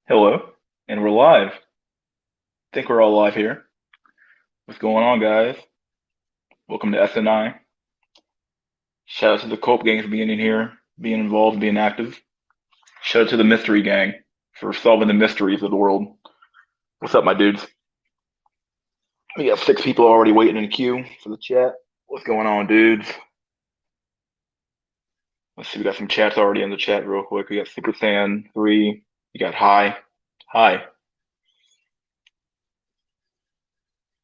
Hello, and we're live. Think we're all live here. What's going on, guys? Welcome to SNI. Shout out to the Cope gang for being in here, being involved, being active. Shout out to the Mystery Gang for solving the mysteries of the world. What's up, my dudes? We got 6 people already waiting in the queue for the chat. What's going on, dudes? Let's see, we got some chats already in the chat real quick. We got Super Saiyan 3. We got Hi. Hi.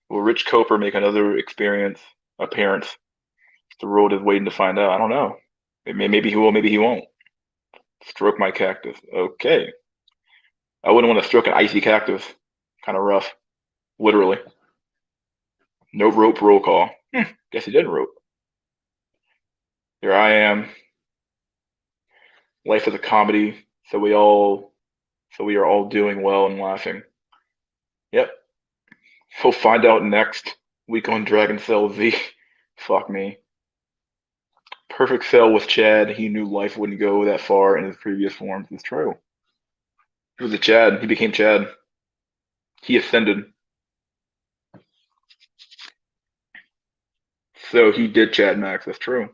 Will Rich Coper make another appearance? The world is waiting to find out. I don't know. Maybe he will, maybe he won't. Stroke my cactus. Okay. I wouldn't want to stroke an icy cactus. Kind of rough. Literally. No rope roll call. Guess he didn't rope. Here I am. Life is a comedy, so we are all doing well and laughing. Yep. We'll find out next week on Dragon Cell Z. Fuck me. Perfect Cell with Chad. He knew life wouldn't go that far in his previous forms. It's true. He was a Chad. He became Chad. He ascended. So he did Chad Max. That's true.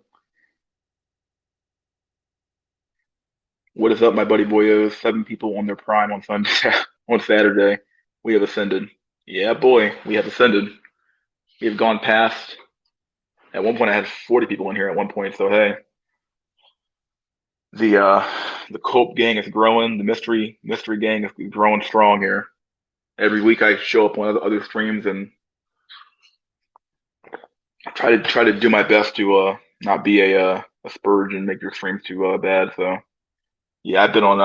What is up, my buddy boyos? 7 people on their prime on Sunday, on Saturday. We have ascended. Yeah, boy, we have ascended. We have gone past. At one point, I had 40 people in here at one point. So hey, the Cope gang is growing. The mystery gang is growing strong here. Every week, I show up on other streams and try to do my best to not be a spurge and make your streams too bad. So yeah, I've been on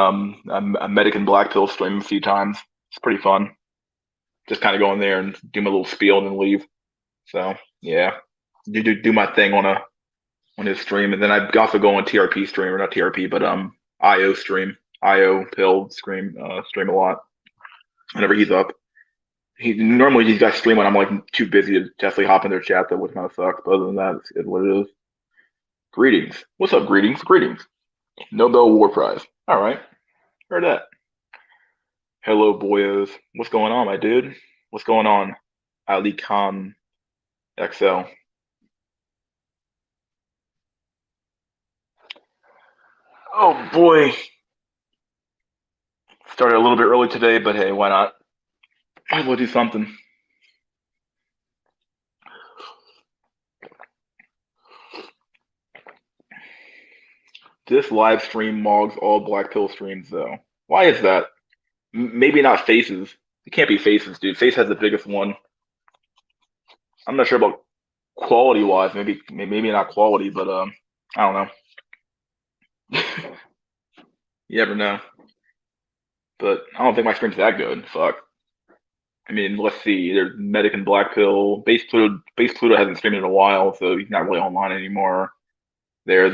a Medican Black Pill stream a few times. It's pretty fun. Just kind of go in there and do my little spiel and then leave. So yeah, do my thing on his stream, and then I also go on TRP stream, or not TRP, but IO stream, IO pill stream a lot whenever he's up. He normally these guys stream when I'm like too busy to definitely hop in their chat, though, which kind of sucks. But other than that, it's what it is. Greetings. What's up? Greetings. Greetings. Nobel War Prize. All right, heard that. Hello, boyos. What's going on, my dude? What's going on? Ali Khan XL. Oh boy. Started a little bit early today, but hey, why not? Might as well do something. This live stream mogs all Black Pill streams, though. Why is that? Maybe not Faces. It can't be Faces, dude. Face has the biggest one. I'm not sure about quality wise. Maybe not quality, but I don't know. You never know. But I don't think my stream's that good. Fuck. I mean, let's see. There's Medic and Black Pill. Base Pluto hasn't streamed in a while, so he's not really online anymore. There's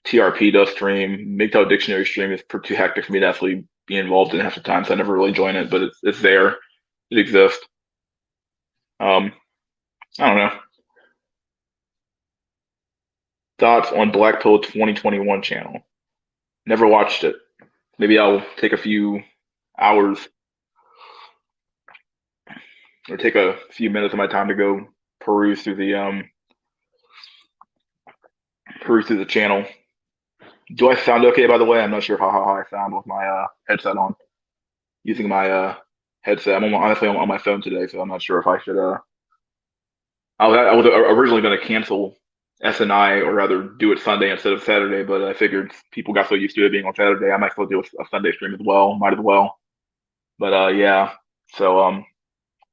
TRP does stream. MGTOW Dictionary stream is too hectic for me to actually be involved in half the time, so I never really join it. But it's there. It exists. I don't know. Thoughts on Black Pill 2021 channel? Never watched it. Maybe I'll take a few hours or take a few minutes of my time to go peruse through the channel. Do I sound okay, by the way? I'm not sure how I sound with my headset on. Using my headset. Honestly on my phone today, so I'm not sure if I should. I was originally going to cancel SNI, or rather do it Sunday instead of Saturday, but I figured people got so used to it being on Saturday, I might as well do a Sunday stream as well. Might as well. But yeah. So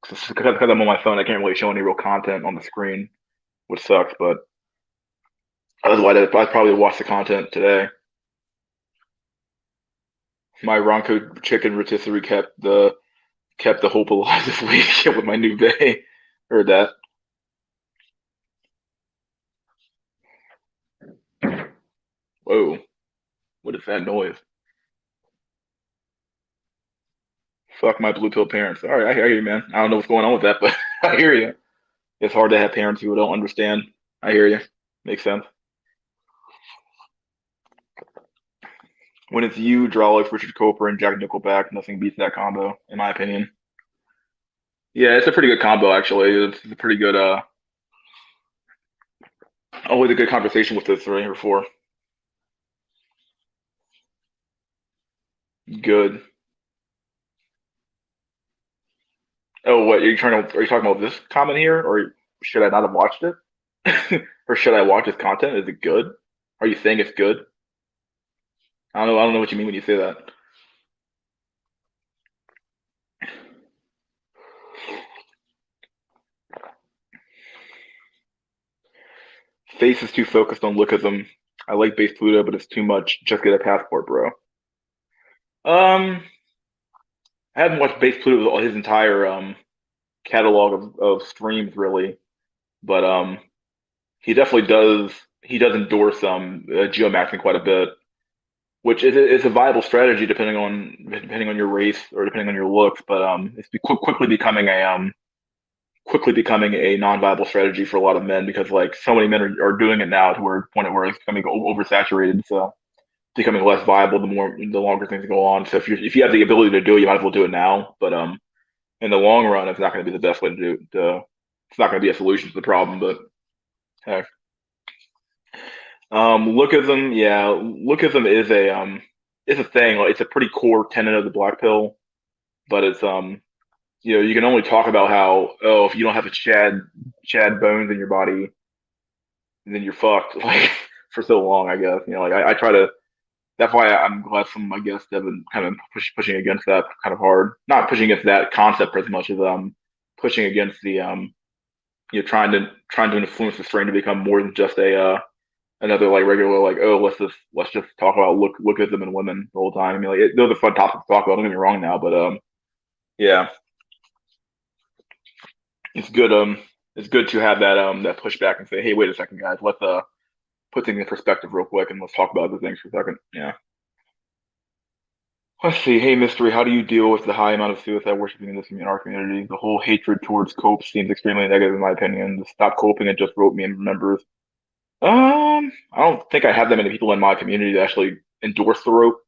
because I'm on my phone, I can't really show any real content on the screen, which sucks. But otherwise, I'd probably watch the content today. My Ronco chicken rotisserie kept the hope alive this week with my new bay. Heard that. Whoa, what is that noise? Fuck my blue pill parents. All right, I hear you, man. I don't know what's going on with that, but I hear you. It's hard to have parents who don't understand. I hear you. Makes sense. When it's you, Drolix, Richard Coper, and Jack Nickelback, nothing beats that combo, in my opinion. Yeah, it's a pretty good combo actually. It's a pretty good always a good conversation with those three or four. Good. Oh, what are you talking about this comment here, or should I not have watched it? Or should I watch this content? Is it good? Are you saying it's good? I don't know what you mean when you say that. Face is too focused on lookism. I like base Pluto, but it's too much. Just get a passport, bro. Um, I haven't watched base Pluto his entire catalog of streams really, but he does endorse geomaxing quite a bit, which is a viable strategy depending on your race or depending on your looks, but quickly becoming a non-viable strategy for a lot of men because like so many men are doing it now to where point where it's becoming oversaturated. So becoming less viable the longer things go on. So if you have the ability to do it, you might as well do it now. But in the long run, it's not going to be the best way to do. It's not going to be a solution to the problem. But heck, lookism, yeah, lookism is a thing. Like, it's a pretty core tenet of the black pill. But it's you can only talk about how if you don't have a Chad bones in your body, then you're fucked. Like for so long, I guess. Like I try to. That's why I'm glad some of my guests have been kind of pushing against that kind of hard. Not pushing against that concept as much as pushing against the trying to influence the strain to become more than just a another like regular like let's just talk about lookism and women the whole time. I mean like those are fun topics to talk about. Don't get me wrong now, but yeah, it's good it's good to have that pushback and say hey wait a second guys let's put things in perspective real quick and let's talk about other things for a second. Yeah. Let's see. Hey, Mystery, how do you deal with the high amount of suicide worshiping in our community? The whole hatred towards Cope seems extremely negative, in my opinion. The stop coping and just wrote me and remembers. I don't think I have that many people in my community that actually endorse the rope.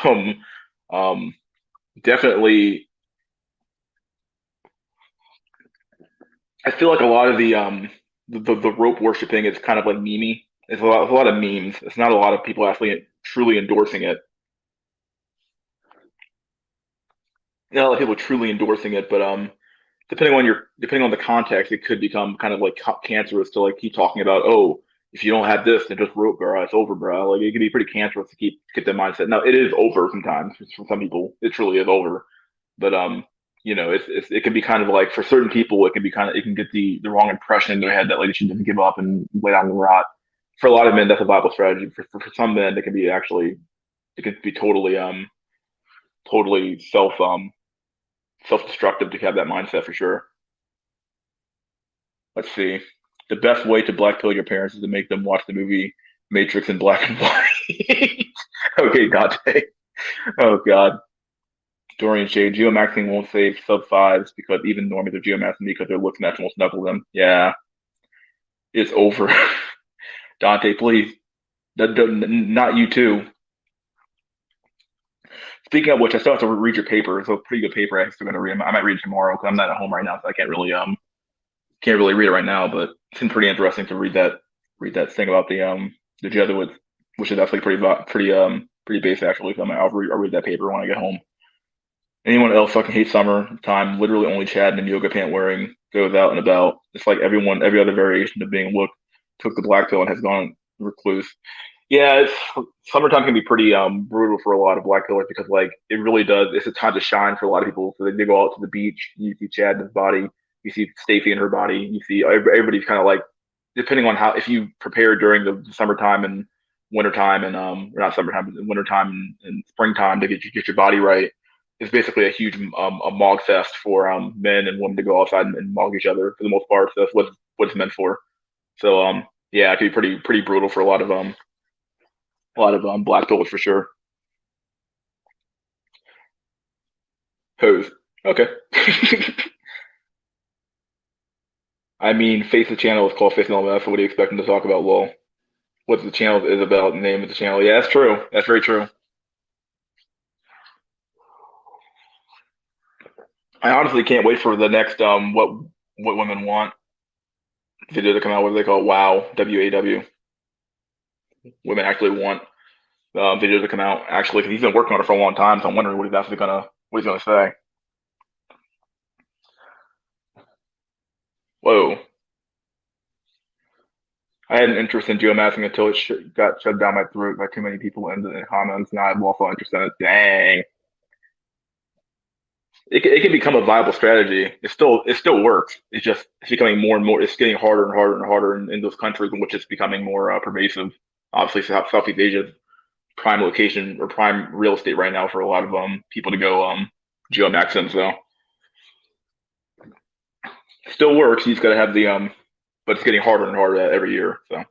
Um, um, definitely, I feel like a lot of the rope worshiping is kind of like memey. It's a lot of memes. It's not a lot of people actually truly endorsing it. Not a lot of people truly endorsing it, but depending on the context, it could become kind of like cancerous to like keep talking about, oh, if you don't have this, then just rope, bro. It's over, bro. Like it can be pretty cancerous to keep that mindset. Now it is over sometimes for some people. It truly is over, but it can be kind of like for certain people, it can get the wrong impression in their head that like they should just give up and lay down and rot. For a lot of men, that's a viable strategy. For some men, it can be totally self destructive to have that mindset for sure. Let's see. The best way to black pill your parents is to make them watch the movie Matrix in black and white. Okay, Dante. Oh God. Dorian Shade. Geomaxing won't save sub fives because even normies are geomaxing because their looks natural will snuggle them. Yeah, it's over. Dante, please. Not you too. Speaking of which, I still have to read your paper. It's a pretty good paper. I'm still gonna read. I might read it tomorrow because I'm not at home right now, so I can't really read it right now, but it's been pretty interesting to read that thing about the Jesuits, which is actually pretty basic actually. So I'll read that paper when I get home. Anyone else fucking hates summertime. Literally only Chad and yoga pant wearing goes out and about. It's like every other variation of being looked took the black pill and has gone recluse. Yeah, summertime can be pretty brutal for a lot of black pillars because like it really does. It's a time to shine for a lot of people. So they go out to the beach. You see Chad in his body. You see Stacey in her body. You see everybody's kind of like depending on how if you prepare during the summertime and wintertime and or not summertime but wintertime and springtime to get your body right. It's basically a huge a mog fest for men and women to go outside and mog each other for the most part. So that's what it's meant for. So yeah, it can be pretty brutal for a lot of black pillars for sure. Pose. Okay. I mean, face the channel is called Face LMF. So what do you expect them to talk about? Well, what the channel is about, the name of the channel. Yeah, that's true. That's very true. I honestly can't wait for the next what women want video to come out. What do they call it? Wow, WAW. Women actually want video to come out actually because he's been working on it for a long time. So I'm wondering what he's gonna say. Whoa. I had an interest in geomapping until got shoved down my throat by too many people in the comments. Now I have lost all interest in it. Dang. It can become a viable strategy. It still works. It's becoming more and more. It's getting harder and harder and harder in those countries in which it's becoming more pervasive. Obviously, Southeast Asia is prime location or prime real estate right now for a lot of people to go geomax in. So still works. You just got to have the but it's getting harder and harder every year. So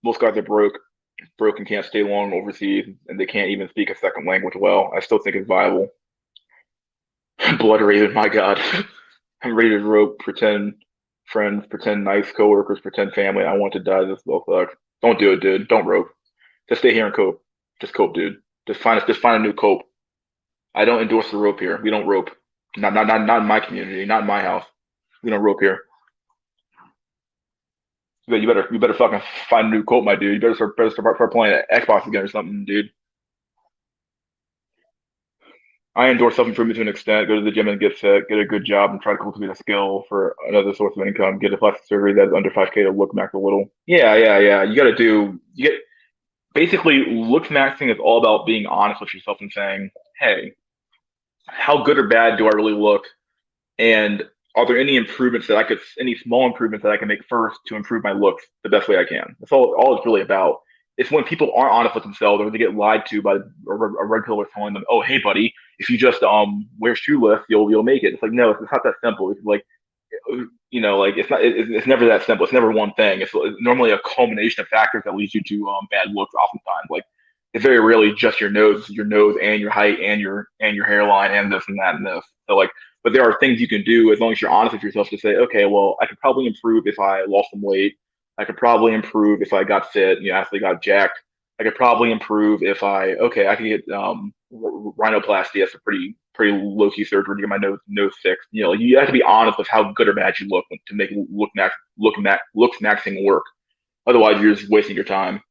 most guys are broke and can't stay long overseas, and they can't even speak a second language well. I still think it's viable. Blood Raven, my God. I'm ready to rope, pretend friends, pretend nice coworkers, pretend family. I want to die this little fuck. Don't do it, dude. Don't rope. Just stay here and cope. Just cope, dude. Just find a new cope. I don't endorse the rope here. We don't rope. Not in my community, not in my house. We don't rope here. You better fucking find a new cope, my dude. You better start playing Xbox again or something, dude. I endorse self improvement to an extent. Go to the gym and get fit, get a good job, and try to cultivate a skill for another source of income. Get a plastic surgery that's under 5K to look max a little. Yeah. You got to do. You get basically look maxing is all about being honest with yourself and saying, "Hey, how good or bad do I really look? And are there any small improvements that I can make first to improve my looks the best way I can?" That's all it's really about. It's when people aren't honest with themselves or they get lied to by a red pill telling them, "Oh, hey, buddy, if you just wear shoeless, you'll make it." It's like no, it's not that simple. It's like like it's never that simple. It's never one thing. It's normally a culmination of factors that leads you to bad looks. Oftentimes, like it's very rarely just your nose and your height and your hairline and this and that and this. So like, but there are things you can do as long as you're honest with yourself to say, okay, well, I could probably improve if I lost some weight. I could probably improve if I got fit. Actually got jacked. I could probably improve if I could get rhinoplasty. That's a pretty low key surgery to get my nose fixed. You have to be honest with how good or bad you look to make looks maxing work. Otherwise, you're just wasting your time.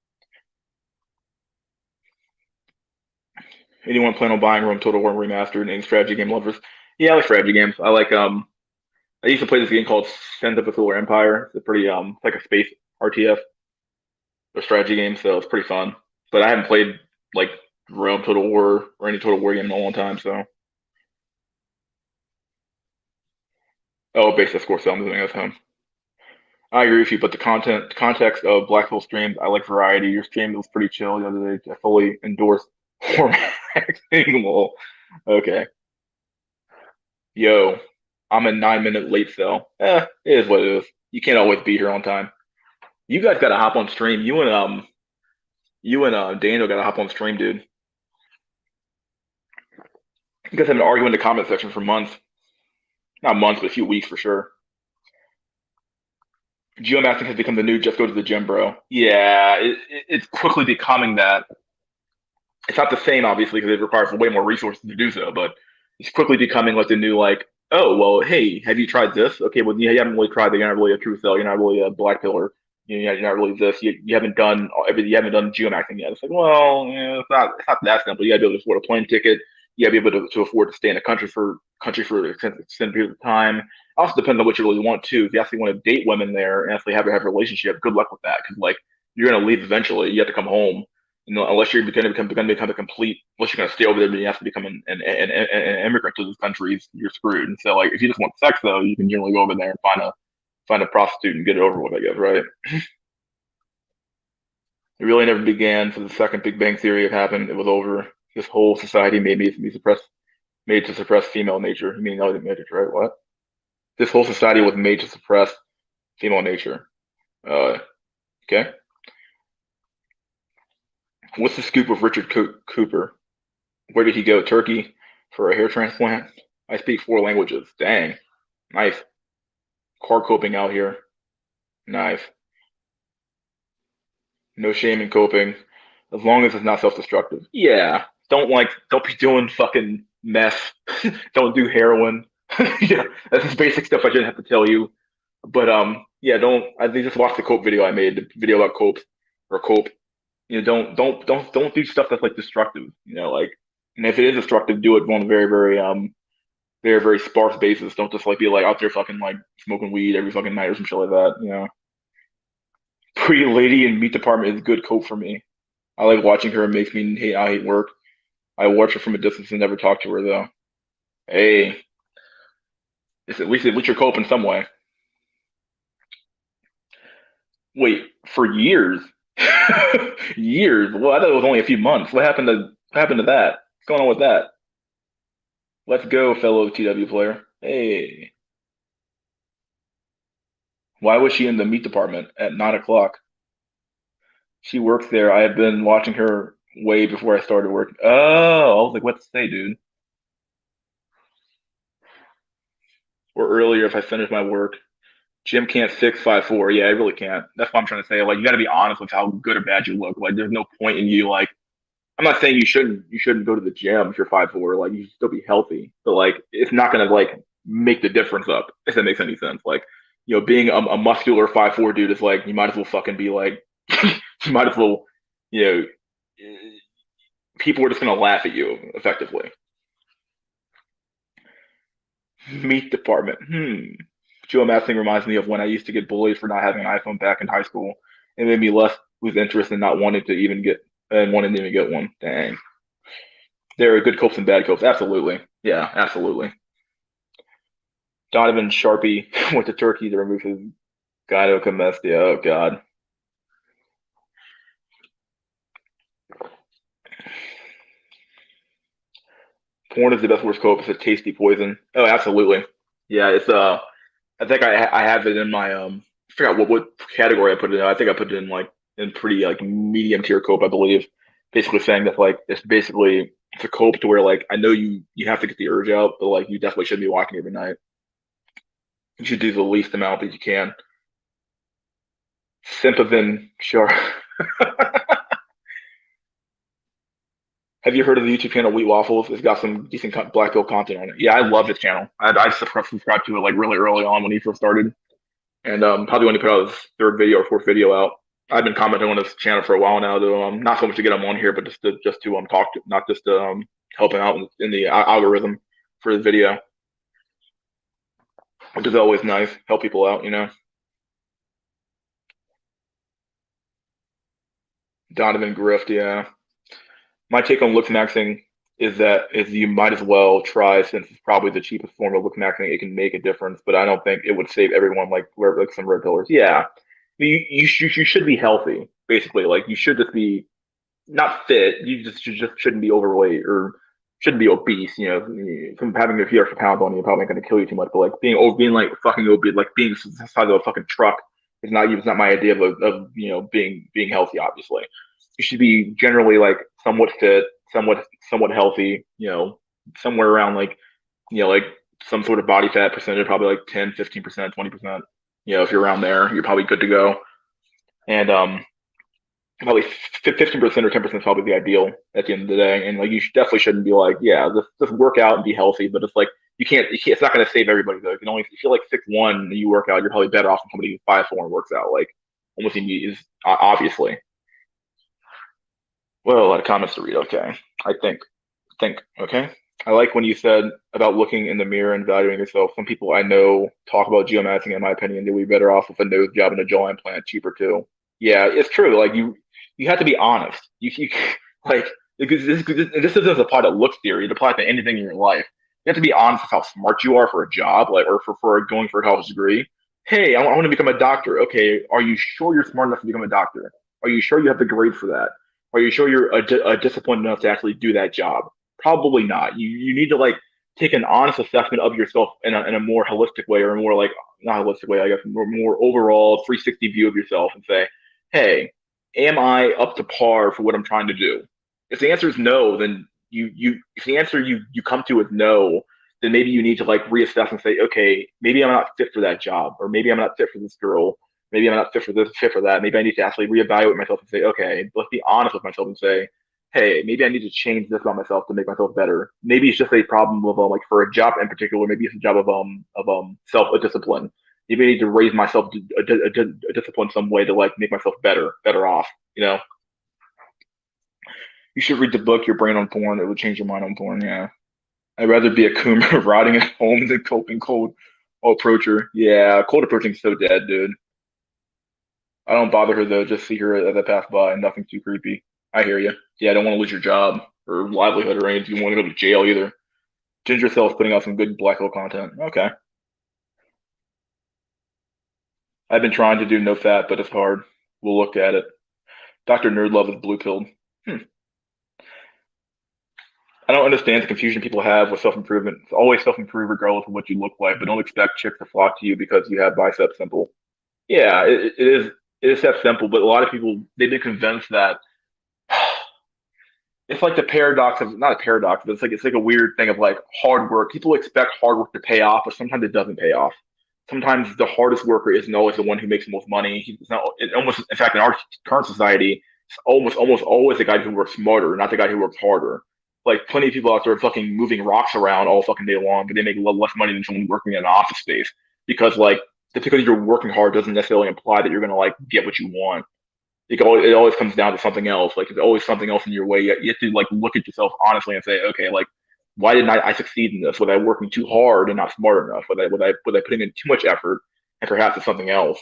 Anyone plan on buying Rome Total War Remastered? Any strategy game lovers? Yeah, I like strategy games. I like I used to play this game called Send of the Solar Empire. It's a pretty it's like a space RTS or strategy game, so it's pretty fun. But I haven't played like Rome Total War or any Total War game in a long time, so oh, base of course, so I'm doing at home. I agree with you, but the context of Black Hole streams, I like variety. Your stream was pretty chill the other day. I fully endorse formatting. Well, okay. Yo, I'm a 9 minute late cell. It is what it is. You can't always be here on time. You guys gotta hop on stream. You and Daniel gotta hop on stream, dude. You guys have been arguing in the comment section for months. Not months, but a few weeks for sure. Geomapping has become the new just go to the gym, bro. Yeah, it's quickly becoming that. It's not the same, obviously, because it requires way more resources to do so, but it's quickly becoming like the new, like, oh, well, hey, have you tried this? Okay, well, you haven't really tried that. You're not really a true cell. You're not really a black pillar. You're not really this. You haven't done everything. You haven't done geomaxing yet. It's like, well, it's not that simple. You got to be able to afford a plane ticket. You got to be able to afford to stay in a country for an extended period of time. It also depends on what you really want too. If you actually want to date women there and actually have a relationship, good luck with that. Because like you're gonna leave eventually. You have to come home, unless you're going to become a complete, unless you're going to stay over there, and you have to become an immigrant to those countries, you're screwed. And so, like, if you just want sex, though, you can generally go over there and find a prostitute and get it over with, I guess, right? It really never began for the second Big Bang Theory had happened. It was over. This whole society made to suppress female nature. You mean other nature, right? What? This whole society was made to suppress female nature. Uh, okay. What's the scoop of Richard Cooper? Where did he go? Turkey for a hair transplant? I speak four languages. Dang. Nice. Car coping out here. Nice. No shame in coping. As long as it's not self destructive. Yeah. Don't be doing fucking meth. Don't do heroin. Yeah, that's just basic stuff I shouldn't have to tell you. But yeah, don't. I think just watch the cope video I made, the video about cope or cope. Don't do stuff that's like destructive. Like, and if it is destructive, do it on a very sparse basis. Don't just like be like out there fucking like smoking weed every fucking night or some shit like that. Pretty lady in meat department is good cope for me. I like watching her. It makes me hate. I hate work. I watch her from a distance and never talk to her though. Hey, at least you're cope in some way. Wait, for years? Years? Well, I thought it was only a few months. What happened to that? What's going on with that? Let's go, fellow TW player. Hey, why was she in the meat department at 9 o'clock? She works there. I have been watching her way before I started working. Oh, I was like, what to say, dude? Or earlier if I finish my work. Jim can't fix 5'4". Yeah, I really can't. That's what I'm trying to say. Like, you got to be honest with how good or bad you look. Like, there's no point in you like. I'm not saying you shouldn't go to the gym if you're 5'4". Like, you should still be healthy, but like, it's not gonna like make the difference up if that makes any sense. Like, being a muscular 5'4" dude is like you might as well fucking be like you might as well, you know, people are just gonna laugh at you effectively. Meat department. Joe Massing reminds me of when I used to get bullied for not having an iPhone back in high school. It made me less lose interest in not wanting to even get and wanting to even get one. Dang. There are good copes and bad copes. Absolutely. Yeah, absolutely. Donovan Sharpie went to Turkey to remove his gynecomastia. Oh God. Porn is the best worst cope. It's a tasty poison. Oh, absolutely. Yeah, it's I think I have it in my I forgot what category I put it in. I think I put it in like in pretty like medium tier cope, I believe. Basically saying that like it's a cope to where like I know you have to get the urge out, but like you definitely shouldn't be walking every night. You should do the least amount that you can. Sympathin, sure. Have you heard of the YouTube channel Wheat Waffles? It's got some decent Black Pill content on it. Yeah, I love this channel. I subscribed to it like really early on when he first started, and probably when he put out his third video or fourth video out. I've been commenting on his channel for a while now, though. Not so much to get him on here, but just to talk to, not just to help him out in the algorithm for the video, which is always nice. Help people out. Donovan Grift, yeah. My take on look maxing is you might as well try since it's probably the cheapest form of look maxing. It can make a difference, but I don't think it would save everyone like some red pillars. Yeah, you should be healthy basically. Like you should just be not fit. You just shouldn't be overweight or shouldn't be obese. From having a few extra pounds on you probably not going to kill you too much. But like being like fucking obese, like being the size of a fucking truck is not my idea of being healthy. Obviously, you should be generally like somewhat fit, somewhat healthy. Somewhere around like some sort of body fat percentage, probably like 10, 15%, 20%. If you're around there, you're probably good to go. And probably 15% or 10% is probably the ideal at the end of the day. And like definitely shouldn't be like, yeah, just work out and be healthy. But it's like you can't it's not going to save everybody though. You can only if you're like 6'1" and you work out, you're probably better off than somebody who's 5'4" and works out. Like almost is obviously. Well, a lot of comments to read. Okay, I think okay. I like when you said about looking in the mirror and valuing yourself. Some people I know talk about geomassing. In my opinion, they'd be better off with a nose job and a jaw implant, cheaper too. Yeah, it's true. Like you have to be honest. You like because this isn't apply to look theory. It applies to anything in your life. You have to be honest with how smart you are for a job, like or for going for a college degree. Hey, I want to become a doctor. Okay, are you sure you're smart enough to become a doctor? Are you sure you have the grades for that? Are you sure you're disciplined enough to actually do that job? Probably not. You need to like take an honest assessment of yourself in a more holistic way, or a more like not holistic way, I guess, more overall 360 view of yourself, and say, hey, am I up to par for what I'm trying to do? If the answer is no, then if the answer you come to is no, then maybe you need to like reassess and say, okay, maybe I'm not fit for that job, or maybe I'm not fit for this girl, maybe I'm not fit for this, fit for that. Maybe I need to actually reevaluate myself and say, okay, let's be honest with myself and say, hey, maybe I need to change this about myself to make myself better. Maybe it's just a problem of like for a job in particular. Maybe it's a job of self discipline. Maybe I need to raise myself to a discipline some way to like make myself better off. You know, you should read the book Your Brain on Porn. It will change your mind on porn. Yeah, I'd rather be a coomer rotting at home than coping cold approacher. Yeah, cold approaching is so dead, dude. I don't bother her though. Just see her as I pass by. Nothing too creepy. I hear you. Yeah, I don't want to lose your job or livelihood or anything. You want to go to jail either. Ginger Cell's putting out some good black hole content. Okay. I've been trying to do no fat, but it's hard. We'll look at it. Dr. Nerdlove is blue pilled. Hmm. I don't understand the confusion people have with self improvement. It's always self improve regardless of what you look like, but don't expect chicks to flock to you because you have biceps simple. Yeah, it is that simple, but a lot of people they've been convinced that it's like the paradox of not a paradox, but it's like a weird thing of like hard work. People expect hard work to pay off, but sometimes it doesn't pay off. Sometimes the hardest worker isn't always the one who makes the most money. It's not it almost in fact in our current society, it's almost always the guy who works smarter, not the guy who works harder. Like plenty of people out there fucking moving rocks around all fucking day long, but they make a lot less money than someone working in an office space because like just because you're working hard doesn't necessarily imply that you're gonna like get what you want. It always comes down to something else. Like there's always something else in your way. You have to like look at yourself honestly and say, okay, like why didn't I succeed in this? Was I working too hard and not smart enough? Was I putting in too much effort? And perhaps it's something else.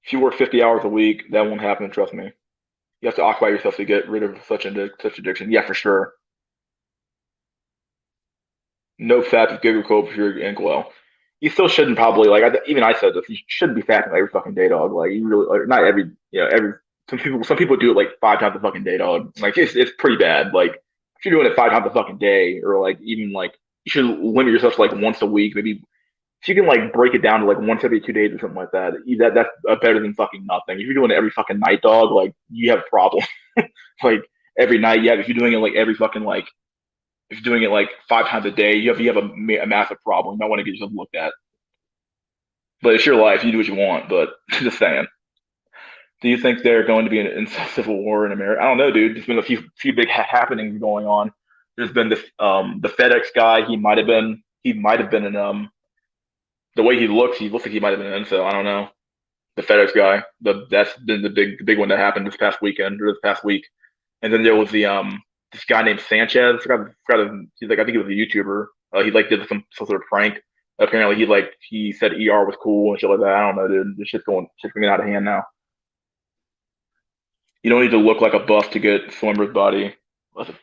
If you work 50 hours a week, that won't happen. Trust me. You have to occupy yourself to get rid of such addiction. Yeah, for sure. No fat is good for your ankle well. You still shouldn't probably like. Even I said this. You shouldn't be fasting every fucking day, dog. Like you really, like, not every, every. Some people do it like 5 times a fucking day, dog. Like it's pretty bad. Like if you're doing it 5 times a fucking day, or like even like you should limit yourself to like once a week. Maybe if you can like break it down to like once every 2 days or something like that. That's better than fucking nothing. If you're doing it every fucking night, dog, like you have a problem. Like every night, yeah. If you're doing it like every fucking like if you're doing it like 5 times a day, you have a massive problem. You might want to get yourself looked at. But it's your life. You do what you want. But just saying. Do you think they're going to be an civil war in America? I don't know, dude. There's been a few big happenings going on. There's been this the FedEx guy. He might have been in the way he looks like he might have been an incel. I don't know. The FedEx guy. That's been the big one that happened this past weekend or this past week. And then there was the this guy named Sanchez. He's like I think he was a YouTuber. He like did some sort of prank. Apparently he said ER was cool and shit like that. I don't know, dude. This shit's getting out of hand now. You don't need to look like a buff to get Swimmer's body. That's a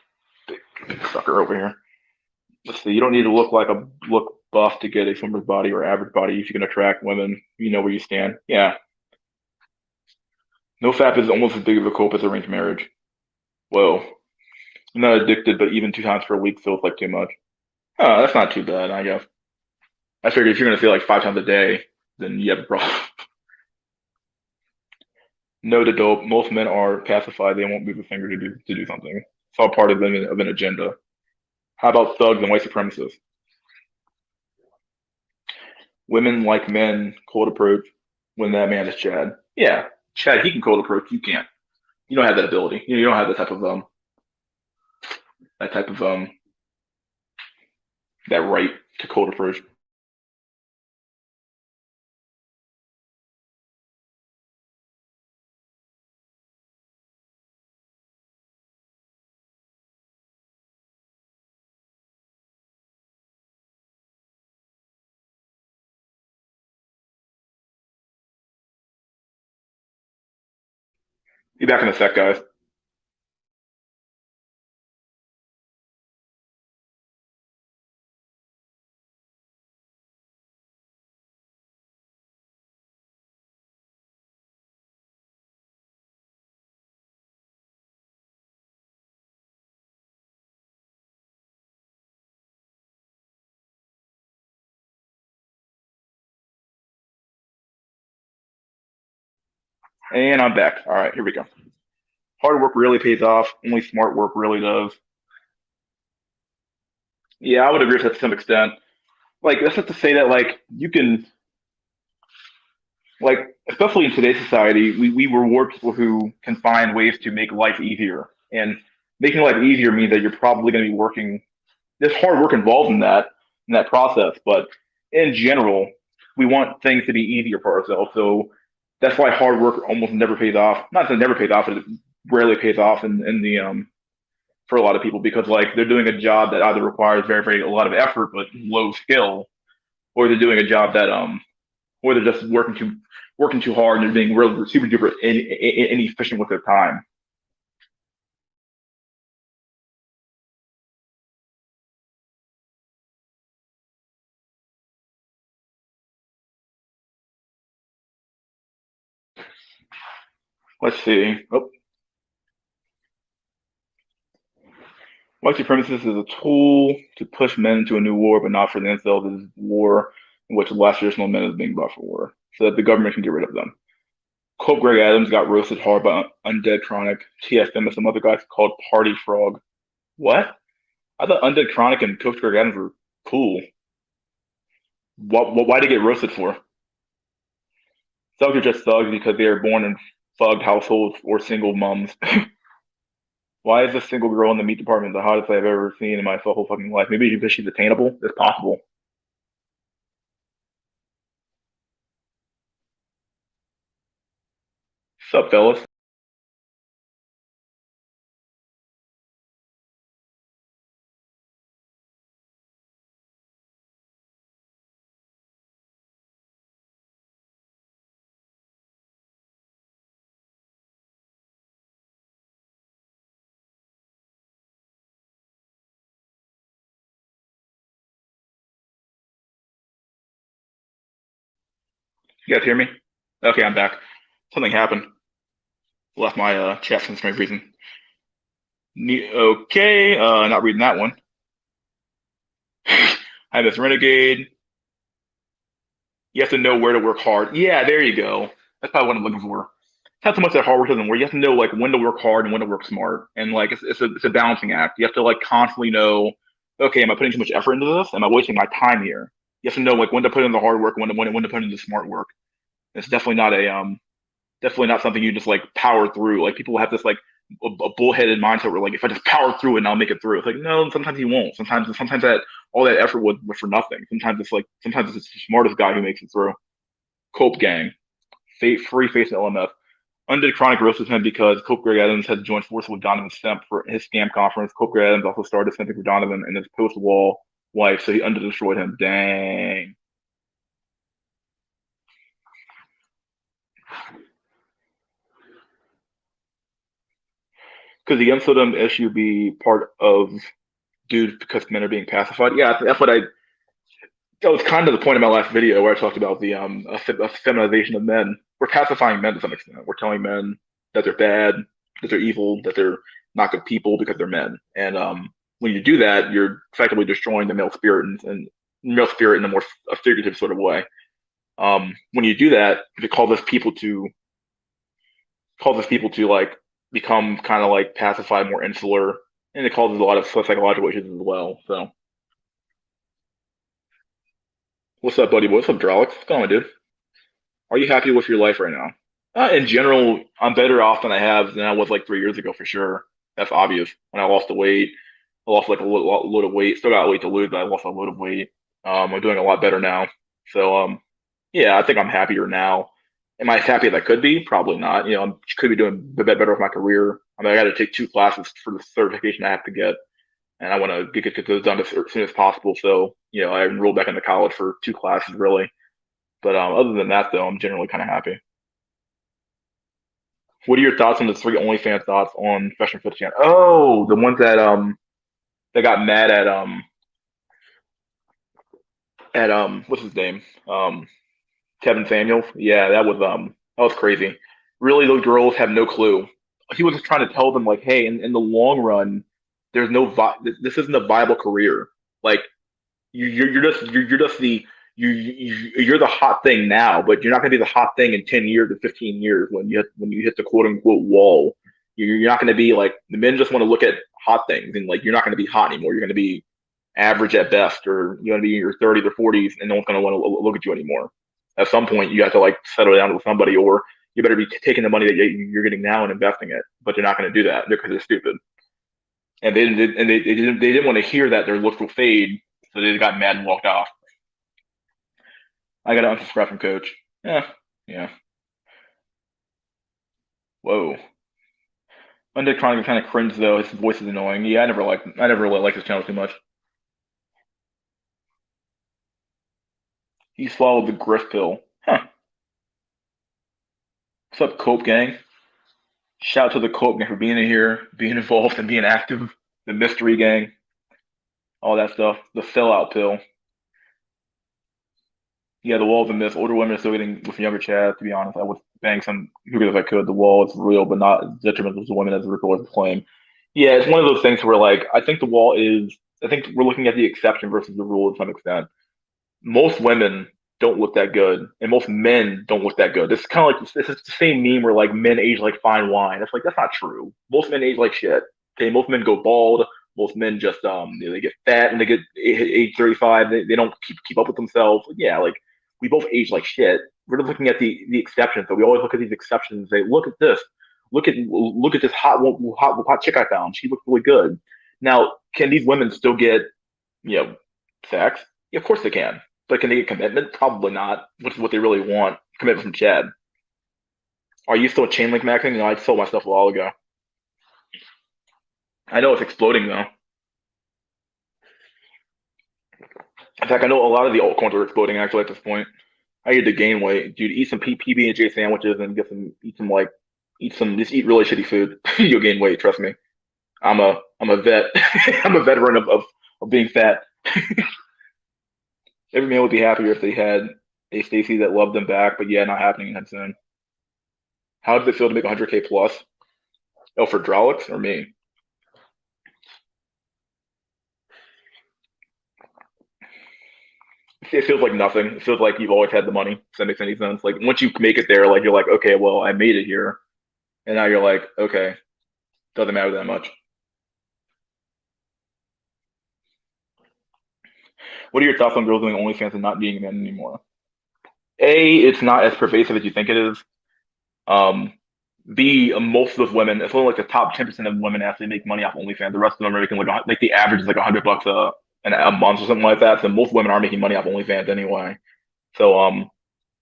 big sucker over here. Let's see. You don't need to look buff to get a Swimmer's body or average body if you can attract women. You know where you stand. Yeah. No fap is almost as big of a cope as arranged marriage. Whoa. I'm not addicted, but even 2 times per week feels like too much. Oh, that's not too bad, I guess. I figured if you're gonna feel like 5 times a day, then you have a problem. No to dope. Most men are pacified. They won't move a finger to do something. It's all part of an agenda. How about thugs and white supremacists? Women like men cold approach when that man is Chad. Yeah, Chad, he can cold approach. You can't. You don't have that ability. You don't have that type of that right to cold approach. Be back in a sec, guys. And I'm back. All right, here we go. Hard work really pays off. Only smart work really does. Yeah, I would agree with that to some extent. Like that's not to say that like you can like especially in today's society, we reward people who can find ways to make life easier. And making life easier means that you're probably going to be working. There's hard work involved in that process, but in general, we want things to be easier for ourselves. So that's why hard work almost never pays off. Not that it never pays off, but it rarely pays off in the for a lot of people because like they're doing a job that either requires very a lot of effort but low skill, or they're doing a job that or they're just working too hard and they're being real super duper inefficient with their time. Let's see. Oh, white supremacist is a tool to push men into a new war, but not for the incels. It is war in which the last traditional men is being brought for war, so that the government can get rid of them. Quote Greg Adams got roasted hard by Undead Chronic, TFM, and some other guys called Party Frog. What? I thought Undead Chronic and Coach Greg Adams were cool. Why did they get roasted for? Thugs are just thugs because they are born in thugged households or single moms. Why is this single girl in the meat department the hottest I've ever seen in my whole fucking life? Maybe because she's attainable. It's possible. What's up, fellas? You guys hear me? Okay, I'm back. Something happened. Left my chat for some reason. Okay, not reading that one. Hi, Miss Renegade. You have to know where to work hard. Yeah, there you go. That's probably what I'm looking for. It's not so much that hard work doesn't work. You have to know like when to work hard and when to work smart, and like it's a balancing act. You have to like constantly know, okay, am I putting too much effort into this? Am I wasting my time here? You have to know like when to put in the hard work, when to put in the smart work. It's definitely not something you just like power through. Like people have this like a bullheaded mindset where like if I just power through it and I'll make it through. It's like no, sometimes you won't. Sometimes that all that effort was for nothing. Sometimes it's the smartest guy who makes it through. Cope Gang, free face LMF. Undid Chronic roasted him because Cope Greg Adams had joined forces with Donovan Stemp for his scam conference. Cope Greg Adams also started simping for Donovan and his post-wall wife, so he under destroyed him. Dang. Could the Amsterdam issue be part of dudes because men are being pacified? Yeah, that's what I. That was kind of the point of my last video where I talked about the feminization of men. We're pacifying men to some extent. We're telling men that they're bad, that they're evil, that they're not good people because they're men. And when you do that, you're effectively destroying the male spirit and male spirit in a more figurative sort of way. When you do that, it causes people to like become kind of like pacified, more insular, and it causes a lot of psychological issues as well. So, what's up, buddy? What's up, Drolix? What's going on, dude? Are you happy with your life right now? In general, I'm better off than I was like 3 years ago for sure. That's obvious. When I lost the weight, I lost like a load of weight. Still got weight to lose, but I lost a load of weight. I'm doing a lot better now. So, yeah, I think I'm happier now. Am I as happy as I could be? Probably not. You know, I could be doing a bit better with my career. I mean, I got to take two classes for the certification I have to get, and I want to get those done as soon as possible. So, you know, I enrolled back into college for two classes really. But other than that, though, I'm generally kind of happy. What are your thoughts on the three OnlyFans thoughts on Fashion Fit Channel? Oh, the ones that got mad at what's his name? Kevin Samuels. Yeah, that was crazy. Really, those girls have no clue. He was just trying to tell them like, hey, in the long run, there's no this isn't a viable career. Like you're just you're the hot thing now, but you're not going to be the hot thing in 10 years or 15 years when you hit the quote unquote wall. You're not going to be like the men just want to look at hot things and like you're not going to be hot anymore. You're going to be average at best, or you're going to be in your 30s or 40s, and no one's going to want to look at you anymore. At some point, you have to like settle down with somebody, or you better be taking the money that you're getting now and investing it. But they're not going to do that because they're stupid, and they didn't want to hear that their looks will fade, so they got mad and walked off. I got to unsubscribe from Coach. Yeah, yeah. Whoa. Undead Chronicle kind of cringe though. His voice is annoying. Yeah, I never really liked his channel too much. He swallowed the griff pill. Huh. What's up, Cope Gang? Shout out to the Cope Gang for being in here, being involved and being active. The Mystery Gang, all that stuff. The sellout pill. Yeah, the wall of the myth. Older women are still getting with younger chads. To be honest, I would bang some hookers if I could. The wall is real, but not as detrimental to women as the reporters claim. Yeah, it's one of those things where, like, I think the wall is. I think we're looking at the exception versus the rule to some extent. Most women don't look that good, and most men don't look that good. It's kind of like this is the same meme where like men age like fine wine. It's like that's not true. Most men age like shit. Okay, most men go bald. Most men just they get fat and they get age 35. They don't keep up with themselves. Yeah, like we both age like shit. We're just looking at the exceptions. So we always look at these exceptions and say, look at this. Look at this hot chick I found. She looks really good. Now, can these women still get you know sex? Yeah, of course they can. But can they get commitment? Probably not, which is what they really want. Commitment from Chad. Are you still chain link maxing? No, I sold my stuff a while ago. I know it's exploding though. In fact, I know a lot of the altcoins are exploding actually at this point. I need to gain weight, dude. Eat some PB and J sandwiches and eat some, just eat really shitty food. You'll gain weight. Trust me. I'm a vet. I'm a veteran of being fat. Every man would be happier if they had a Stacy that loved them back, but yeah, not happening anytime soon. How does it feel to make 100K plus? Oh, for Drolix or me? It feels like nothing. It feels like you've always had the money. If that makes any sense. Like once you make it there, like you're like, okay, well, I made it here, and now you're like, okay, doesn't matter that much. What are your thoughts on girls doing OnlyFans and not being men anymore? A, it's not as pervasive as you think it is. Um, B, most of those women, it's only like the top 10% of women actually make money off OnlyFans. The rest of them are making like the average is like $100 a month or something like that. So most women are making money off OnlyFans anyway. So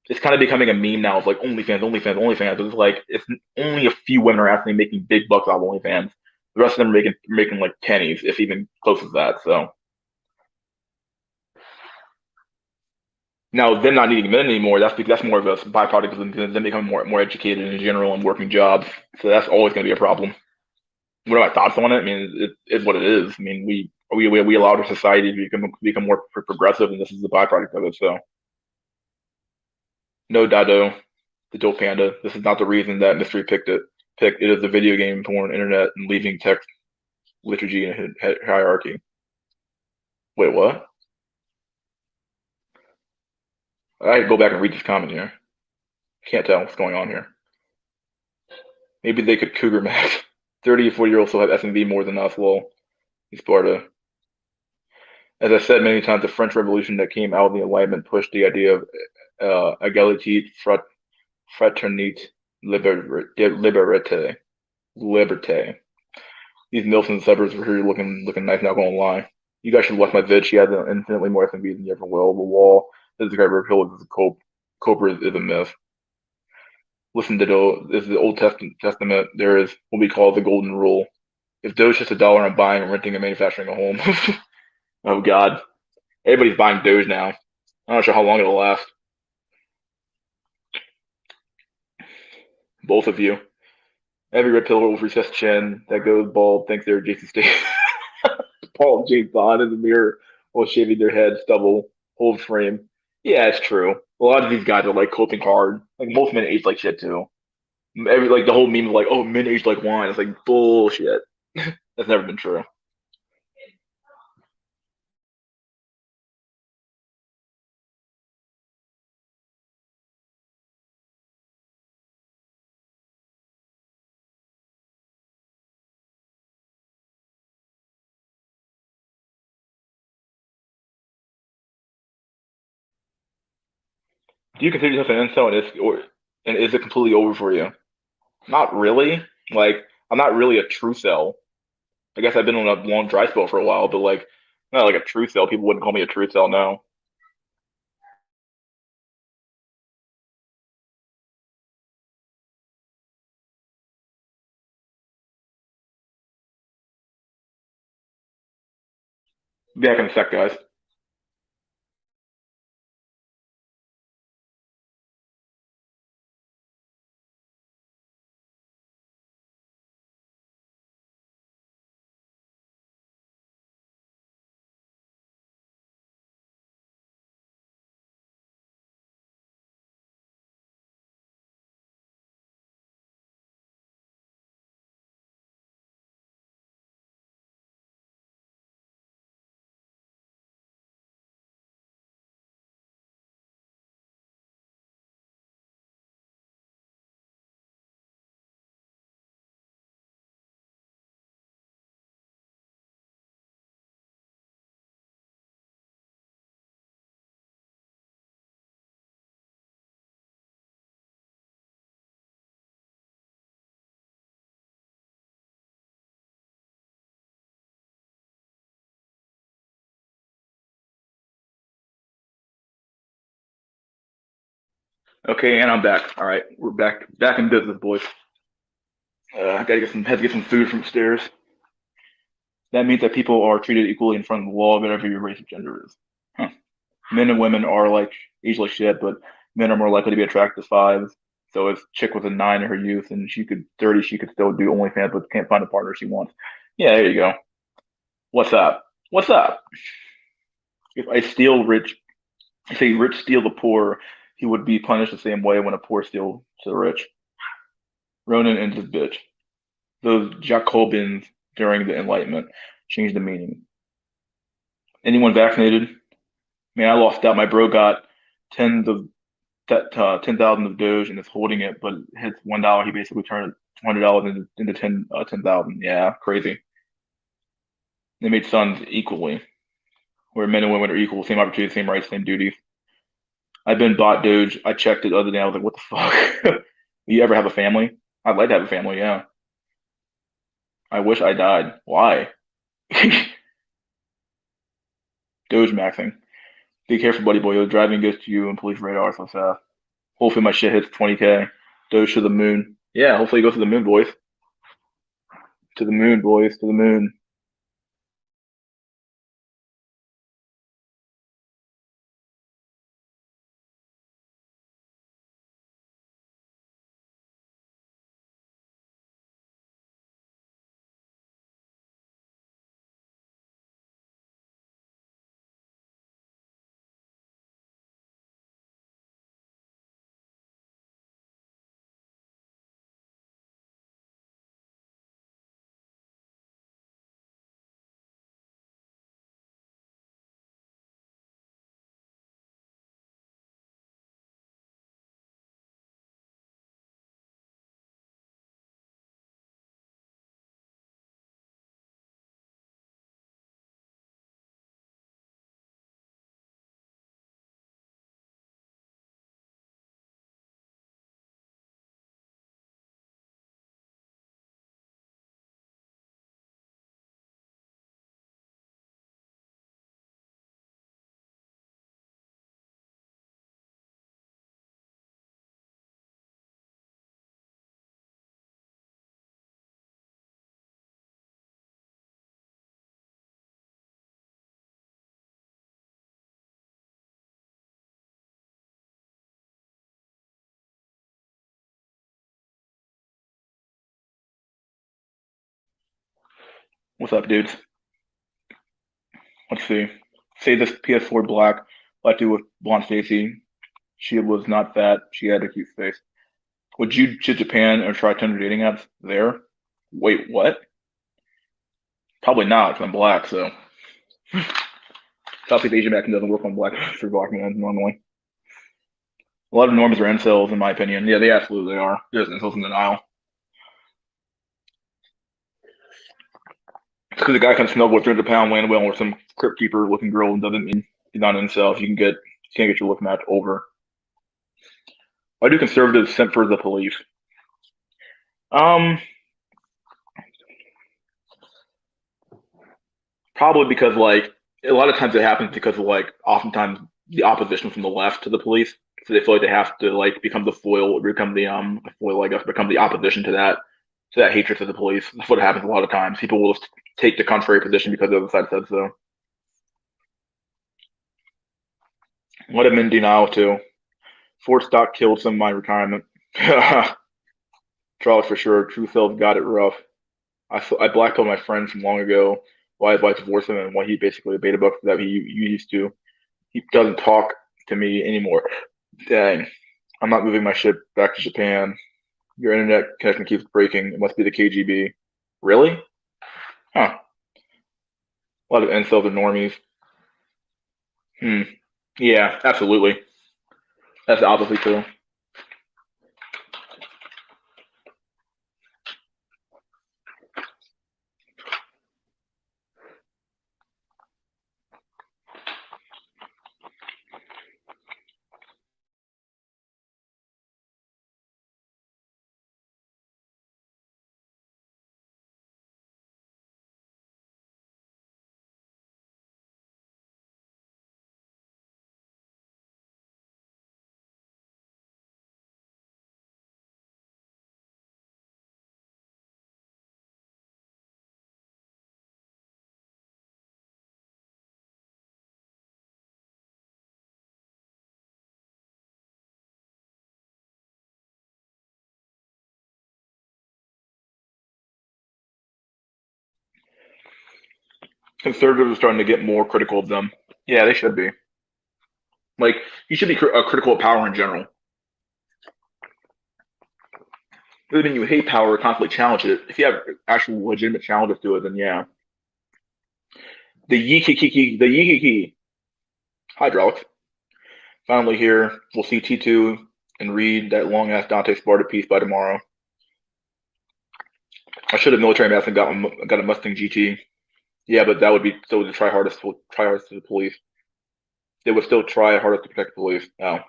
it's kind of becoming a meme now of like OnlyFans, OnlyFans, OnlyFans. But it's like it's only a few women are actually making big bucks off OnlyFans. The rest of them are making like pennies, if even close to that. So now them not needing men anymore, that's more of a byproduct of them becoming more educated in general and working jobs. So that's always going to be a problem. What are my thoughts on it? I mean, it is what it is. I mean, we allowed our society to become more progressive, and this is the byproduct of it. So no, Dado, the dope panda. This is not the reason that mystery picked it is the video game, porn, internet, and leaving text liturgy and hierarchy. Wait, what? I go back and read this comment here. Can't tell what's going on here. Maybe they could cougar max. 30 to 40-year-olds still have SMV more than us. Well, Sparta. As I said many times, the French Revolution that came out of the Enlightenment pushed the idea of égalité, fraternité, liberté, liberté. These milfs in the suburbs were here looking nice, not gonna lie. You guys should watch my vid. She has infinitely more SMVs than you ever will. The wall, this guy Hill is a cope. Cobra is a myth. Listen to this is the Old Testament. There is what we call the golden rule. If Doge just $1, I'm buying, renting, and manufacturing a home. Oh God, everybody's buying Doge now. I'm not sure how long it'll last. Both of you. Every red pillar with recessed chin that goes bald thinks they're Jason Statham. Paul and James Bond in the mirror while shaving their head, stubble, hold frame. Yeah, it's true. A lot of these guys are like coping hard. Like most men age like shit too. Like the whole meme of like, oh, men age like wine. It's like bullshit. That's never been true. Do you consider yourself an incel, and is it completely over for you? Not really. Like, I'm not really a true cell. I guess I've been on a long dry spell for a while, but like, not like a true cell. People wouldn't call me a true cell. No. Be back in a sec, guys. Okay, and I'm back. All right, we're back in business, boys. I gotta get some had to get some food from upstairs. That means that people are treated equally in front of the law, whatever your race or gender is. Huh. Men and women are like equally shit, but men are more likely to be attracted to fives. So if chick was a nine in her youth and she could 30, she could still do OnlyFans, but can't find a partner she wants. Yeah, there you go. What's up? What's up? If I steal rich, if a rich steal the poor, he would be punished the same way when a poor steals the rich. Ronan and his bitch. Those Jacobins during the Enlightenment changed the meaning. Anyone vaccinated? Man, I lost out. My bro got tens of that 10,000 of Doge and is holding it, but hits $1. He basically turned $100 into 10,000. Yeah, crazy. They made sons equally, where men and women are equal, same opportunity, same rights, same duties. I've been bought Doge. I checked it the other day. I was like, what the fuck? You ever have a family? I'd like to have a family. Yeah. I wish I died. Why? Doge maxing. Be careful, buddy boy. Your driving gets to you and police radar so fast. Hopefully my shit hits 20K. Doge to the moon. Yeah, hopefully it goes to the moon, boys. To the moon, boys. To the moon. What's up, dudes? Let's see. Say this PS4 black dude with blonde Stacy. She was not fat. She had a cute face. Would you to Japan and try Tinder dating apps there? Wait, what? Probably not, 'cause I'm black, so Southeast Asian accent doesn't work on black for black men normally. A lot of norms are incels, in my opinion. Yeah, they absolutely are. There's incels in denial. Just because a guy can snuggle a 300-pound land whale or some crypt keeper looking girl doesn't mean he's not an incel. If you can get, you can't get your look match over. Why do conservatives simp for the police? Um, Probably because like a lot of times it happens because of like oftentimes the opposition from the left to the police, so they feel like they have to like become the foil, or become the foil, I guess, become the opposition to that hatred to the police. That's what happens a lot of times. People will just take the contrary position because the other side said so. What am in denial too. Ford stock killed some of my retirement. Charles for sure. True self got it rough. I blackmailed my friend from long ago why his wife divorced him and why he basically a beta book that he used to. He doesn't talk to me anymore. Dang. I'm not moving my ship back to Japan. Your internet connection keeps breaking. It must be the KGB. Really? Huh. A lot of incels and normies. Hmm. Yeah, absolutely. That's obviously true. Conservatives are starting to get more critical of them. Yeah, they should be. Like, you should be critical of power in general. Doesn't mean you hate power or constantly challenge it. If you have actual legitimate challenges to it, then yeah. The yikiki hydraulics finally here. We'll see T2 and read that long ass Dante Sparta piece by tomorrow. I should have military math and got a Mustang GT. Yeah, but that would be still the try hardest to the police. They would still try hardest to protect the police. Oh,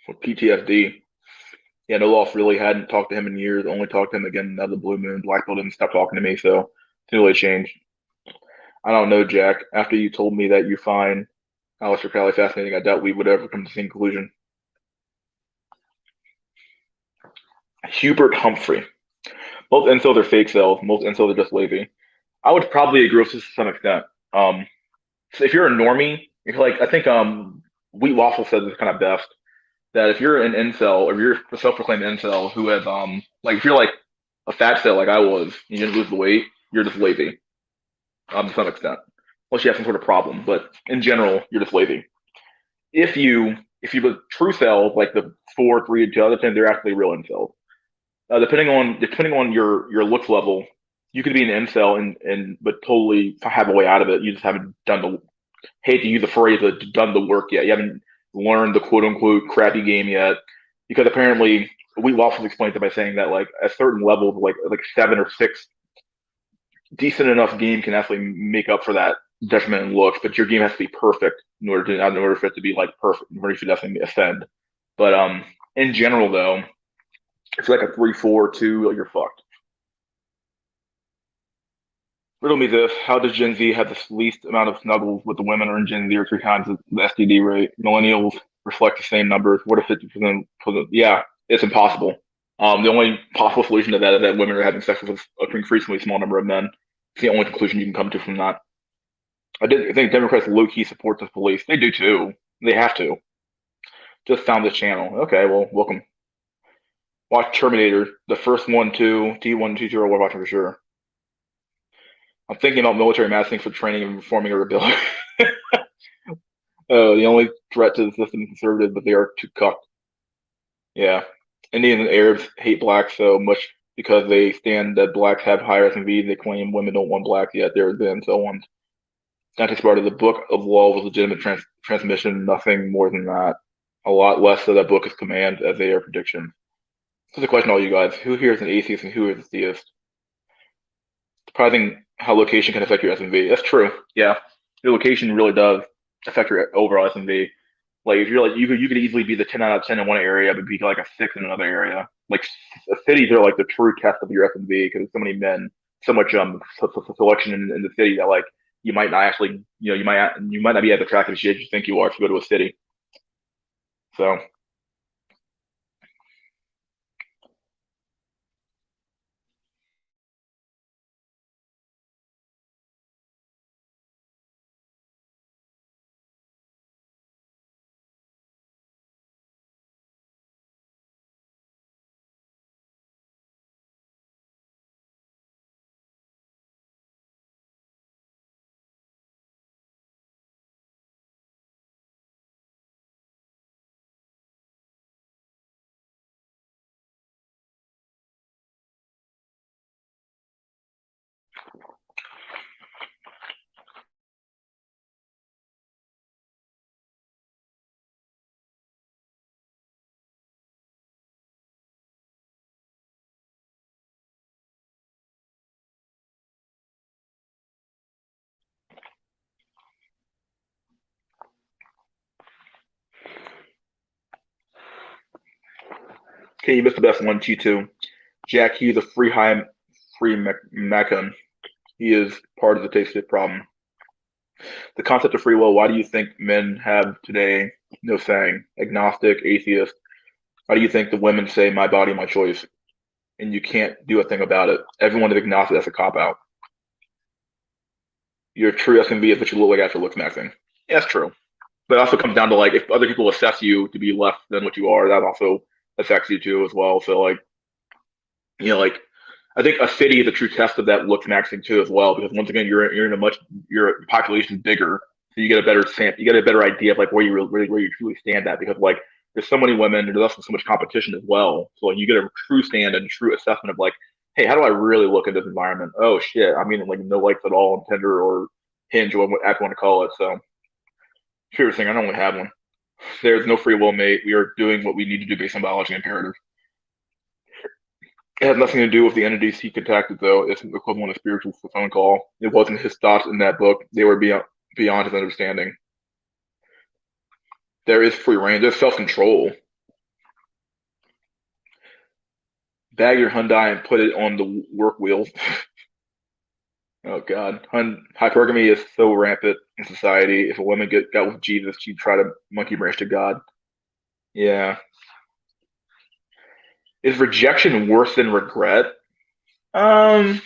with PTSD. Yeah, no loss really hadn't talked to him in years. Only talked to him again out of the blue moon. Blackville didn't stop talking to me, so it's really changed. I don't know, Jack. After you told me that you find Aleister Crowley fascinating, I doubt we would ever come to the same conclusion. Hubert Humphrey. Most incels are fake cells. Most incels are just lazy. I would probably agree with this to some extent. Um, so if you're a normie, if like I think Wheat Waffle said this kind of best, that if you're an incel or you're a self-proclaimed incel who has like if you're like a fat cell like I was, you didn't lose the weight, you're just lazy to some extent, unless you have some sort of problem. But in general, you're just lazy. If you a true cell like the 4, 3, 2 other 10, they're actually real incels. Depending on your looks level, you could be an incel and but totally have a way out of it. You just haven't done the hate to use the phrase, but done the work yet. You haven't learned the quote unquote crappy game yet, because apparently we Waffles explains it by saying that like a certain level of like 7 or 6 decent enough game can actually make up for that detriment in looks, but your game has to be perfect in order for it to be like perfect, in order for it to definitely ascend. But in general though, it's like a 3, 4, 2, you're fucked. Riddle me this: how does Gen Z have the least amount of snuggles with the women, or in Gen Z are 3 times the STD rate? Millennials reflect the same numbers. What if 50%? Yeah, it's impossible. The only possible solution to that is that women are having sex with an increasingly small number of men. It's the only conclusion you can come to from that. I think Democrats low key support the police. They do too. They have to. Just found this channel. Okay, well, welcome. Watch Terminator, the first one, two, T1, T0. We're watching for sure. I'm thinking about military massing for training and reforming our ability. The only threat to the system is conservative, but they are too cucked. Yeah. Indians and Arabs hate blacks so much because they stand that blacks have higher S&V. They claim women don't want blacks yet. They're then so on. Not just part of the book of law was legitimate transmission, nothing more than that. A lot less so that book is command as they are predictions. So the question to all you guys, who here is an atheist and who is a theist? Surprising how location can affect your S&V. That's true. Yeah. Your location really does affect your overall S&V. Like if you're like you could easily be the 10 out of 10 in one area, but be like a 6 in another area. Like cities are like the true test of your S&B because there's so many men, so much selection in the city that like you might not actually you might not be as attractive as you think you are if you go to a city. So okay, you missed the best one, G2. Jack Hughes, a free Macon. He is part of the taste problem. The concept of free will. Why do you think men have today no saying? Agnostic, atheist. Why do you think the women say "my body, my choice"? And you can't do a thing about it. Everyone is agnostic. That's a cop out. Your true SMB is what you look like after looks maxing. Yeah, that's true. But it also comes down to like if other people assess you to be less than what you are, that also affects you too as well. So like like I think a city is a true test of that looks maxing too as well because once again you're in a much your population is bigger, so you get a better you get a better idea of like where you truly stand at because like there's so many women and there's also so much competition as well. So like you get a true stand and true assessment of like, hey, how do I really look at this environment? Oh shit, I mean like no likes at all on Tinder or Hinge or whatever you want to call it. So sure thing, I don't really have one. There's no free will, mate. We are doing what we need to do based on biology imperative. It had nothing to do with the entities he contacted, though. It's the equivalent of spiritual phone call. It wasn't his thoughts in that book. They were beyond his understanding. There is free reign. There's self-control. Bag your Hyundai and put it on the work wheels. Oh, God. Hypergamy is so rampant in society. If a woman got with Jesus, she'd try to monkey branch to God. Yeah. Is rejection worse than regret? Um,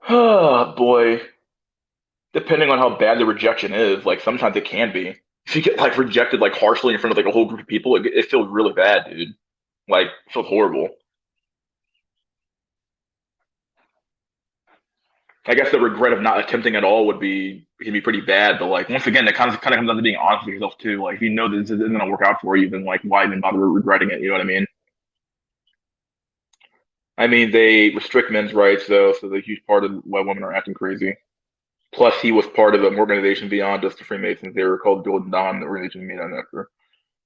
oh, boy. Depending on how bad the rejection is, like sometimes it can be. If you get like rejected like harshly in front of like a whole group of people, it feels really bad, dude. Like it feels horrible. I guess the regret of not attempting at all would be can be pretty bad, but like once again, it kind of comes down to being honest with yourself too. Like if you know this isn't gonna work out for you, then like why even bother regretting it? You know what I mean? I mean they restrict men's rights though, so the huge part of why women are acting crazy. Plus, he was part of an organization beyond just the Freemasons. They were called Golden Dawn, the organization made on after.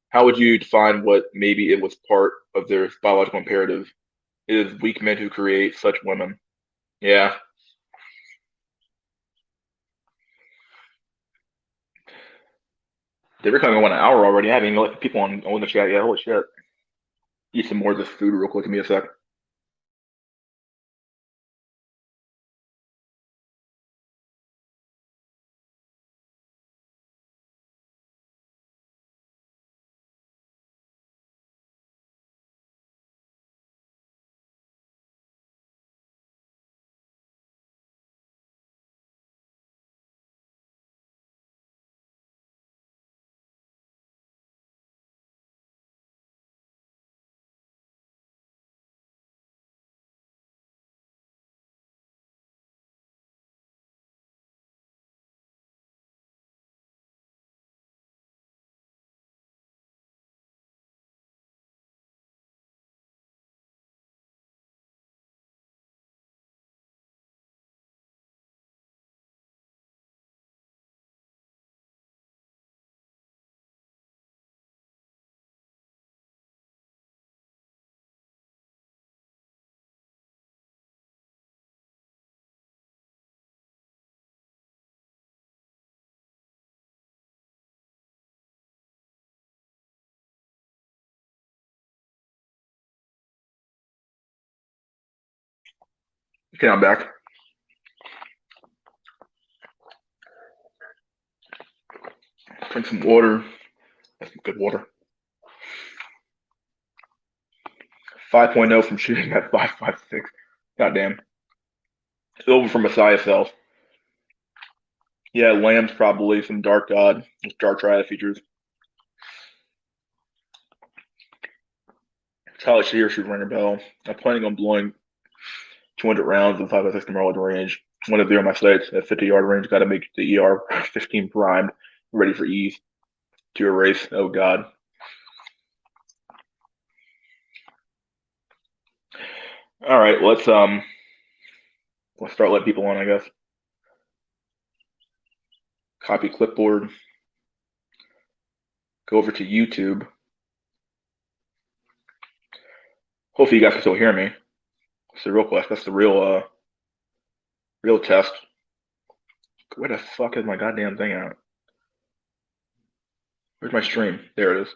How would you define what maybe it was part of their biological imperative? It is weak men who create such women. Yeah. They're coming on an hour already. I haven't even let people on the chat yet. Holy shit. Eat some more of this food real quick. Give me a sec. Okay, I'm back. Drink some water. That's some good water. 5.0 from shooting at 5.56. Goddamn. Over from Messiah Self. Yeah, Lamb's probably some Dark God, Dark Triad features. Tyler Shear should ring a bell. I'm planning on blowing 200 rounds in 5.56 emerald range. One of zero my sights at 50-yard range. Got to make the ER 15 primed, ready for ease to erase. Oh God. All right, let's start letting people on. I guess copy clipboard. Go over to YouTube. Hopefully you guys can still hear me. That's the real question. That's the real test. Where the fuck is my goddamn thing at? Where's my stream? There it is.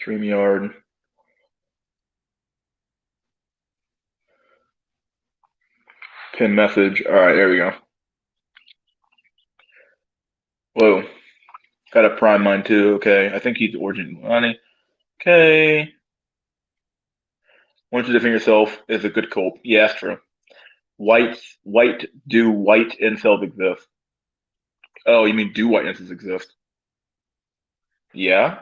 StreamYard. Pin message. All right, there we go. Whoa. Got a prime mine too. Okay. I think he's origin money. Okay. Want you to defend yourself is a good cult. Yeah, that's true. Do white incels exist? Oh, you mean do white incels exist? Yeah.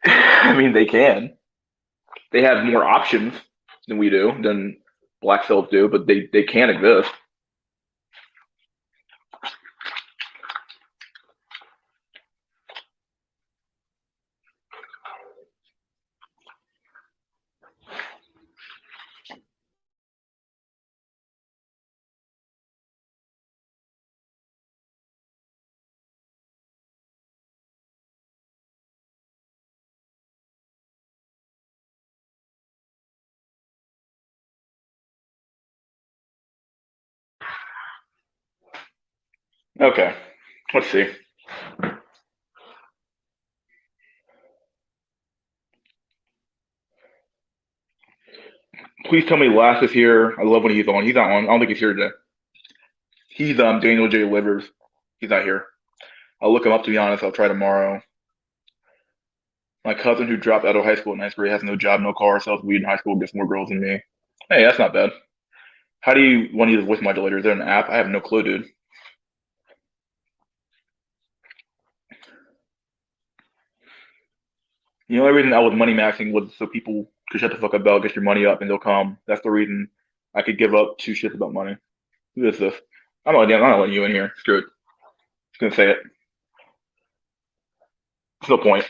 I mean, they can. They have more options than we do, than black cells do, but they can exist. Okay. Let's see. Please tell me Lass is here. I love when he's on. He's not on. I don't think he's here today. He's Daniel J. Livers. He's not here. I'll look him up to be honest. I'll try tomorrow. My cousin who dropped out of high school in ninth grade has no job, no car, sells weed in high school, gets more girls than me. Hey, that's not bad. How do you want to use a voice modulator? Is there an app? I have no clue, dude. The only reason I was money maxing was so people could shut the fuck up about get your money up and they'll come. That's the reason I could give up two shits about money. Who is this? I'm not letting you in here. Screw it. Just gonna say it. There's no point.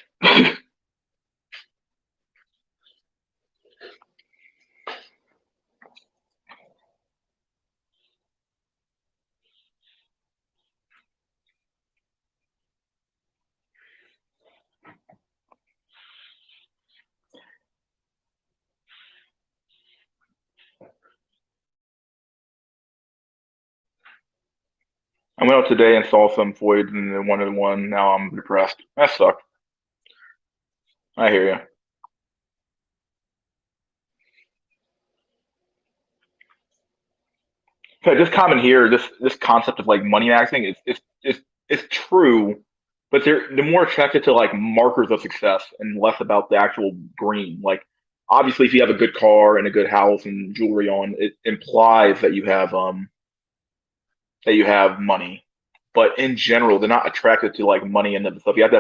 I went out today and saw some voids and then one and one. Now I'm depressed. That sucked. I hear you. So this comment here, this concept of like money maxing is true, but they're more attracted to like markers of success and less about the actual green. Like obviously, if you have a good car and a good house and jewelry on, it implies that you have money. But in general, they're not attracted to like money and other stuff. You have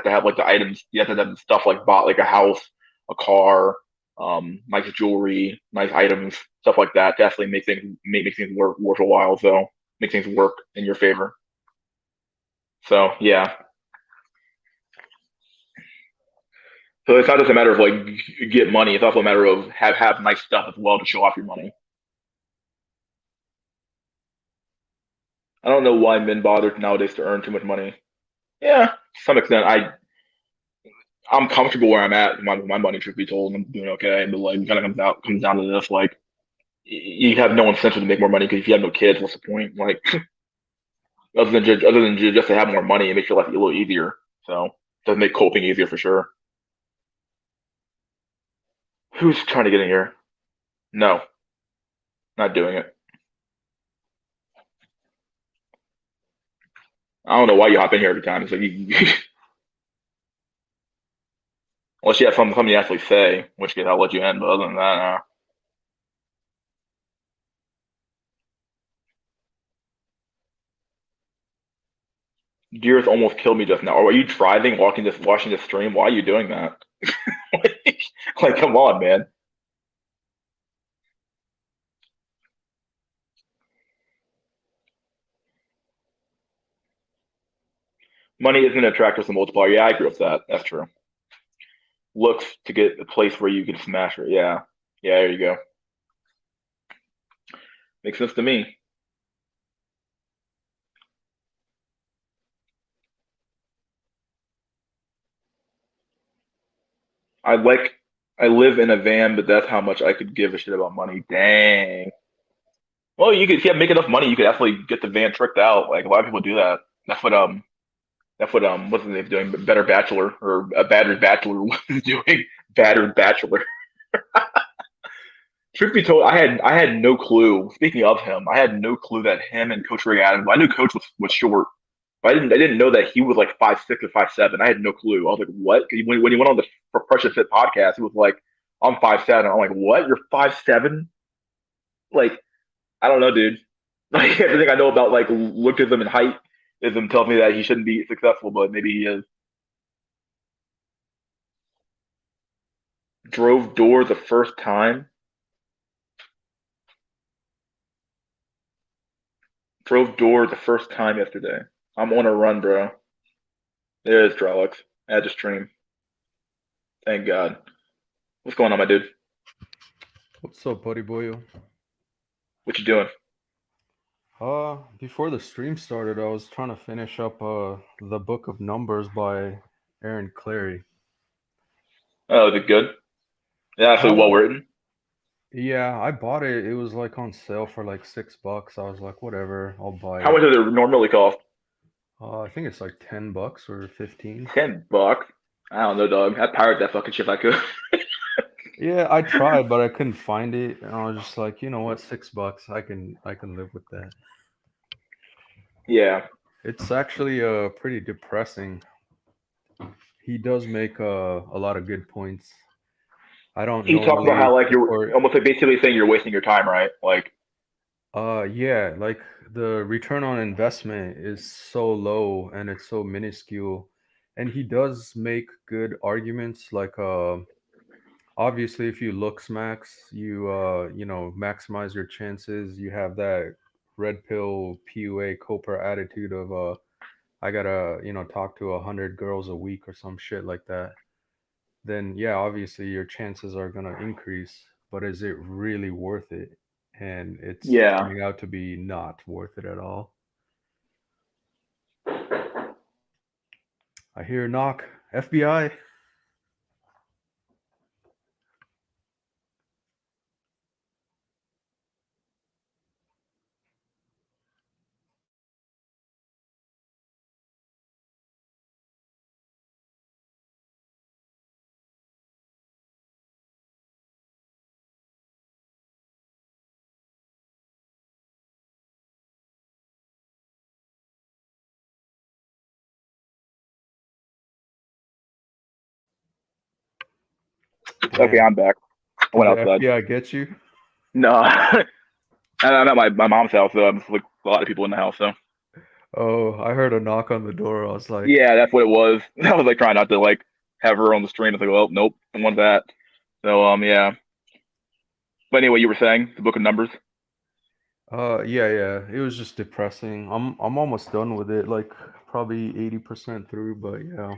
to have like the items. You have to have stuff like bought like a house, a car, nice jewelry, nice items, stuff like that. Definitely make things worth a while. So make things work in your favor. So yeah. So it's not just a matter of like get money. It's also a matter of have nice stuff as well to show off your money. I don't know why men bother nowadays to earn too much money. Yeah, to some extent. I'm comfortable where I'm at. My money, truth be told, I'm doing okay. But like, it kind of comes down to this: like, you have no incentive to make more money because if you have no kids, what's the point? Like, other than just to have more money, it makes your life a little easier. So, Does make coping easier for sure. Who's trying to get in here? No, not doing it. I don't know why you hop in here every time. It's like unless you have something you actually say, in which case I'll let you in. But other than that, Gears almost killed me just now. Or are you driving, watching the stream? Why are you doing that? Like, come on, man. Money isn't an attractor as a multiplier. Yeah, I agree with that. That's true. Looks to get a place where you can smash her. Yeah, yeah. There you go. Makes sense to me. I like. I live in a van, but that's how much I could give a shit about money. Dang. Well, you could if you have make enough money, you could actually get the van tricked out. Like a lot of people do that. That's what what's his name doing? Better Bachelor or a battered bachelor was doing. Battered Bachelor. Truth be told, I had no clue. Speaking of him, I had no clue that him and Coach Ray Adams. I knew Coach was short, but I didn't know that he was like 5'6" or 5'7". I had no clue. I was like, what? 'Cause when he went on the Pressure Fit podcast, he was like, I'm 5'7". I'm like, what? You're 5'7"? Like, I don't know, dude. Like everything I know about like lookism and height ism tells me that he shouldn't be successful, but maybe he is. Drove door the first time. Drove door the first time yesterday. I'm on a run, bro. There is Trollocs. I had to stream. Thank God. What's going on, my dude? What's up, buddy boy? What you doing? Before the stream started, I was trying to finish up the Book of Numbers by Aaron Clary. Oh, is it good? Yeah, actually well Uh, written. yeah, I bought it. It was like on sale for like $6. I was like, whatever, I'll buy How it. much does it normally cost? I think it's like $10 or 15. $10. I don't know, dog. I'd pirate that fucking shit if I could. Yeah, I tried, but I couldn't find it, and I was just like, you know what, $6, I can live with that. Yeah. It's actually pretty depressing. He does make a lot of good points. I don't He talks about how normally like you're support. almost like basically saying you're wasting your time, right? Like, Yeah, like the return on investment is so low and it's so minuscule. And he does make good arguments. Like, obviously, if you look smacks, you maximize your chances. You have that red pill PUA Copra attitude of, I gotta, talk to 100 girls a week or some shit like that. Then yeah, obviously your chances are gonna increase, but is it really worth it? And it's yeah. turning out to be not worth it at all. I hear a knock. FBI. Okay, Damn. I'm back. I Did went the outside. FBI get you? No, I'm at my mom's house, so I'm with a lot of people in the house. So Oh, I heard a knock on the door. I was like, yeah, that's what it was. I was like trying not to like have her on the stream. I was like, well, nope, I want that. So yeah. But anyway, you were saying the Book of Numbers. yeah, yeah. It was just depressing. I'm almost done with it, like probably 80% through, but yeah.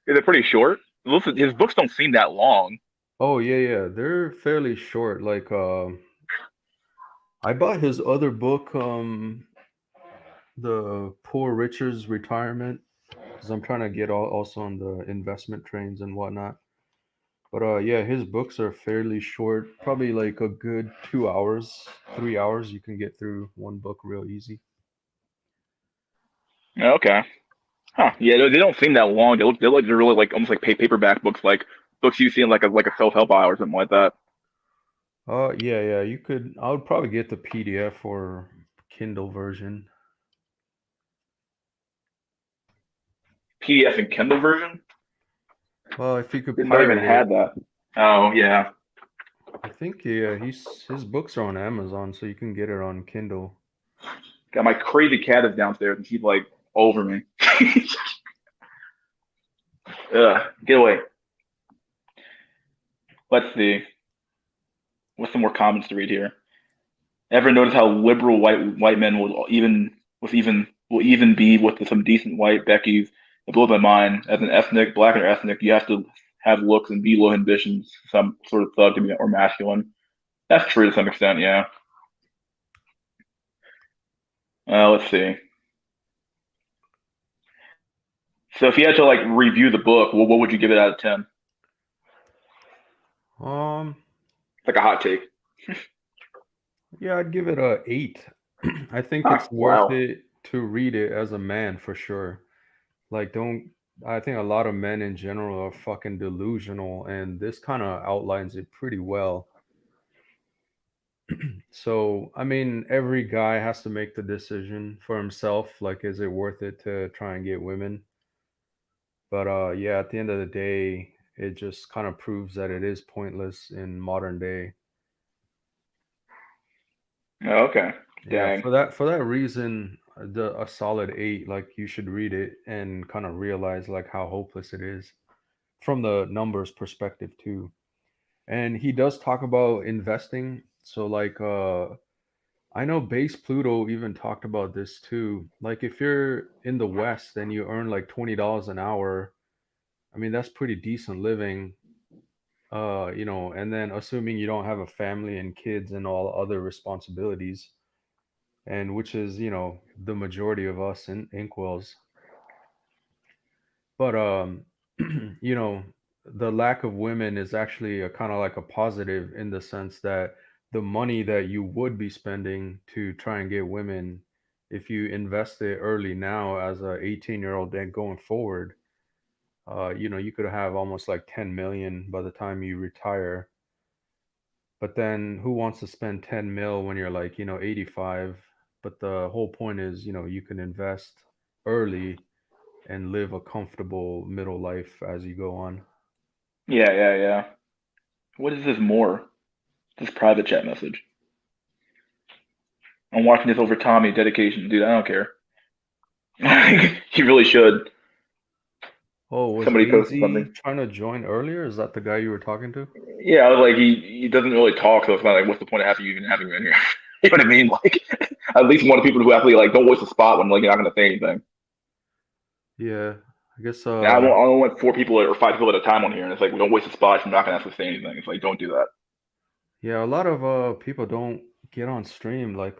Is it pretty short? Listen, his books don't seem that long. Oh yeah, yeah. They're fairly short. Like, I bought his other book, The Poor Richard's Retirement, because I'm trying to get also on the investment trains and whatnot. But yeah, his books are fairly short, probably like a good 2 hours, 3 hours. You can get through one book real easy. Okay. Huh? Yeah, they don't seem that long. They look like they're really like almost like paperback books, like books you see in like a self help aisle or something like that. Yeah, yeah, you could. I would probably get the PDF or Kindle version. PDF and Kindle version. Well, if you could Didn't know even pirate had it, that. Oh yeah, I think yeah, his books are on Amazon, so you can get it on Kindle. got my crazy cat is downstairs and she's like over me. Ugh, get away. Let's see. What's some more comments to read here? Ever notice how liberal white men will even be with some decent white Beckies? It blows my mind. As an ethnic, black or ethnic, you have to have looks and be low ambitions, some sort of thug to be or masculine. That's true to some extent, yeah. Let's see. So if you had to like review the book, what would you give it out of 10? Um, It's like a hot take. yeah, I'd give it a 8. I think Huh, it's worth wow. it to read it as a man for sure. Like, don't. I think a lot of men in general are fucking delusional, and this kind of outlines it pretty well. So, I mean, every guy has to make the decision for himself. Like, is it worth it to try and get women? But yeah, at the end of the day, it just kind of proves that it is pointless in modern day. Oh, okay. Yeah, Dang. for that reason, the a solid 8. Like, you should read it and kind of realize like how hopeless it is from the numbers perspective too. And he does talk about investing. So like I know Base Pluto even talked about this too. Like, if you're in the West and you earn like $20 an hour, I mean that's pretty decent living. And then assuming you don't have a family and kids and all other responsibilities, and which is, the majority of us in inkwells. But you know, the lack of women is actually a kind of like a positive in the sense that the money that you would be spending to try and get women, if you invest it early now as a 18-year-old, then going forward, you could have almost like 10 million by the time you retire. But then who wants to spend 10 mil when you're like, 85? But the whole point is, you can invest early and live a comfortable middle life as you go on. Yeah, yeah, yeah. What is this more? This private chat message. I'm watching this over Tommy. Dedication, dude. I don't care. He really should. Oh, was Somebody posted AZ something. trying to join earlier? Is that the guy you were talking to? Yeah, I was like he doesn't really talk, so it's not like what's the point of having you even having him in here? You know what I mean? Like at least one of the people who actually like don't waste a spot when like you're not gonna say anything. Yeah, I guess And I don't want 4 people or 5 people at a time on here, and it's like we don't waste a spot if you're not gonna actually say anything. It's like don't do that. yeah, a lot of people don't get on stream like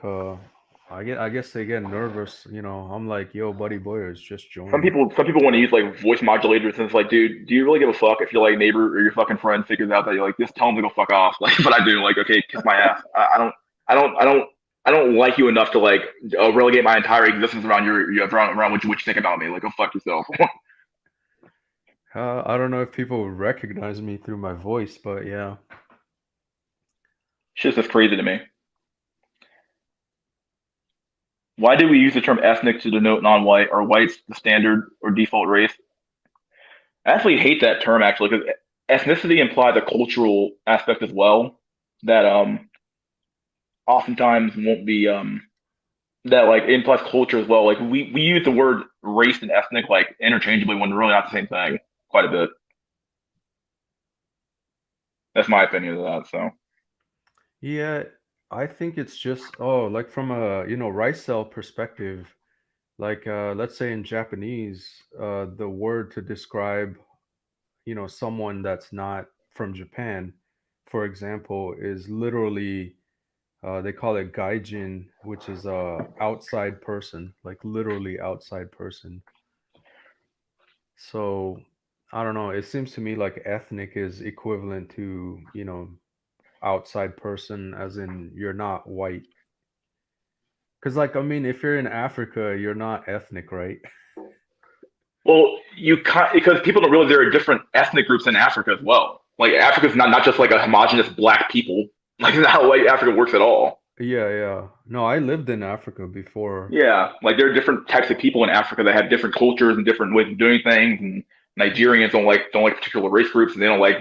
I guess they get nervous, I'm like, "Yo, buddy boyers, just join." Some people want to use like voice modulators, and it's like, dude, do you really give a fuck if your like neighbor or your fucking friend figures out that you're like, just tell them to go fuck off. Like, but I do. Like, okay, kiss my ass. I don't, I don't, I don't like you enough to like relegate my entire existence around around what you think about me. Like, go fuck yourself. I don't know if people recognize me through my voice, but yeah. Shit's just crazy to me. Why do we use the term ethnic to denote non-white? Are whites the standard or default race? I actually hate that term actually because ethnicity implies a cultural aspect as well that oftentimes won't be that like implies culture as well. Like we use the word race and ethnic like interchangeably when they're really not the same thing quite a bit. That's my opinion of that. So Yeah, I think it's just like from a, rice cell perspective, like let's say in Japanese, the word to describe, someone that's not from Japan, for example, is literally they call it gaijin, which is a outside person, like literally outside person. So I don't know. It seems to me like ethnic is equivalent to, outside person, as in you're not white. Because, like, I mean, if you're in Africa, you're not ethnic, right? Well, because people don't realize there are different ethnic groups in Africa as well. Like Africa's not just like a homogenous black people. Like that's not how white Africa works at all. Yeah, yeah. No, I lived in Africa before. Yeah, like there are different types of people in Africa that have different cultures and different ways of doing things. And Nigerians don't like particular race groups, and they don't like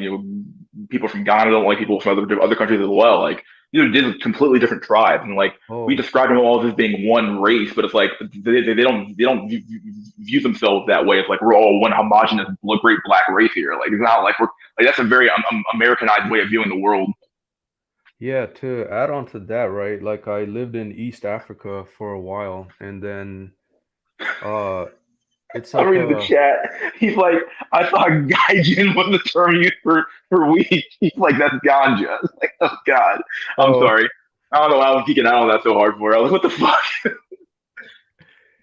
people from Ghana don't like people from other countries as well. Like these are completely different tribes, and like we Oh, describe them all as being one race, but it's like they don't view themselves that way. It's like we're all one homogenous great black race here. Like it's not like we're like that's a very Americanized way of viewing the world. yeah, to add on to that, right? Like I lived in East Africa for a while and then uh it's I'm like reading the chat. He's like, I thought gaijin was the term used for weed. He's like, that's ganja. It's like, oh God. I'm oh, sorry. I don't know why I was geeking out on that so hard for. I was like, what the fuck?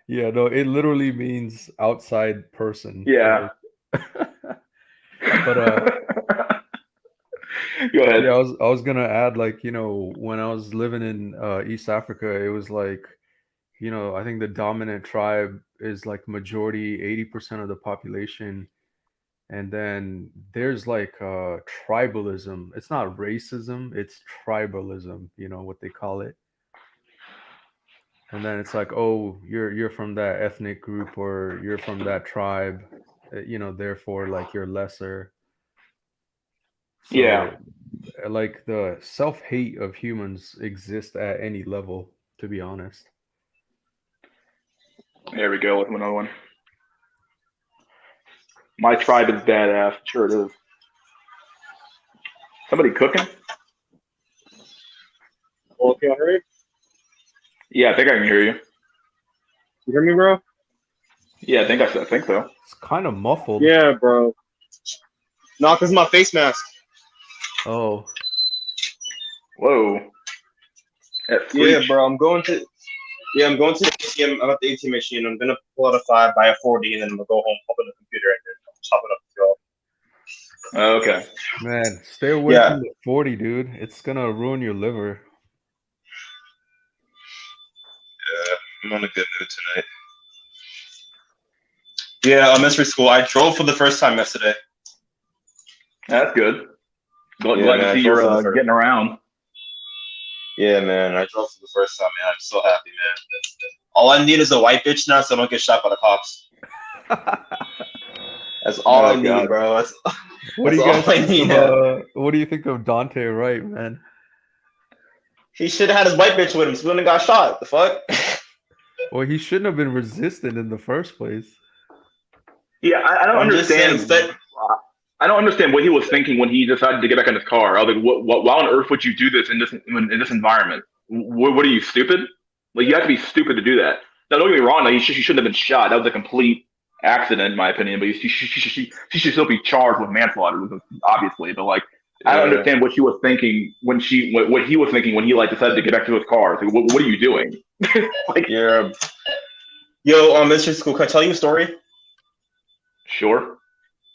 yeah, no, it literally means outside person. Yeah. Like but Go yeah, ahead. I was gonna add like, when I was living in East Africa, it was like, I think the dominant tribe is like majority 80% of the population. And then there's like tribalism. It's not racism, it's tribalism, what they call it. And then it's like, oh, you're from that ethnic group or you're from that tribe, therefore like you're lesser. Yeah. So like the self-hate of humans exists at any level, to be honest. There we go with another one. My tribe is badass. Sure it is. Somebody cooking? Well, can you hear me? Yeah, I think I can hear you. You hear me, bro? Yeah, I think so. It's kind of muffled. Yeah, bro. No, cause my face mask. Oh, Whoa. That Yeah, screech. bro. I'm going to the ATM. I'm at the ATM machine. I'm gonna pull out a 5 by a 40, and then I'm gonna go home, open the computer, and then chop it up with y'all. Okay. man, stay away Yeah, from the 40, dude. It's gonna ruin your liver. yeah. I'm on a good mood tonight. Yeah, elementary school. I drove for the first time yesterday. That's good. Yeah, Glad to man. I see drove you're for the first. getting around. Yeah, man. I drove for the first time, man. I'm so happy, man. All I need is a white bitch now, so I don't get shot by the cops. That's all I Oh need, God. bro. That's What do that's you all guys I think need of now. what do you think of Dante Wright, man? He should have had his white bitch with him. So he wouldn't have got shot. The fuck? Well, he shouldn't have been resistant in the first place. Yeah, I don't I'm just saying. understand. I don't understand what he was thinking when he decided to get back in his car. I was like, why on earth would you do this in this environment? What are you stupid? Like you have to be stupid to do that. Now, don't get me wrong. Like, he shouldn't have been shot. That was a complete accident, in my opinion. But she should still be charged with manslaughter, obviously. But like, I don't Yeah. understand what she was thinking when what he was thinking when he like decided to get back to his car. It's like, what are you doing? Like, Yeah. Yo, Mr. School, can I tell you a story? sure.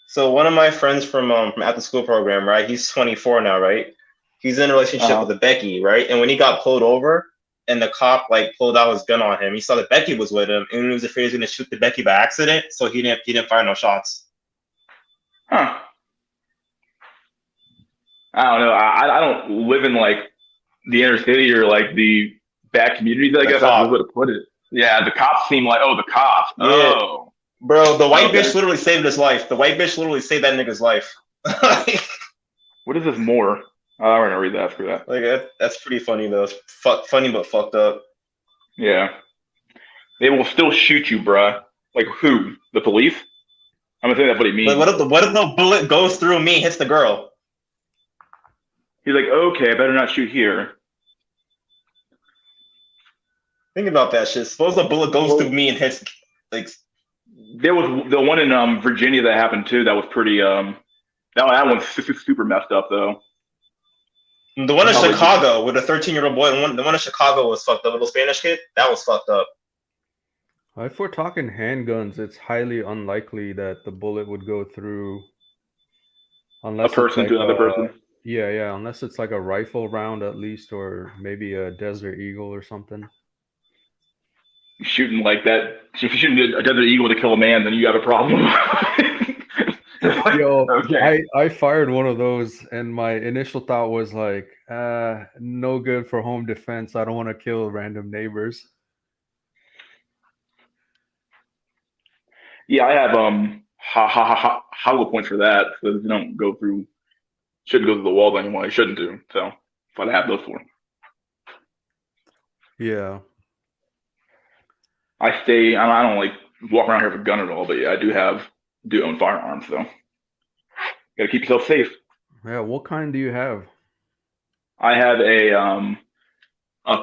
So one of my friends from after school program, right? He's 24 now, right? He's in a relationship Uh with a Becky, right? And when he got pulled over and the cop like pulled out his gun on him, he saw that Becky was with him and he was afraid he was gonna shoot the Becky by accident, so he didn't fire no shots. huh. I don't know. I don't live in like the inner city or like the bad communities. I The guess that's the cop. way to put it. Yeah, the cops seem like the cops. Yeah, Oh, bro, the white okay. bitch literally saved his life. The white bitch literally saved that nigga's life. like What is this more? Oh, I'm gonna read that. Screw that. that's pretty funny though. It's funny but fucked up. Yeah, they will still shoot you, bruh. Like who? The police? I'm gonna think that's what he Like means. what if the bullet goes through me and hits the girl? He's like, okay, I better not shoot here. Think about that shit. Suppose the bullet goes through Well, me and hits like there was the one in Virginia that happened too. That was pretty that one's super messed up though. the one in How like the Chicago with a 13-year-old boy. The one in Chicago was fucked up. Little Spanish kid. That was fucked up. If we're talking handguns, it's highly unlikely that the bullet would go through a unless it's person like to another person. yeah, yeah, unless it's like a rifle round at least or maybe a Desert Eagle or something. shooting like that. If you're shooting a desert eagle to kill a man, then you have a problem. Like, Yo, okay. I fired one of those, and my initial thought was like, no good for home defense. I don't want to kill random neighbors. Yeah, I have hollow points for that, so they don't go through. Shouldn't go through the walls anymore. I shouldn't do. So that's what I have those for. Yeah. I stay. I don't like walk around here with a gun at all, but yeah, I do own firearms, so gotta keep yourself safe. Yeah. What kind do you have? I have a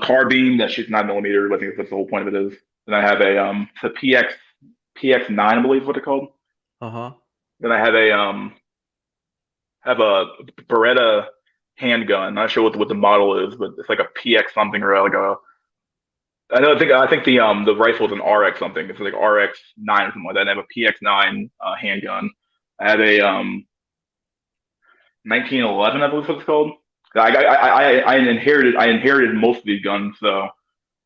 carbine that shoots 9 millimeter. I think that's the whole point of it is. Then I have it's a PX9, I believe is what it's called. Uh-huh. Then I have a Beretta handgun. Not sure what the model is, but it's like a PX something or like a. I think the rifle is an RX something. It's like RX9 or something like that. And I have a PX9 handgun. I have a 1911, I believe what it's called. I inherited most of these guns, so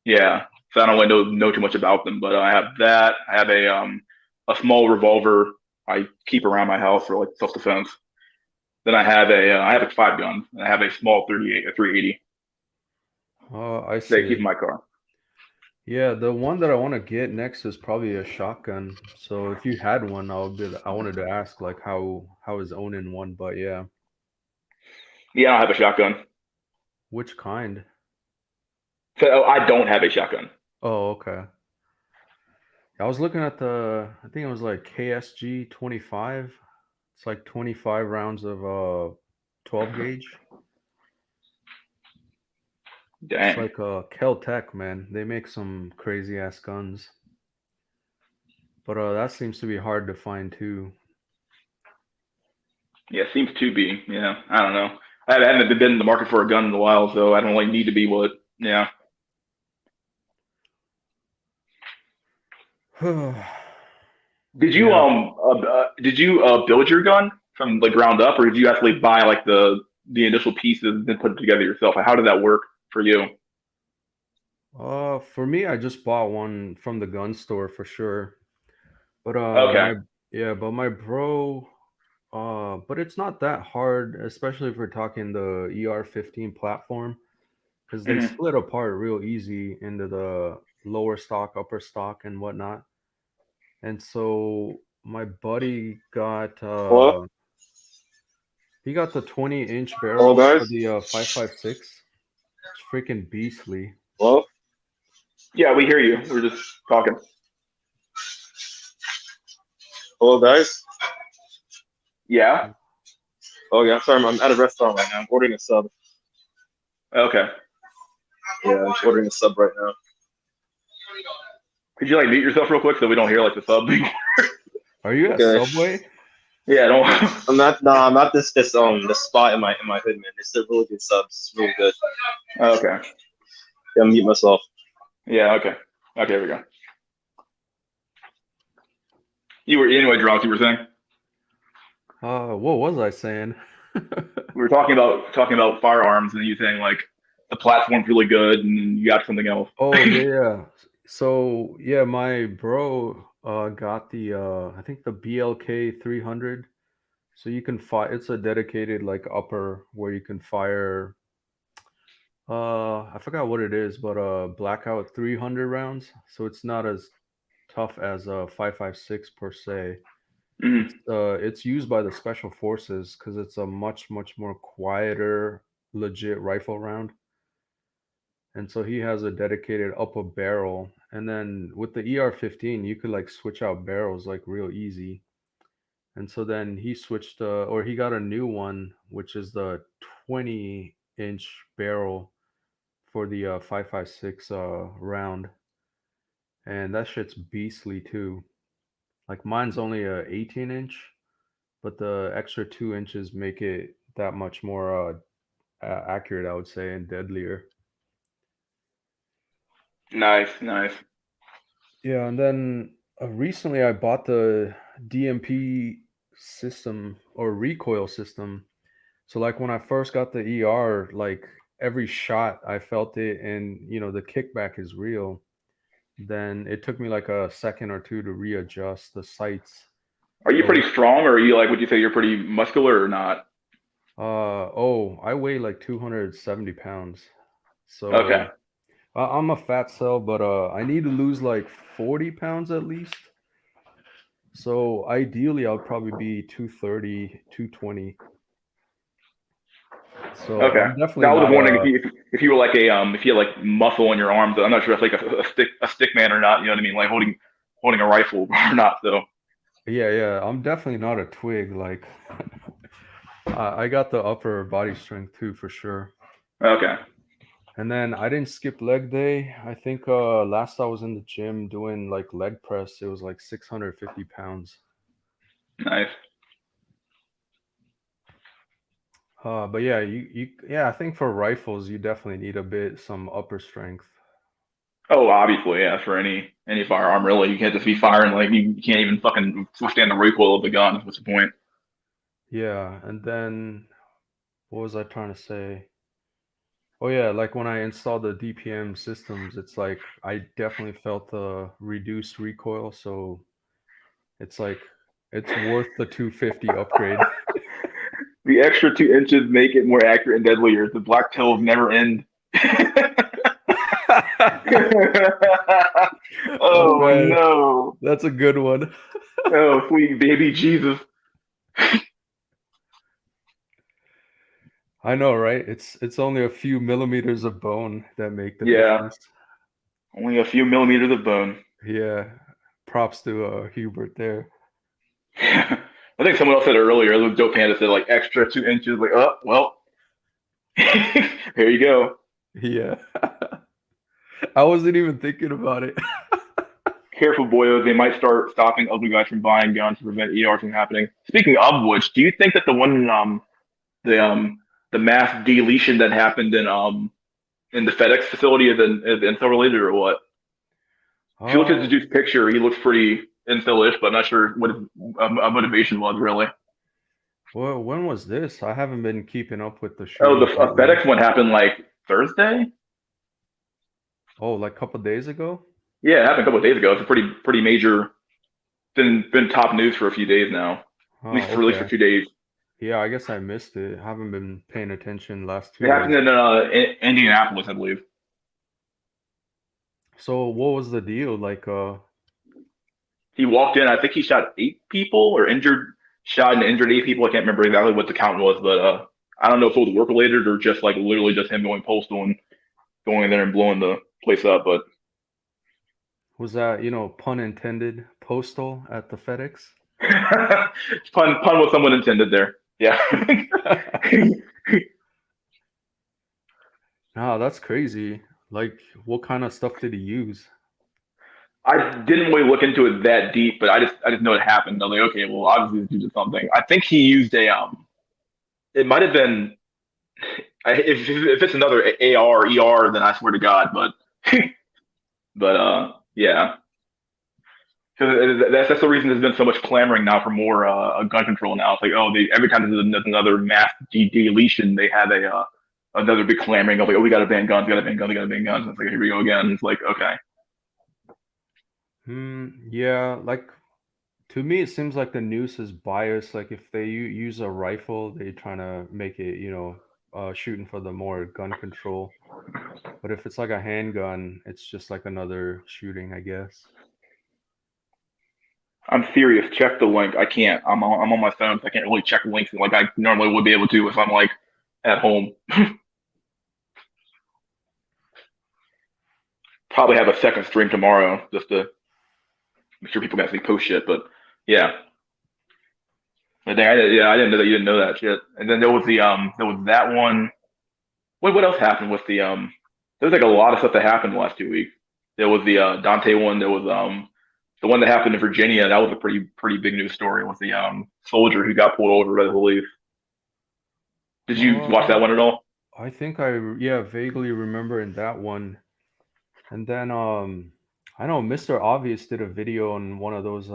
yeah. So I don't really know too much about them, but I have that. I have a small revolver I keep around my house for like self defense. Then I have a five gun. And I have a small 38, a 380 Oh, I that I keep in see. my car. Yeah, the one that I want to get next is probably a shotgun. So if you had one, I wanted to ask like how is owning one, but yeah. Yeah, I don't have a shotgun. Which kind? So I don't have a shotgun. Oh, okay. I was looking at I think it was like KSG 25. It's like 25 rounds of 12 gauge. It's Dang. like Kel-Tec, man. They make some crazy ass guns. But that seems to be hard to find too. Yeah, seems to be. Yeah, I don't know. I haven't been in the market for a gun in a while, so I don't really need to be what. Yeah. Yeah. Did you build your gun from the ground up, or did you actually buy like the initial pieces and then put it together yourself? Like, how did that work for you? For me, I just bought one from the gun store for sure. But Okay. but my bro, but it's not that hard, especially if we're talking the ER15 platform, because they Hmm. split apart real easy into the lower stock, upper stock, and whatnot. And so my buddy got Hello? he got the 20-inch Hello, barrel for guys? the 5.56. It's freaking beastly. Hello? Yeah, we hear you. We're just talking. Hello, guys? Yeah. Oh, yeah, sorry, I'm at a restaurant right now. I'm ordering a sub. Okay. Yeah, I'm ordering a sub right now. Could you like mute yourself real quick so we don't hear like the sub? Are you at Okay. Subway? Yeah. Don't. I'm not this the spot in my hood, man. It's a really good subs. It's really good. Okay. Yeah, I'm mute myself. Yeah. Okay. Okay. Here we go. You were anyway, drunk. You were saying What was I saying? we were talking about firearms, and you saying like the platform's really good, and you got something else. Oh yeah, yeah. So yeah, my bro got the I think the BLK 300. So you can fire. It's a dedicated like upper where you can fire. I forgot what it is, but blackout 300 rounds. So it's not as tough as a 5.56 per se. Hmm. It's used by the special forces because it's a much more quieter, legit rifle round. And so he has a dedicated upper barrel. And then with the ER15, you could like switch out barrels like real easy. And so then he switched, or he got a new one, which is the 20-inch barrel for the 5.56 round. And that shit's beastly too. Like mine's only a 18-inch, but the extra 2 inches make it that much more accurate, I would say, and deadlier. Nice. Nice. Yeah, and then recently I bought the DMP system or recoil system. So like when I first got the ER, like every shot I felt it, and the kickback is real. Then it took me like a second or two to readjust the sights. Are you pretty So, strong, or are you like? Would you say you're pretty muscular or not? oh, I weigh like 270 pounds. Okay, So I'm a fat cell, but I need to lose like 40 pounds at least. So ideally, I'll probably be 230, 220. So okay. I'm definitely Now I was not wondering a, if you were like a if you had like muscle in your arms. I'm not sure if like a stick man or not. You know what I mean? Like holding a rifle or not. So yeah, yeah, I'm definitely not a twig. Like I got the upper body strength too, for sure. okay, And then I didn't skip leg day. I think last I was in the gym doing like leg press, it was like 650 pounds. nice. But yeah, yeah, I think for rifles you definitely need a bit some upper strength. Oh, obviously, yeah. For any firearm, really, you can't just be firing like you can't even fucking withstand the recoil of the gun. What's the point? Yeah, and then what was I trying to say? Oh yeah, like when I installed the DPM systems, it's like I definitely felt the reduced recoil, so it's like it's worth the 250 upgrade. The extra 2 inches make it more accurate and deadlier. The black pills never end. Oh Oh man, no. that's a good one. Oh, sweet baby Jesus. I know, right? It's only a few millimeters of bone that make the Yeah, difference. only a few millimeters of bone. Yeah, props to Hubert there. I think someone else said it earlier. The dope panda said like extra 2 inches. Like, oh well, here you go. Yeah, I wasn't even thinking about it. Careful, boyos. They might start stopping ugly guys from buying guns to prevent ER from happening. Speaking of which, do you think that the the mass deletion that happened in the FedEx facility is incel related or what? If you look at the Uh, dude's picture, he looks pretty incel-ish, but I'm not sure what his motivation was really. well, when was this? I haven't been keeping up with the Oh, the shootings lately. FedEx one happened like Thursday. Oh, like a couple days ago? Yeah, it happened a couple of days ago. It's a pretty major. Been top news for a few days now. Oh, At least for okay. 2 days. Yeah, I guess I missed it. Haven't been paying attention last It 2 days. happened in Indianapolis, I believe. So what was the deal? Like, He walked in. I think he shot 8 people or shot and injured 8 people. I can't remember exactly what the count was, but I don't know if it was work related or just like literally just him going postal and going in there and blowing the place up. But was that, pun intended, postal at the FedEx? pun was someone intended there. Yeah. No, that's crazy. Like, what kind of stuff did he use? I didn't really look into it that deep, but I just know it happened. I was like, okay, well, obviously this dude did something. I think he used a It might have been if it's another AR or ER, then I swear to God. But yeah, because that's the reason there's been so much clamoring now for more gun control. Now it's like, oh, every time there's another mass deletion, they have a another big clamoring of like, oh, we got to ban guns, we got to ban guns, we got to ban guns. And it's like, here we go again. It's like, okay, Yeah, like to me it seems like the news is biased. Like if they use a rifle, they trying to make it, shooting for the more gun control. But if it's like a handgun, it's just like another shooting, I guess. I'm serious. Check the link. I can't. I'm on my phone, so I can't really check links like I normally would be able to if I'm like at home. Probably have a second stream tomorrow just to make sure people can actually post shit. But yeah, yeah, I didn't know that you didn't know that shit. And then there was that one. What else happened with the There was like a lot of stuff that happened the last 2 weeks. There was the Dante one. There was the one that happened in Virginia. That was a pretty big news story with the soldier who got pulled over by the police. Did you watch Uh, that one at all? I think yeah, vaguely remember in that one. And then I know Mr. Obvious did a video on one of those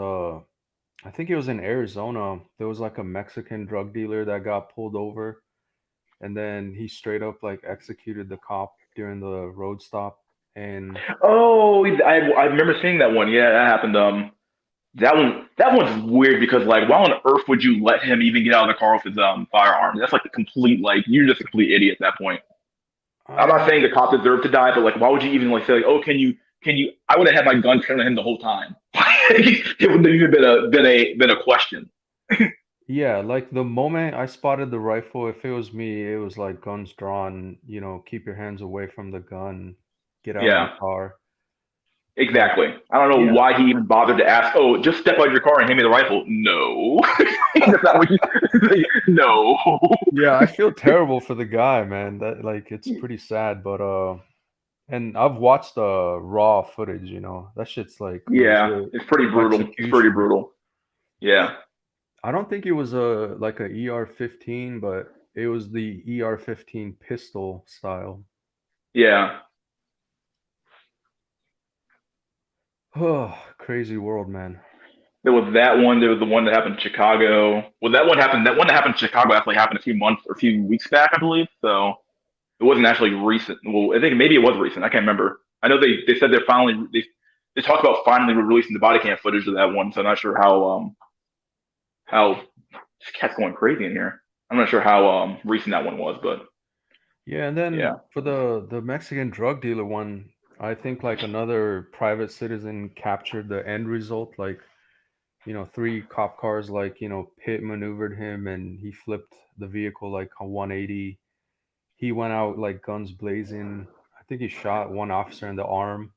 I think it was in Arizona. There was like a Mexican drug dealer that got pulled over and then he straight up like executed the cop during the road stop. And Oh, I remember seeing that one. Yeah, that happened. That one's weird because like, why on earth would you let him even get out of the car with his firearm? That's like a complete like you're just a complete idiot at that point. I'm not uh, saying the cop deserved to die, but like, why would you even like say like, oh, can you? I would have had my gun trained on him the whole time. It wouldn't have even been a question. yeah, like the moment I spotted the rifle, if it was me, it was like guns drawn, keep your hands away from the gun, get out of the Yeah, car. Like, exactly. I don't know yeah. why he even bothered to ask. Oh, just step out of your car and hand me the rifle. No, that's not what you. No. Yeah, I feel terrible for the guy, man. That like it's pretty sad, but and I've watched the raw footage, That shit's like Yeah, legit it's pretty brutal. It's pretty execution. brutal. Yeah, I don't think it was a like a ER-15, but it was the ER-15 pistol style. yeah. Oh, crazy world, man. There was that one. There was the one that happened in Chicago. Well, that one happened. That one that happened in Chicago actually happened a few months or a few weeks back, I believe. So it wasn't actually recent. Well, I think maybe it was recent. I can't remember. I know they said they're finally they talked about finally releasing the body cam footage of that one. So I'm not sure how this cat's going crazy in here. I'm not sure how recent that one was, but Yeah, and yeah, then for the Mexican drug dealer one, I think like another private citizen captured the end result. Like, three cop cars like, pit maneuvered him and he flipped the vehicle like a 180. He went out like guns blazing. I think he shot one officer in the arm.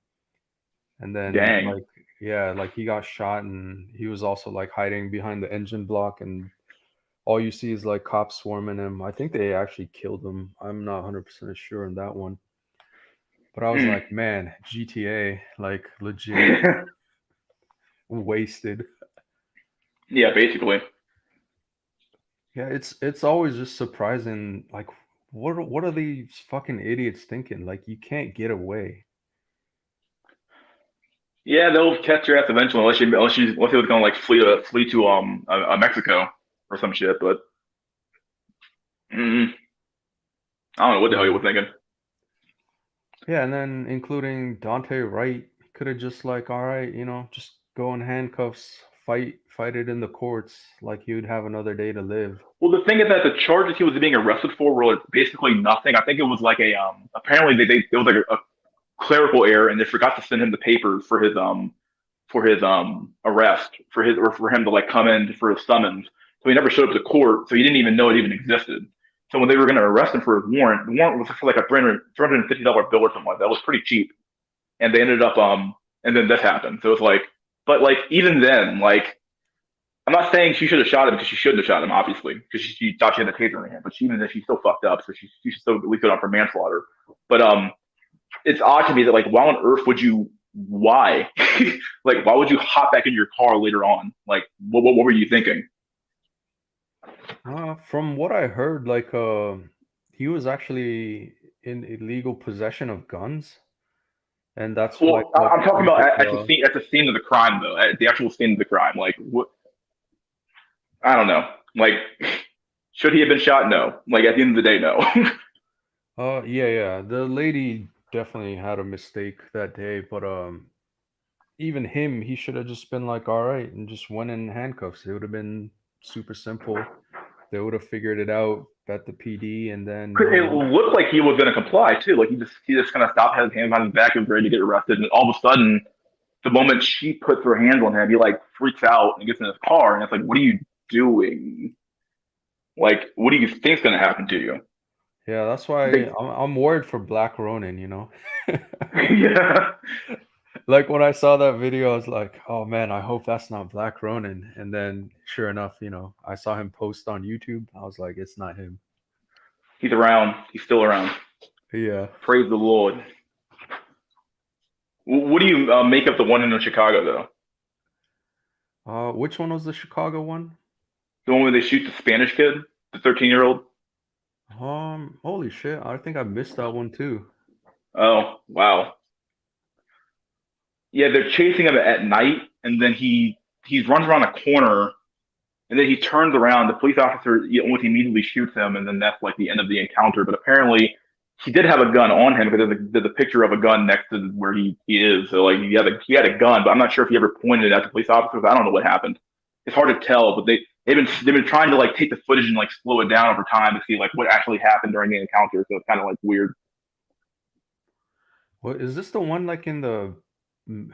And then dang. like yeah, like he got shot and he was also like hiding behind the engine block and all you see is like cops swarming him. I think they actually killed him. I'm not 100% sure on that one. But I was Hmm. like, man, GTA, like legit wasted. Yeah, basically. Yeah, it's always just surprising. Like, what are these fucking idiots thinking? Like, you can't get away. Yeah, they'll catch your ass eventually, unless you was gonna like flee to Mexico or some shit. But mm, I don't know what the hell you Yeah, were thinking. yeah, and then including Dante Wright, he could have just like, all right, just go in handcuffs, fight it in the courts, like he would have another day to live. Well, the thing is that the charges he was being arrested for were basically nothing. I think it was like a apparently it was like a clerical error, and they forgot to send him the papers for his arrest for his or for him to like come in for his summons. So he never showed up to court, so he didn't even know it even existed. So when they were going to arrest him for his warrant, the warrant was for like a $350 bill or something like that. It was pretty cheap, and they ended up and then this happened. So it's like, but like even then, like I'm not saying she should have shot him because she shouldn't have shot him, obviously, because she thought she had the taser in her hand. But even then, she's still fucked up, so she should still at least go down for manslaughter. But it's odd to me that like, why on earth would you? Why? Like, why would you hop back in your car later on? Like, what were you thinking? From what I heard, like, he was actually in illegal possession of guns, and that's like Well, what I'm talking about prompted the. at the scene of the crime, though, at the actual scene of the crime. Like, what? I don't know. Like, should he have been shot? No. Like, at the end of the day, no. Yeah, yeah. The lady definitely had a mistake that day, but even him, he should have just been like, all right, and just went in handcuffs. It would have been super simple. They would have figured it out at the PD, and then It looked like he was going to comply too. Like he just kind of stopped, had his hands on his back, and was ready to get arrested. And all of a sudden, the moment she puts her hands on him, he like freaks out and gets in his car. And it's like, what are you doing? Like, what do you think's going to happen to you? yeah, that's why They, I'm worried for Black Ronin. yeah, Like when I saw that video, I was like, "Oh man, I hope that's not Black Ronin." And then, sure enough, I saw him post on YouTube. I was like, "It's not him." he's around. He's still around. Yeah. Praise the Lord. What do you make of the one in Chicago though? Which one was the Chicago one? The one where they shoot the Spanish kid, the 13-year-old. Holy shit! I think I missed that one too. Oh wow. Yeah, they're chasing him at night, and then he runs around a corner, and then he turns around. The police officer almost immediately shoots him, and then that's like the end of the encounter. But apparently, he did have a gun on him because there's a picture of a gun next to where he is. So like he had a gun, but I'm not sure if he ever pointed it at the police officers. I don't know what happened. It's hard to tell, but they've been trying to like take the footage and like slow it down over time to see like what actually happened during the encounter. So it's kind of like weird. What is this the one like in the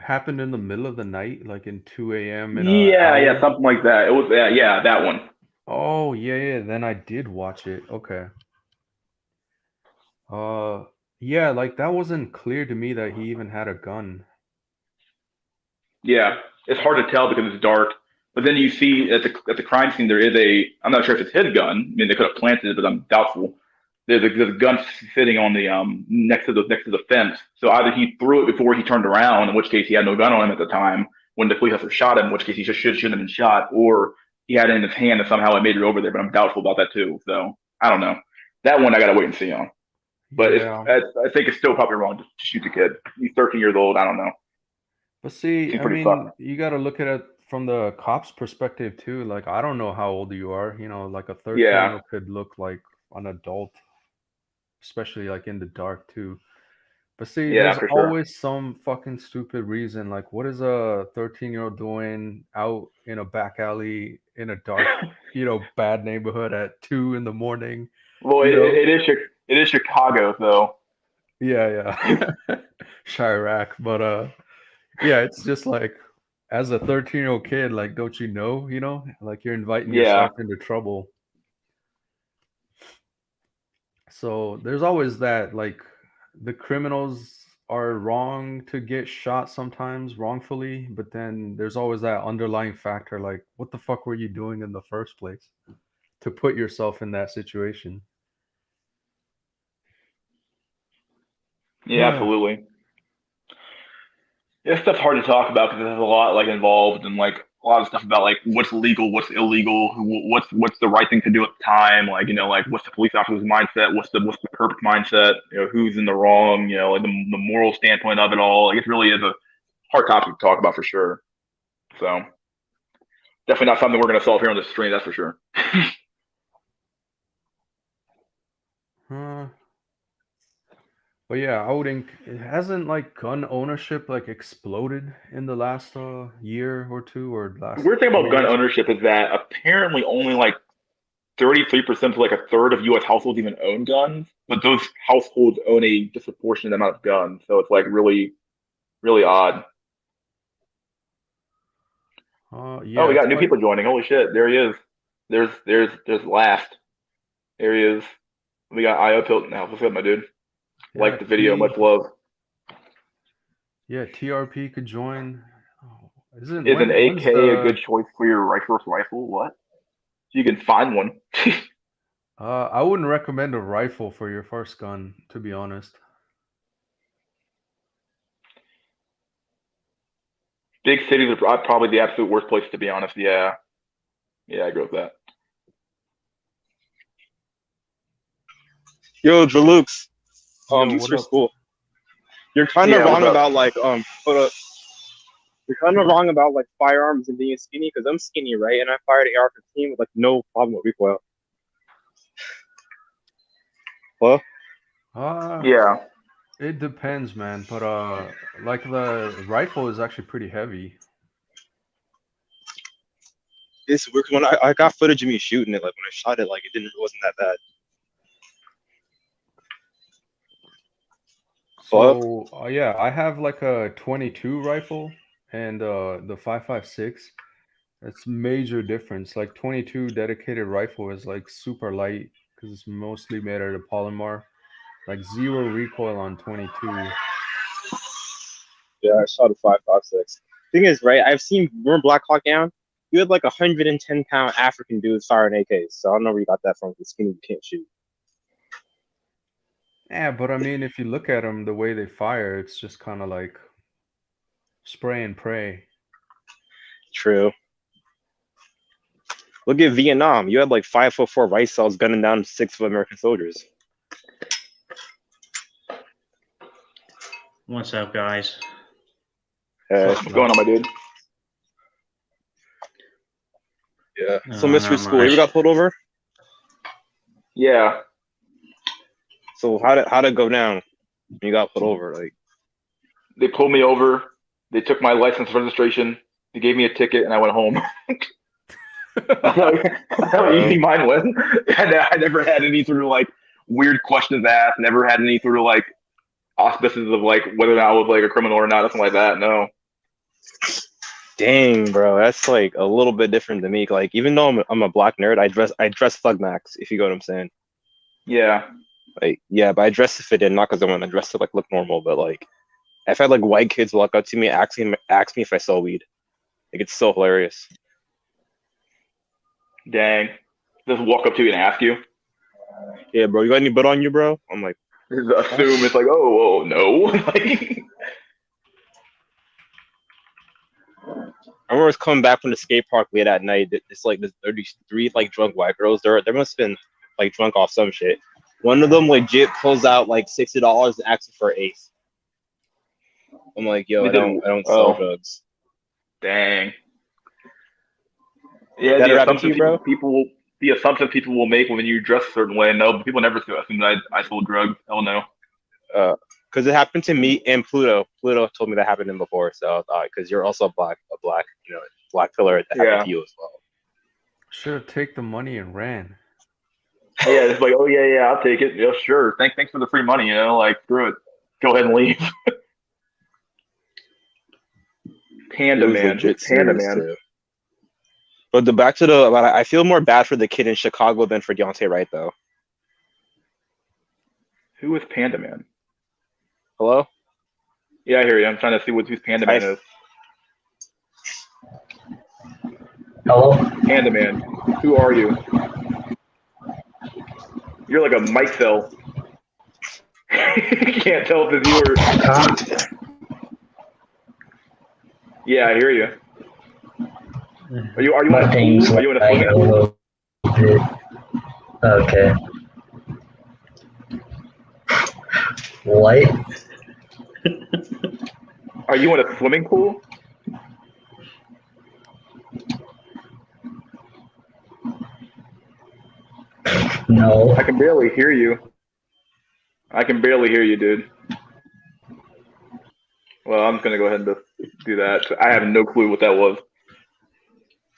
happened in the middle of the night, like in 2 a.m. in a Yeah, yeah, alley? something like that. It was yeah, that one. Oh yeah, yeah. Then I did watch it. Okay. Uh, yeah, like that wasn't clear to me that he even had a gun. Yeah, it's hard to tell because it's dark. But then you see at the crime scene there is a I'm not sure if it's his gun. I mean they could have planted it, but I'm doubtful. There's a gun sitting on the next to the fence. So either he threw it before he turned around, in which case he had no gun on him at the time when the police officer shot him, in which case he shouldn't have been shot, or he had it in his hand and somehow it made it over there. But I'm doubtful about that too. So I don't know. That one I gotta wait and see on. But Yeah. I think it's still probably wrong to shoot the kid. He's 13 years old. I don't know. But see, Seems I pretty fucked. mean, you got to look at it from the cop's perspective too. Like, I don't know how old you are. Like a Yeah, 13-year-old could look like an adult, especially like in the dark too. But see, yeah, there's for sure. always some fucking stupid reason. Like, what is a 13-year-old doing out in a back alley in a dark, bad neighborhood at 2 in the morning? Well, You know? it is Chicago, though. Yeah, yeah. Chirac. But yeah, it's just like as a 13-year-old kid, like, don't like you're inviting Yeah, yourself into trouble. So there's always that, like, the criminals are wrong to get shot sometimes wrongfully, but then there's always that underlying factor, like, what the fuck were you doing in the first place to put yourself in that situation? yeah, absolutely. Yeah, stuff's hard to talk about because there's a lot like involved and like a lot of stuff about like what's legal, what's illegal, what's the right thing to do at the time. Like like what's the police officer's mindset, what's the perfect mindset, who's in the wrong, like the moral standpoint of it all. Like it really is a hard topic to talk about for sure. So definitely not something we're going to solve here on the stream, that's for sure. uh, but yeah, I would think it hasn't like gun ownership like exploded in the last year or two or The last weird thing few about gun years. ownership is that apparently only like 33% to like a third of U.S. households even own guns, but those households own a disproportionate amount of guns. So it's like really, really odd. Oh, Yeah, we it's got new like, people joining. Holy shit! There he is. There's last. There he is. We got IO Pilt now. What's up, my dude? yeah, Like the video, much love. TRP could join. Oh, isn't Is an when's AK a the good choice for your rifle? What? You can find one. I wouldn't recommend a rifle for your first gun, to be honest. Big cities are probably the absolute worst place to be honest. Yeah, yeah, I agree with that. Yo, Jalukes, Yo, thanks what for up? school. You're kind of Yeah, what's wrong up? about like put up. You're kind of wrong about like firearms and being skinny because I'm skinny, right? And I fired an AR-15 with like no problem with recoil. Well, Uh, Yeah, it depends, man. But like the rifle is actually pretty heavy. it's weird 'cause when I got footage of me shooting it, like when I shot it, like it wasn't that bad. But So yeah, I have like a 22 rifle and the 5.56. It's major difference. Like 22 dedicated rifle is like super light because it's mostly made out of polymer. Like zero recoil on 22. yeah, I shot a 5.56. Thing is, right? I've seen remember Black Hawk Down. You had like 110-pound African dudes firing AKs, so I don't know where you got that from. The skinny you can't shoot. Yeah, but I mean, if you look at them, the way they fire, it's just kind of like spray and pray. True. Look at Vietnam. You had like 5'4" rice cells gunning down 6 of American soldiers. What's up, guys? What's what's up, going on, my Lux? dude? Yeah. So Not mystery school, you ever much. got pulled over? Yeah, So how did it go down when you got put over? Like, They pulled me over. They took my license registration. They gave me a ticket, and I went home. That's how easy mine was. I never had any sort of like weird questions asked. Never had any sort of like auspices of like whether or not I was like a criminal or not. Nothing like that. No. dang, bro, that's like a little bit different than me. Like, even though I'm a black nerd, I dress thug max, if you get what I'm saying. Yeah. Like, yeah, but I dress to fit in, not because I want to dress to like look normal, but like I've had like white kids walk up to me ask me if I sell weed. Like, it's so hilarious. Dang. Just walk up to you and ask you. Yeah, bro, you got any butt on you, bro? I'm like, Just assume it's like, oh no. Like, I remember coming back from the skate park late at night. It's like these three like drunk white girls. They must have been like drunk off some shit. One of them legit pulls out like $60 and asks for an eighth. I'm like, yo, they did. I don't sell Oh, drugs. dang. Yeah, That happened to you, bro? the assumptions people will make when you dress a certain way. No, people never assume that I sold drugs. Hell no. Because it happened to me and Pluto. Pluto told me that happened to him before. So because you're also a black, black pillar, that happened Yeah. to you as well. Should have taken the money and ran. Yeah, it's like, oh yeah, I'll take it. Yeah, sure. Thanks for the free money. Like screw it. Go ahead and leave. It Panda was man. Who's legit Panda serious man? too. But I feel more bad for the kid in Chicago than for Deontay Wright, though. Who is Panda man? Hello? Yeah, I hear you. I'm trying to see who's Panda man is. Hello? Panda man. Who are you? You're like a mic cell. Can't tell if it's you or. Yeah, I hear you. Are you in a Nothing's pool? Are you in a like swimming a pool? little bit. Okay. What? Are you in a swimming pool? No. I can barely hear you. Dude. Well, I'm just gonna go ahead and just do that. I have no clue what that was.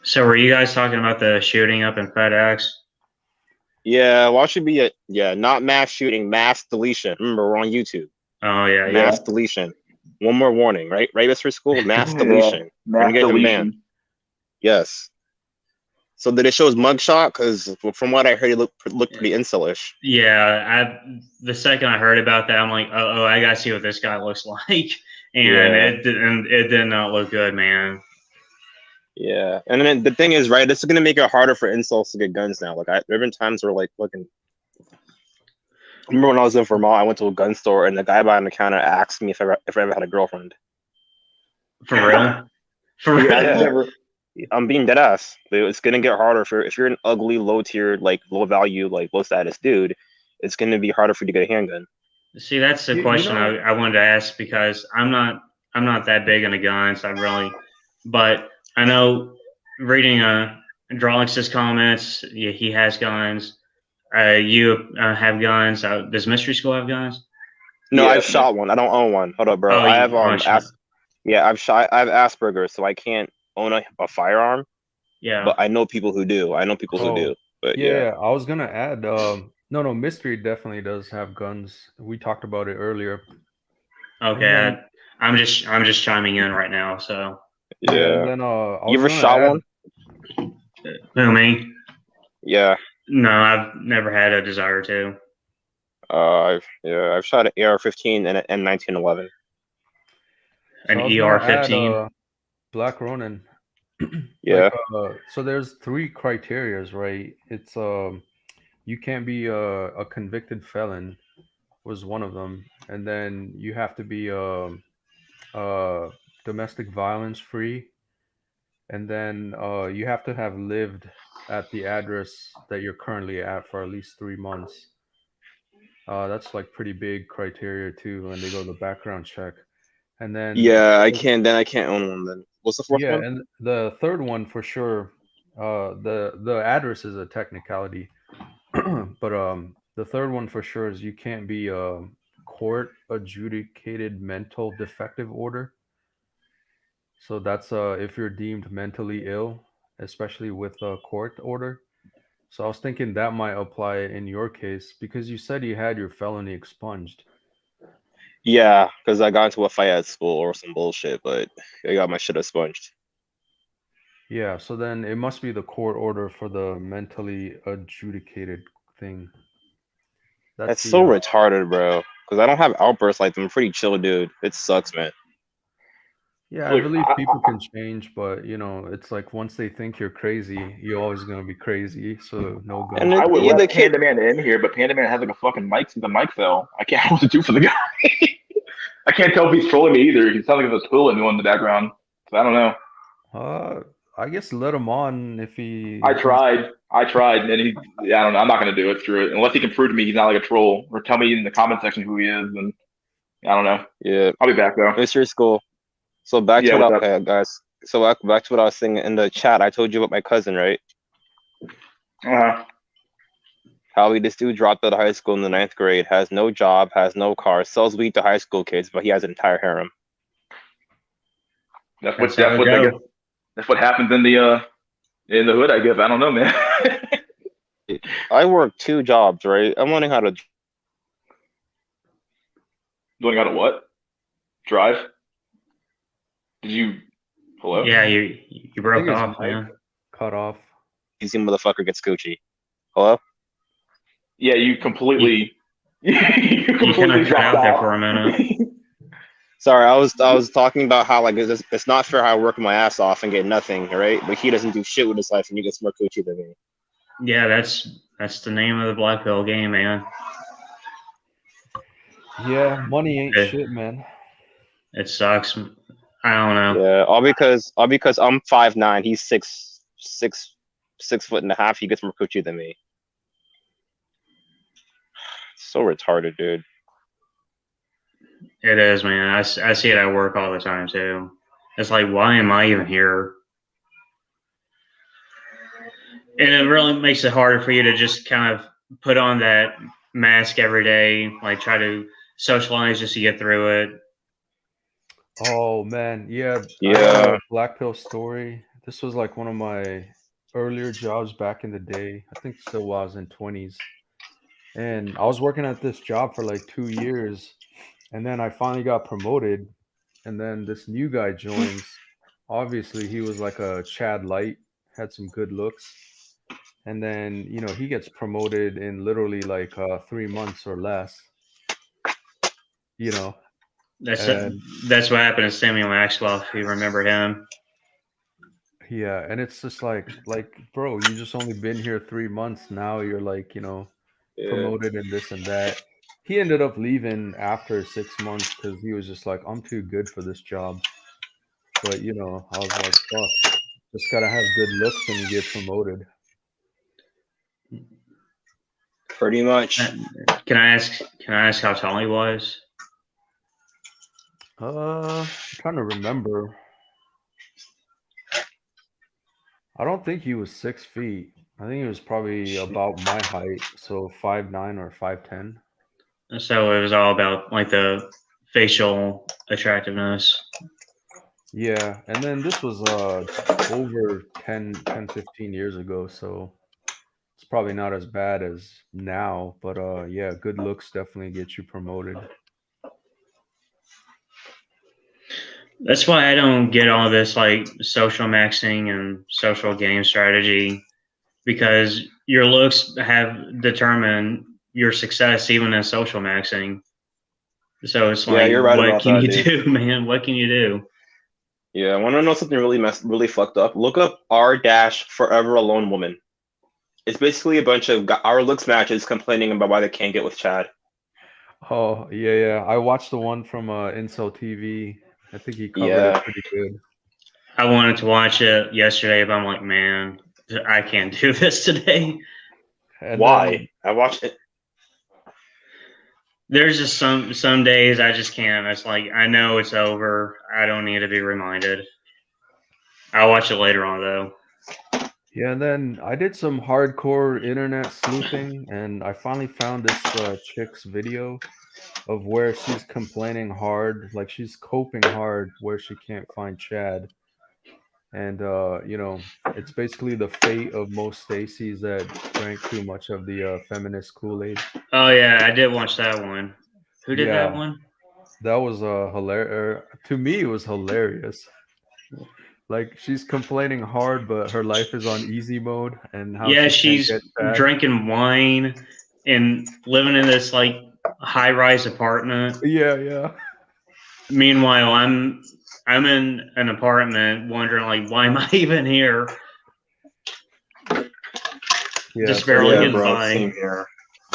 So were you guys talking about the shooting up in FedEx? Yeah, well, it should be not mass shooting, mass deletion. Remember, we're on YouTube. Oh yeah, Mass deletion. One more warning, right? Right, Mr. School? Mass deletion. Mass We're gonna get him banned. deletion. Yes. So did it show his mugshot? Because from what I heard, he looked pretty incelish. Yeah. The second I heard about that, I'm like, oh, I gotta see what this guy looks like, and Yeah. it did not look good, man. Yeah, and then the thing is, right, this is gonna make it harder for incels to get guns now. Like, there have been times where, like, looking. I remember when I was in Vermont, I went to a gun store, and the guy behind the counter asked me if I ever had a girlfriend. For real? For real? Yeah, Yeah. I've never. I'm being dead ass. It's gonna get harder if you're an ugly, low tiered, like low value, like low status dude. It's gonna be harder for you to get a handgun. See, that's the You question know, I wanted to ask, because I'm not that big into guns. But I know, reading Drawlix's comments, he has guns. You have guns. Does Mystery School have guns? No, Yeah. I've shot one. I don't own one. Hold up, bro. Oh, I have shot. yeah, I have Asperger's, so I can't own a firearm. Yeah. But I know people who do. Oh, But yeah. yeah, I was gonna add. No, Mystery definitely does have guns. We talked about it earlier. Okay. And I'm just chiming in right now. So. And Yeah. then I You was ever gonna shot add. one? Who, me? Yeah. No, I've never had a desire to. I've shot an AR-15 and an M1911. An So I was gonna add ER-15. Black Ronin. Yeah. So there's 3 criterias, right? It's you can't be a convicted felon was one of them, and then you have to be domestic violence free, and then you have to have lived at the address that you're currently at for at least 3 months. That's like pretty big criteria too when they go to the background check. And then Yeah, I can't own one then. What's the fourth yeah, one? and the third one for sure, the address is a technicality, but The third one for sure is you can't be a court adjudicated mental defective order. So that's if you're deemed mentally ill, especially with a court order. So I was thinking that might apply in your case because you said you had your felony expunged. Yeah, because I got into a fight at school or some bullshit, but I got my shit expunged. Yeah, so then it must be the court order for the mentally adjudicated thing. That's That's so the retarded, bro. Because I don't have outbursts like them. I'm pretty chill, dude. It sucks, man. yeah, I Look, believe people can change, but it's like once they think you're crazy, you're always gonna be crazy. So no And gunshot. I would yeah, the let kid. Panda Man in here, but Panda Man has like a fucking mic. The mic fell. I can't know what to do for the guy. I can't tell if he's trolling me either. He sounds like there's a twirling going in the background. So I don't know. Uh, I guess let him on if I he's. tried. And I don't know. I'm not gonna do it. Screw it. Unless he can prove to me he's not like a troll, or tell me in the comment section who he is. And I don't know. Yeah, I'll be back though. Mr. School. So back to Yeah, what what's up? guys. So back to what I was saying in the chat. I told you about my cousin, right? Uh-huh. How this dude dropped out of high school in the 9th grade, has no job, has no car, sells weed to high school kids, but he has an entire harem. That's how it I guess go. that's what happens in the hood. I guess I don't know, man. I work 2 jobs, right? I'm learning how to. Doing out of what? Drive? Did you? Hello? Yeah, you I broke think his off, mic man. cut off. Easy motherfucker gets Gucci. Hello? Yeah, you You completely you you kind completely of cut dropped out there out. for a minute. Sorry, I was talking about how like it's not fair how I work my ass off and get nothing, right? But he doesn't do shit with his life and he gets more Gucci than me. Yeah, that's the name of the black pill game, man. Yeah, money ain't It, shit, man. it sucks. I don't know. Yeah, all because I'm 5'9", he's 6'6", 6'1.5". He gets more Gucci than me. So retarded, dude. It is, man. I see it at work all the time too. It's like, why am I even here? And it really makes it harder for you to just kind of put on that mask every day, like try to socialize just to get through it. Oh man, yeah, I got Yeah, a black pill story. This was like one of my earlier jobs back in the day. I think still while I was in 20s. And I was working at this job for like 2 years. And then I finally got promoted. And then this new guy joins. Obviously, he was like a Chad Light, had some good looks. And then, he gets promoted in literally like 3 months or less, you know. That's it. And That's what happened to Samuel Maxwell, if you remember him. yeah, and it's just like, bro, you just only been here 3 months. Now you're like, yeah. promoted and this and that. He ended up leaving after 6 months because he was just like, I'm too good for this job. But I was like, fuck, just gotta have good looks when you get promoted. Pretty much. Can I ask how tall he was? I'm trying to remember. I don't think he was 6 feet. I think he was probably about my height, so 5'9" or 5'10". So it was all about like the facial attractiveness. Yeah, and then this was over 10, 15 years ago, so it's probably not as bad as now, but yeah, good looks definitely get you promoted. That's why I don't get all this like social maxing and social game strategy, because your looks have determined your success even in social maxing. So it's Yeah, like, you're right what about can that, you dude. do, man? What can you do? Yeah, I want to know something really fucked up. Look up R dash Forever Alone Woman. It's basically a bunch of our looks matches complaining about why they can't get with Chad. Oh, yeah. I watched the one from Incel TV. I think he covered it Yeah. pretty good. I wanted to watch it yesterday, but I'm like, man, I can't do this today. And Why? then I watched it. There's just some days I just can't. It's like, I know it's over. I don't need to be reminded. I'll watch it later on though. Yeah, and then I did some hardcore internet sleuthing, and I finally found this chick's video of where she's complaining hard, like she's coping hard where she can't find Chad. And it's basically the fate of most Stacys that drank too much of the feminist Kool-Aid. Oh yeah, I did watch that one. Who did that Yeah, one? that was hilarious. To me, it was hilarious. Like she's complaining hard, but her life is on easy mode, and how Yeah, she can't she's get Chad. drinking wine and living in this like high-rise apartment. Yeah, yeah. Meanwhile, I'm in an apartment wondering like why am I even here? Yeah, Just so barely Yeah, getting bro. by. Same here.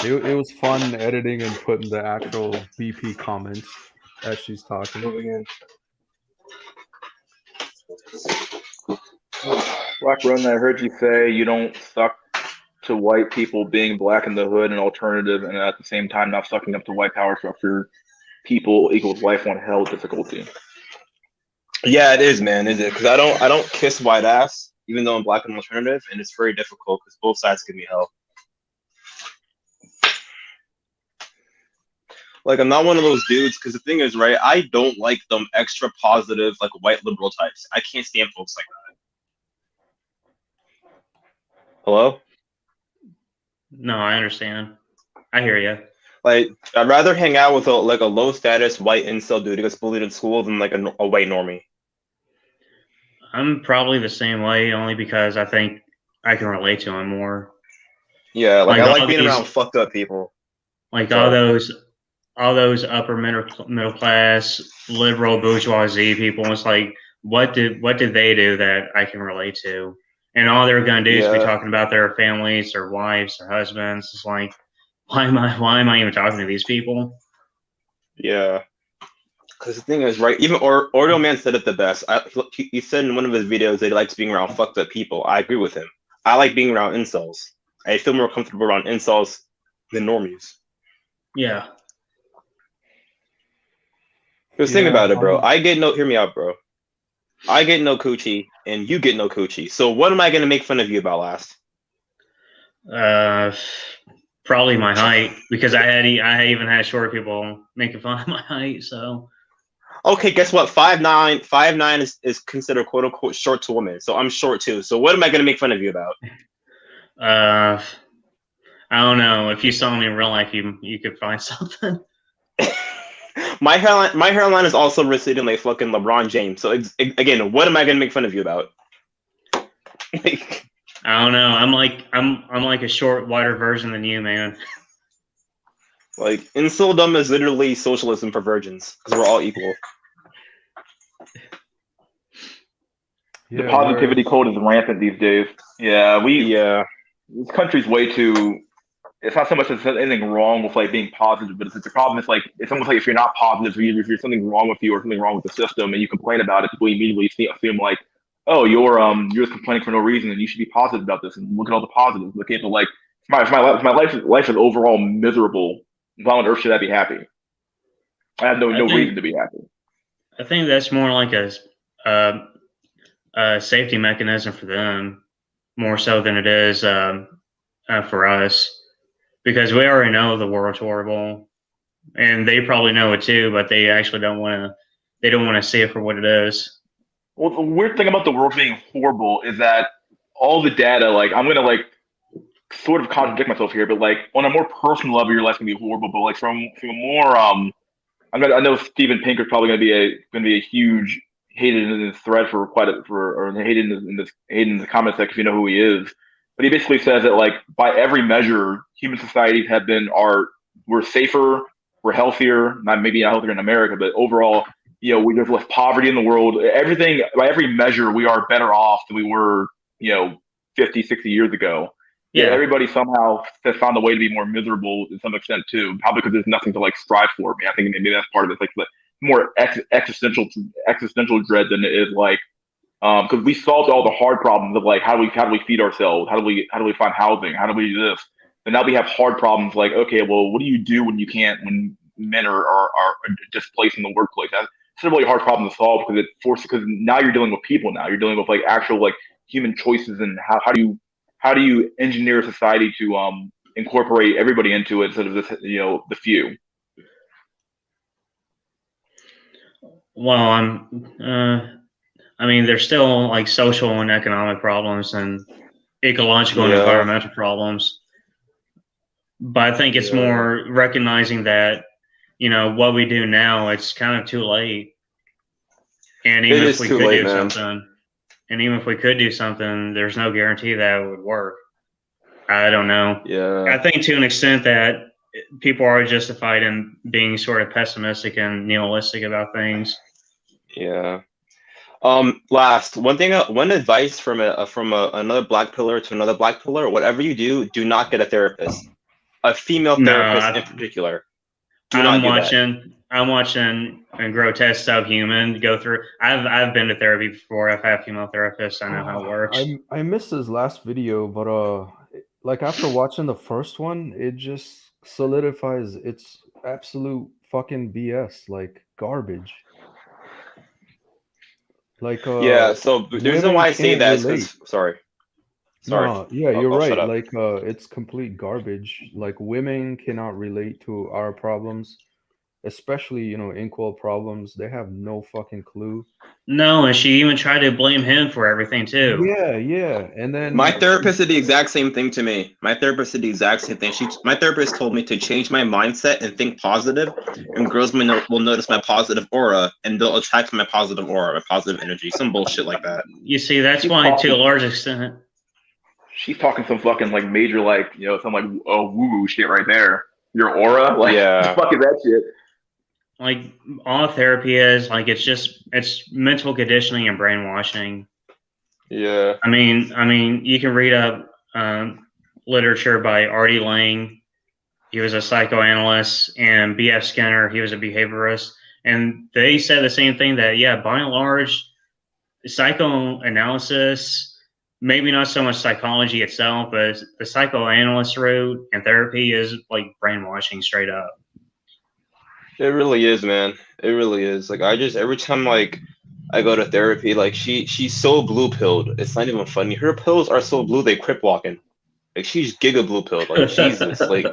it was fun editing and putting the actual BP comments as she's talking. Black Ronan, I heard you say you don't suck to white people being black in the hood and alternative, and at the same time not sucking up to white power structure. People equals life on hell difficulty. Yeah, it is, man. Is it? Because I don't kiss white ass, even though I'm black and alternative, and it's very difficult because both sides give me hell. Like I'm not one of those dudes. Because the thing is, right? I don't like them extra positive, like white liberal types. I can't stand folks like that. Hello? No, I understand. I hear you. Like I'd rather hang out with a low status white incel dude who gets bullied in school than like a white normie. I'm probably the same way, only because I think I can relate to him more. Yeah, like Like I like all being these, around fucked up people. like Sorry. all those upper middle class liberal bourgeoisie people. It's like what did they do that I can relate to? And all they're gonna do is be Yeah, talking about their families, their wives, their husbands. It's like why am I even talking to these people? yeah. Because the thing is, right? Even Oreo Man said it the best. He said in one of his videos that he likes being around fucked up people. I agree with him. I like being around incels. I feel more comfortable around incels than normies. Yeah. Because think about it, bro. Hear me out, bro. I get no coochie, and you get no coochie. So what am I gonna make fun of you about last? Uh, probably my height because I even had short people making fun of my height. So Okay, guess what? 5'9" is considered quote unquote short to women. So I'm short too. So what am I gonna make fun of you about? uh, I don't know. If you saw me in real life, you could find something. My hairline is also receding like fucking LeBron James. So again, what am I gonna make fun of you about? Like, I don't know. I'm like a short, wider version than you, man. like inceldom is literally socialism for virgins because we're all equal. The Yeah, positivity cult is rampant these days. Yeah, Yeah, this country's way too. It's not so much that there's anything wrong with like being positive, but it's the problem. It's like it's almost like if you're not positive, if there's something wrong with you or something wrong with the system, and you complain about it, people immediately assume like, oh, you're just complaining for no reason, and you should be positive about this. And look at all the positives. Look at like if my life is overall miserable. Why on earth should I be happy? I have I no reason think to be happy. I think that's more like a safety mechanism for them, more so than it is for us, because we already know the world's horrible, and they probably know it too, but they actually don't want to. They don't want to see it for what it is. Well, the weird thing about the world being horrible is that all the data, like I'm gonna like sort of contradict myself here, but like on a more personal level, your life's gonna be horrible. But like from a more I know Steven Pinker's probably gonna be a huge hated in this thread for quite a for or hated in the comment section if you know who he is. But he basically says that like by every measure, human societies have been we're safer, we're healthier, not healthier in America, but overall, there's less poverty in the world. Everything by every measure, we are better off than we were, 50, 60 years ago. Yet Yeah, everybody somehow has found a way to be more miserable to some extent too. Probably because there's nothing to like strive for. I think maybe that's part of it. It's like more existential dread than it is like because we solved all the hard problems of like how do we feed ourselves? How do we find housing? How do we do this? And now we have hard problems like okay, well, what do you do when men are displaced in the workplace? That's a really hard problem to solve because because now you're dealing with people now. You're dealing with like actual like human choices and how do you engineer society to incorporate everybody into it instead of this, the few. Well, I mean, there's still like social and economic problems and ecological and Yeah. environmental problems. But I think it's Yeah. more recognizing that, what we do now, it's kind of too late. And It even if is we too could late, do man. something, there's no guarantee that it would work. I don't know. I Yeah. think to an extent that people are justified in being sort of pessimistic and nihilistic about things. Yeah. Last one thing, one advice from another black pillar to another black pillar. Whatever you do not get a therapist, a female No, therapist in particular. Do I'm not do that. watching a grotesque subhuman go through. I've been to therapy before. I've had female therapists. I know how it works. I missed his last video, but like after watching the first one, it just solidifies it's absolute fucking BS, like garbage. Like Yeah. So the reason women why I say can't that is relate. because sorry. No, yeah, you're I'll shut right. up. Like it's complete garbage. Like women cannot relate to our problems, especially, equal problems. They have no fucking clue. No, and she even tried to blame him for everything too. Yeah, yeah. And My then therapist did the exact same thing to me. My therapist did the exact same thing. My therapist told me to change my mindset and think positive, and girls will notice my positive aura, and they'll attract my positive aura, my positive energy, some bullshit like that. You see, that's She's why, to talking, a large extent, she's talking some fucking like major like some like woo woo shit right there. Your aura, like Yeah. the fuck is that shit? like all therapy is, like it's mental conditioning and brainwashing. Yeah. I mean, you can read up literature by Artie Lang. He was a psychoanalyst, and B.F. Skinner. He was a behaviorist, and they said the same thing. That by and large, psychoanalysis, maybe not so much psychology itself, but the psychoanalyst route and therapy is like brainwashing straight up. It really is, man. It really is. Like every time like I go to therapy, like she's so blue pilled. It's not even funny. Her pills are so blue they crip walking. Like she's giga blue pilled. Like Jesus. Like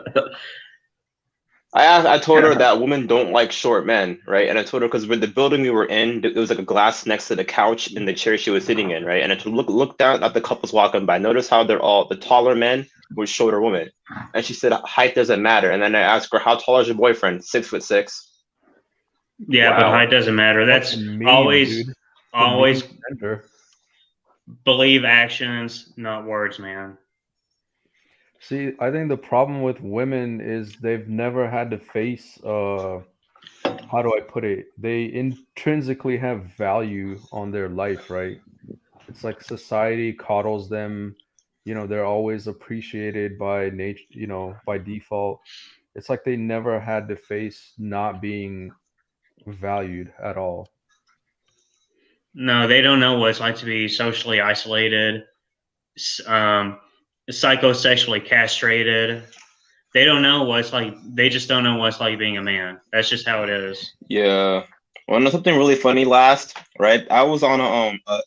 I told her that women don't like short men, right? And I told her because with the building we were in, it was like a glass next to the couch in the chair she was sitting in, right? And I told look down at the couples walking by. Notice how they're all the taller men with shorter women. And she said height doesn't matter. And then I asked her, how tall is your boyfriend? 6'6". Yeah, Wow. but height doesn't matter. That's fucking mean, always dude. always Gender. believe actions, not words, man. See, I think the problem with women is they've never had to face how do I put it? They intrinsically have value on their life, right? It's like society coddles them, they're always appreciated by nature, by default. It's like they never had to face not being valued at all. No, they don't know what it's like to be socially isolated, um, psychosexually castrated. They don't know what it's like. They just don't know what it's like being a man. That's just how it is. Yeah. Well, no, something really funny last, right? I was on a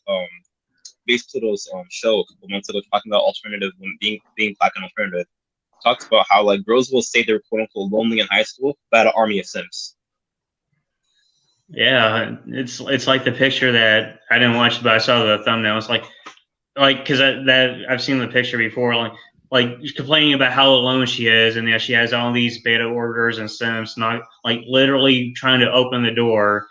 Base Pluto's show a couple months ago talking about alternative when being black and alternative. Talks about how like girls will say they're quote unquote lonely in high school, but had an army of simps. Yeah, it's like the picture that I didn't watch, but I saw the thumbnail. It's like because that I've seen the picture before, like complaining about how alone she is, and she has all these beta orders and sims, not like literally trying to open the door,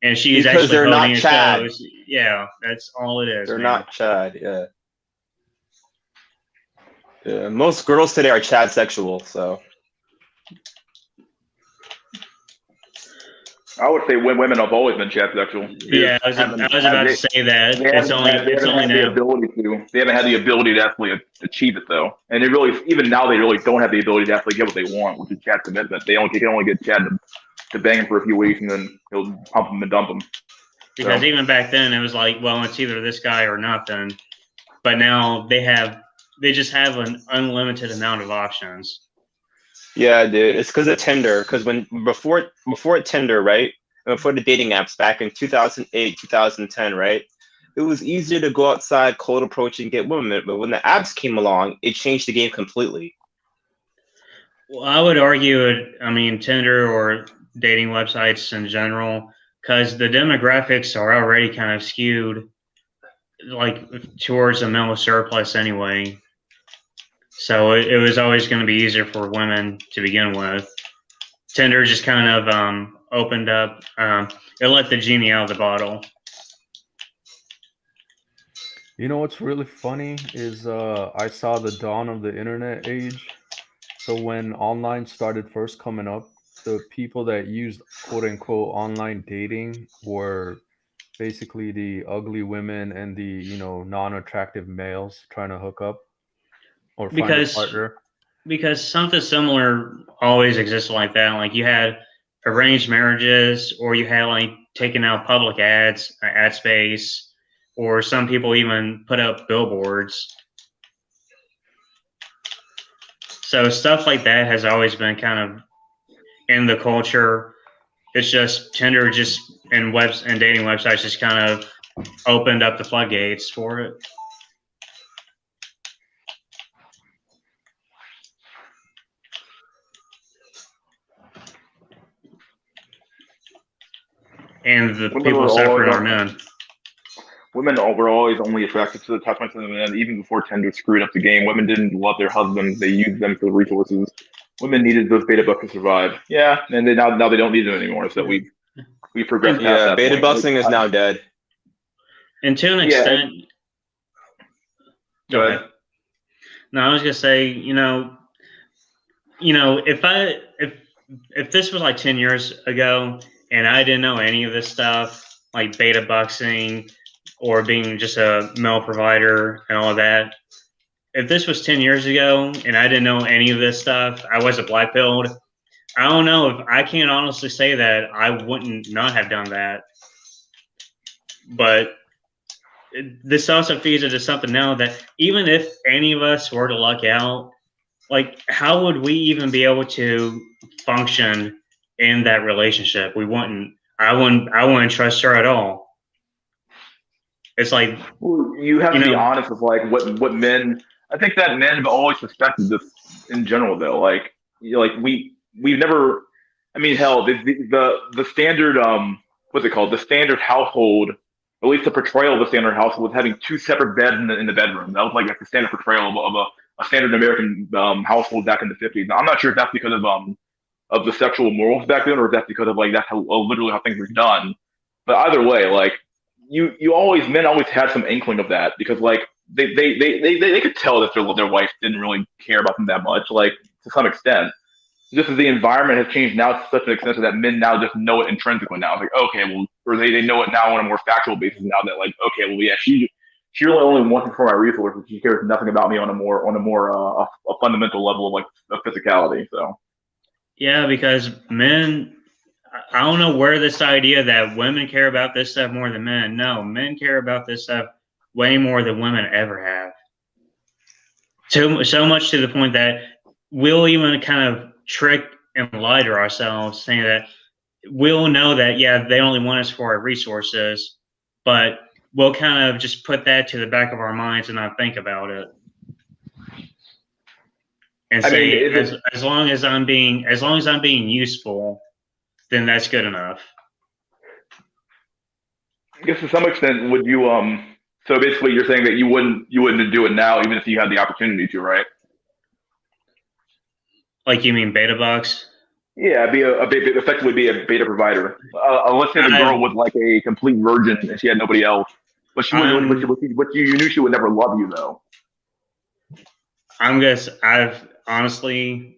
and she's Because actually they're holding not a Chad. show. Yeah, that's all it is. They're man. not Chad. Yeah. Yeah. Most girls today are Chad sexual, so. I would say women have always been chat sexual. Yeah, I was about to say that. It's only now. They haven't had the ability to actually achieve it though, and they really even now they really don't have the ability to actually get what they want, which is chat commitment. They can only get Chad to bang him for a few weeks and then he'll pump him and dump him. Because even back then it was like, well, it's either this guy or nothing. But now they just have an unlimited amount of options. Yeah, dude. It's because of Tinder. Because before Tinder, right? Before the dating apps back in 2008, 2010, right? it was easier to go outside, cold approach, and get women. But when the apps came along, it changed the game completely. Well, I would argue it. I mean, Tinder or dating websites in general, because the demographics are already kind of skewed, like towards a male surplus anyway. So it was always going to be easier for women to begin with. Tinder just kind of opened up. It let the genie out of the bottle. You know what's really funny is I saw the dawn of the internet age. So when online started first coming up, the people that used quote unquote online dating were basically the ugly women and the, non-attractive males trying to hook up or find a because partner. because something similar always existed like that. Like you had arranged marriages, or you had like taking out public ads, ad space, or some people even put up billboards. So stuff like that has always been kind of in the culture. It's just Tinder just and webs and dating websites just kind of opened up the floodgates for it. And the Women people were suffering are always men. were always only attracted to the attachment to the men. Even before Tinder screwed up the game, women didn't love their husbands; they used them for the resources. Women needed those beta bucks to survive. Yeah, and now they don't need them anymore. So we progressed past Yeah, that beta point. busting is now dead. And to an Yeah, extent, go ahead. No, I was gonna say, if this was like 10 years ago and I didn't know any of this stuff, like beta buxing or being just a male provider and all of that, if this was 10 years ago and I didn't know any of this stuff, I wasn't black pilled. I don't know if I can't honestly say that I wouldn't not have done that. But this also feeds into something now that even if any of us were to luck out, like how would we even be able to function in that relationship? We wouldn't. I wouldn't trust her at all. It's like, well, you have you to be know, honest with like what men. I think that men have always suspected this in general, though. Like we've never. I mean, hell, the standard what's it called? The standard household, at least the portrayal of the standard household, was having two separate beds in the bedroom. That was like the standard portrayal of a standard American household back in the 50s. Now, I'm not sure if that's because of the sexual morals back then, or if that's because of like that's how literally how things were done. But either way, like you always men always had some inkling of that because like they could tell that their wife didn't really care about them that much, like to some extent. Just as the environment has changed now to such an extent that men now just know it intrinsically now. It's like, okay, well, or they know it now on a more factual basis now that like, okay, well, yeah, she really only wants me for my resources. She cares nothing about me on a more a fundamental level of like of physicality. So yeah, because men, I don't know where this idea that women care about this stuff more than men. No, men care about this stuff way more than women ever have. So much to the point that we'll even kind of trick and lie to ourselves, saying that we'll know that yeah, they only want us for our resources, but we'll kind of just put that to the back of our minds and not think about it, and I mean, say is it? as long as I'm being useful, then that's good enough. I guess to some extent, would you So basically, you're saying that you wouldn't do it now, even if you had the opportunity to, right? Like you mean beta bucks? Yeah, effectively be a beta provider. Let's say the girl I was like a complete virgin and she had nobody else, but I'm you knew she would never love you though. I'm guess I've honestly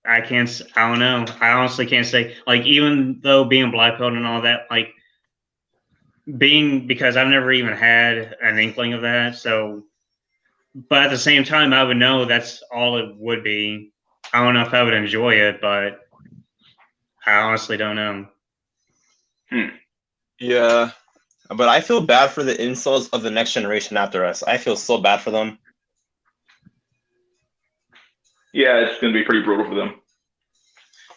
I don't know. I honestly can't say, like, even though being black belt and all that, like being, because I've never even had an inkling of that. So, but at the same time, I would know that's all it would be. I don't know if I would enjoy it, but I honestly don't know. Yeah, but I feel bad for the incels of the next generation after us. I feel so bad for them. Yeah, it's going to be pretty brutal for them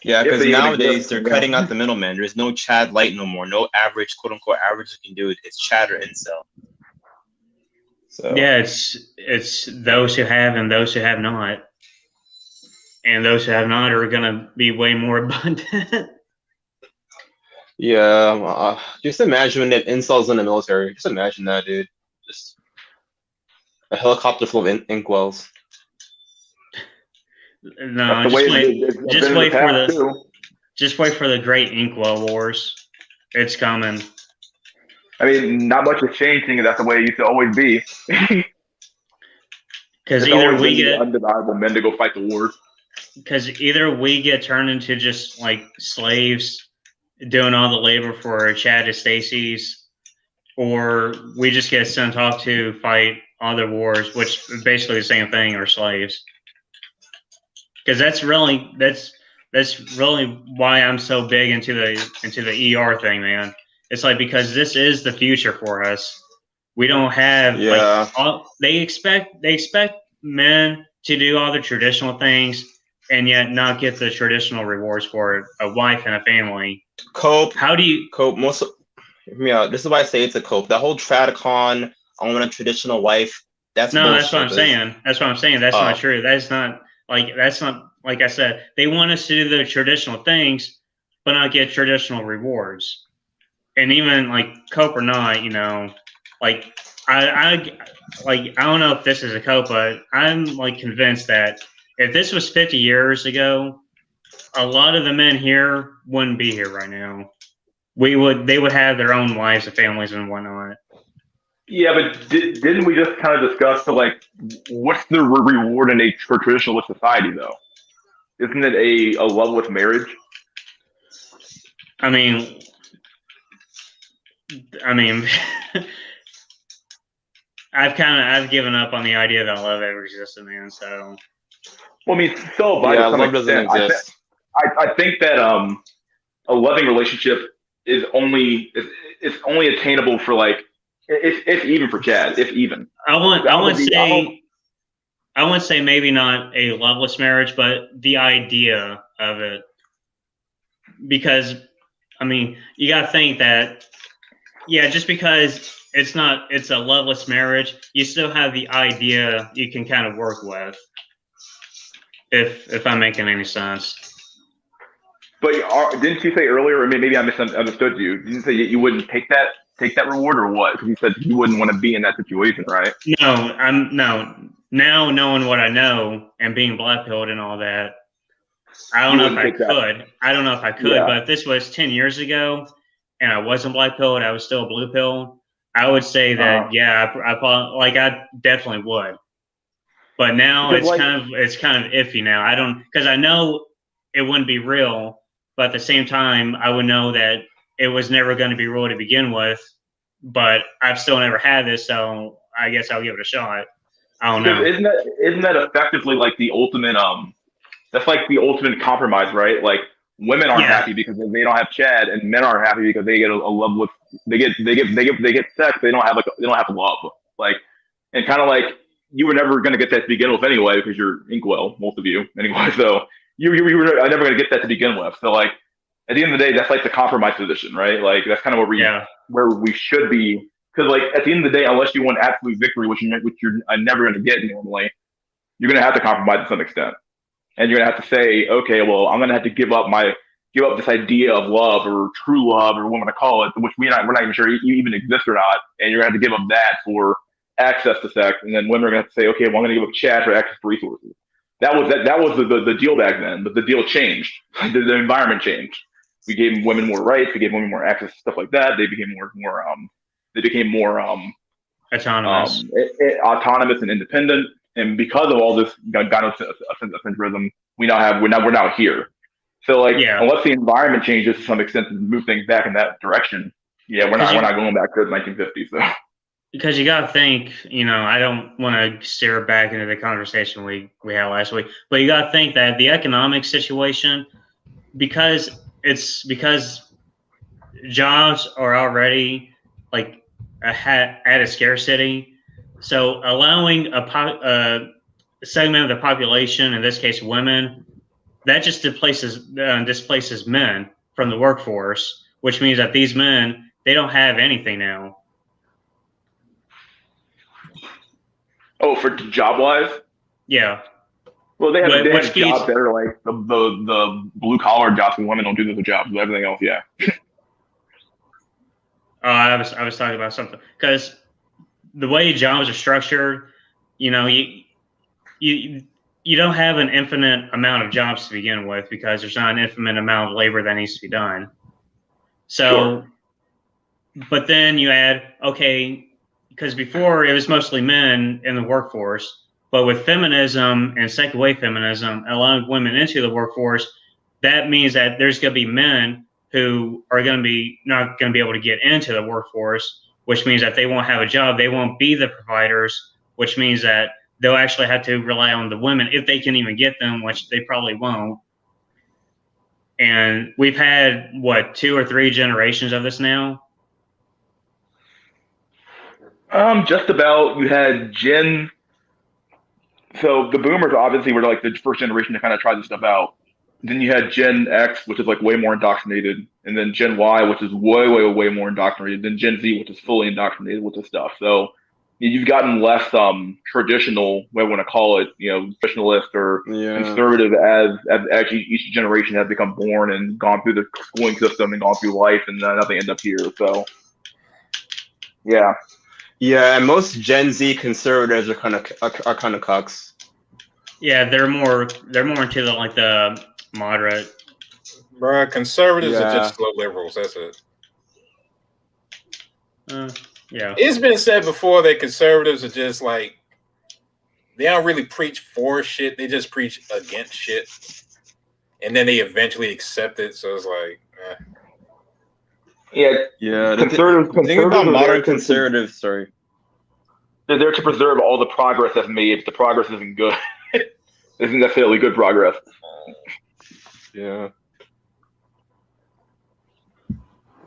Yeah, if because they even nowadays exist. they're Yeah. cutting out the middleman. There's no Chad Light no more. No average, quote unquote, average you can do it. It's Chad or incel. So Yeah, it's those who have and those who have not, and those who have not are gonna be way more abundant. yeah, just imagine if incels in the military. Just imagine that, dude. Just a helicopter full of inkwells. No, That's the way it's been in the past too. just wait for the great Inkwell Wars. It's coming. I mean, not much has changed. Thinking that's the way it used to always be. Because It's either always we been the get undeniable men to go fight the wars. because either we get turned into just like slaves doing all the labor for Chad and Stacy's, or we just get sent off to fight other wars, which is basically the same thing, or slaves. Because that's really why I'm so big into the ER thing, man. It's like because this is the future for us. We don't have Yeah. they expect men to do all the traditional things and yet not get the traditional rewards for it, a wife and a family. Cope. How do you cope? Yeah, this is why I say it's a cope. The whole tradicon, I want a traditional wife. That's No, bullshit. that's what I'm saying. That's what I'm saying. That's not true. That's not like I said. They want us to do the traditional things, but not get traditional rewards. And even like cope or not, like I don't know if this is a cope, but I'm like convinced that if this was 50 years ago, a lot of the men here wouldn't be here right now. They would have their own wives and families and whatnot. Yeah, but didn't we just kind of discuss what's the reward in a traditionalist society though? Isn't it a loveless marriage? I mean, I've given up on the idea that love ever existed, man. So, Well, I mean, so by Yeah, to some love doesn't extent, exist. I think that a loving relationship is only attainable for like if even for Chad, if even. I don't- wouldn't say maybe not a loveless marriage, but the idea of it. Because, I mean, you got to think that, yeah, just because it's a loveless marriage, you still have the idea you can kind of work with. If I'm making any sense. But didn't you say earlier, or maybe I misunderstood you? Didn't you say you wouldn't take that reward, or what? Because you said you wouldn't want to be in that situation, right? No. Now knowing what I know and being black pilled and all that, I don't know if I could. I don't know if I could. Yeah. But if this was 10 years ago and I wasn't black pilled, I was still blue pilled, I would say that I definitely would. But now it's kind of iffy now. I don't, because I know it wouldn't be real, but at the same time, I would know that it was never going to be real to begin with. But I've still never had this, so I guess I'll give it a shot. I don't know. Isn't that effectively like the ultimate that's like the ultimate compromise, right? Like women aren't happy because they don't have Chad, and men aren't happy because they get a love with they get sex. They don't have love. Like, and kind of like you were never going to get that to begin with anyway because you're Inkwell, most of you anyway. So you were never going to get that to begin with. So like at the end of the day, that's like the compromise position, right? Like that's kind of where we should be. Because like at the end of the day, unless you want absolute victory, which you're never going to get normally, you're going to have to compromise to some extent. And you're gonna have to say, okay, well, I'm gonna have to give up this idea of love or true love or what I'm gonna call it, which we're not even sure you even exist or not. And you're gonna have to give up that for access to sex. And then women are gonna have to say, okay, well, I'm gonna give up Chad for access to resources. That was the deal back then, but the deal changed. The environment changed. We gave women more rights. We gave women more access to stuff like that. They became more autonomous, autonomous and independent. And because of all this gynocentrism, we're now here. So like, unless the environment changes to some extent to move things back in that direction, we're not going back to the 1950s. So. Because you got to think, I don't want to steer back into the conversation we had last week, but you got to think that the economic situation, because jobs are already like at a scarcity. So allowing a segment of the population, in this case women, that just displaces men from the workforce, which means that these men, they don't have anything now. Oh, for job wise. Yeah. Well, they Which have keeps. jobs that are like the blue collar jobs, and women don't do those jobs. But everything else, yeah. I was talking about something because the way jobs are structured, you know, you you don't have an infinite amount of jobs to begin with because there's not an infinite amount of labor that needs to be done. Sure. So, but then you add, okay, because before it was mostly men in the workforce, but with feminism and second wave feminism, allowing women into the workforce, that means that there's going to be men who are going to be not going to be able to get into the workforce, which means that they won't have a job, they won't be the providers, which means that they'll actually have to rely on the women if they can even get them, which they probably won't. And we've had what 2 or 3 generations of this now. Just about. You had Gen. So the boomers obviously were like the first generation to kind of try this stuff out. Then you had Gen X, which is like way more indoctrinated, and then Gen Y, which is way more indoctrinated. Then Gen Z, which is fully indoctrinated with this stuff. So you've gotten less traditional, whatever you want to call it, traditionalist or Yeah. conservative as each generation has become born and gone through the schooling system and gone through life, and nothing ends up here. So yeah. Yeah, and most Gen Z conservatives are kind of cucks. Yeah, they're more into the moderate. Bruh, conservatives are Yeah. just slow liberals. That's it. Yeah. It's been said before that conservatives are just like, they don't really preach for shit. They just preach against shit. And then they eventually accept it. So it's like, Yeah. The thing about modern conservatives, sorry. They're there to preserve all the progress that's made. If the progress isn't good, isn't necessarily good progress. Yeah.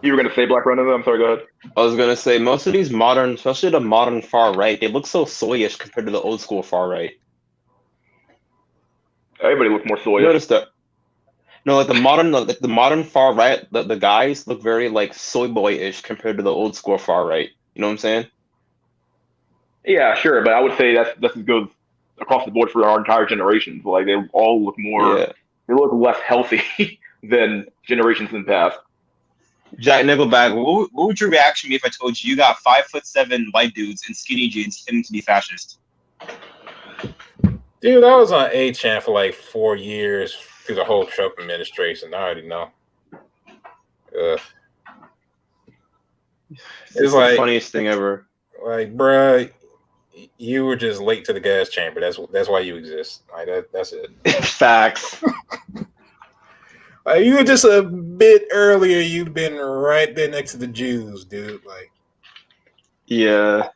You were going to say Black Runner? I'm sorry, go ahead. I was gonna say most of these modern, especially the modern far right, they look so soyish compared to the old school far right. Everybody looks more soyish. You notice that? No, like the modern far right, the guys look very like soy boy-ish compared to the old school far right. You know what I'm saying? Yeah, sure, but I would say that goes across the board for our entire generations. Like they all look Yeah. they look less healthy than generations in the past. Jack Nickelback, what would your reaction be if I told you got 5'7" white dudes in skinny jeans claiming to be fascist? dude, I was on 8chan for like 4 years through the whole Trump administration. I already know. It's like the funniest thing ever. Like, bruh, you were just late to the gas chamber. That's why you exist. Like that's it. Facts. Like, you were just a bit earlier. You'd been right there next to the Jews, dude. Like, yeah.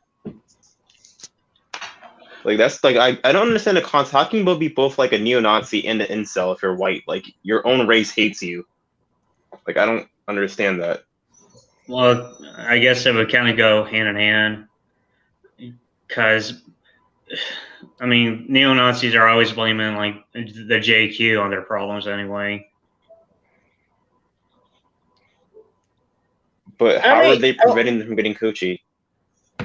Like that's like I don't understand the concept. How can you be both like a neo-Nazi and an incel if you're white? Like your own race hates you. Like I don't understand that. Well, I guess it would kind of go hand in hand because, I mean, neo-Nazis are always blaming like the JQ on their problems anyway. But how are they preventing them from getting coochie?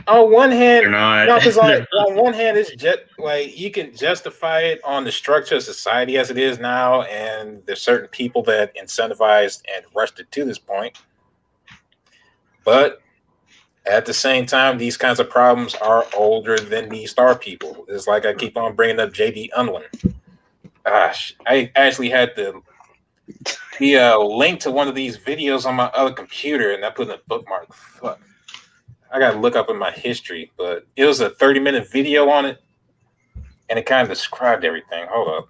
On one hand, They're not. no, because like on one hand, it's just like you can justify it on the structure of society as it is now, and there's certain people that incentivized and rushed it to this point. But at the same time, these kinds of problems are older than the star people. It's like I keep on bringing up J.D. Unwin. Gosh, I actually had the link to one of these videos on my other computer, and I put in a bookmark. Fuck. I gotta look up in my history, but it was a 30-minute video on it, and it kind of described everything. Hold up.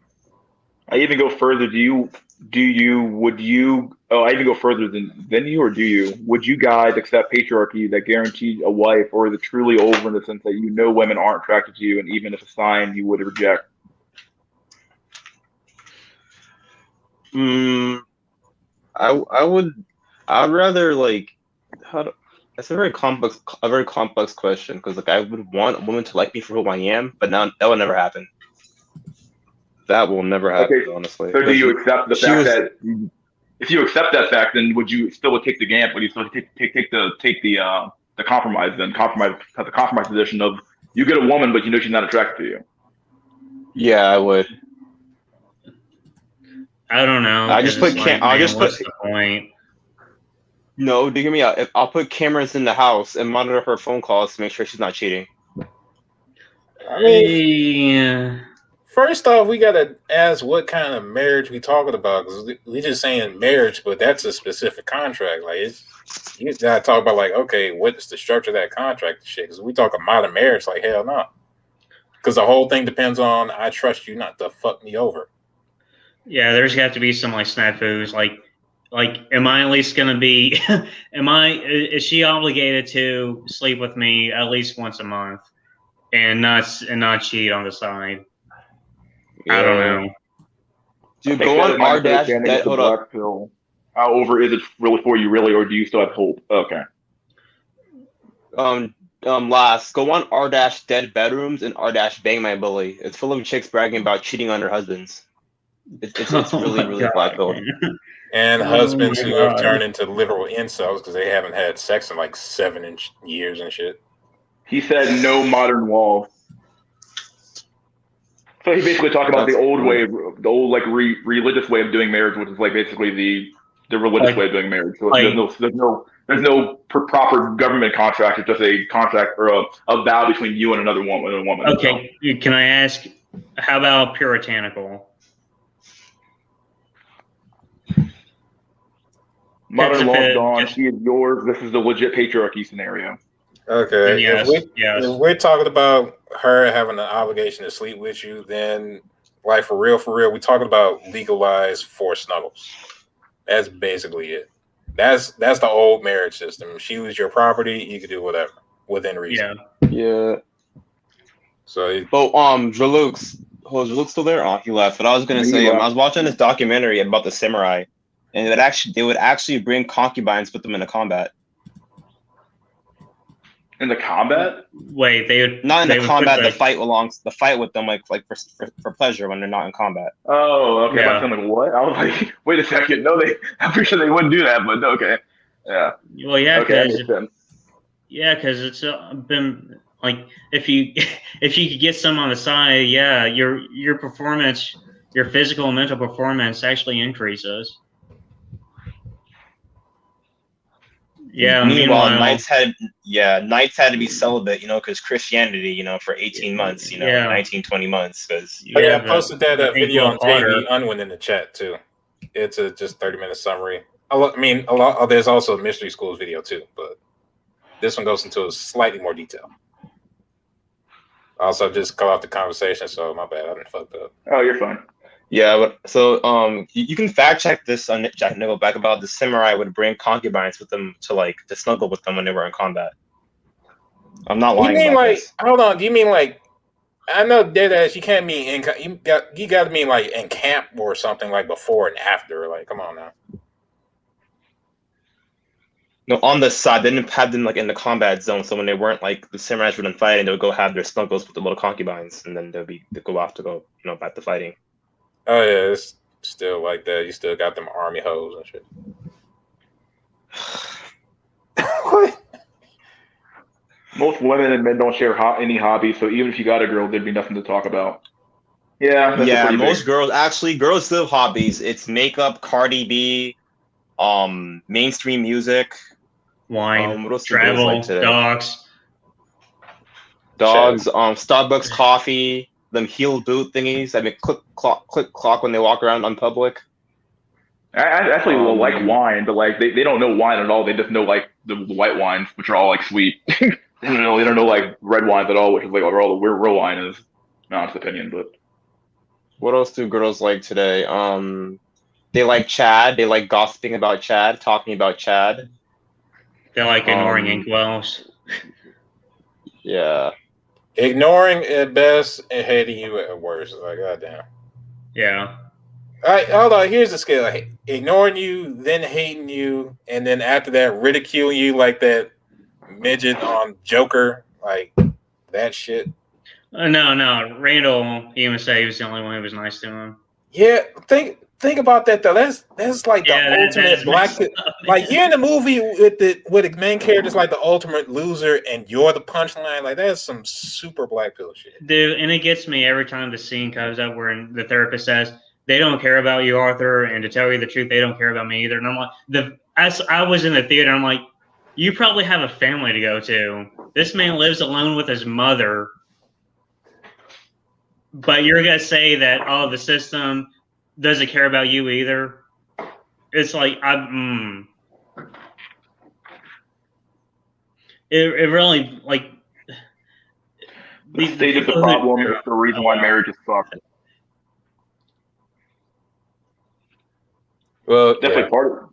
I even go further. I even go further than you, or do you? Would you guys accept patriarchy that guarantees a wife, or is it truly over in the sense that women aren't attracted to you, and even if assigned, you would reject? I'd rather like that's a very complex question because like I would want a woman to like me for who I am, but now that would never happen. That will never happen, honestly. So do you accept the fact that if you accept that fact, then would you still take the gamble? Would you still take the compromise then? The compromise position of You get a woman, but you know she's not attracted to you. Yeah, I would. I don't know. I 'Cause just put it's like, I'll man, just put what's the point? no. Do you hear me out? I'll put cameras in the house and monitor her phone calls to make sure she's not cheating. I mean, Yeah. first off, we gotta ask what kind of marriage we talking about, because we just saying marriage, but that's a specific contract. Like, you gotta talk about, like, okay, what's the structure of that contract and shit? Because we talk a modern marriage, like, hell no. Because the whole thing depends on, I trust you not to fuck me over. Yeah, there's got to be some like snafus. Like, am I at least gonna be? Is she obligated to sleep with me at least once a month, and not cheat on the side? I don't Yeah. know. Dude, I think go that on is my r dash misunderstanding dead. with the Hold up. black pill. How over is it really for you, really, or do you still have hope? Okay. Last, go on r dash dead bedrooms and r dash bang my bully. It's full of chicks bragging about cheating on their husbands. It's Oh really my really God, black pilled. man. And Oh husbands my who have God. turned into literal incels because they haven't had sex in like 7 years and shit. He said no modern walls. So he basically talked about That's the old funny. way, the old like religious way of doing marriage, which is like basically the religious Like- way of doing marriage. So like- there's no proper government contract. It's just a contract or a vow between you and another woman. And a woman. Okay, can I ask? How about puritanical? Modern If law's it gone. just- She is yours. This is the legit patriarchy scenario. Okay, Yes, if yes. we're talking about her having an obligation to sleep with you, then like for real, we talking about legalized forced snuggles. That's basically it. That's the old marriage system. She was your property. You could do whatever within reason. Yeah. Yeah. So But Drelux, was Drelux still there? Oh, he left. But I was gonna He say, left. I was watching this documentary about the samurai, and they would actually bring concubines with them into combat. In the combat? Wait, they would Not in they the would combat, put the fight with them, like for pleasure when they're not in combat. Oh, okay. Yeah. I'm like, what? I was like, wait a second. No, I'm pretty sure they wouldn't do that, but okay. Yeah. Well, yeah, Okay, that because makes sense. it's been like if you if you could get some on the side, yeah, your performance, your physical and mental performance actually increases. Yeah. Meanwhile, Meanwhile, knights had to be celibate, because Christianity, for 18 months, Yeah. 19, 20 months, because I the- posted that the video on equal harder. JB Unwin in the chat too. It's a just 30-minute summary. A lot. There's also a mystery schools video too, but this one goes into a slightly more detail. Also, just cut off the conversation, so my bad. I done fucked up. Oh, you're fine. yeah. But so you can fact check this on Jack Nickelback about the samurai would bring concubines with them to snuggle with them when they were in combat. I'm not You lying mean about like? this. Hold on. Do you mean like? I know dead ass. You can't mean in. You got to mean like in camp or something like before and after. Like, come on now. No, on the side, they didn't have them in the combat zone. So when they weren't the samurais were done fighting, they would go have their snuggles with the little concubines, and then they'd go off to go back to fighting. Oh yeah, it's still like that. You still got them army hoes and shit. What? Most women and men don't share any hobbies, so even if you got a girl, there'd be nothing to talk about. Yeah, that's Yeah, pretty most big. girls still have hobbies. It's makeup, Cardi B, mainstream music, Wine, what else do girls travel, like today? dogs. Dogs, Starbucks coffee, them heel boot thingies that make click clock when they walk around on public. I actually like wine, but they don't know wine at all. They just know the white wines, which are all sweet. they don't know red wines at all, which is where all the real wine is. Not honest opinion, but What else do girls like today? They like Chad. They like gossiping about Chad, talking about Chad. They like ignoring inkwells. Yeah. Ignoring at best and hating you at worst. Like, goddamn. Yeah. All right, hold on. Here's the scale: ignoring you, then hating you, and then after that, ridiculing you like that midget on Joker, like that shit. No. Randall, he even said he was the only one who was nice to him. Yeah, think think about that though. That's like the Yeah, that ultimate is black. messed up, Like man. you're in the movie with the main character's like the ultimate loser, and you're the punchline. Like that's some super black pill shit. Dude, and it gets me every time the scene comes up where the therapist says they don't care about you, Arthur, and to tell you the truth, they don't care about me either. And I'm like, as I was in the theater, I'm like, you probably have a family to go to. This man lives alone with his mother, but you're gonna say that the system doesn't care about you either. It's like it really like The state is the problem. It's the reason why marriage is fucked. Well, Definitely yeah, part of it.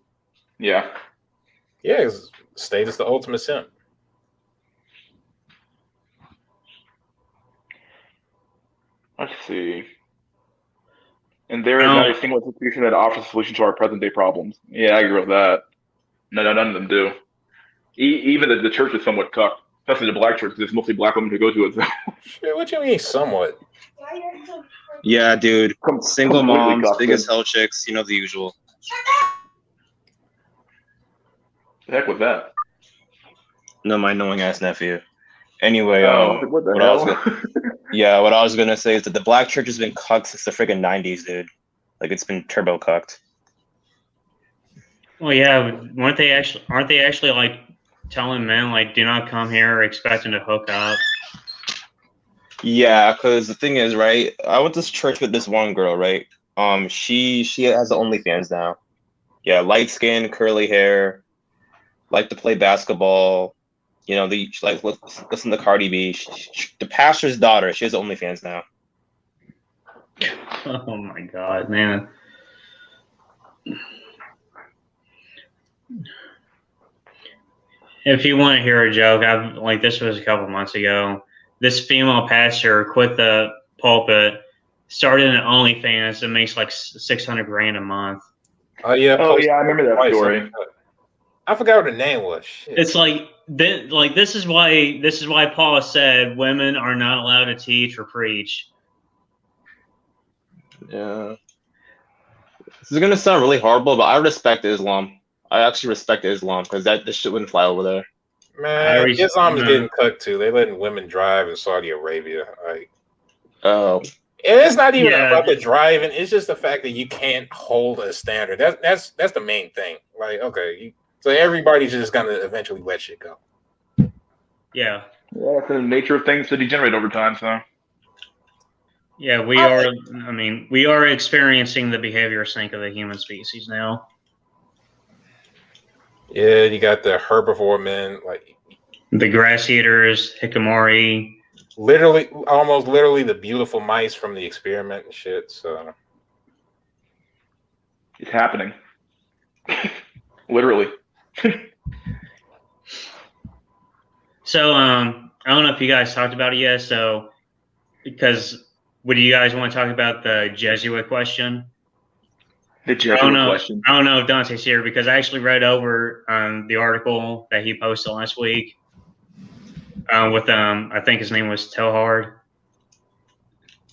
Yeah. yeah. State is the ultimate simp. Let's see. And there is not a single institution that offers a solution to our present day problems. Yeah, I agree with that. No, none of them do. Even the church is somewhat cucked, especially the black church. There's mostly black women who go to it. So. Shit, what you mean, somewhat? Yeah, dude. Single Completely moms, cucked. big as hell chicks, the usual. The heck with that. No, my knowing ass nephew. Anyway, What the hell? what I was gonna say is that the black church has been cucked since the freaking 90s, dude. Like it's been turbo cucked. Well, yeah, aren't they actually like telling men like do not come here expecting to hook up? Yeah, because the thing is, right? I went to church with this one girl, right? She has OnlyFans now. Yeah, light skin, curly hair, like to play basketball. Like listen to Cardi B. The pastor's daughter. She has OnlyFans now. Oh my god, man. If you want to hear a joke, this was a couple months ago. This female pastor quit the pulpit, started an OnlyFans, and makes like $600,000 a month. Oh yeah. Oh yeah, I remember that story. I forgot what the name was. Shit. It's this is why Paul said women are not allowed to teach or preach. Yeah. This is gonna sound really horrible, but I respect Islam. I actually respect Islam because this shit wouldn't fly over there. Man, Islam is getting cooked too. They letting women drive in Saudi Arabia. Like, oh, and it's not even about the driving. It's just the fact that you can't hold a standard. That's the main thing. Like, okay, so everybody's just gonna eventually let shit go. Yeah. Yeah, it's the nature of things to degenerate over time. So. Yeah, we are. I mean, we are experiencing the behavior sink of the human species now. Yeah, you got the herbivore men, like the grass eaters, hikikomori. Almost literally the beautiful mice from the experiment and shit. So it's happening. Literally. So, I don't know if you guys talked about it yet. So, would you guys want to talk about the Jesuit question? The Jesuit question. I don't know if Dante's here because I actually read over the article that he posted last week with I think his name was Tellhard.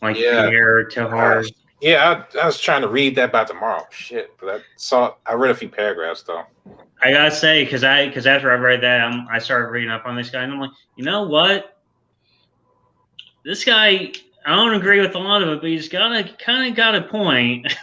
Pierre Tellhard. Yeah, I was trying to read that by tomorrow. Shit, but I read a few paragraphs though. I gotta say, because after I read that, I started reading up on this guy, and I'm like, you know what? This guy, I don't agree with a lot of it, but he's kind of got a point.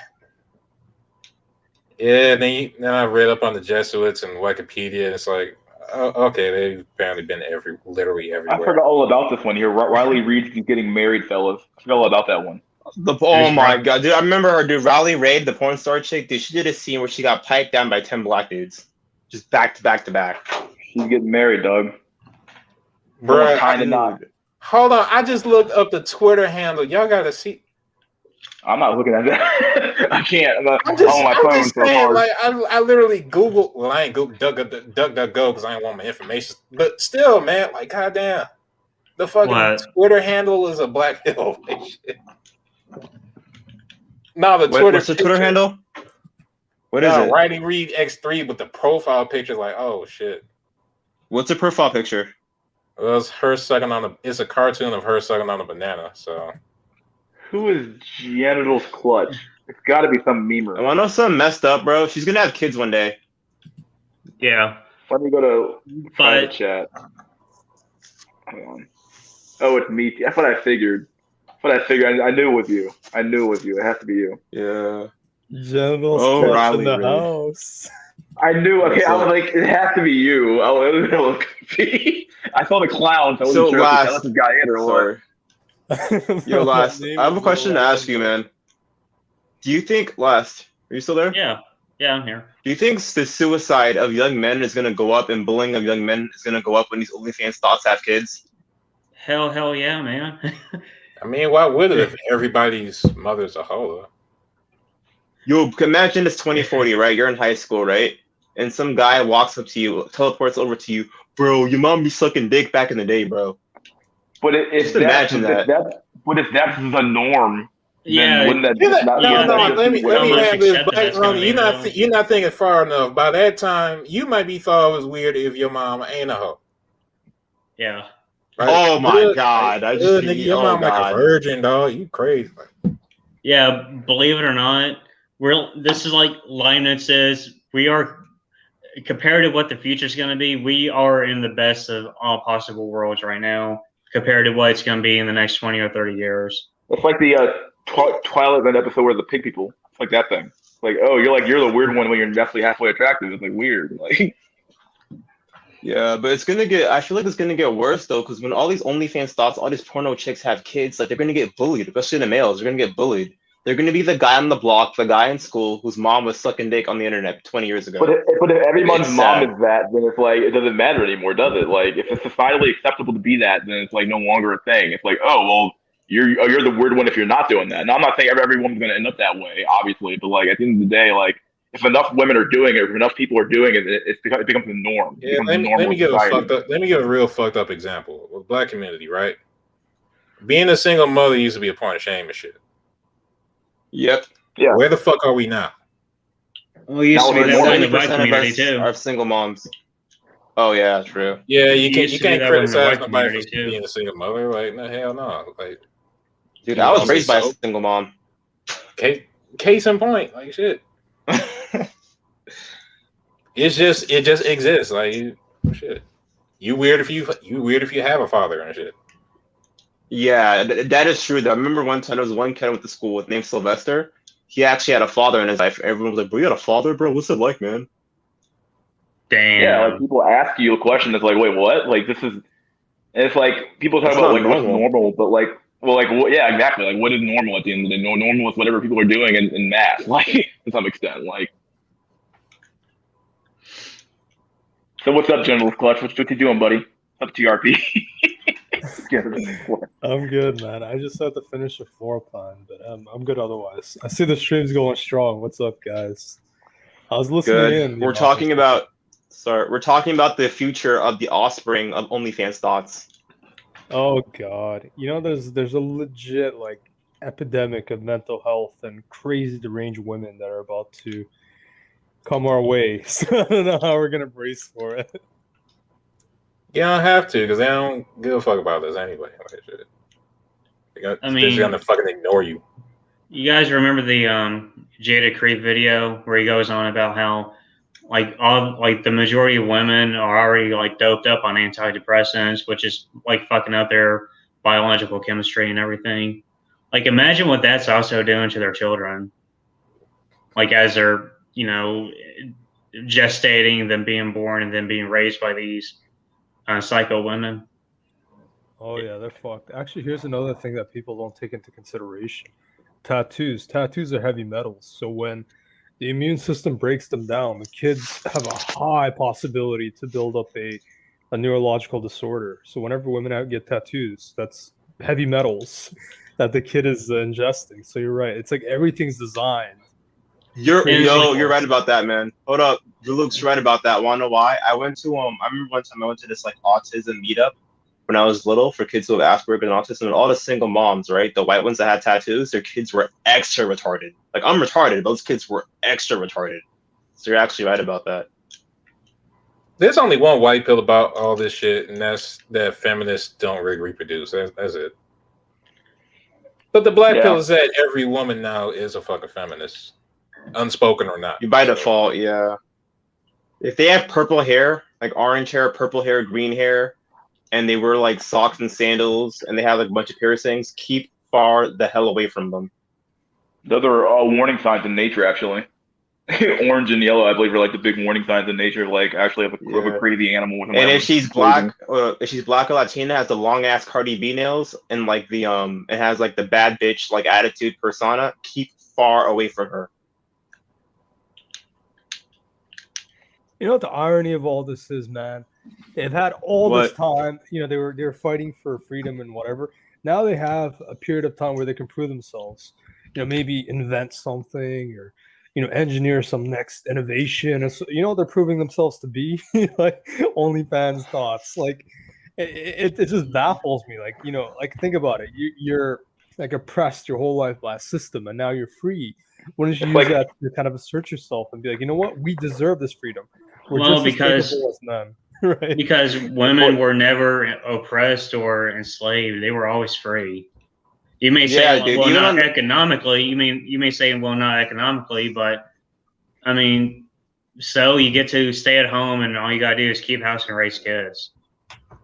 Yeah, then I read up on the Jesuits and Wikipedia, and it's like, okay, they've apparently been literally everywhere. I forgot all about this one here. Riley Reid's getting married, fellas. I forgot all about that one. Oh my god, dude! I remember her, dude. Riley Reid, the porn star chick, dude. She did a scene where she got piped down by 10 black dudes, just back to back to back. She's getting married, dog. Bro, kind of not. Hold on, I just looked up the Twitter handle. Y'all gotta see. I'm not looking at that. I can't. I'm on my I'm phone just so saying, hard. like, I literally Googled. Well, I ain't Googled DuckDuckGo because I ain't want my information. But still, man, like, goddamn, the fucking Twitter handle is a black hill. Like, shit. No, What's the Twitter handle? What is it? Riley Reid X3 with the profile picture. Like, oh shit. What's the profile picture? Well, it's her sucking on it's a cartoon of her sucking on a banana. So. Who is Genitals Clutch? It's got to be some I memer. want to know something messed up, bro. She's gonna have kids one day. Yeah, Let me go to private but chat. Hang on. Oh, it's me. That's what I figured. That's what I figured. I knew it was you. I knew it was you. It has to be you. Yeah. Genitals Oh, clutch Riley in the Ray. house. I knew. Okay, What's I was up? like, it has to be you. I was I saw the clown, so I wasn't So sure if he let last, this guy in or what. sorry. Yo, last. I have a question to ask you, man. Do you think, last, are you still there? yeah, I'm here. Do you think the suicide of young men is gonna go up and bullying of young men is gonna go up when these OnlyFans thoughts have kids? Hell yeah, man. I mean, why would it if everybody's mother's a hoe? Yo, imagine it's 2040, right? You're in high school, right? And some guy walks up to you, teleports over to you, bro. Your mom be sucking dick back in the day, bro. But if Just imagine that. if that's the norm, Yeah, then wouldn't that No, just not? you no, Wouldn't gotta that no. think just Let be me what let how me it much is? land this. accepted Black that's gonna Ronnie, be, though. you're not thinking far enough. By that time, you might be thought it was weird if your mom ain't a hoe. Yeah. Right? Oh my god! I just Nigga, be. your Oh mom like a god. virgin, dog. You crazy? Yeah, believe it or not, this is like Leibniz says, we are, compared to what the future is going to be, we are in the best of all possible worlds right now compared to what it's going to be in the next 20 or 30 years. It's like the Twilight Zone episode where the pig people. It's like that thing. It's like, oh, you're the weird one when you're definitely halfway attractive. It's like weird. Like, Yeah, but it's gonna get. I feel like it's gonna get worse though, because when all these OnlyFans thoughts, all these porno chicks have kids, like they're gonna get bullied, especially the males. They're gonna get bullied. They're gonna be the guy on the block, the guy in school whose mom was sucking dick on the internet 20 years ago. but if everyone's It's mom sad. is that, then it's like it doesn't matter anymore, does it? Like, if it's societally acceptable to be that, then it's like no longer a thing. It's like, oh well, you're the weird one if you're not doing that. Now, I'm not saying every woman's gonna end up that way, obviously, but like at the end of the day, like if enough women are doing it, if enough people are doing it, it becomes the norm. It Yeah, becomes the let normal me give a society. fucked up. Let me give a real fucked up example with black community. Right, being a single mother used to be a point of shame and shit. Yep. Yeah. Where the fuck are we now? Well, it used to be that way in the black 70% of community us too. are single moms. Oh yeah, true. Yeah, It used you to be can't that way in the criticize white nobody for community too. being a single mother. Like, no, hell no. Like, Dude, people I was don't say raised by a so. single mom. Case in point, like shit. It just exists. Like shit. You weird if you have a father and shit. Yeah, that is true. Though. I remember one time there was one kid I went to school with named Sylvester. He actually had a father in his life. Everyone was like, "Bro, you had a father, bro? What's it like, man?" Yeah, like Damn. people ask you a question that's like, wait, what? Like this is, and it's like people talk That's about not like what's normal. normal, but like, well, like, yeah, exactly. Like, what is normal at the end of the day? Normal is whatever people are doing in mass, like to some extent. Like, so what's up, General Clutch? What you doing, buddy? Up TRP. I'm good, man. I just had to finish a floor plan, but I'm good otherwise. I see the stream's going strong. What's up, guys? I was listening Good. in. We're talking about. Sorry, we're talking about the future of the offspring of OnlyFans thoughts. Oh God, there's a legit like epidemic of mental health and crazy deranged women that are about to come our way. So I don't know how we're gonna brace for it. You don't have to because they don't give a fuck about this anyway. Like, shit. They're just gonna fucking ignore you. You guys remember the Jada Creep video where he goes on about how like the majority of women are already like doped up on antidepressants, which is like fucking up their biological chemistry and everything. Like imagine what that's also doing to their children. Like as they're, gestating, them being born and then being raised by these psycho women. Oh yeah, they're fucked. Actually, here's another thing that people don't take into consideration. Tattoos. Tattoos are heavy metals. So when the immune system breaks them down, the kids have a high possibility to build up a neurological disorder. So whenever women get tattoos, that's heavy metals that the kid is ingesting. So you're right. It's like everything's designed. You're Crazy right about that, man. Hold up, Luke's right about that. Wanna know why? I remember one time I went to this like autism meetup when I was little for kids who have Asperger's and autism, and all the single moms, right? The white ones that had tattoos, their kids were extra retarded. Like I'm retarded, but those kids were extra retarded. So you're actually right about that. There's only one white pill about all this shit, and that's that feminists don't really reproduce. That's it. But the black Yeah. pill is that every woman now is a fucking feminist, unspoken or not. By So, default, yeah. If they have purple hair, like orange hair, purple hair, green hair, and they wear like socks and sandals, and they have like a bunch of piercings, keep far the hell away from them. Those are all warning signs in nature, actually. Orange and yellow, I believe, are like the big warning signs in nature. Like, actually, of of a Yeah. crazy animal with a And if she's poison. black, if she's black or Latina, has the long ass Cardi B nails and like it has like the bad bitch like attitude persona. Keep far away from her. You know what the irony of all this is, man? They've had all this What? time, they were fighting for freedom and whatever. Now they have a period of time where they can prove themselves. Maybe invent something or engineer some next innovation. And so, they're proving themselves to be like OnlyFans thoughts. Like it just baffles me. Like think about it. You're like oppressed your whole life by a system, and now you're free. Wouldn't you It's use like, that to kind of assert yourself and be like, you know what, we deserve this freedom. We're Well, just as capable as men, right? because women were never oppressed or enslaved; they were always free. You may say, Yeah, dude. well, Even not on economically. You may say, well, not economically, but I mean, so you get to stay at home, and all you gotta do is keep house and raise kids.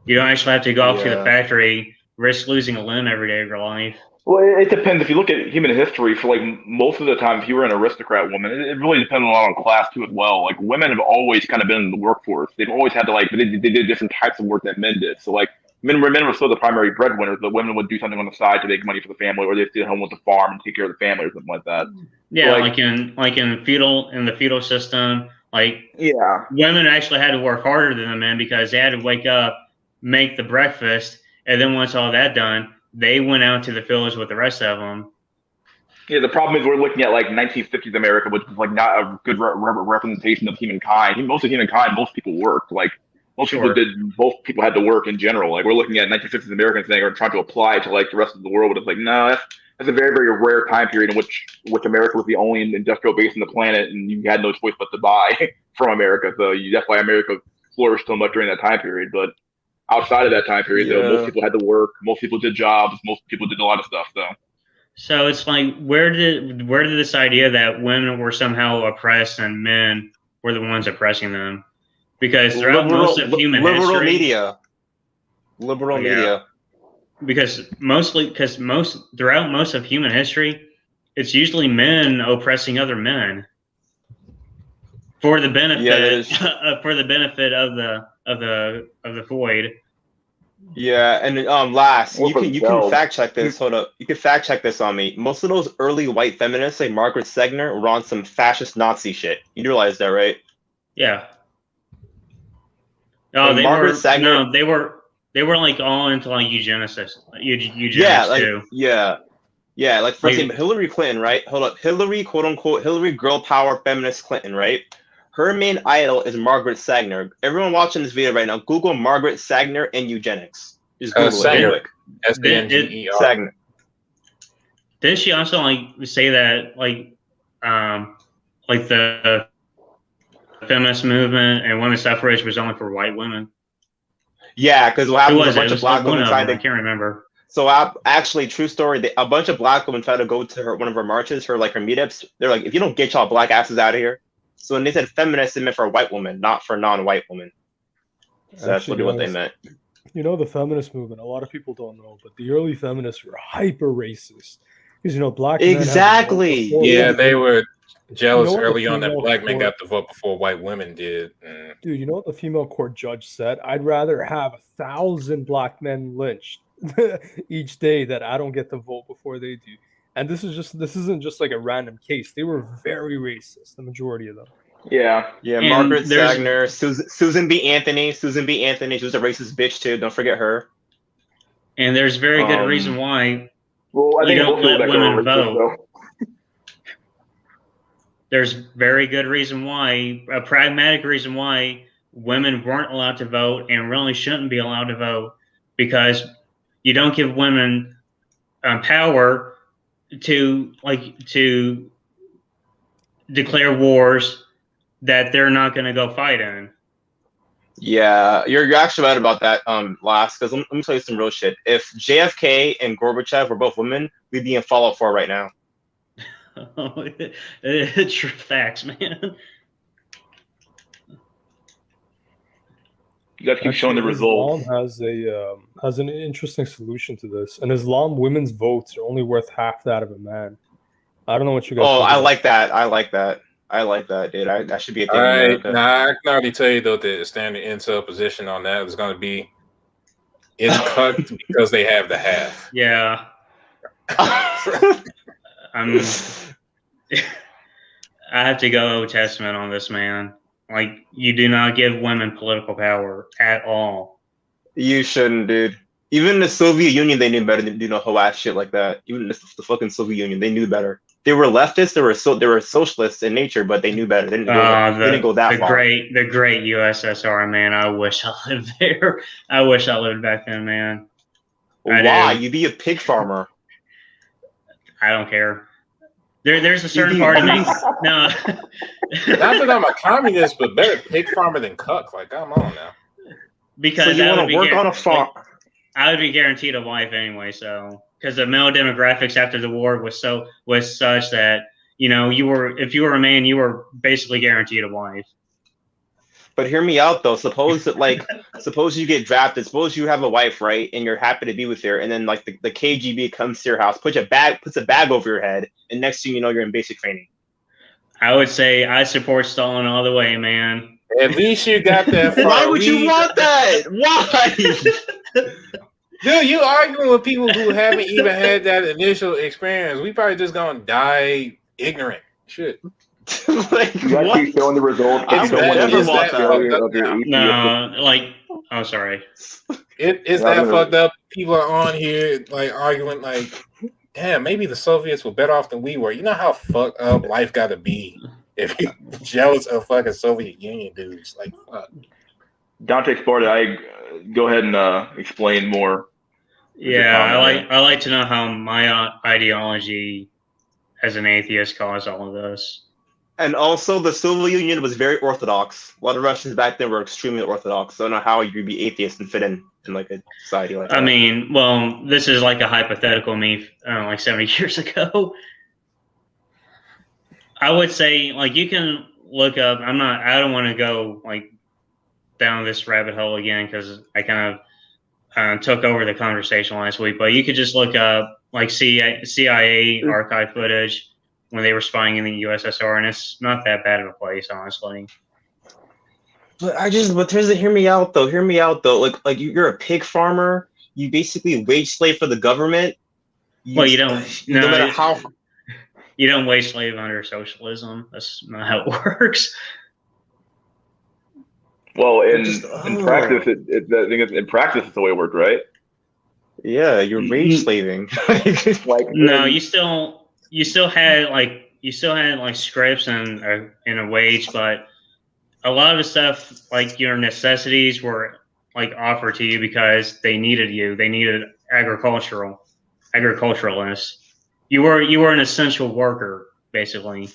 You don't actually have to go off to the yeah, factory, risk losing a limb every day of your life. well, it depends. If you look at human history, for like most of the time, if you were an aristocrat woman, it really depends a lot on class too as well. Like women have always kind of been in the workforce. They've always had to like they did different types of work that men did. So like men were still the primary breadwinners, but women would do something on the side to make money for the family, or they'd stay at home with the farm and take care of the family or something like that. So Yeah, like in the feudal system, like yeah, women actually had to work harder than the men because they had to wake up, make the breakfast, and then once all that done, they went out to the fields with the rest of them. yeah. The problem is we're looking at like 1950s America, which is like not a good representation of humankind. Most of humankind, most people worked. Like most people Sure. did. Most people had to work in general. Like we're looking at 1950s Americans saying or trying to apply to like the rest of the world, but it's like no, that's a very rare time period in which America was the only industrial base on the planet, and you had no choice but to buy from America. So that's why America flourished so much during that time period. But outside of that time period, though, most yeah. people had to work. Most people did jobs. Most people did a lot of stuff. So. So it's like where did this idea that women were somehow oppressed and men were the ones oppressing them? Because throughout most of human Liberal history, media, liberal yeah, media. because most throughout most of human history, it's usually men oppressing other men for the Yeah, that benefit is. for the benefit of the void. Yeah, and last, Or you for can themselves. fact check this. Hold up, you can fact check this on me. Most of those early white feminists, like Margaret Sanger, were on some fascist Nazi shit. You realize that, right? Yeah. Oh, And Margaret Sanger, they were like all into like yeah, eugenics like too. yeah, like for example, Like Hillary Clinton, right? Hold up, Hillary, quote unquote, Hillary girl power feminist Clinton, right? Her main idol is Margaret Sanger. Everyone watching this video right now, Google Margaret Sanger and eugenics. Just Google it real Sanger, quick. Sanger. Sanger. didn't she also like say that like the feminist movement and women's suffrage was only for white women? Yeah, because what Who happened was was a it? It bunch of was like black one women of tried them. I to. can't remember. So actually, true story. A bunch of black women tried to go to one of her marches, her meetups. They're like, if you don't get y'all black asses out of here. So when they said feminist, it meant for white women, not for non-white women. So that's Actually, what they guys, meant. the feminist movement, a lot of people don't know, but the early feminists were hyper racist. Because, black men had to vote Exactly. before Yeah, women. they were jealous what the early on that female black men court, got the vote before white women did. dude, you know what the female court judge said? I'd rather have 1,000 black men lynched each day that I don't get to vote before they do. And this isn't just like a random case. They were very racist, the majority of them. Yeah. Yeah, And Margaret there's Sanger, Susan B. Anthony. Susan B. Anthony, she was a racist bitch too. Don't forget her. and there's very good reason why Well, I you think most don't people let that go are women racist, vote. though. There's very good reason why, a pragmatic reason why women weren't allowed to vote and really shouldn't be allowed to vote, because you don't give women power to declare wars that they're not going to go fight in. Yeah, you're actually right about that. Last, because let me tell you some real shit. If JFK and Gorbachev were both women, we'd be in Fallout 4 right now. True facts, man. You guys keep showing the Actually, Islam results. has an interesting solution to this. In Islam, women's votes are only worth half that of a man. I don't know what you guys Oh, think I about like that. I like that. I like that, dude. That should be a thing in America. I can already tell you though the standard Incel position on that is going to be it's cucked because they have the half. Yeah, I'm. I have to go Old Testament on this, man. Like, you do not give women political power at all. You shouldn't, dude. Even the Soviet Union, they knew better than do no whole ass shit like that. Even the fucking Soviet Union, they knew better. They were leftists. They were socialists in nature, but they knew better. They didn't go. They didn't go that far. The great USSR, man. I wish I lived there. I wish I lived back then, man. Why? You be a pig farmer. I don't care. There's a certain part of me. No. Not that I'm a communist, but better pig farmer than cuck. Like, come on now. Because so you want to work on a farm. Like, I would be guaranteed a wife anyway. So because the male demographics after the war was such that if you were a man, you were basically guaranteed a wife. But hear me out though. Suppose you get drafted. Suppose you have a wife, right, and you're happy to be with her, and then like the KGB comes to your house, puts a bag over your head, and next thing you know, you're in basic training. I would say I support Stalin all the way, man. At least you got that far. Why would you want that? Why? Dude, you arguing with people who haven't even had that initial experience. We probably just gonna die ignorant. Shit. Like, You guys keep showing the results. I would never want that. No, like, oh, sorry. It's that fucked up. People are on here like arguing like, damn, maybe the Soviets were better off than we were. You know how fucked up life got to be if you're jealous of fucking Soviet Union dudes. Like, fuck. Dante Sparta, go ahead and explain more. Yeah, I like to know how my ideology as an atheist caused all of this. And also, the Soviet Union was very orthodox. A lot of Russians back then were extremely orthodox. So I don't know how you'd be atheist and fit in like a society like that. I mean, well, this is like a hypothetical me, like 70 years ago. I would say, like, you can look up. I don't want to go like down this rabbit hole again because I kind of took over the conversation last week. But you could just look up like CIA archive footage when they were spying in the USSR, and it's not that bad of a place, honestly. But hear me out though. Hear me out though. Like you're a pig farmer. You basically wage slave for the government. Well, you don't. No matter how. You don't wage slave under socialism. That's not how it works. Well, in practice, in practice, it's the way it worked, right? Yeah, you're wage slaving. Like, no, you still had like scripts and a wage, but a lot of the stuff, like your necessities, were like offered to you because they needed you. They needed agriculturalists. You were an essential worker, basically.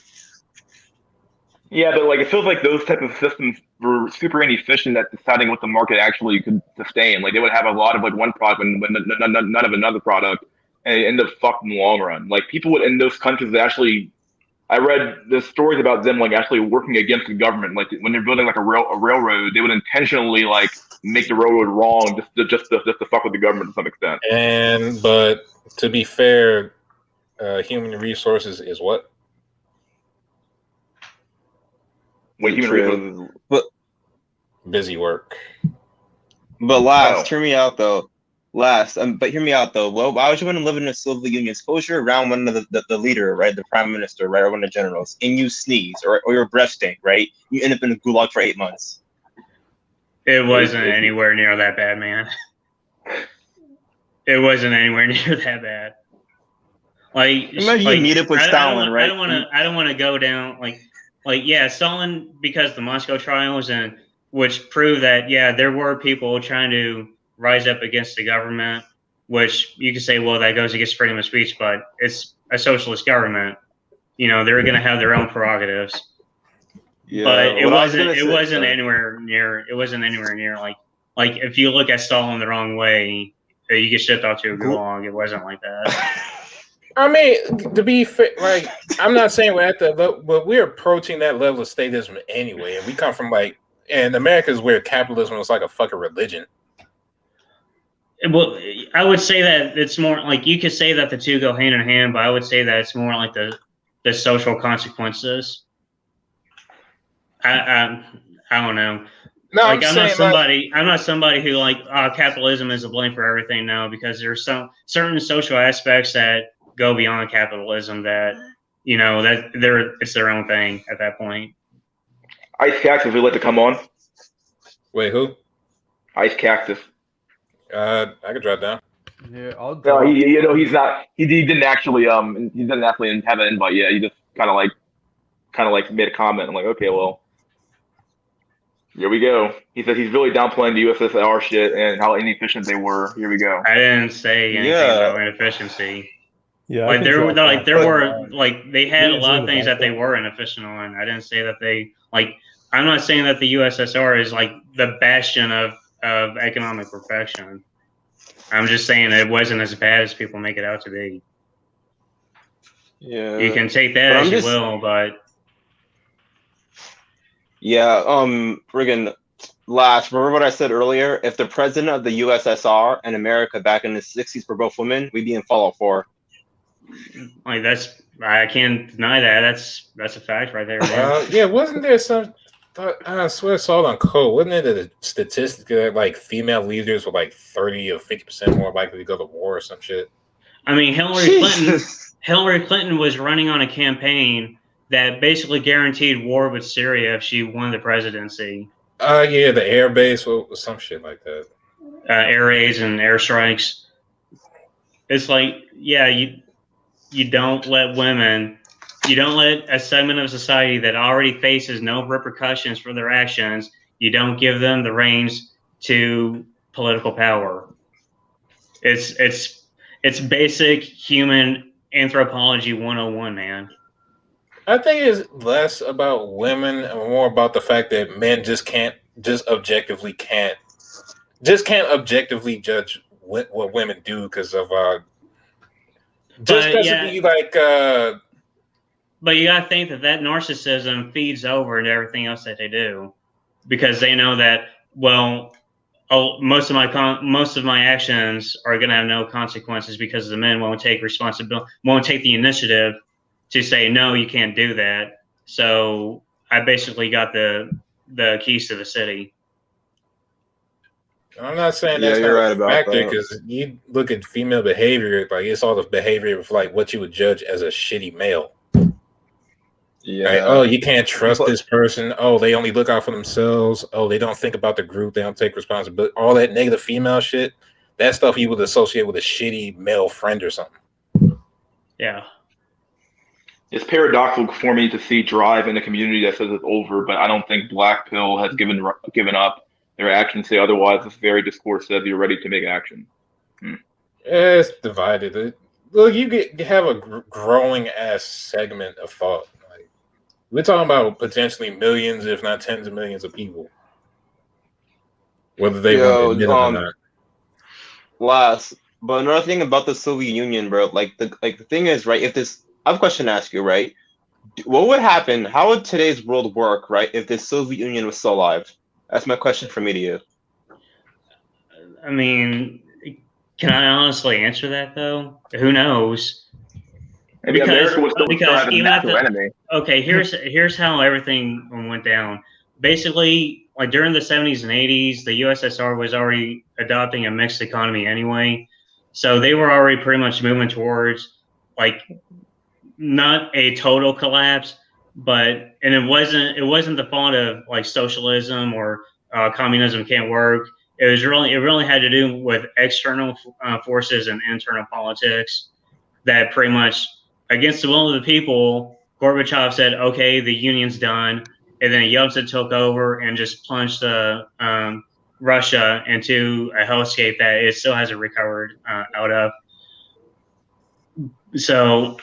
Yeah, but like it feels like those type of systems were super inefficient at deciding what the market actually could sustain. Like they would have a lot of like one product and none of another product, and it ended up fucked in the long run. Like people would in those countries actually, I read the stories about them like actually working against the government. Like when they're building like a railroad, they would intentionally like make the railroad wrong just to fuck with the government to some extent. But to be fair, human resources is what? When human resources, but busy work. But hear me out though. But hear me out though. Well, why would you want to live in the Soviet Union? Suppose you're around one of the leader, right, the prime minister, right, or one of the generals, and you sneeze or your breath stink, right? You end up in a gulag for 8 months. It wasn't anywhere near that bad, man. It wasn't anywhere near that bad. Like, imagine you meet up with Stalin, right? I don't want to go down like yeah, Stalin, because the Moscow trials, and which prove that there were people trying to rise up against the government, which you could say, well, that goes against freedom of speech, but it's a socialist government. They're going to have their own prerogatives. Yeah, but it what I was wasn't. gonna It say. wasn't Sorry. anywhere near. It wasn't anywhere near like if you look at Stalin the wrong way, you get shipped off to a gulag. It wasn't like that. I mean, to be fair, like I'm not saying we're at that level, but we're approaching that level of statism anyway. And we come from and America is where capitalism is like a fucking religion. Well, I would say that it's more like you could say that the two go hand in hand, but I would say that it's more like the social consequences. I don't know. No, Like I'm saying like, I'm not somebody who like capitalism is to blame for everything. No, because there's some certain social aspects that go beyond capitalism that that it's their own thing at that point. Ice Cactus would like to come on. wait, who? Ice Cactus. I could drop down. Yeah, I'll No, drop. he's not. He didn't actually he didn't actually have an invite yet. He just kind of like made a comment. I'm like, okay, well, here we go. He said he's really downplaying the USSR shit and how inefficient they were. Here we go. I didn't say anything Yeah. about inefficiency. Yeah, I Like can there were drop like off. there were like they had a Leaves lot in of the things that they background. were inefficient on. I didn't say that they like. I'm not saying that the USSR is like the bastion of economic perfection. I'm just saying it wasn't as bad as people make it out to be. Yeah. You can take that But as I'm you just- will, but Yeah. Friggin' Lash. Remember what I said earlier? If the president of the USSR and America back in the '60s were both women, we'd be in Fallout 4. like I can't deny that. That's a fact right there. Man. Yeah, wasn't there some? I swear I saw it on Code. Wasn't it a statistic that like female leaders were like 30 or 50% more likely to go to war or some shit? I mean, Jesus. Hillary Clinton was running on a campaign that basically guaranteed war with Syria if she won the presidency. Yeah, the air base was some shit like that. Air raids and airstrikes. It's like, yeah, you don't let a segment of society that already faces no repercussions for their actions, you don't give them the reins to political power. It's basic human anthropology 101, man. I think it's less about women and more about the fact that men just objectively can't judge what women do because of just because of the like. But you gotta think that narcissism feeds over into everything else that they do, because they know that most of my actions are gonna have no consequences because the men won't take responsibility, won't take the initiative to say no, you can't do that. So I basically got the keys to the city. I'm not saying Yeah, that's you're not right a about factor that. because you look at female behavior, like it's all the behavior of like what you would judge as a shitty male. Yeah. Right? Oh, you can't trust But- this person. Oh, they only look out for themselves. Oh, they don't think about the group. They don't take responsibility. All that negative female shit. That stuff you would associate with a shitty male friend or something. Yeah. It's paradoxical for me to see drive in a community that says it's over, but I don't think Black Pill has given up. Their actions say otherwise. This very discourse says you're ready to make action. It's divided. Look, you have a growing ass segment of thought. Like, we're talking about potentially millions, if not tens of millions of people, whether they want to admit it or not. Last, but another thing about the Soviet Union, bro. Like the thing is, right? I have a question to ask you, right? What would happen? How would today's world work, right? If the Soviet Union was still alive? That's my question for me to you. I mean, can I honestly answer that though? Who knows? Maybe America would still have a even natural enemy. Okay, here's how everything went down. Basically, like during the 70s and 80s, the USSR was already adopting a mixed economy anyway. So they were already pretty much moving towards like not a total collapse, but it wasn't the fault of like socialism or communism can't work. It really had to do with external forces and internal politics that pretty much against the will of the people, Gorbachev said, okay, the union's done. And then Yeltsin took over and just plunged Russia into a hellscape that it still hasn't recovered out of. So,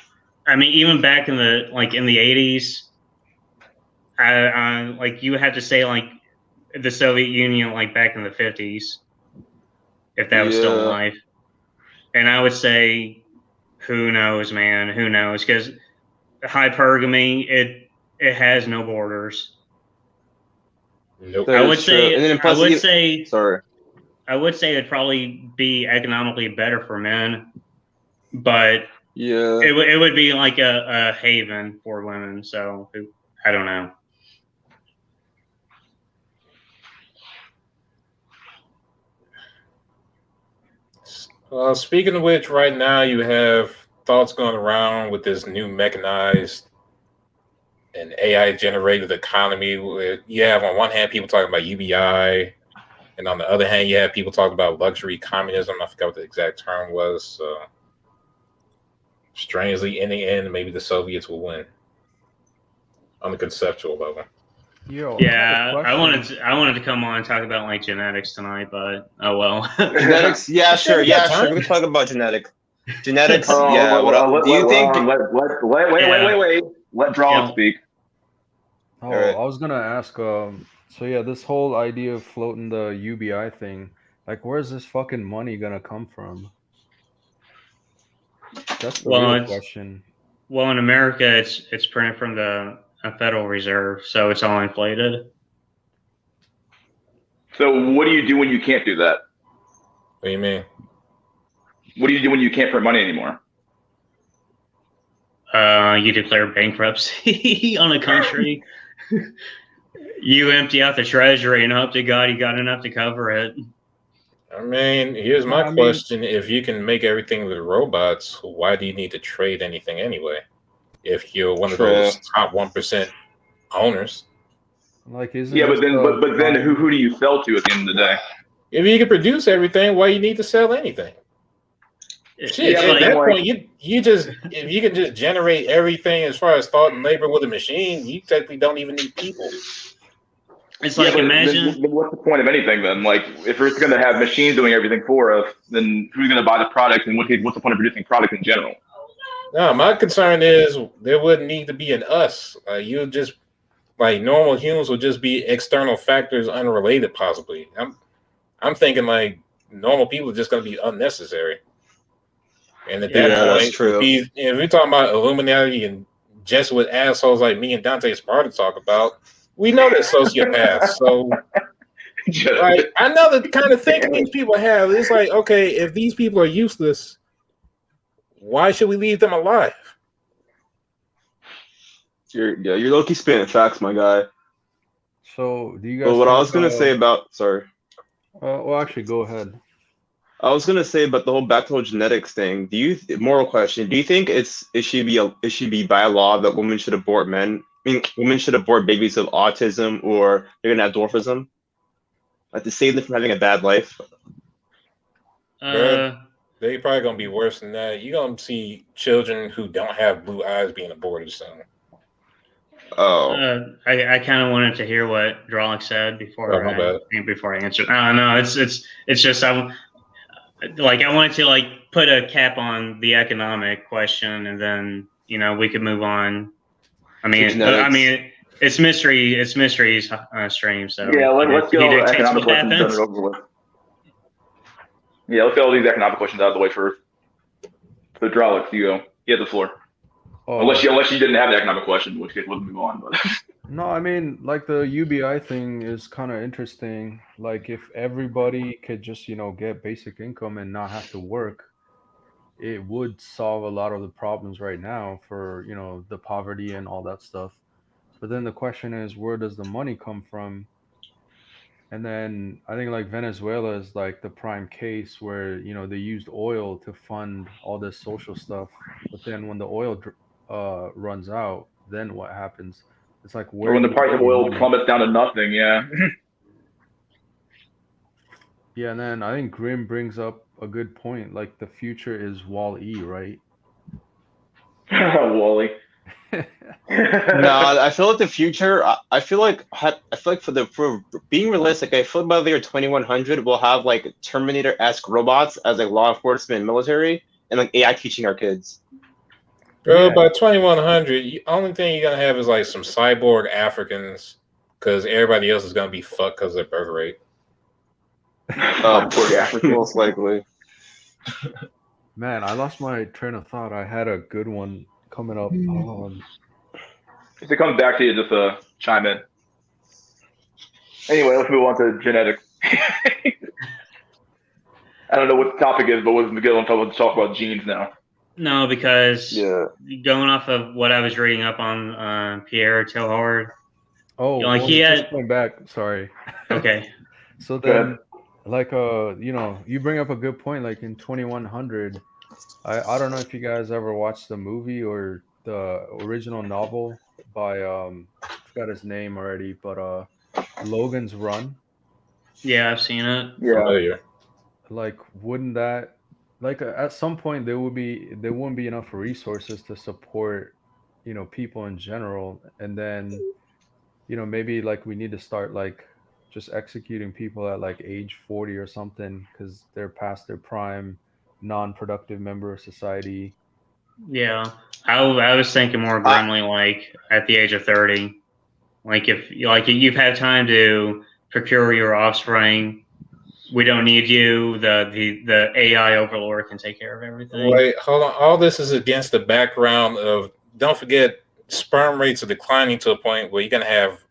I mean, even back in the 80s, like you would have to say like the Soviet Union, like back in the 50s, if that was still Yeah. alive. And I would say, who knows, man? Who knows? Because hypergamy, it has no borders. Nope. That I is would true. say, And then I plus, would say, sorry. I would say it'd probably be economically better for men, but Yeah. it would be like a haven for women. So I don't know. Speaking of which, right now you have thoughts going around with this new mechanized and AI generated economy. Where you have on one hand people talking about UBI, and on the other hand you have people talking about luxury communism. I forgot what the exact term was. So strangely, in the end, maybe the Soviets will win on the conceptual level. Yo, I had a Yeah, question. I wanted to come on and talk about like genetics tonight, but oh well. Genetics, yeah, You said sure, we got yeah, sure. time. We can talk about genetics. Genetics, yeah. Oh, Do you think? wait. Let Draw Yeah. speak. Oh, All right. I was gonna ask. So yeah, this whole idea of floating the UBI thing, like, where's this fucking money gonna come from? That's the real Well, question. in America, it's printed from the Federal Reserve, so it's all inflated. So what do you do when you can't do that? What do you mean? What do you do when you can't print money anymore? You declare bankruptcy on a country. You empty out the treasury and hope to God you got enough to cover it. I mean, here's No, my I mean, question. If you can make everything with robots, why do you need to trade anything anyway? If you're one of True. those top 1% owners. like, isn't Yeah, this the but then prime? who do you sell to at the end of the day? If you can produce everything, why you need to sell anything? Shit, It's Yeah, but at then that like like point, you just if you can just generate everything as far as thought and labor with a machine, you technically don't even need people. it's yeah, like but then imagine what's the point of anything then? Like if we're going to have machines doing everything for us, then who's going to buy the product and what's the point of producing product in general? No, my concern is there wouldn't need to be an us. You just like normal humans would just be external factors unrelated, possibly. I'm thinking like normal people are just going to be unnecessary. And at that Yeah, yeah. that's point, true. if we're talking about Illuminati and just what assholes like me and Dante Sparta talk about, we know they're sociopaths. So, like, I know the kind of thinking these people have. It's like, okay, if these people are useless, why should we leave them alive? You're low-key spitting facts, my guy. So, do you But guys what I think? was gonna say about, sorry, Well, actually, go ahead. I was gonna say about the whole back to the whole genetics thing. Moral question? Do you think it should be by law that women should abort men? I mean, women should abort babies with autism or they're gonna have dwarfism, like to save them from having a bad life. Bro, they probably gonna be worse than that. You're gonna see children who don't have blue eyes being aborted soon. Oh, I kind of wanted to hear what Drolic said Oh, my bad. before I answered. No, it's just I wanted to like put a cap on the economic question, and then we could move on. I genetics. mean, it's mysteries stream. So Yeah, let's get he all the dictates economic what questions done happens. and over with. Yeah, let's get all these economic questions out of the way first. So Drolix, you go. You have the floor. Oh, Unless you didn't have the economic question, in which case we'll move on. But no, I mean, like, the UBI thing is kind of interesting. Like, if everybody could just, get basic income and not have to work, it would solve a lot of the problems right now for, the poverty and all that stuff. But then the question is, where does the money come from? And then I think like Venezuela is like the prime case where, they used oil to fund all this social stuff. But then when the oil runs out, then what happens? It's like, or where when do the you price get of your oil money? plummets down to nothing, yeah. Yeah, and then I think Grim brings up a good point. Like, the future is Wall-E, right? Wally. No, I feel like the future. I feel like for being realistic, I feel like by the year 2100 we'll have like Terminator-esque robots as like law enforcement and military, and like AI teaching our kids. Bro, Yeah. by 2100, only thing you're gonna have is like some cyborg Africans, because everybody else is gonna be fucked because of their birth rate. Poor guy. Most likely. Man, I lost my train of thought. I had a good one coming up. If it comes back to you, just chime in. Anyway, let's move on to genetics. I don't know what the topic is, but we're going to talk about genes now. No, because Yeah. going off of what I was reading up on Pierre Teilhard, Oh, like well, he just had. going back. Sorry. Okay. So Go ahead. then, like, you bring up a good point. Like in 2100, I don't know if you guys ever watched the movie or the original novel by I forgot his name already, but Logan's Run. Yeah, I've seen it. Yeah. Familiar. Like, wouldn't that, like, at some point there wouldn't be enough resources to support, people in general, and then, maybe like we need to start like just executing people at like age 40 or something because they're past their prime, non-productive member of society. Yeah, I was thinking more grimly, like at the age of 30, like if you've had time to procure your offspring, we don't need you. The AI overlord can take care of everything. Wait, hold on. All this is against the background of, don't forget, sperm rates are declining to a point where you're gonna have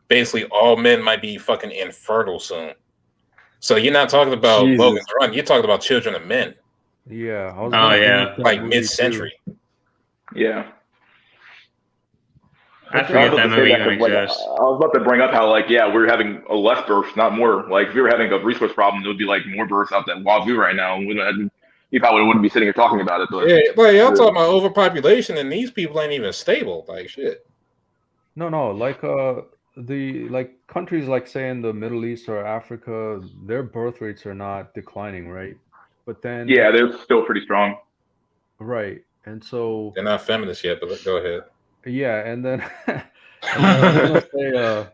basically all men might be fucking infertile soon. So you're not talking about Jesus. Logan's Run. You're talking about children of men, Yeah, I was Oh, gonna bring yeah. up that like movie mid-century. too. Yeah. I I forget was that about to say movie that even 'cause, like, exists. I was about to bring up how, like, yeah, we're having a less births, not more. Like, if we were having a resource problem, there would be like more births out there while we right now. You probably wouldn't be sitting here talking about it. But Yeah, like y'all talking about overpopulation, and these people ain't even stable. Like shit. No, like the like countries like say in the Middle East or Africa, their birth rates are not declining, right? But then yeah, they're still pretty strong. right, and so They're not feminists yet, but go ahead. yeah, and then and then I was gonna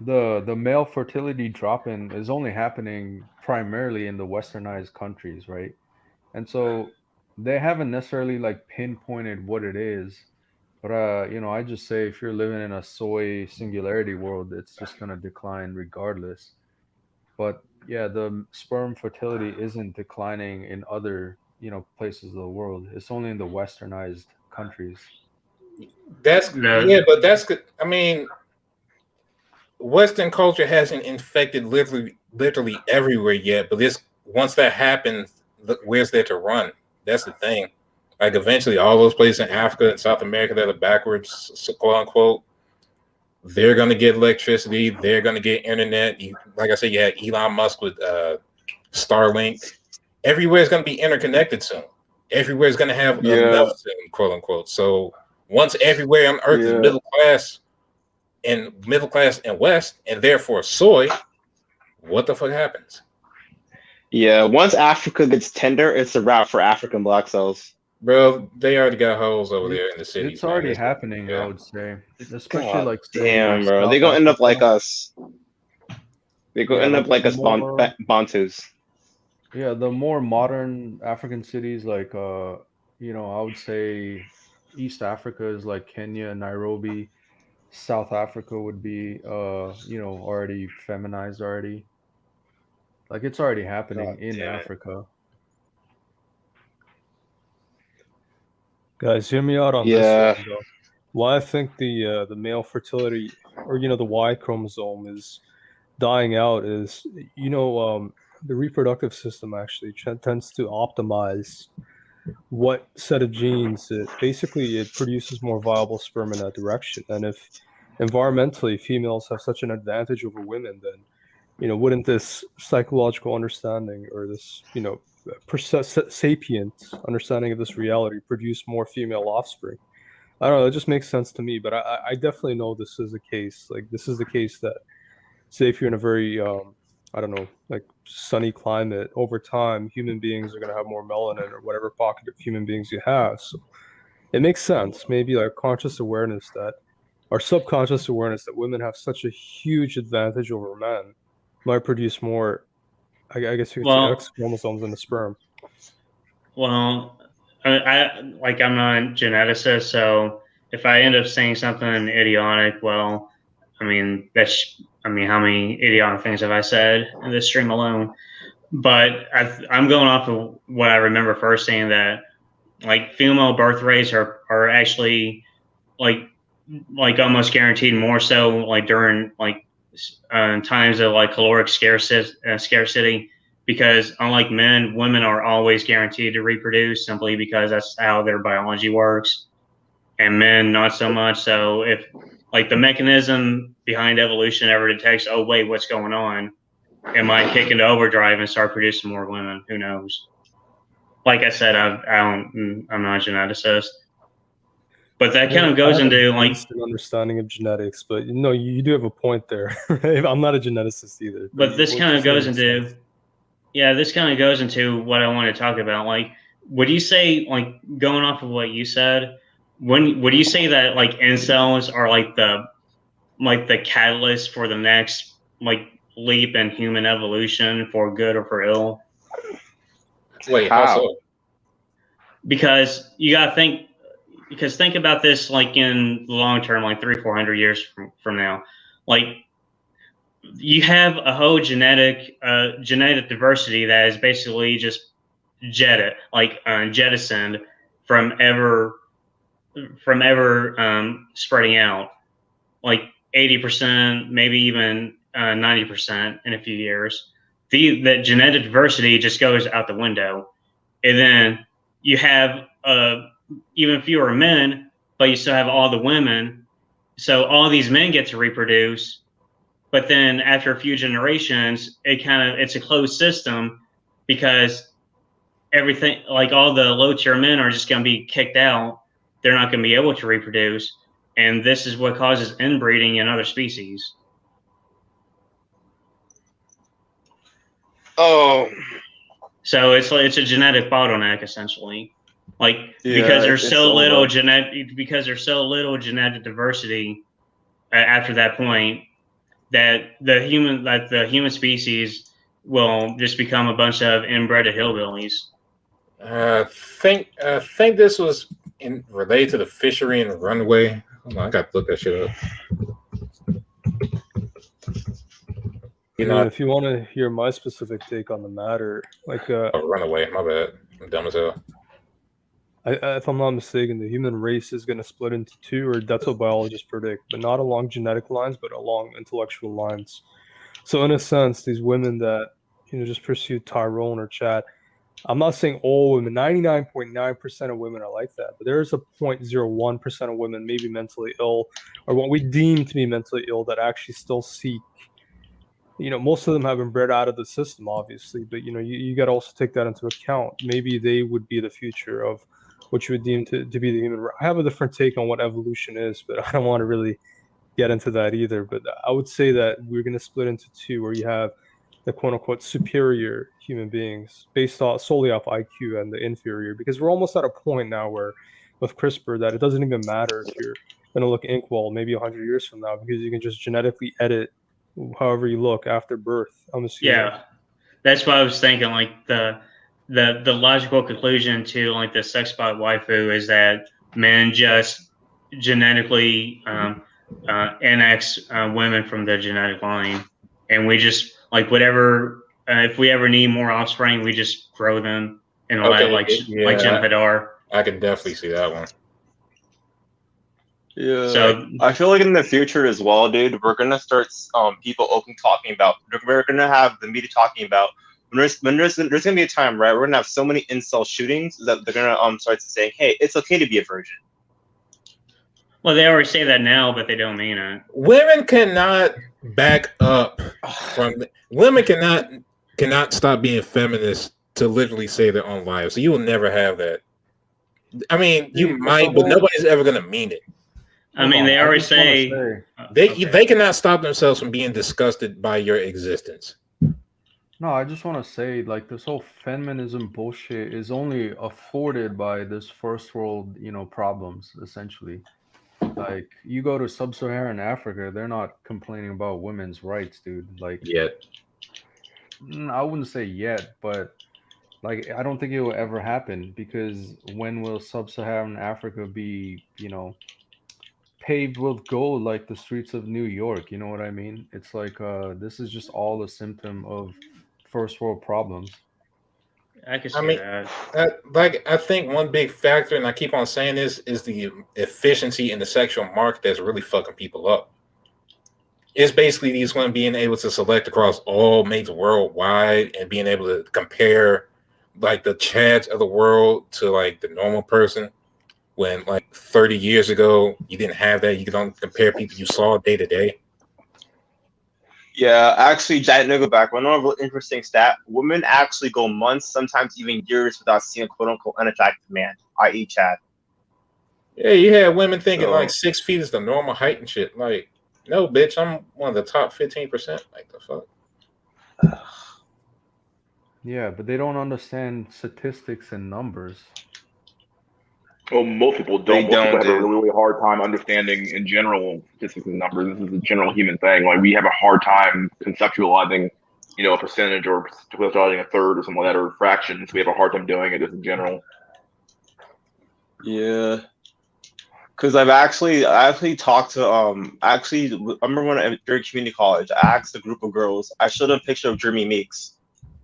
say the male fertility drop-in is only happening primarily in the westernized countries, right? And so they haven't necessarily like pinpointed what it is, but I just say if you're living in a soy singularity world, it's just gonna decline regardless. But yeah, the sperm fertility isn't declining in other, places of the world. It's only in the westernized countries. That's No. yeah, but that's good. I mean, Western culture hasn't infected literally everywhere yet. But this once that happens, look, where's there to run? That's the thing. Like eventually, all those places in Africa and South America that are backwards, quote unquote, they're gonna get electricity. They're gonna get internet. Like I said, you had Elon Musk with Starlink. Everywhere's gonna be interconnected soon. Everywhere's gonna have enough soon, quote unquote. So once everywhere on Earth is middle class and West, and therefore soy, what the fuck happens? Yeah, once Africa gets tender, it's a wrap for African black cells. Bro, they already got holes over there in the cities. It's already man. happening, I Yeah. would say, especially God like say damn, bro. South They're gonna end up like Africa. us. They're gonna Yeah, end up like the us more Bantus. yeah, the more modern African cities like I would say East Africa is like Kenya, Nairobi. South Africa would be already feminized already. Like it's already happening God in damn it. Africa. Guys, hear me out on this Yeah. one though. Why I think the male fertility or the Y chromosome is dying out is the reproductive system actually tends to optimize what set of genes it produces more viable sperm in that direction. And if environmentally females have such an advantage over women, then wouldn't this psychological understanding or this sapient understanding of this reality produce more female offspring? I don't know. It just makes sense to me, but I definitely know this is the case. Like this is the case that say if you're in a very I don't know, like sunny climate, over time human beings are going to have more melanin or whatever pocket of human beings you have. So it makes sense, maybe like conscious awareness that or subconscious awareness that women have such a huge advantage over men might produce more, I guess you could say, Well, X chromosomes in the sperm. well, I'm not a geneticist, so if I end up saying something idiotic, well, I mean how many idiotic things have I said in this stream alone? But I'm going off of what I remember first, saying that like female birth rates are actually like almost guaranteed, more so like during times of like caloric scarcity, because unlike men, women are always guaranteed to reproduce simply because that's how their biology works, and men not so much. So if like the mechanism behind evolution ever detects, oh wait, what's going on, it might kick into overdrive and start producing more women. Who knows? Like I said, I'm not a geneticist, but that kind of I goes have into a decent understanding of genetics, but you do have a point there. Right? I'm not a geneticist either. But this what kind you're of goes saying makes into sense. this kind of goes into what I want to talk about. Like, would you say, like, going off of what you said, would you say that like incels are like the catalyst for the next like leap in human evolution for good or for ill? Wait, how so? Because you gotta think, because think about this like in the long term, like 300-400 years from now, like you have a whole genetic diversity that is basically just jettisoned from ever spreading out, like 80%, maybe even 90% in a few years. That genetic diversity just goes out the window, and then you have even fewer men, but you still have all the women. So all these men get to reproduce, but then after a few generations, it's a closed system, because everything, like all the low tier men are just going to be kicked out. They're not going to be able to reproduce, and this is what causes inbreeding in other species. Oh, So it's a genetic bottleneck essentially, like yeah, because there's so little genetic diversity after that point, that the human species will just become a bunch of inbred hillbillies. I think this was related to the fishery and runway. Hold on, I got to look that shit up. I mean, if you want to hear my specific take on the matter, like runaway. My bad. I'm dumb as hell. if I'm not mistaken, the human race is going to split into two, or that's what biologists predict, but not along genetic lines, but along intellectual lines. So in a sense, these women that just pursue Tyrone or Chad, I'm not saying all women, 99.9% of women are like that, but there is a 0.01% of women maybe mentally ill, or what we deem to be mentally ill, that actually still seek. Most of them have been bred out of the system, obviously, but you got to also take that into account. Maybe they would be the future of what you would deem to be the human. I have a different take on what evolution is, but I don't want to really get into that either. But I would say that we're going to split into two, where you have the quote unquote superior human beings based solely off IQ, and the inferior, because we're almost at a point now where with CRISPR that it doesn't even matter if you're going to look inkwell maybe 100 years from now, because you can just genetically edit however you look after birth. I'm assuming. Yeah, that's what I was thinking. Like the logical conclusion to like the sex bot waifu is that men just genetically annex women from their genetic line, and we just like whatever. If we ever need more offspring, we just grow them in a lab, like Jim Hadar. I can definitely see that one. Yeah. So I feel like in the future as well, dude, we're gonna start people open talking about. We're gonna have the media talking about there's gonna be a time, right? We're gonna have so many incel shootings that they're gonna start saying, "Hey, it's okay to be a virgin." well, they already say that now, but they don't mean it. Women cannot back up from. Women cannot stop being feminists to literally save their own lives. So you will never have that. I mean, you might, but nobody's ever gonna mean it. I mean, they already say they cannot stop themselves from being disgusted by your existence. No, I just want to say, like, this whole feminism bullshit is only afforded by this first world, problems, essentially. Like, you go to sub-Saharan Africa, they're not complaining about women's rights, dude. Like, Yet. I wouldn't say yet, but Like, I don't think it will ever happen because when will sub-Saharan Africa be, paved with gold like the streets of New York? You know what I mean? It's like this is just all a symptom of first world problems. I can I see mean, that. I think one big factor, and I keep on saying this, is the efficiency in the sexual market that's really fucking people up. It's basically these women being able to select across all mates worldwide and being able to compare like the chads of the world to like the normal person. When like 30 years ago you didn't have that, you could only compare people you saw day to day. Yeah, actually, Jack Nickelback, one real interesting stat: women actually go months, sometimes even years, without seeing a quote unquote unattractive man, i.e., Chad. Yeah, you had women thinking like So 6 feet is the normal height and shit. Like, no, bitch, I'm one of the top 15%. Like the fuck. Yeah, but they don't understand statistics and numbers. Well, most people they don't. Most people don't, have a dude. really, really hard time understanding in general statistics and numbers. This is a general human thing. Like we have a hard time conceptualizing, a percentage or starting a third or something like that or fractions. We have a hard time doing it just in general. Yeah, because I actually talked to actually I remember when during community college I asked a group of girls. I showed them a picture of Jeremy Meeks,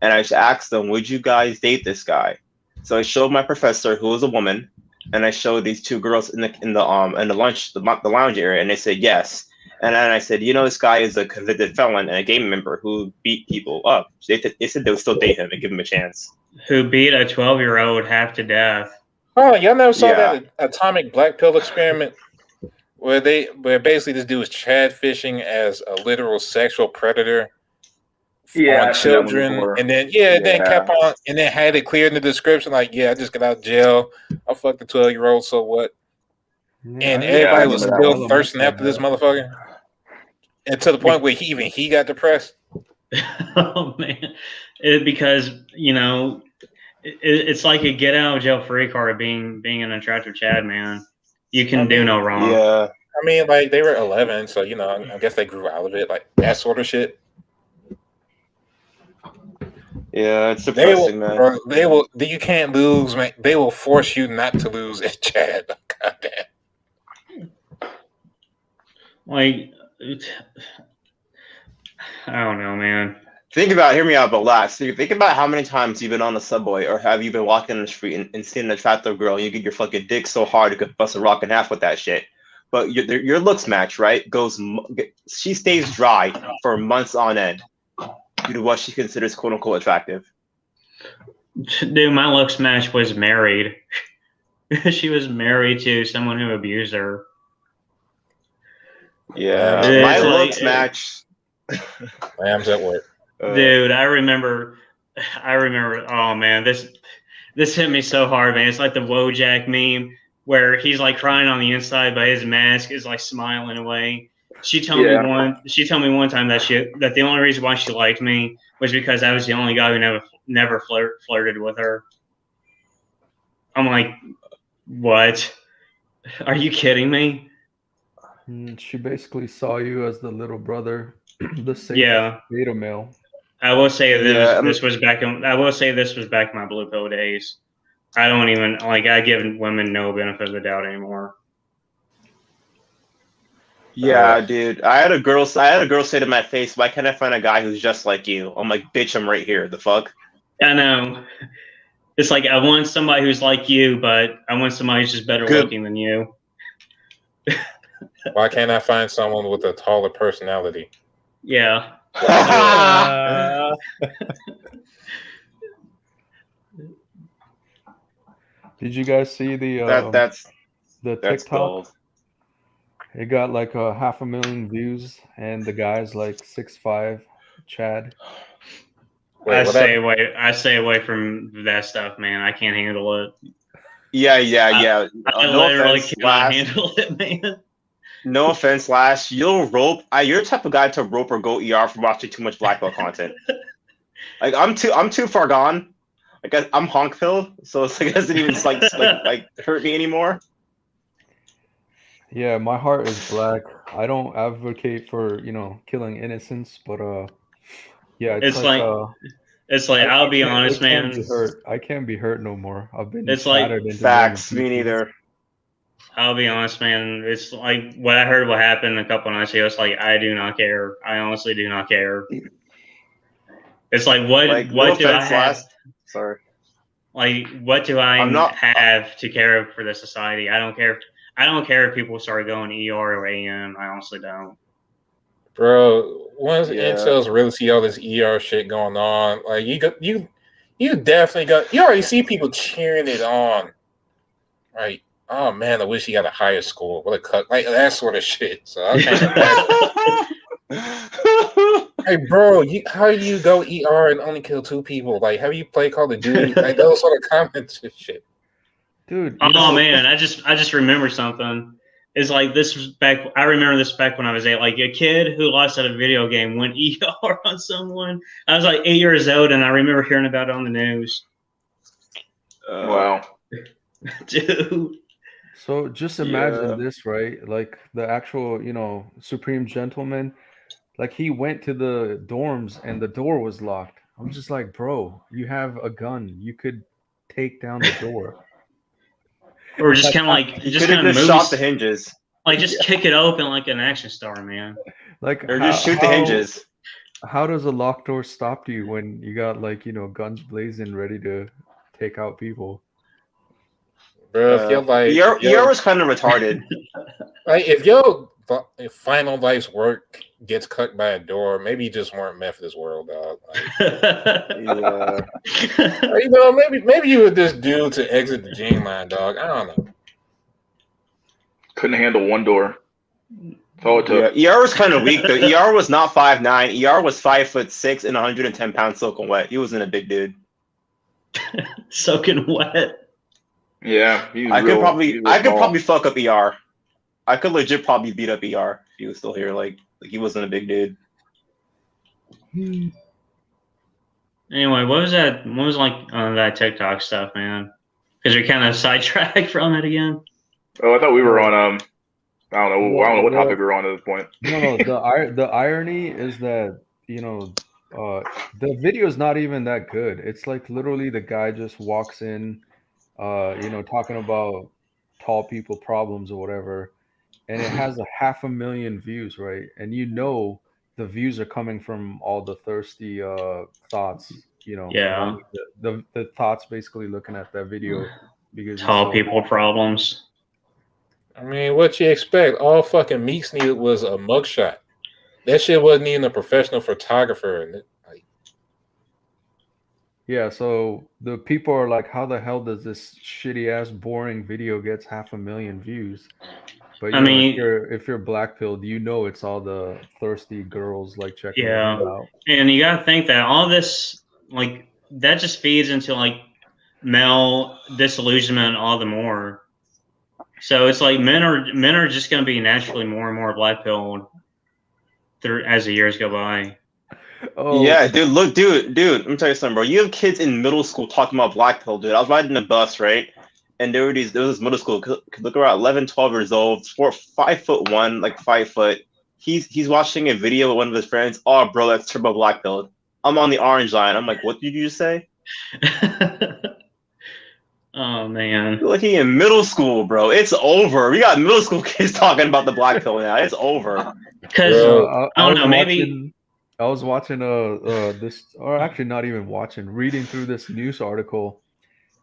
and I just asked them, "Would you guys date this guy?" So I showed my professor, who was a woman, and I showed these two girls in the lounge area, and they said yes. And then I said, this guy is a convicted felon and a gang member who beat people up. They said they would still date him and give him a chance. Who beat a 12-year-old half to death? Oh, y'all never saw Yeah, that atomic black pill experiment where basically this dude was Chad fishing as a literal sexual predator Yeah, on I've seen that one children, before. and then then Yeah, kept on, and then had it clear in the description like, I just got out of jail, I fucked a 12-year-old, so what? Yeah, And I used yeah, I everybody to was remember think that still one. elements thirsting like after this that. motherfucker, and to the point where he got depressed. Oh man, because it's like a get out of jail free card being an attractive Chad man. You I can do mean, no wrong. yeah, I mean, like they were 11, so I guess they grew out of it, like that sort of shit. yeah. It's They will, depressing, man. bro, they will. You can't lose, man. They will force you not to lose at Chad. God damn. Like, I don't know, man. Hear me out, but last. Think about how many times you've been on the subway or have you been walking in the street and seen an attractive girl and you get your fucking dick so hard you could bust a rock in half with that shit. But your looks match, right? She stays dry for months on end due to what she considers quote unquote attractive. Dude, my looks match was married. She was married to someone who abused her. Yeah, my It's like, looks match. Lambs at work. dude, I remember. Oh man, this hit me so hard, man. It's like the Wojak meme where he's like crying on the inside, but his mask is like smiling away. She told me Yeah, one time that the only reason why she liked me was because I was the only guy who never flirted with her. I'm like, what? Are you kidding me? She basically saw you as the little brother, the safe Yeah, beta male. I will say Yeah, this was back in. I will say this was back in my blue pill days. I don't even like. I give women no benefit of the doubt anymore. yeah, dude. I had a girl say to my face, "Why can't I find a guy who's just like you?" I'm like, "Bitch, I'm right here." The fuck? I know. It's like I want somebody who's like you, but I want somebody who's just better Good. looking than you. Why can't I find someone with a taller personality? Yeah. Did you guys see the that's the that's TikTok? gold. It got like a 500,000 views, and the guy's like 6'5", Chad. Wait, what happened? I stay away from that stuff, man. I can't handle it. Yeah, yeah, I, yeah. I No literally offense, cannot Lash. handle it, man. No offense, Lash. You'll rope. You're the type of guy to rope or go ER for watching too much Black Belt content. Like I'm too far gone. Like I'm honk pill, so it's like it doesn't even like hurt me anymore. Yeah, my heart is black. I don't advocate for killing innocents, but yeah, it's It's like like It's like I'll be honest, It can't be man. hurt. I can't be hurt no more. I've been It's like shattered into million Facts. Me pieces. neither. I'll be honest, man. It's like what I heard what happened a couple nights ago. It's like I do not care. I honestly do not care. It's like Like, no what do I offense, have? Sorry. Like what do I I'm not- have to care for the society? I don't care. I don't care if people start going ER or AM. I honestly don't. Bro, once Yeah. incels really see all this ER shit going on, like you definitely got, you already see people cheering it on. Like, oh man, I wish he got a higher score. What a cut, like that sort of shit. So I can't imagine. Hey, bro, how do you go ER and only kill 2 people? Like, have you played Call of Duty? Like those sort of comments and shit. Dude, Oh man, I just remembered something. It's like this was back. I remember this back when I was 8. Like a kid who lost at a video game went ER on someone. I was like 8 years old, and I remember hearing about it on the news. Wow. Dude. So just imagine this, right? Like the actual, Supreme Gentleman, like he went to the dorms and the door was locked. I'm just like, bro, you have a gun. You could take down the door. Or just kind of like You just could kind have of just movies, shot the hinges. like just kick it open like an action star, man. Like Or just shoot the hinges. How does a locked door stop you when you got like, guns blazing ready to take out people? Bro, if you're like, ER was kind of retarded. like if your final life's work gets cut by a door, maybe you just weren't meant for this world, dog. Like, Yeah. maybe you were this dude to exit the gene line, dog. I don't know. Couldn't handle one door. That's all it took. Yeah, ER was kind of weak though. ER was not 5'9". ER was 5'6" and 110 pounds soaking wet. He wasn't a big dude. Soaking wet. Yeah, I could probably fuck up ER. I could legit probably beat up ER if he was still here. Like he wasn't a big dude. Anyway, what was that? What was like that TikTok stuff, man? Because you're kind of sidetracked from it again. Oh, I thought we were on I don't know what topic we're on at this point. No, the irony is that, the video is not even that good. It's like literally the guy just walks in, talking about tall people problems or whatever, and it has 500,000 views, right? And the views are coming from all the thirsty thoughts, Yeah. the thoughts basically looking at that video because Tall people problems. I mean, what you expect? All fucking Meeks needed was a mugshot. That shit wasn't even a professional photographer. And yeah, so the people are like, how the hell does this shitty ass boring video gets 500,000 views? But I mean, if you're black pilled, it's all the thirsty girls like checking it yeah, out. and you gotta think that all this like that just feeds into like male disillusionment all the more. So it's like men are just gonna be naturally more and more black pilled as the years go by. Oh yeah, dude, dude. Let me tell you something, bro. You have kids in middle school talking about black pill, dude. I was riding a bus, right? And there was this middle school, look around 11, 12 years old, 5'1", like 5 foot. He's watching a video with one of his friends. Oh, bro, that's turbo black pill. I'm on the orange line. I'm like, what did you just say? Oh man, You're looking in middle school, bro. It's over. We got middle school kids talking about the black pill now. It's over. Because I don't know, maybe I was watching this, or actually not even watching, reading through this news article,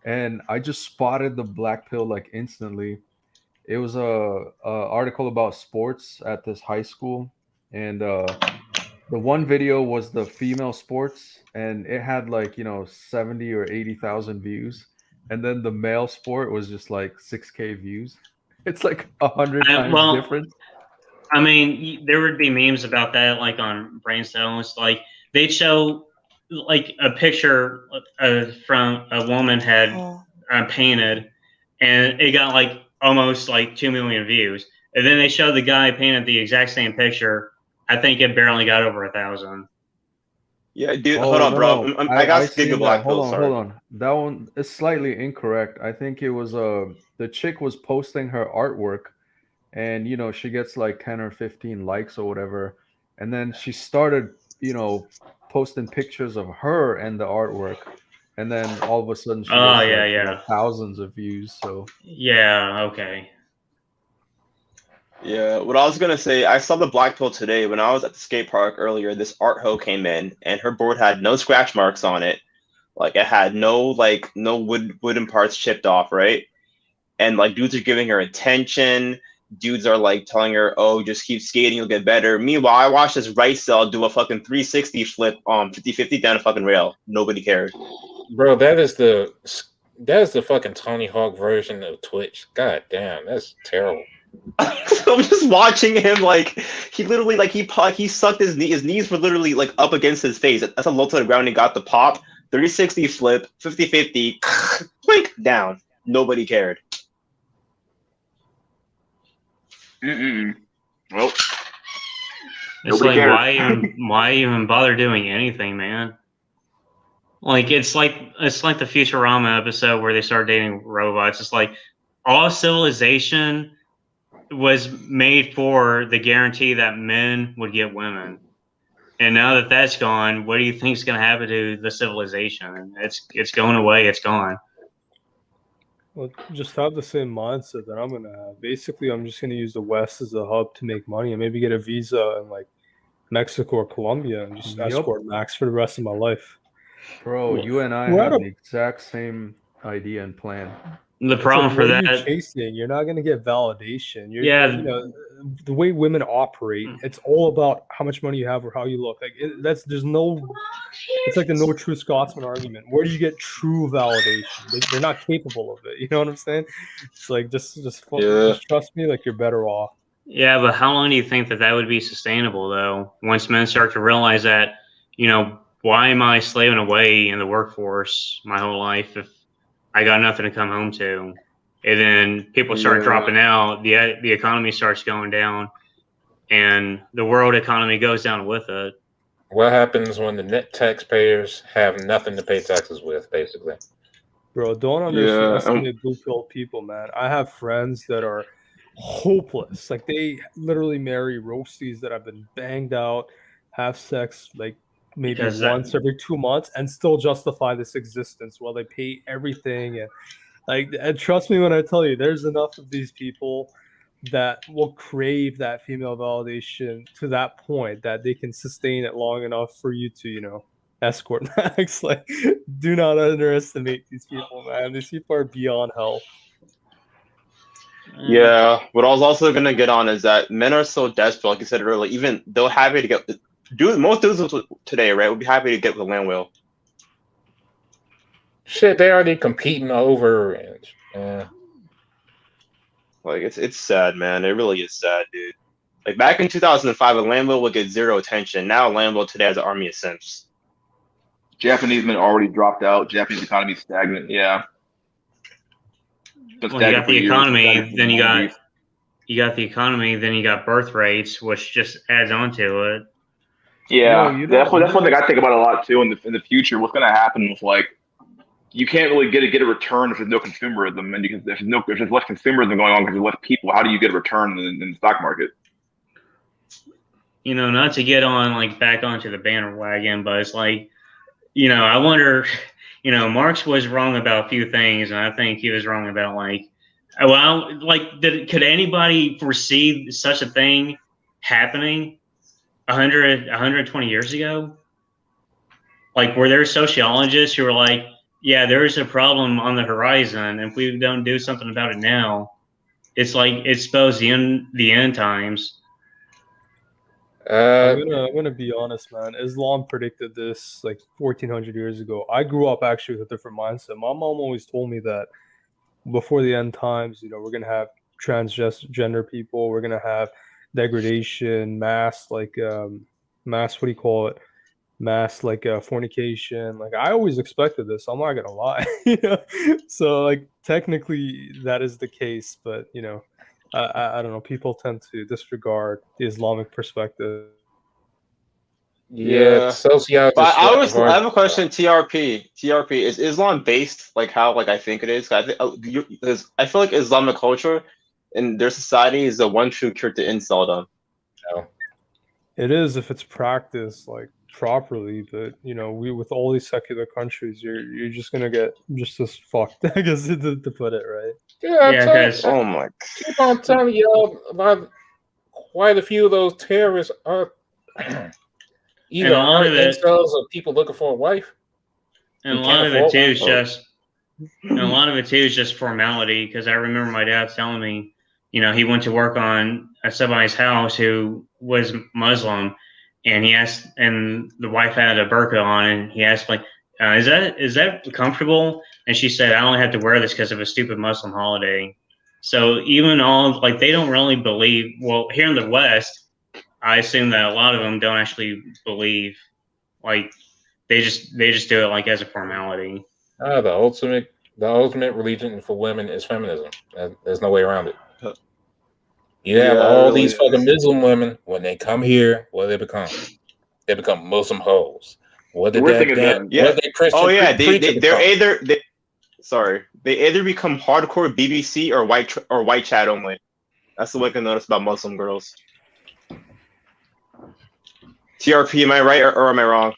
and I just spotted the black pill like instantly. It was a article about sports at this high school, and the one video was the female sports, and it had like 70 or 80,000 views, and then the male sport was just like 6K views. It's like 100 times different. I mean, there would be memes about that, like on Brainstones. Like they'd show like a picture from a woman had painted, and it got like almost like 2 million views. And then they showed the guy painted the exact same picture. I think it barely got over 1,000. Yeah, dude. Hold on, bro. I got to of black pill. Hold on. That one is slightly incorrect. I think it was the chick was posting her artwork, and she gets like 10 or 15 likes or whatever, and then she started posting pictures of her and the artwork, and then all of a sudden she Oh gets yeah, like yeah, thousands of views. So yeah. Okay. Yeah, what I was gonna say, I saw the black pill today when I was at the skate park earlier. This art hoe came in, and her board had no scratch marks on it. Like it had no wooden parts chipped off, right? And like dudes are giving her attention. Dudes are like telling her, "Oh, just keep skating, you'll get better." Meanwhile, I watched this right cell do a fucking 360 flip 50-50 down a fucking rail. Nobody cared. Bro, that is the fucking Tony Hawk version of Twitch. God damn, that's terrible. I'm just watching him like he literally like he sucked his knee. His knees were literally like up against his face. That's how low to the ground he got the pop. 360 flip, 50-50, blink down. Nobody cared. Mm-mm. Well, It's nobody like cares. why even bother doing anything, man? Like it's like the Futurama episode where they start dating robots. It's like all civilization was made for the guarantee that men would get women. And now that that's gone, what do you think is going to happen to the civilization? It's going away. It's gone. Well, just have the same mindset that I'm gonna have. Basically, I'm just gonna use the West as a hub to make money and maybe get a visa in like Mexico or Colombia and just Yup. escort Max for the rest of my life. bro, you and I We're at have a the exact same idea and plan. The It's problem like, for what are you that, chasing? You're not going to get validation. yeah, You know, the way women operate, it's all about how much money you have or how you look. Like there's no, it's like the no true Scotsman argument. Where do you get true validation? They're not capable of it. You know what I'm saying? It's like Yeah. just trust me. Like you're better off. yeah, but how long do you think that would be sustainable though? Once men start to realize that, why am I slaving away in the workforce my whole life if I got nothing to come home to? And then people start Yeah. dropping out, the economy starts going down, and the world economy goes down with it. What happens when the net taxpayers have nothing to pay taxes with, basically? Bro, don't Yeah. underestimate blue-pilled people, man. I have friends that are hopeless. Like they literally marry roasties that have been banged out, have sex like maybe Because that, once every 2 months, and still justify this existence while they pay everything. And trust me when I tell you, there's enough of these people that will crave that female validation to that point that they can sustain it long enough for you to, escort Max. Like, do not underestimate these people, man. These people are beyond hell. Yeah. What I was also gonna get on is that men are so desperate, like you said earlier. Even they're happy to get most dudes today, right? Would be happy to get with a land whale. Shit, they already competing over. Like it's sad, man. It really is sad, dude. Like back in 2005, a land whale would get zero attention. Now, a land whale today has an army of simps. Japanese men already dropped out. Japanese economy is stagnant. Yeah. Been well, you stagnant got for the years. economy, Stagnant since then the you 90s. got the economy, then you got birth rates, which just adds on to it. Yeah, No, that's one thing I think about a lot too. In the future, what's going to happen is like you can't really get a return if there's no consumerism, and if there's less consumerism going on because there's less people. How do you get a return in the stock market? Not to get on like back onto the bandwagon, but it's like, I wonder, Marx was wrong about a few things, and I think he was wrong about could anybody foresee such a thing happening 120 years ago? Like, were there sociologists who were like, yeah, there is a problem on the horizon. If we don't do something about it now, it's like it spells the end times. I'm gonna be honest, man. Islam predicted this like 1400 years ago. I grew up actually with a different mindset. My mom always told me that before the end times, we're gonna have transgender people. We're gonna have degradation, mass. What do you call it? Mass fornication. Like I always expected this. I'm not gonna lie. So like technically that is the case, but I don't know. People tend to disregard the Islamic perspective. Yeah, Yeah. sociologists But I hard. have a question. TRP is Islam based like how like I think it is? I feel like Islamic culture and their society is the one true cure to inceldom. No. It is if it's practiced like properly, but we with all these secular countries, you're just gonna get just as fucked, I guess, to put it right. Yeah, Yeah, because Oh my. keep on telling y'all, quite a few of those terrorists are and either a lot are of it, incels or people looking for a wife and who a can't lot of it afford too one. is just, and a lot of it too is just formality. Because I remember my dad telling me, he went to work on somebody's house who was Muslim, and he asked, and the wife had a burqa on, and he asked like, is that comfortable? And she said, I only have to wear this because of a stupid Muslim holiday. So even all like they don't really believe. Well, here in the West, I assume that a lot of them don't actually believe. Like they just do it like as a formality. The ultimate religion for women is feminism. There's no way around it. You have Yeah, it all really these fucking is. Muslim women, when they come here, what do they become? They become Muslim hoes. What The did weird thing that is damn that Yeah. what did that Oh Christian yeah, preacher they're become? they either become hardcore BBC or white chat only. That's the way I can notice about Muslim girls. TRP, am I right or am I wrong?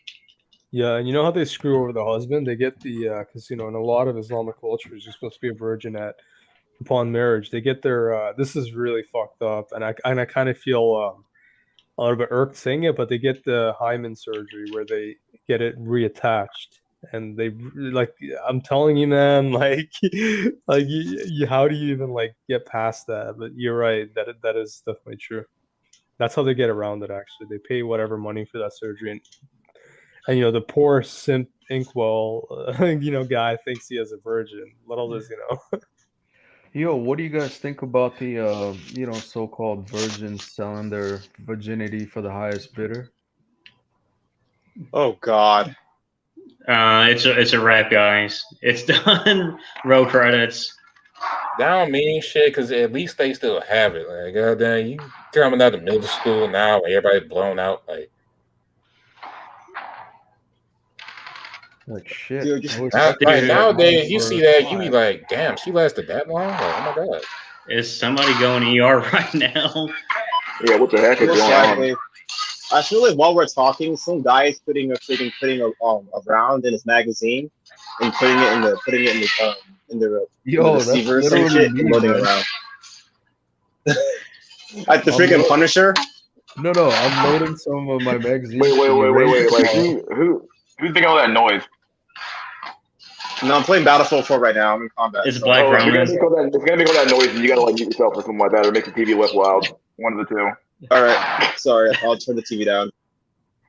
Yeah, and you know how they screw over the husband? They get the because in a lot of Islamic cultures, you're supposed to be a virgin upon marriage. They get their this is really fucked up, and I kind of feel a little bit irked saying it, but they get the hymen surgery where they get it reattached, and like I'm telling you, man, like how do you even like get past that? But you're right, that is definitely true. That's how they get around it. Actually, they pay whatever money for that surgery, and the poor simp Inkwell, guy thinks he is a virgin. Little does he know. Yo, what do you guys think about the so-called virgins selling their virginity for the highest bidder? Oh God. It's a wrap, guys. It's done. Roll credits. That don't mean shit because at least they still have it. Like, goddamn, you coming out of middle school now, like, everybody's blown out. Like shit. Dude, I wish Now, I could like get Dude, mine nowadays, you see for that, you be five. like, damn, she lasted that long? Like, oh my god. is somebody going ER right now? Yeah, what the heck is most going on? likely. I feel like while we're talking, some guy is putting a round in his magazine and putting it in the Yo, that's receiver or some literally shit and me, loading it man. around. Like the I'm freaking lo- Punisher. no, I'm loading some of my magazines Wait, wait, to wait, wait, erase wait. Like tomorrow. who's making all that noise? No, I'm playing Battlefield 4 right now. I'm in combat. It's So Black Oh, if you're gonna Roman. make all that, if you're gonna make all that noise, you gotta like mute yourself or something like that, or make the TV less loud. One of the two. all right, sorry, I'll turn the TV down.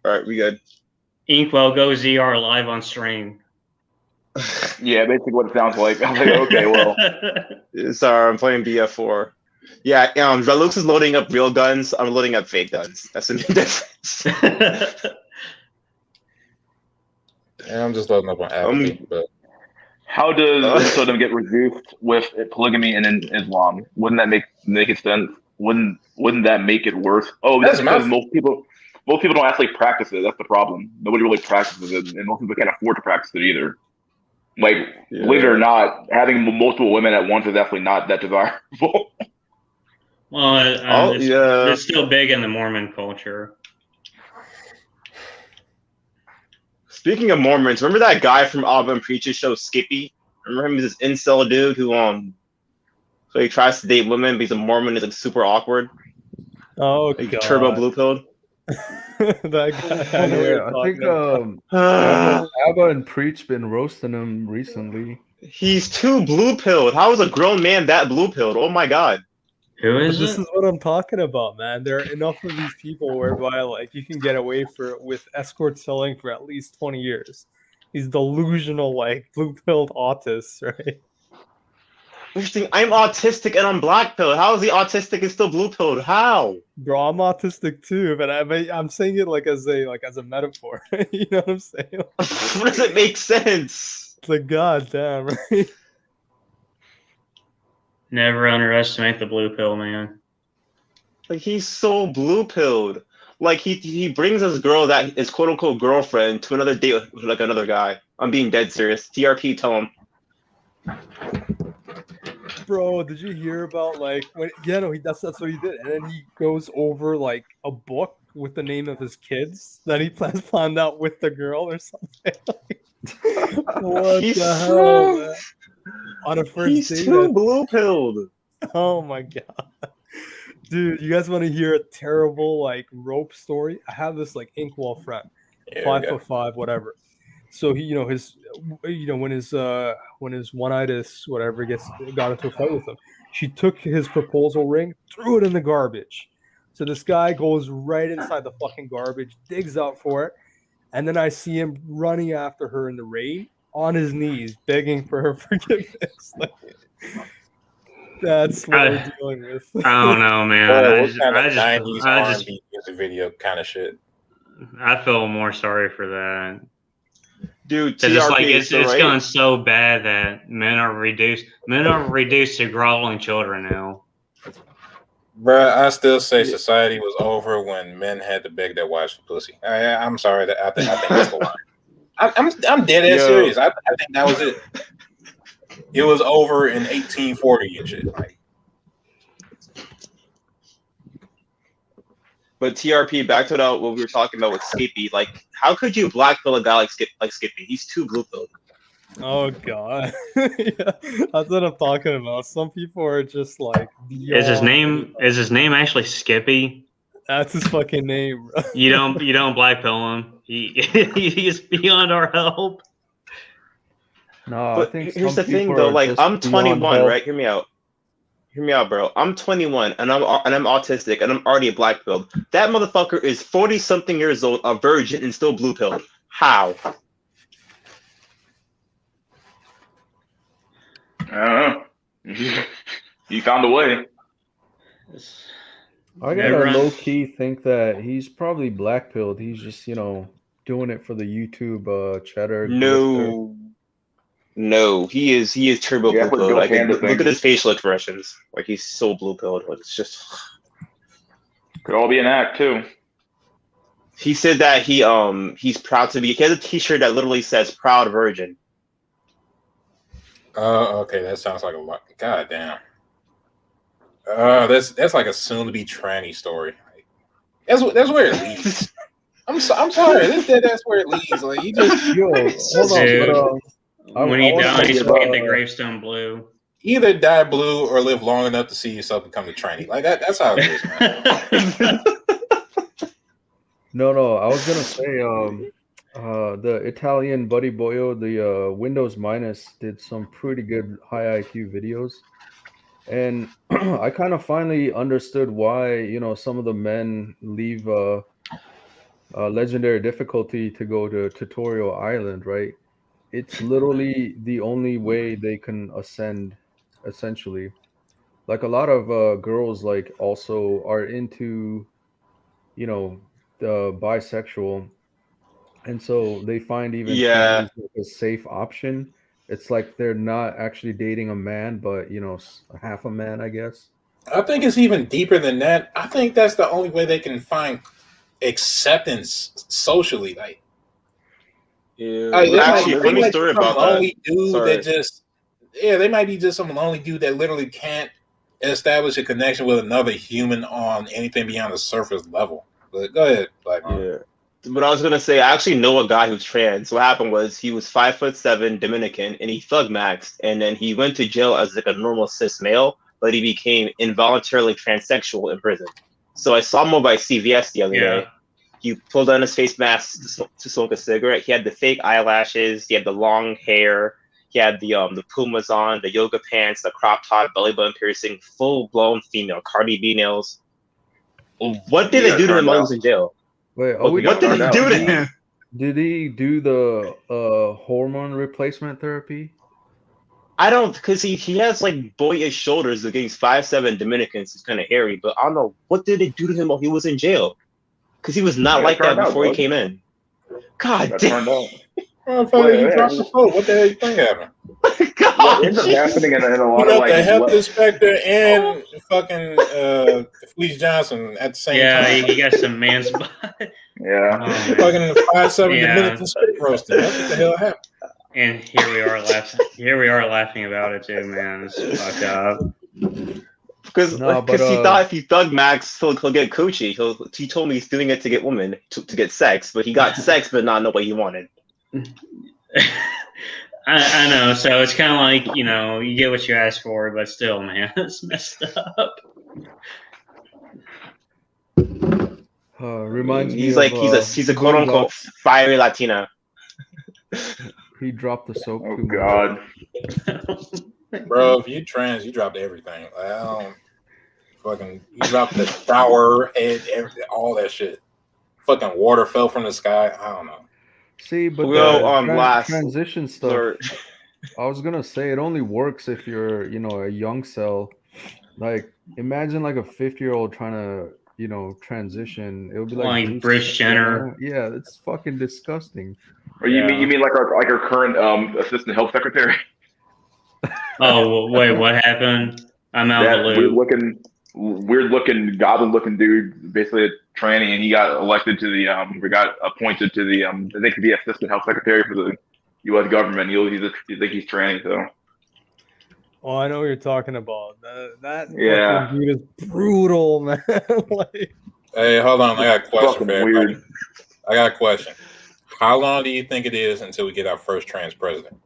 All right, we good. Inkwell goes ER live on stream. Yeah, basically what it sounds like. I was like, okay, well, Sorry, I'm playing BF4. Yeah, Relux is loading up real guns. I'm loading up fake guns. That's the main difference. And I'm just loading up on apathy. But how does incel get reduced with polygamy and in Islam? Wouldn't that make it sense? Wouldn't that make it worse? Oh, that's that's my because most people don't actually practice it. That's the problem. Nobody really practices it, and most people can't afford to practice it either. Like, believe it or not, having multiple women at once is definitely not that desirable. Well, yeah. it's still big in the Mormon culture. Speaking of Mormons, remember that guy from Auburn Preacher Show, Skippy? Remember him? He's this incel dude who so he tries to date women, but he's a Mormon. Is like super awkward. Oh Like god, turbo blue pilled. that guy. I know what Yeah, you're I talking think about. Abba and Preach been roasting him recently. He's too blue pilled. How is a grown man that blue pilled? Oh my god. Who But is this it? is what I'm talking about, man. There are enough of these people whereby like you can get away with escort selling for at least 20 years. These delusional like blue-pilled autists, right? Interesting. I'm autistic and I'm black pilled. How is he autistic and still blue pilled? How? Bro, I'm autistic too, but I'm saying it like as a metaphor. You know what I'm saying? What does it make sense? It's like god damn, right? Never underestimate the blue pill man. Like he's so blue pilled. Like he brings this girl that is quote unquote girlfriend to another date with like another guy. I'm being dead serious. TRP, tell him. Bro, did you hear about like when? Yeah, no, that's what he did, and then he goes over like a book with the name of his kids that he found out with the girl or something. What He's the hell, so man? On a first he's date? too blue pilled. Oh my god. Dude, you guys want to hear a terrible like rope story? I have this like inkwell friend, Yeah, 5'5", whatever. So he, when his one-itis whatever got into a fight with him, she took his proposal ring, threw it in the garbage. So this guy goes right inside the fucking garbage, digs out for it, and then I see him running after her in the rain on his knees, begging for her forgiveness. Like, that's what we're dealing with. I don't know, man. Bro, what kind of I 90s just R&B music video kind of shit? I feel more sorry for that. Dude, Because it's like TRP, it's so right? gone so bad that men are reduced to groveling children now. Bruh, I still say society was over when men had to beg their wives for pussy. I'm sorry, that I think that's the line. I'm dead ass Yo. serious. I think that was it. It was over in 1840 and shit. Like, But TRP, back to what we were talking about with Skippy. Like, how could you blackpill a guy like Skippy? He's too blue pilled. Oh god. Yeah, that's what I'm talking about. Some people are just like Is his beyond name actually Skippy? That's his fucking name, bro. You don't blackpill him. He's beyond our help. No, I But think here's some the thing, people though. are Like, just I'm beyond 21, help. right? Hear me out. Hear me out, bro. I'm 21, and I'm autistic, and I'm already black pilled. That motherfucker is 40-something years old, a virgin, and still blue pilled. How? I don't know. You found a way. I gotta low key think that he's probably black pilled. He's just, doing it for the YouTube cheddar. grifter. No, he is turbo Yeah, blue with pilled. Bill Like, Panda look thing. at his facial expressions. Like, he's so blue pilled. Like, it's just. Could all be an act too. He said that he's proud to be. He has a T-shirt that literally says "Proud Virgin." okay, that sounds like a lot. God damn. That's like a soon-to-be tranny story. That's where it leads. I'm sorry. That's where it leads. Like, you just hold on, Dude, but when he dies, he's paint the gravestone blue. either die blue or live long enough to see yourself become a tranny. Like that's how it is, man. No, I was gonna say, the Italian Buddy Boyo, the Windows Minus did some pretty good high IQ videos, and I kind of finally understood why some of the men leave legendary difficulty to go to Tutorial Island, right? It's literally the only way they can ascend, essentially. Like a lot of girls, like also are into, the bisexual, and so they find even Yeah. trannies like a safe option. It's like they're not actually dating a man, but half a man, I guess. I think it's even deeper than that. I think that's the only way they can find acceptance socially. Like, Actually, funny story about lonely that. dude Sorry. that just they might be just some lonely dude that literally can't establish a connection with another human on anything beyond the surface level. But go ahead, Black Man. Yeah. But I was gonna say, I actually know a guy who's trans. What happened was he was 5'7", Dominican, and he thug maxed, and then he went to jail as like a normal cis male, but he became involuntarily transsexual in prison. So I saw him over by CVS the other day. He pulled down his face mask to smoke a cigarette. He had the fake eyelashes. He had the long hair. He had the Pumas on, the yoga pants, the crop top, belly button piercing, full blown female, Cardi B nails. What did they do to him while he was in jail? Wait, What did they do to him? Did he do the hormone replacement therapy? I don't, because he has like boyish shoulders against 5'7" Dominicans. It's kind of hairy, but I don't know. What did they do to him while he was in jail? Because he was not like that before he came in. God damn. You dropped the phone. What the hell you think happened? What ends up happening in a lot You of got the like health inspector and fucking Felice Johnson at the same time. Yeah, you got some man spot. Yeah. Fucking 5'7" Dominican spit roasted. That's what the hell happened. And here we are laughing. Here we are laughing about it too, man. It's fucked up. Because No, but he thought if he thug Max, he'll get coochie. He told me he's doing it to get women, to get sex, but he got sex, but not know what he wanted. I know. So it's kind of like, you get what you ask for, but still, man, it's messed up. reminds me He's of he's a quote Blue unquote Bloods. fiery Latina. He dropped the soap Oh too much. God. Bro, if you trans, you dropped everything. Like, I don't fucking. You dropped the shower head, all that shit. Fucking water fell from the sky. I don't know. See, but Well, the last transition stuff, Lord. I was gonna say it only works if you're, a young cell. Like, imagine like a 50-year-old trying to, transition. It would be like Bruce Jenner. Yeah, it's fucking disgusting. Or you mean like our current assistant health secretary? Oh wait, what happened? I'm out of That the loop. weird looking, goblin looking dude, basically a tranny, and he got elected to the got appointed to the I think to be assistant health secretary for the U.S. government. He's like he's tranny, so Oh, I know what you're talking about. That yeah, fucking dude is brutal, man. Like, Hey, hold on. I got a question fucking for everybody. weird. I got a question. How long do you think it is until we get our first trans president?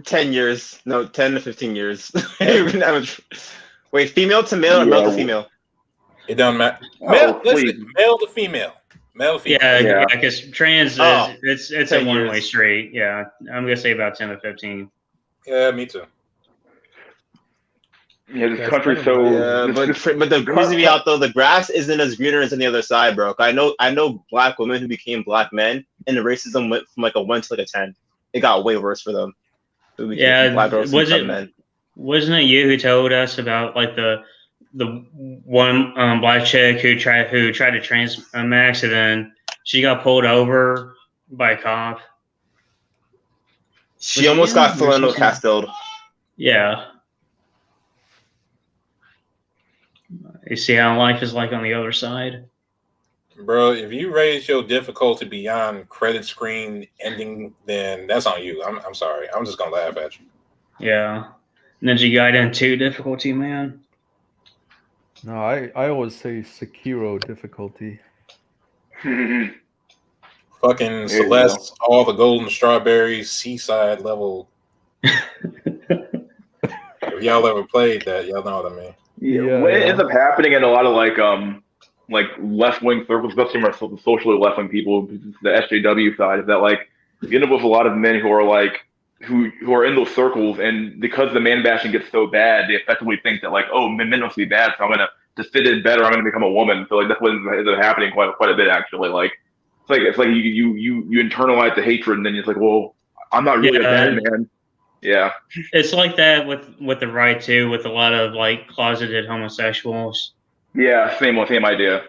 10 years. No, 10 to 15 years. Wait, female to male or male to female? It doesn't matter. Oh, please. Listen, male to female. Male to female. Yeah, because trans is it's a 10 years. one-way street. Yeah, I'm gonna say about 10 to 15. Yeah, me too. Yeah, this That's country's kind of so. But the reason out though, the grass isn't as greener as on the other side, bro. I know black women who became black men, and the racism went from like a 1 to like a 10. It got way worse for them. Black girls who become men. Wasn't it you who told us about like the one black chick who tried to trans Max, and then she got pulled over by a cop? She almost got Philando Castilled. Yeah. You see how life is like on the other side? Bro, if you raise your difficulty beyond credit screen ending, then that's on you. I'm sorry. I'm just gonna laugh at you. Yeah. Ninja Gaiden 2 difficulty, man. No, I always say Sekiro difficulty. Fucking Celeste, all the golden strawberries, seaside level. If y'all ever played that, y'all know what I mean. Yeah, what ends up happening in a lot of like left wing circles, especially from socially left wing people, the SJW side, is that like you end up with a lot of men who are like who are in those circles, and because the man bashing gets so bad, they effectively think that like, oh, men must be bad, so I'm gonna to fit in better, I'm gonna become a woman. So like that's what ends up happening quite a bit actually. Like it's like you internalize the hatred, and then it's like, well, I'm not really a bad man. Yeah, it's like that with the right too, with a lot of like closeted homosexuals. Yeah, same idea.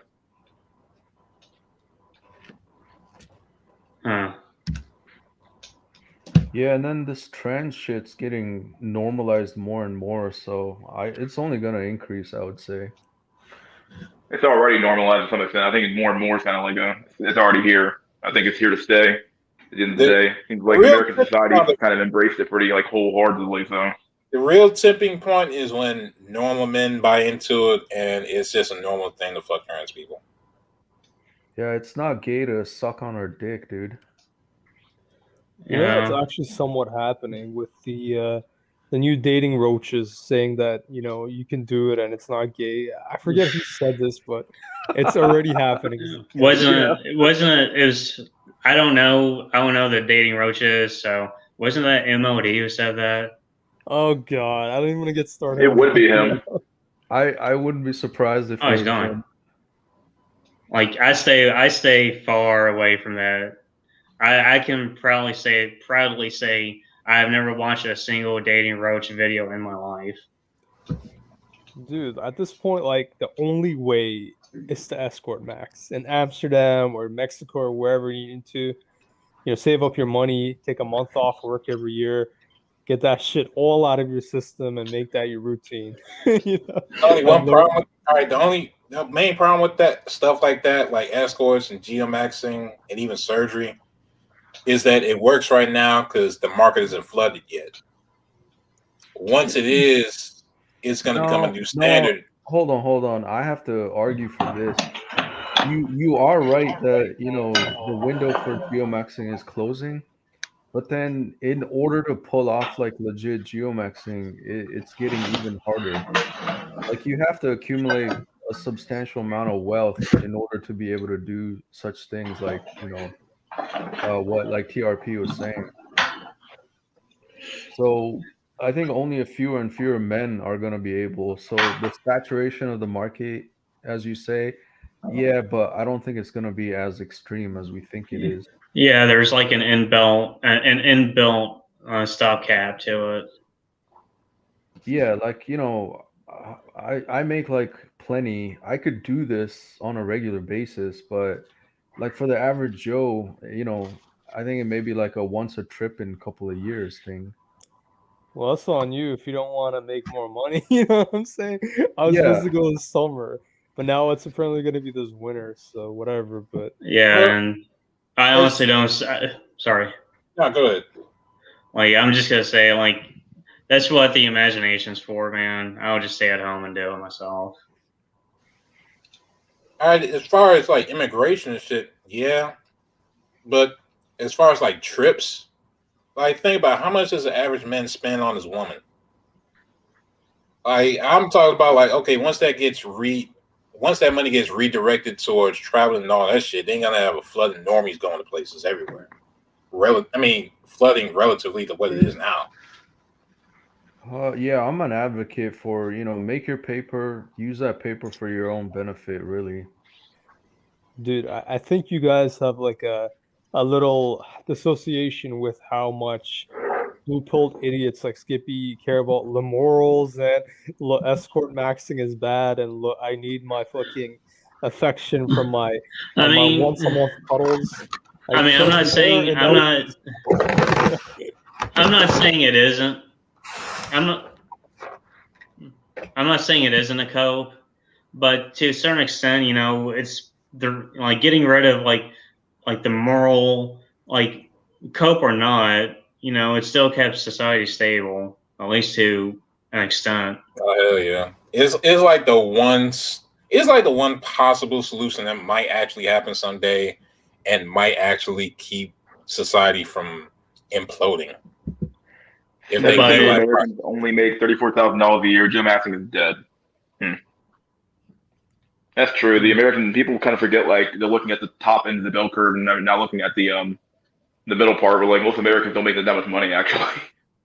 Huh. Yeah, and then this trans shit's getting normalized more and more, so it's only gonna increase, I would say. It's already normalized to some extent. I think it's more and more kind of like it's already here. I think it's here to stay. At the end of the day, it seems like American society has kind of embraced it pretty like wholeheartedly. So the real tipping point is when normal men buy into it, and it's just a normal thing to fuck trans people. Yeah, it's not gay to suck on her dick, dude. Yeah, it's actually somewhat happening with the new dating roaches saying that you can do it and it's not gay. I forget who said this, but it's already happening. Wasn't it? It was. I don't know the dating roaches. So wasn't that MOD who said that? Oh God, I don't even want to get started. It would be him. I wouldn't be surprised if. Oh, he's gone. Like I stay far away from that. I can proudly say I have never watched a single dating roach video in my life. Dude, at this point, like the only way is to escort Max in Amsterdam or Mexico or wherever you need to. Save up your money, take a month off work every year, get that shit all out of your system, and make that your routine. Only one problem. All right, the main problem with that stuff like that, like escorts and geomaxing and even surgery, is that it works right now because the market isn't flooded yet. Once it is, it's going to become a No, new no, standard. hold on. I have to argue for this. You are right that the window for geomaxing is closing, but then in order to pull off like legit geomaxing, it's getting even harder. Like you have to accumulate a substantial amount of wealth in order to be able to do such things like what like TRP was saying. So I think only a fewer and fewer men are going to be able. So the saturation of the market, as you say, yeah, but I don't think it's going to be as extreme as we think it is. Yeah, there's like an inbuilt stopgap to it. Yeah, like I make like plenty. I could do this on a regular basis, but like for the average Joe, I think it may be like a once a trip in a couple of years thing. Well, that's on you if you don't want to make more money. You know what I'm saying? I was Yeah, supposed to go this summer, but now it's apparently going to be this winter, so whatever. But Yeah, Well, and I honestly as, don't. Sorry, no, go ahead. like I'm just gonna say, like that's what the imagination's for, man. I'll just stay at home and do it myself. As far as like immigration and shit, yeah. But as far as like trips, like think about how much does the average man spend on his woman? Like I'm talking about like okay, once that money gets redirected towards traveling and all that shit, then you're gonna have a flood of normies going to places everywhere. Flooding relatively to what it is now. yeah, I'm an advocate for, make your paper, use that paper for your own benefit, really. dude, I think you guys have like a little dissociation with how much blue-pilled idiots like Skippy care about the morals and escort maxing is bad and I need my fucking affection I from my mean, once a month cuddles. I Like, mean, I'm trust not me, they're saying I'm enough. not. I'm not saying it isn't. I'm not. I'm not saying it isn't a cope, but to a certain extent, it's the like getting rid of like the moral like cope or not, it still kept society stable at least to an extent. Oh hell yeah! It's like the one possible solution that might actually happen someday, and might actually keep society from imploding. If That they But single legalize, Americans only make $34,000 a year. Joe Massing is dead. Hmm. That's true. The American people kind of forget like they're looking at the top end of the bell curve and they're not looking at the middle part. Where like most Americans don't make that much money actually.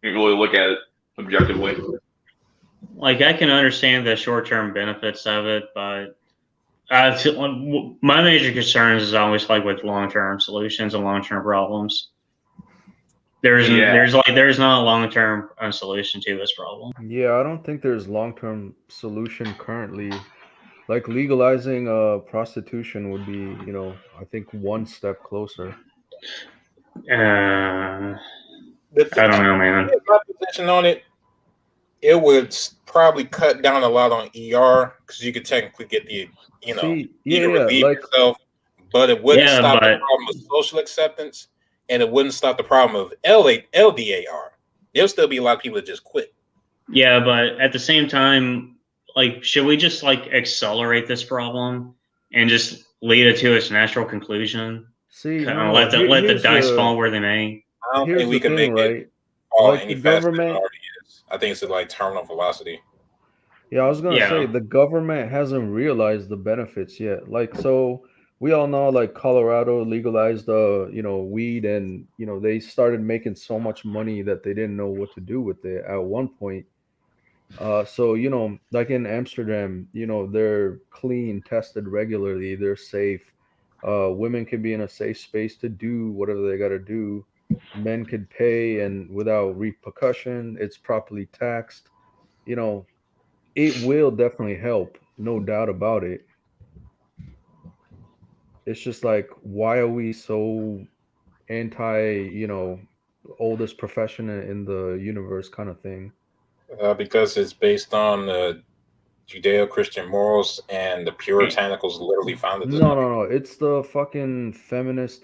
You really look at it objectively. like I can understand the short-term benefits of it, but my major concerns is always like with long-term solutions and long-term problems. Yeah, There's not a long-term solution to this problem. Yeah, I don't think there's long-term solution currently. Like legalizing prostitution would be, I think one step closer. Uh, the I th- don't know, man. my position on it, it would probably cut down a lot on ER because you could technically get See, you yeah, can yeah, relieve like yourself, but it wouldn't Yeah, stop the but problem of social acceptance, and it wouldn't stop the problem of LDAR. There'll still be a lot of people that just quit. Yeah, but at the same time, like, should we just like accelerate this problem and just lead it to its natural conclusion? see, Kind no, of no. let the dice fall where they may. I don't think Here's the we can thing, make it right? fall Like any the faster than it government. already is. I think it's at like terminal velocity. Yeah, I was gonna say Yeah, the government hasn't realized the benefits yet. Like, so we all know, like Colorado legalized, weed, and they started making so much money that they didn't know what to do with it at one point. So like in Amsterdam, they're clean, tested regularly, they're safe. Women can be in a safe space to do whatever they got to do. Men could pay and without repercussion. It's properly taxed. You know, it will definitely help, no doubt about it. It's just like, why are we so anti, oldest profession in the universe kind of thing? Because it's based on Judeo-Christian morals, and the Puritanicals literally founded this No, country. no, no. It's the fucking feminist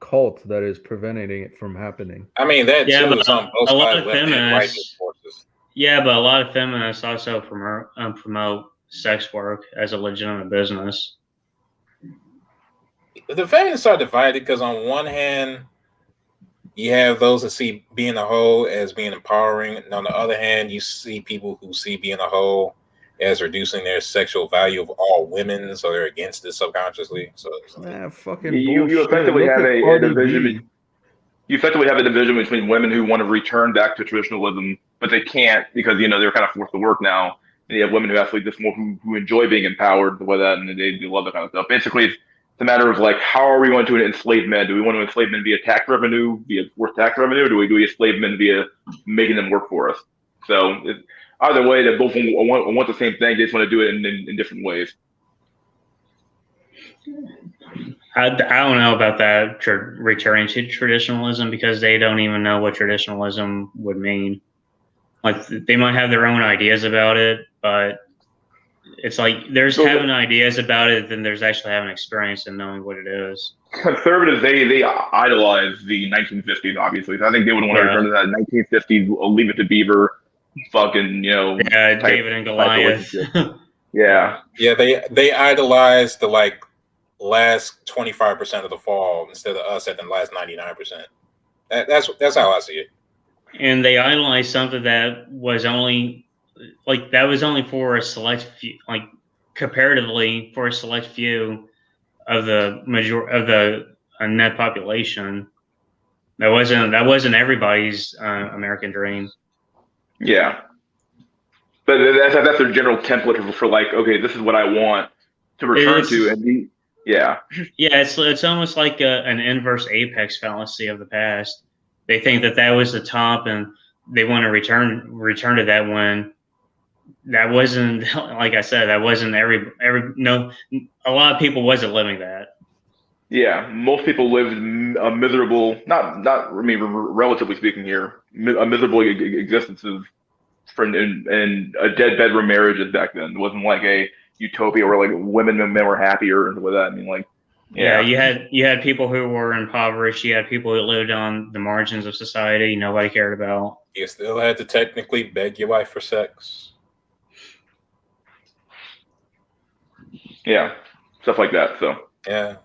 cult that is preventing it from happening. I mean, that yeah, too but is on both a lot sides, of left and right feminists, forces. Yeah, but a lot of feminists also promote sex work as a legitimate business. The feminists are divided because on one hand, you have those that see being a hoe as being empowering, and on the other hand, you see people who see being a hoe as reducing their sexual value of all women, so they're against it subconsciously. So it's like, Nah, fucking You bullshit. effectively Look have at a Cardi division. B. You effectively have a division between women who want to return back to traditionalism, but they can't because they're kind of forced to work now. And you have women who actually just more who enjoy being empowered with that, and they love that kind of stuff. Basically, it's a matter of like, how are we going to enslave men? Do we want to enslave men via tax revenue, via forced tax revenue, or do we enslave men via making them work for us? So either way, they both want the same thing. They just want to do it in different ways. I don't know about that returning to traditionalism because they don't even know what traditionalism would mean. Like they might have their own ideas about it, but it's like there's So having ideas about it, then there's actually having experience and knowing what it is. conservatives, they idolize the 1950s. Obviously, so I think they would want to return Yeah, to that 1950s. Leave it to Beaver, fucking yeah, type David and type Goliath. relationship. Yeah, yeah, they idolize the like last 25% of the fall instead of us at the last 99%. That's how I see it. And they idolized something that was only for a select few, like comparatively for a select few of the net population. That wasn't everybody's American dream. yeah. But that's their general template for like, okay, this is what I want to return to, It's and yeah, Yeah, it's almost like an inverse apex fallacy of the past. They think that that was the top, and they want to return to that when that wasn't. Like I said, that wasn't every no. A lot of people wasn't living that. yeah. Most people lived a miserable, not I mean, relatively speaking here, a miserable existences and a dead bedroom marriages back then. It wasn't like a utopia where like women and men were happier and with that. I mean, like, Yeah, yeah, you had people who were impoverished. You had people who lived on the margins of society. Nobody cared about. You still had to technically beg your wife for sex. yeah, stuff like that. So Yeah.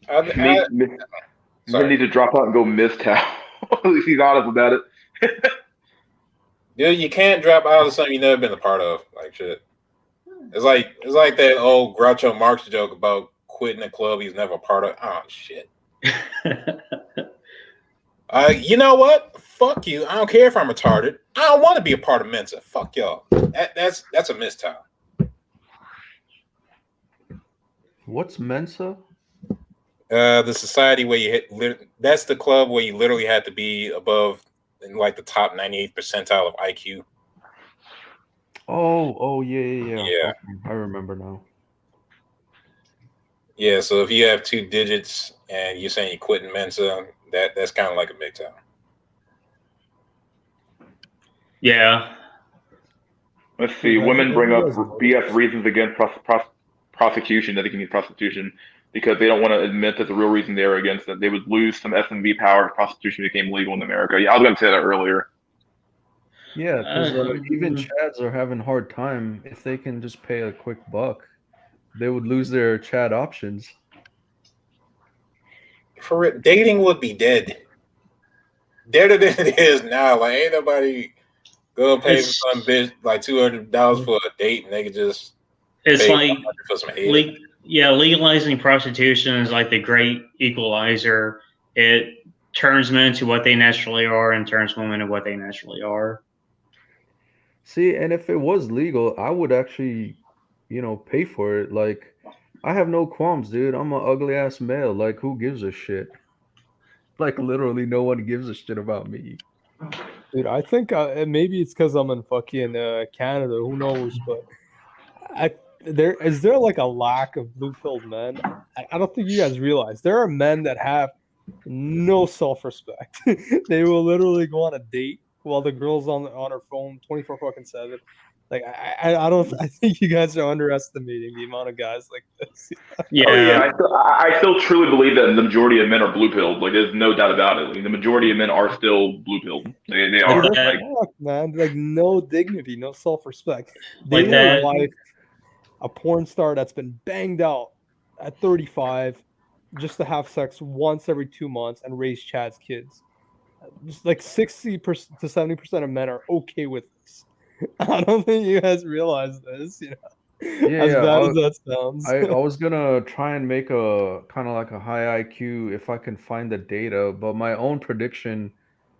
I, men sorry. need to drop out and go Midtown. At least he's honest about it. Dude, you can't drop out of something you've never been a part of. Like shit. It's like that old Groucho Marx joke about quitting a club he's never a part of. Oh shit. You know what? Fuck you. I don't care if I'm retarded. I don't want to be a part of Mensa. Fuck y'all. That's a mistown. What's Mensa? The society where you that's the club where you literally had to be above in like the top 98th percentile of IQ. Oh, yeah. Yeah. Okay, I remember now. Yeah, so if you have 2 digits and you're saying you're quitting Mensa, that's kind of like a midtown. Yeah, Let's see. Dude, Women have bring you up guys noticed? BS reasons against prosecution that they can use prostitution because they don't want to admit that the real reason they are against it. They would lose some S&V power if prostitution became legal in America. Yeah, I was going to say that earlier. Yeah, because even Uh, Chads are having hard time. If they can just pay a quick buck, they would lose their Chad options. For it, dating would be dead. Deader than it is now. Like ain't nobody gonna pay it's some bitch like $200 for a date and they could just it's pay like 100 for some head. legalizing prostitution is like the great equalizer. It turns men to what they naturally are and turns women to what they naturally are. See, and if it was legal, I would actually, pay for it. Like, I have no qualms, dude. I'm an ugly ass male. Like, who gives a shit? Like, literally, no one gives a shit about me. Dude, I think maybe it's because I'm in fucking Canada. Who knows? But there like a lack of blue-pilled men. I don't think you guys realize there are men that have no self-respect. They will literally go on a date while the girl's on her phone 24 fucking 7. Like I don't I think you guys are underestimating the amount of guys like this. Yeah, Oh yeah, I still truly believe that the majority of men are blue pilled. Like there's no doubt about it. Like, the majority of men are still blue pilled. They Dude, are. like they're that. Like fucked, man. Like no dignity, no self-respect. They Like will that. wife a porn star that's been banged out at 35 just to have sex once every 2 months and raise Chad's kids. Just like 60% to 70% of men are okay with this. I don't think you guys realize this, Yeah, as yeah. bad as that sounds. I was gonna try and make a kind of like a high IQ if I can find the data, but my own prediction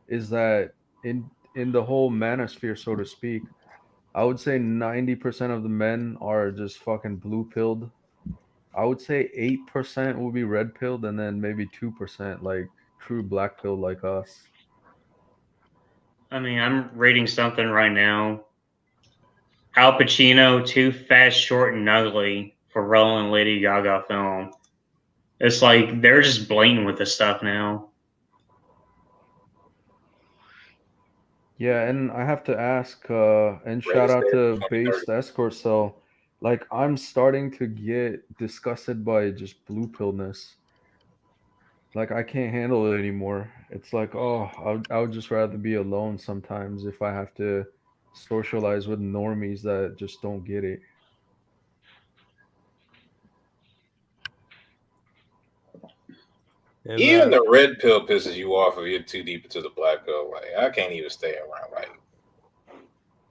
is that in the whole manosphere, so to speak, I would say 90% of the men are just fucking blue pilled. I would say 8% will be red pilled, and then maybe 2% like true black pill like us. I mean, I'm reading something right now. Al Pacino, Too Fast, Short, and Ugly for role in Lady Gaga film. It's like they're just blatant with this stuff now. Yeah, and I have to ask, and shout Greatest out day of to 2030. Based Escort Cell. Like, I'm starting to get disgusted by just blue pillness. Like, I can't handle it anymore. It's like, oh, I would just rather be alone sometimes if I have to socialize with normies that just don't get it. Yeah, Even man. the red pill pisses you off if you're too deep into the black pill. Like I can't even stay around. Like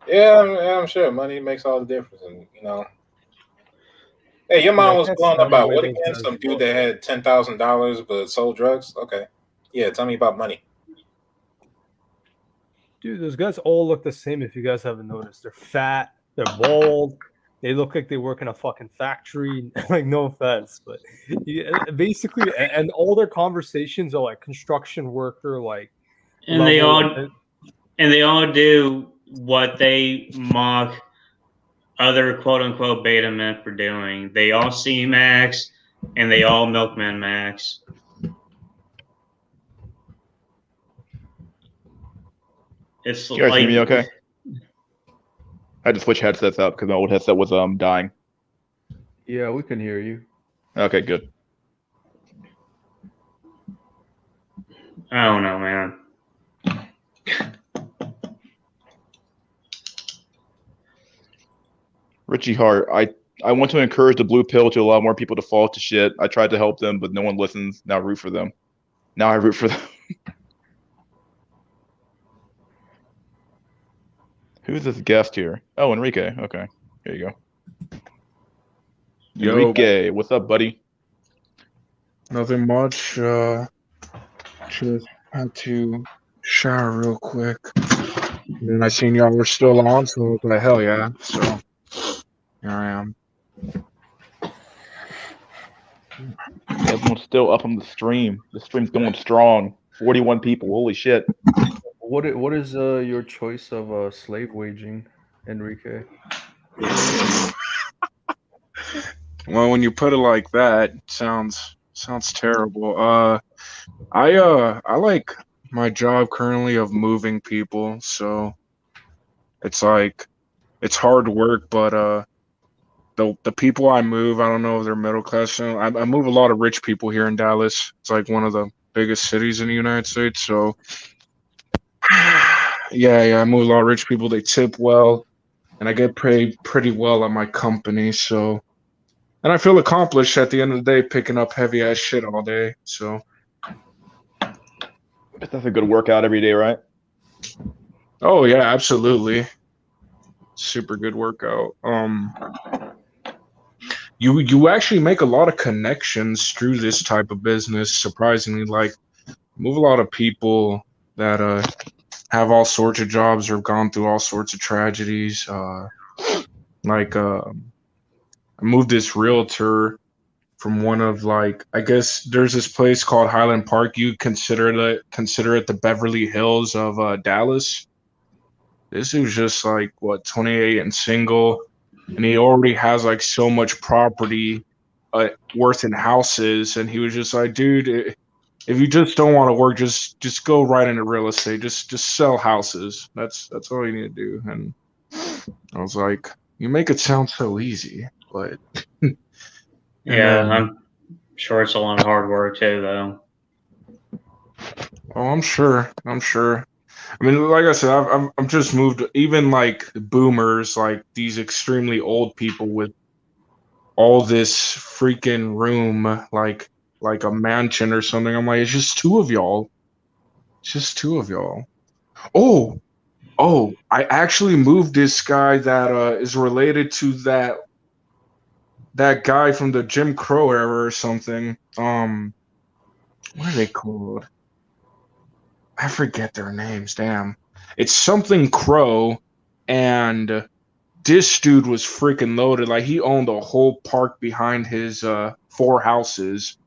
yeah, I'm sure money makes all the difference, and hey, your Dude, I mom was can't blowing stand the about way what those again? guys Some dude look. that had $10,000 but sold drugs. Okay, yeah, tell me about money. Dude, those guys all look the same if you guys haven't noticed. They're fat, they're bald, they look like they work in a fucking factory. Like, no offense, but basically, and all their conversations are like construction worker, like And they level. all and they all do what they mock other quote unquote beta men for doing. They all see Max and they all milkman Max. It's you guys hear me like okay? I had to switch headsets out because my old headset was dying. Yeah, we can hear you. Okay, good. I don't know, man. Richie Hart, I want to encourage the blue pill to allow more people to fall to shit. I tried to help them, but no one listens. Now I root for them. Now I root for them. Who's this guest here? Oh, Enrique. Okay, here you go. Yo, Enrique, what's up, buddy? nothing much. Just had to shower real quick. And I seen y'all were still on, so I was like, hell yeah. So here I am. Everyone's still up on the stream. The stream's going strong. 41 people. Holy shit. What is your choice of slave waging, Enrique? Well, when you put it like that, it sounds terrible. I like my job currently of moving people, so it's like it's hard work, but the people I move, I don't know if they're middle class. So I move a lot of rich people here in Dallas. It's like one of the biggest cities in the United States. So yeah, I move a lot of rich people. They tip well, and I get paid pretty well at my company. So, and I feel accomplished at the end of the day, picking up heavy ass shit all day. So, That's a good workout every day, right? oh yeah, absolutely, super good workout. You actually make a lot of connections through this type of business. Surprisingly, like move a lot of people that have all sorts of jobs or have gone through all sorts of tragedies. I moved this realtor from one of like I guess there's this place called Highland Park. You consider it the Beverly Hills of Dallas. This dude's just like what 28 and single, and he already has like so much property worth in houses, and he was just like, dude, if you just don't want to work, just go right into real estate. Just sell houses. That's all you need to do. And I was like, you make it sound so easy, but and Yeah, then I'm sure it's a lot of hard work too, though. oh, I'm sure. I'm sure. I mean, like I said, I'm just moved. Even like boomers, like these extremely old people with all this freaking room, like a mansion or something. I'm like, it's just two of y'all. It's just two of y'all. Oh, oh, I actually moved this guy that is related to that guy from the Jim Crow era or something. What are they called? I forget their names. Damn, it's something Crow, and this dude was freaking loaded. Like he owned a whole park behind his four houses.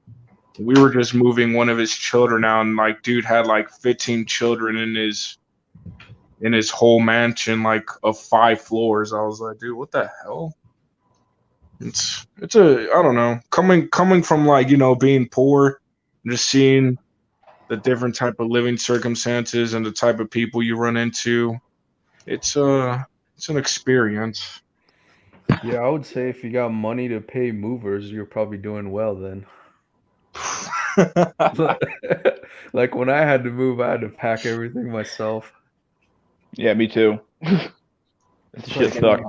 We were just moving one of his children out, and like dude had like 15 children in his whole mansion, like of 5 floors. I was like, dude, what the hell? It's a I don't know. Coming from like, being poor, just seeing the different type of living circumstances and the type of people you run into. It's an experience. Yeah, I would say if you got money to pay movers, you're probably doing well then. Like when I had to move, I had to pack everything myself. Yeah, me too. It's Shit like sucked.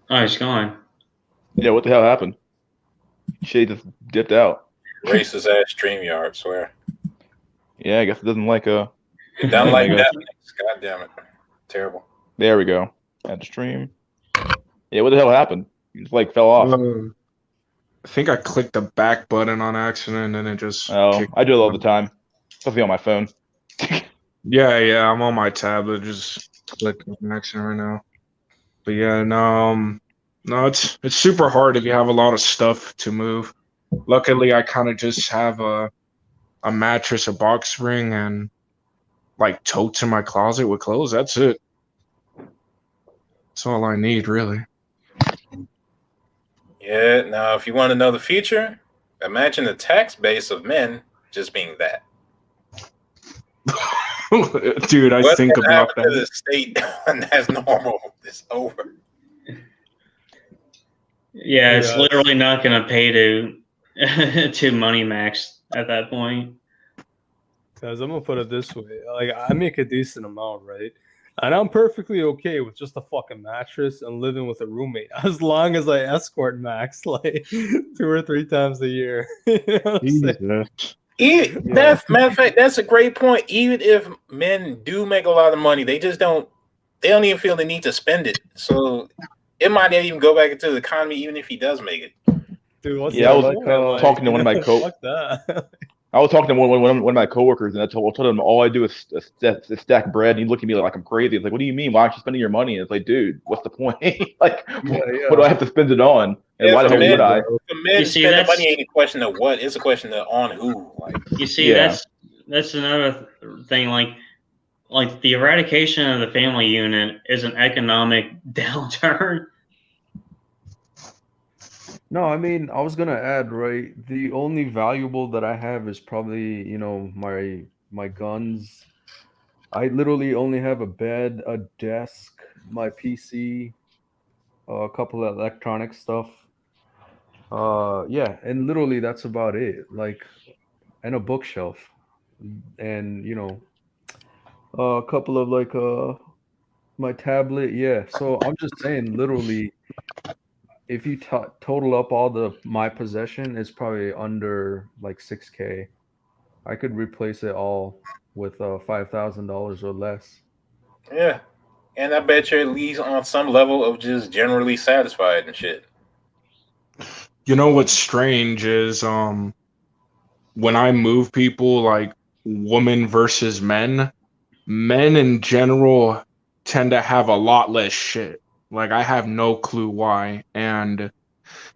Oh, he's gone. Yeah, what the hell happened? Shit just dipped out. Racist ass StreamYard, swear. Yeah, I guess it doesn't like It done like I that. guess. God damn it. Terrible. There we go. At the stream. Yeah, what the hell happened? It just like fell off. I think I clicked the back button on accident and it just Oh, kicked. I do it all the time, especially on my phone. Yeah, I'm on my tablet, just clicked on accident right now. But yeah, no, it's super hard if you have a lot of stuff to move. Luckily, I kind of just have a mattress, a box spring, and like totes in my closet with clothes. That's it. That's all I need, really. Yeah, now if you want to know the future, imagine the tax base of men just being that. Dude, I What think can about happen to that. the state when that's normal? It's over. Yeah, it's Yeah, literally not going to pay to money max at that point. Guys, I'm gonna put it this way: like, I make a decent amount, right? And I'm perfectly okay with just a fucking mattress and living with a roommate, as long as I escort Max like 2 or 3 times a year. You know what I'm saying? Jesus. Matter of fact, that's a great point. Even if men do make a lot of money, they just don't. They don't even feel the need to spend it. So it might not even go back into the economy, even if he does make it. Dude, what's Yeah, I the was point? Like, talking to one of my fuck that. I was talking to one of my coworkers, and I told him all I do is stack bread. And he looked at me like I'm crazy. It's like, what do you mean? Why aren't you spending your money? It's like, dude, what's the point? Like, Yeah, what do I yeah. have to spend it on? And Yeah, why the for hell would men, I? for men You see, spending that's money ain't a question of what; it's a question of on who. Like, you see Yeah. that's another thing. Like the eradication of the family unit is an economic downturn. No, I mean, I was gonna add, right? The only valuable that I have is probably, my guns. I literally only have a bed, a desk, my PC, a couple of electronic stuff. Yeah, and literally that's about it. Like, and a bookshelf, and a couple of my tablet. Yeah, so I'm just saying, literally, if you total up all my possession, it's probably under like 6K. I could replace it all with $5,000 or less. yeah, and I bet you at least on some level of just generally satisfied and shit. You know what's strange is when I move people like women versus men, men in general tend to have a lot less shit. Like I have no clue why. And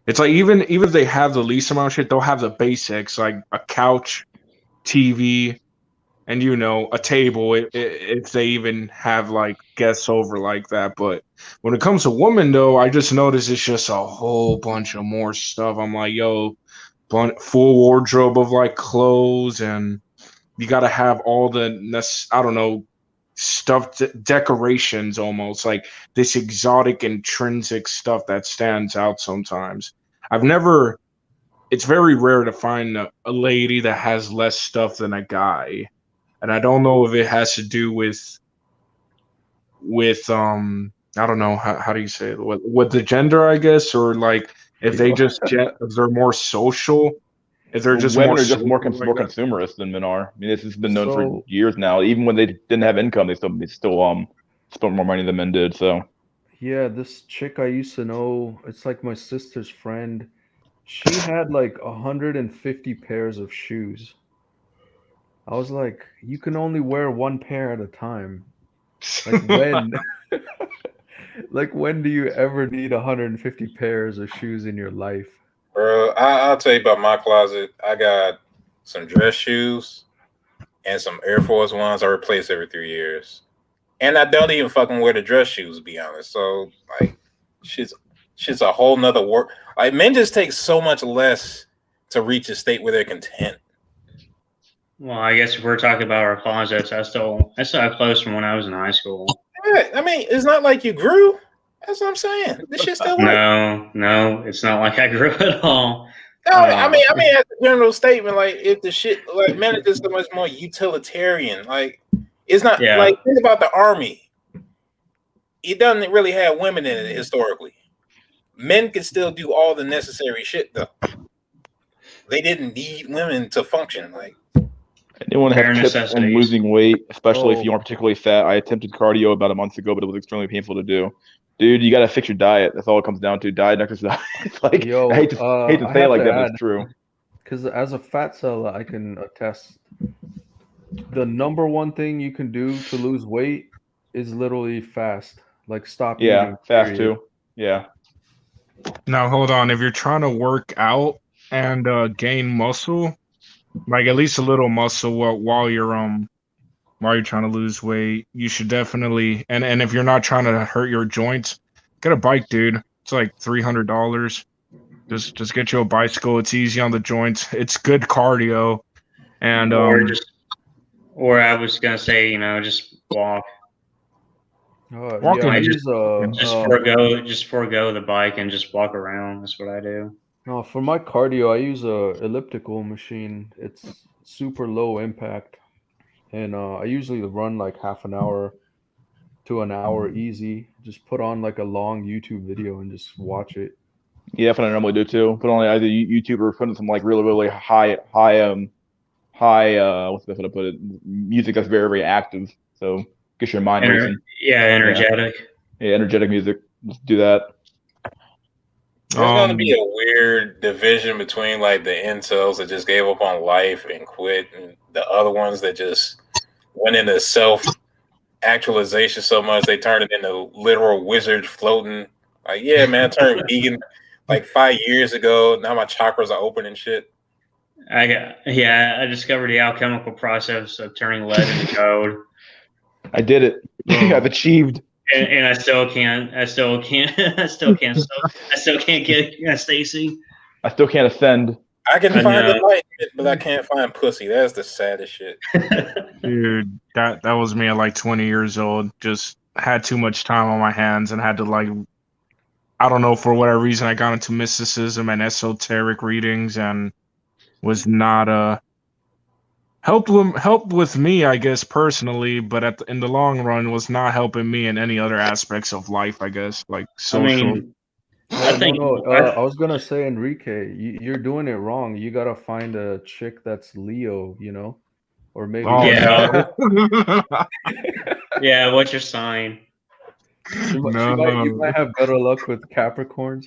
it's like even if they have the least amount of shit, they'll have the basics like a couch, TV, and a table if they even have like guests over like that. But when it comes to women though, I just notice it's just a whole bunch of more stuff. I'm like, yo, full wardrobe of like clothes, and you got to have all the I don't know, stuffed decorations, almost like this exotic intrinsic stuff that stands out sometimes. I've never It's very rare to find a lady that has less stuff than a guy, and I don't know if it has to do with I don't know how do you say it, with the gender, I guess, or like if they just if they're more social, if they're just more Women are just social more like that. consumerist than men are. I mean, this has been known for So years now. Even when they didn't have income, they still spent more money than men did. So yeah, this chick I used to know, it's like my sister's friend. She had like 150 pairs of shoes. I was like, you can only wear one pair at a time. Like when? Like when do you ever need 150 pairs of shoes in your life? Bro, I'll tell you about my closet. I got some dress shoes and some Air Force Ones I replace every 3 years. And I don't even fucking wear the dress shoes, to be honest. So like shit's a whole nother work. Like men just take so much less to reach a state where they're content. Well, I guess if we're talking about our closets, I still have clothes from when I was in high school. Yeah, I mean, it's not like you grew. That's what I'm saying. This shit still works. No, it's not like I grew at all. No, I mean, as a general statement, like if the shit, like men are just so much more utilitarian. Like it's not like think about the army. It doesn't really have women in it historically. Men can still do all the necessary shit though. They didn't need women to function. Like anyone have tips on losing weight, especially if you aren't particularly fat? I attempted cardio about a month ago, but it was extremely painful to do. Dude, you got to fix your diet. That's all it comes down to. Diet, exercise. Like, Yo, I hate to say it like that, but it's true. Because as a fat seller, I can attest. The number one thing you can do to lose weight is literally fast. Like stop eating. Yeah, fast too. Yeah. Now hold on. If you're trying to work out and gain muscle, like at least a little muscle while you're trying to lose weight, you should definitely and if you're not trying to hurt your joints, get a bike, dude. It's like $300. Just get you a bicycle. It's easy on the joints. It's good cardio, and or I was gonna say, just walk. Yeah, I use just forego the bike and just walk around. That's what I do. No, for my cardio, I use a elliptical machine. It's super low impact, and I usually run like half an hour to an hour easy. Just put on like a long YouTube video and just watch it. Yeah, that's what I normally do too. Put on either YouTube or put in some like really high what's the best way to put it? Music that's very active. So get your mind racing. Yeah, energetic. Yeah, energetic music. Let's do that. There's gonna be a weird division between like the incels that just gave up on life and quit, and the other ones that just went into self-actualization so much they turned it into literal wizards floating. Like, yeah, man, I turned vegan like 5 years ago. Now my chakras are open and shit. I discovered the alchemical process of turning lead into gold. I did it. I've achieved. And I still can't get Stacy. I still can't ascend. I can find enlightenment, but I can't find pussy. That's the saddest shit. Dude, that was me at like 20 years old. Just had too much time on my hands and had to like, I don't know, for whatever reason, I got into mysticism and esoteric readings and was not helped with me, I guess, personally, but in the long run was not helping me in any other aspects of life, I guess, like social. I was gonna say, Enrique, you're doing it wrong. You gotta find a chick that's Leo, or maybe. Yeah, what's your sign? You might have better luck with Capricorns.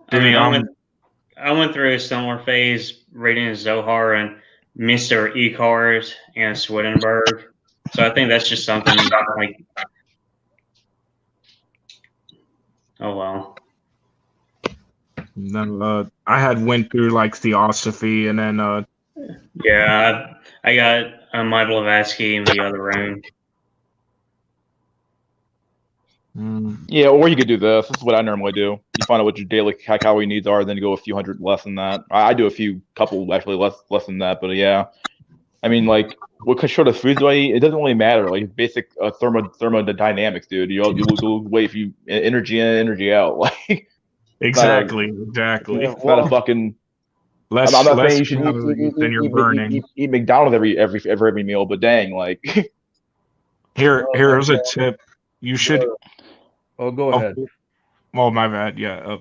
Dude, I went through a similar phase reading Zohar and Mr. Eckhart and Swedenborg. So I think that's just something like, oh well. Then I had went through like Theosophy, and then I got my Blavatsky in the other room. Yeah, or you could do this. This is what I normally do. You find out what your daily calorie needs are, then you go a few hundred less than that. I do couple actually less than that, but yeah. I mean, like, what sort of foods do I eat? It doesn't really matter. Like, it's basic thermodynamics, dude. You lose weight if you energy in, energy out. Like, it's not a, Exactly. Yeah, it's not a well, fucking. I'm Less not saying less you should calories than you're burning. eat McDonald's every meal, but dang, like, Here's a tip. You should. oh, go ahead. Well, my bad. Yeah.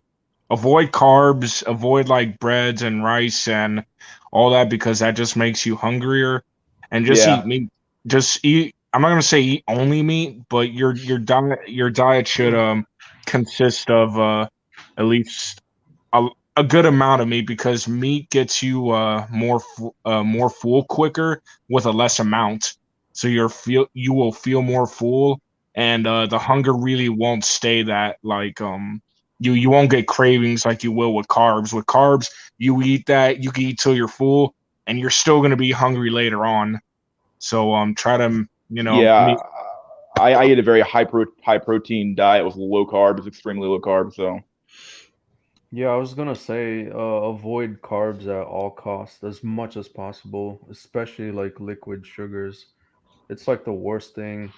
Avoid carbs. Avoid like breads and rice and all that because that just makes you hungrier. And just yeah, eat meat. Just eat. I'm not gonna say eat only meat, but your diet should consist of at least a, a good amount of meat because meat gets you more full quicker with a less amount. So you will feel more full, and the hunger really won't stay that like you won't get cravings like you will with carbs. With carbs, you eat that, you can eat till you're full, and you're still gonna be hungry later on. So try to yeah. meet. I eat a very high protein diet with low carbs, extremely low carbs. So Yeah, I was gonna say, avoid carbs at all costs as much as possible, especially like liquid sugars. It's like the worst thing.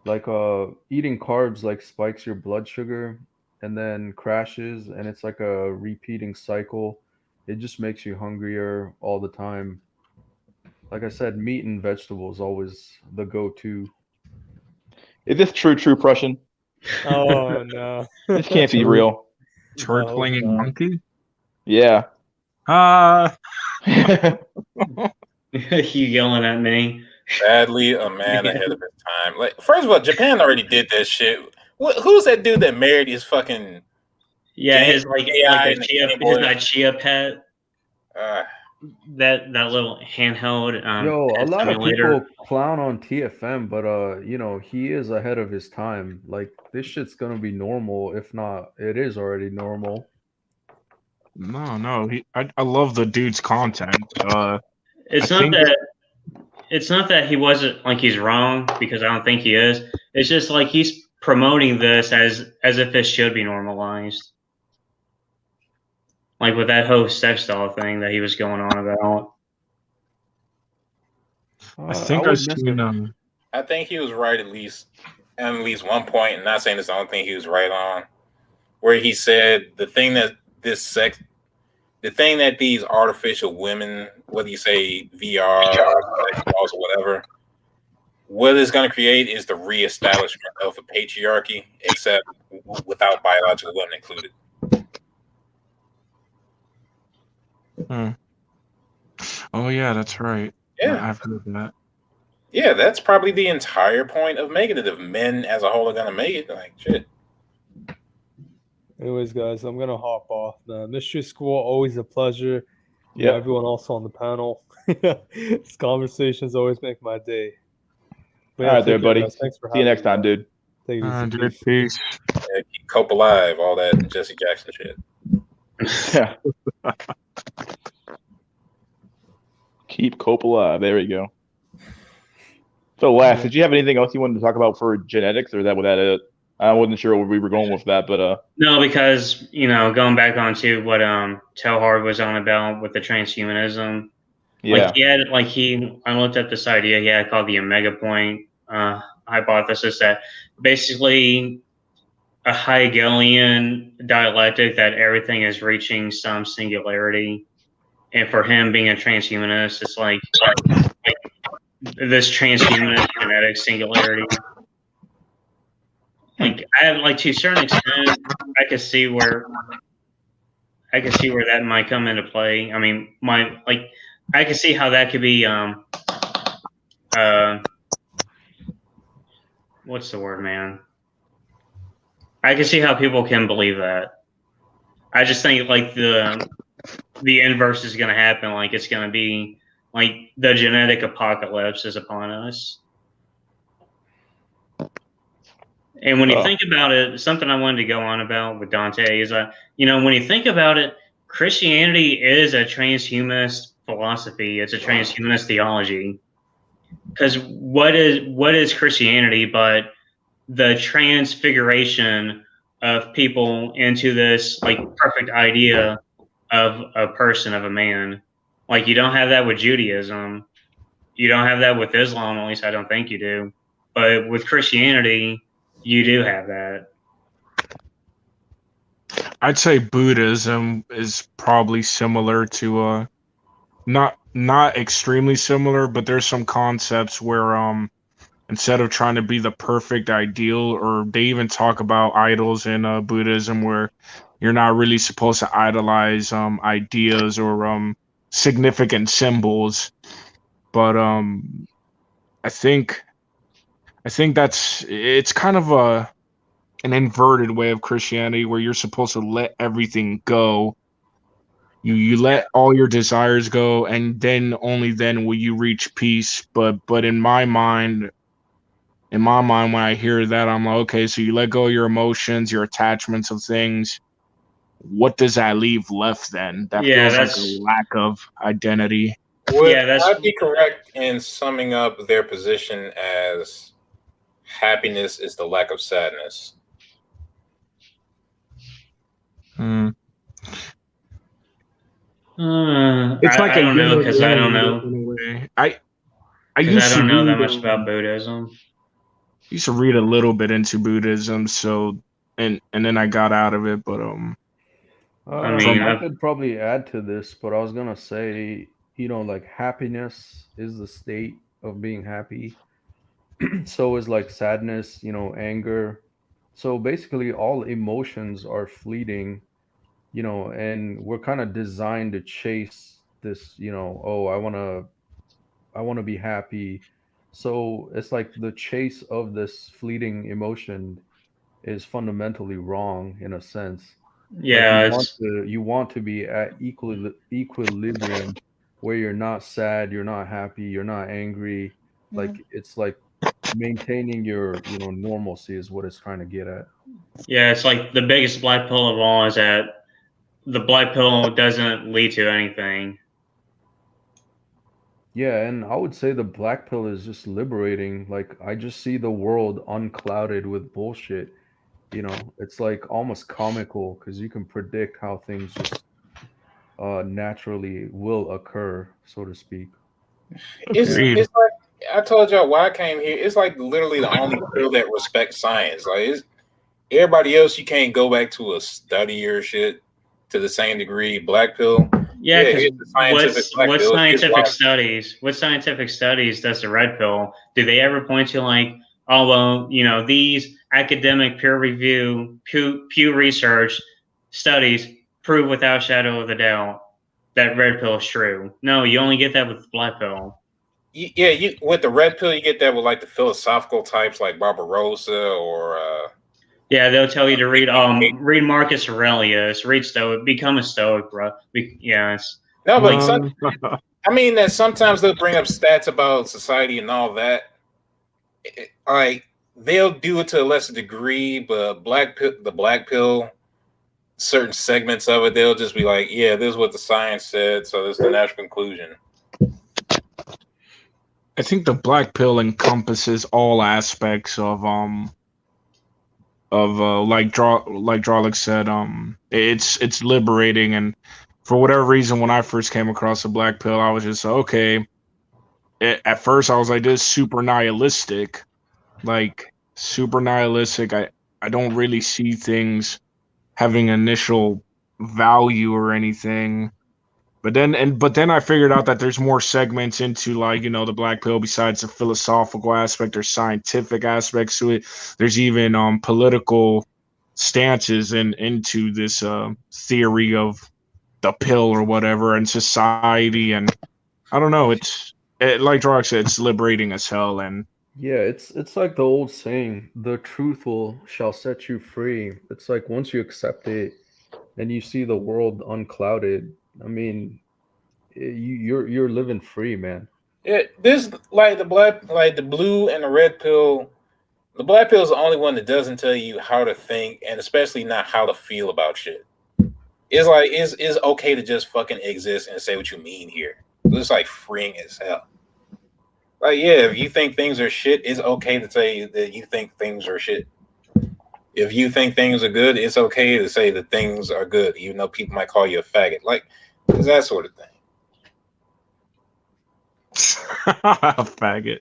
Like eating carbs like spikes your blood sugar and then crashes, and it's like a repeating cycle. It just makes you hungrier all the time. Like I said, meat and vegetables always the go-to. is this true Prussian? Oh no. This can't be Turd, real. I hope turd-clinging not. monkey. Yeah. You yelling at me? Sadly, a man ahead of his time. Like, first of all, Japan already did that shit. Who's that dude that married his fucking Yeah, game his like AI a in the chia, Game his Boy? chia pet. Uh, That little handheld Yo, a pet lot of simulator. people clown on TFM, but he is ahead of his time. Like this shit's gonna be normal, if not, it is already normal. No. I love the dude's content. I It's not think that it's not that he wasn't like he's wrong because I don't think he is. It's just like he's promoting this as if it should be normalized. Like with that whole sex doll thing that he was going on about. I I've would miss seen it. I think he was right at least one point, and not saying it's the only thing he was right on, where he said the thing that these artificial women, whether you say VR or sex dolls or whatever, what it's going to create is the reestablishment of a patriarchy, except without biological women included. Oh yeah, that's right. Yeah, I've heard that. yeah, that's probably the entire point of making it. If men as a whole are going to make it, like shit. Anyways, guys, I'm gonna hop off. Mystery School, always a pleasure. Yeah. Everyone else on the panel. These conversations always make my day. But All right, there, take care, buddy. guys. Thanks for See you having next me, time, dude. Take it easy. Dude, Peace. peace. Yeah, keep Cope alive, all that Jesse Jackson shit. Yeah. Keep Cope alive. There we go. So, last, did you have anything else you wanted to talk about for genetics, or was that it? I wasn't sure where we were going with that, but No, because going back onto what Telhard was on about with the transhumanism. yeah, I looked at this idea he had called the omega point hypothesis, that basically a Hegelian dialectic that everything is reaching some singularity. And for him being a transhumanist, it's like this transhumanist genetic singularity. Like I have to a certain extent, I can see where that might come into play. I mean, I can see how that could be what's the word, man? I can see how people can believe that. I just think like the inverse is going to happen. Like it's going to be like the genetic apocalypse is upon us. And when you think about it, something I wanted to go on about with Dante is that, when you think about it, Christianity is a transhumanist philosophy. It's a transhumanist theology. Because what is Christianity but the transfiguration of people into this like perfect idea of a person, of a man? Like you don't have that with Judaism. You don't have that with Islam, at least I don't think you do. But with Christianity, you do have that. I'd say Buddhism is probably similar to not extremely similar, but there's some concepts where instead of trying to be the perfect ideal, or they even talk about idols in Buddhism where you're not really supposed to idolize ideas or significant symbols. But I think it's kind of an inverted way of Christianity where you're supposed to let everything go. You let all your desires go, and then only then will you reach peace. But in my mind, when I hear that, I'm like, okay, so you let go of your emotions, your attachments of things. What does that leave left then? That Yeah, feels like a that's lack of identity. Would yeah, that's I be correct in summing up their position as happiness is the lack of sadness? Hmm. It's like I a don't yin know and because I don't yang know in a way. I because I used to don't know that read much about Buddhism. used to read a little bit into Buddhism, so and then I got out of it, but I from mean, I I've could probably add to this, but I was gonna say, like happiness is the state of being happy. So is like sadness, anger. So basically, all emotions are fleeting, and we're kind of designed to chase this, oh, I want to be happy. So it's like the chase of this fleeting emotion is fundamentally wrong in a sense. Like yeah, it's you want to be at equilibrium where you're not sad, you're not happy, you're not angry. Like it's like maintaining your, normalcy is what it's trying to get at. yeah, it's like the biggest black pill of all is that the black pill doesn't lead to anything. Yeah, and I would say the black pill is just liberating. Like I just see the world unclouded with bullshit. It's like almost comical because you can predict how things just naturally will occur, so to speak. agreed. It's like I told y'all why I came here. It's like literally the only field that respects science. Like everybody else, you can't go back to a study or shit to the same degree. Black pill, Yeah, yeah, because here's the scientific black what pill. Here's why. scientific studies does the red pill? Do they ever point to like, oh well, these academic pew research studies prove without shadow of a doubt that red pill is true? No, you only get that with the black pill. Yeah, you with the red pill, you get that with like the philosophical types like Barbarossa or Yeah, they'll tell you to read Marcus Aurelius, read Stoic, become a Stoic, bro. Yeah, no, but Uh, I mean that sometimes they'll bring up stats about society and all that. Like they'll do it to a lesser degree, but the black pill, certain segments of it, they'll just be like, yeah, this is what the science said, so this is the natural conclusion. I think the black pill encompasses all aspects of like Drawlik said, it's liberating, and for whatever reason, when I first came across the black pill, I was just okay. At first, I was like, this is super nihilistic, like super nihilistic. I don't really see things having initial value or anything. But then I figured out that there's more segments into like, the black pill besides the philosophical aspect. There's scientific aspects to it. There's even political stances into this theory of the pill or whatever and society, and I don't know, like Drock said, it's liberating as hell. And Yeah, it's like the old saying, the truth will shall set you free. It's like once you accept it and you see the world unclouded, I mean, you're living free, man. This like the blue and the red pill. The black pill is the only one that doesn't tell you how to think, and especially not how to feel about shit. It's like it's okay to just fucking exist and say what you mean here. It's like freeing as hell. Like, yeah, if you think things are shit, it's okay to say that you think things are shit. If you think things are good, it's okay to say that things are good, even though people might call you a faggot. Like, it's that sort of thing. Faggot.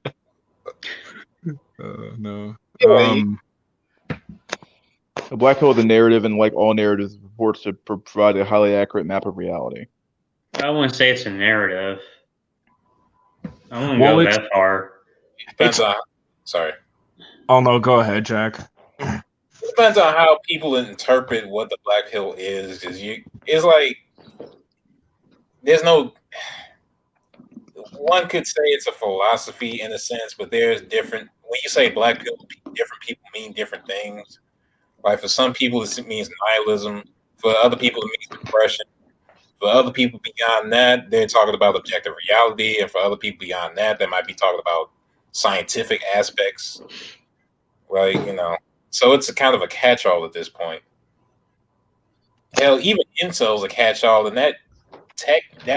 No. Yeah, A black pill is a narrative, and like all narratives, purports to provide a highly accurate map of reality. I wouldn't say it's a narrative. I wouldn't Well, go it's that far. depends on. Sorry. oh no, go ahead, Jack. Depends on how people interpret what the black pill is. Because it's like there's no. One could say it's a philosophy in a sense, but there's different. When you say black pill, different people mean different things. Like for some people, it means nihilism. For other people, it means depression. For other people beyond that, they're talking about objective reality, and for other people beyond that, they might be talking about scientific aspects. Like so it's a kind of a catch-all at this point. Hell, even incel's a catch-all, and that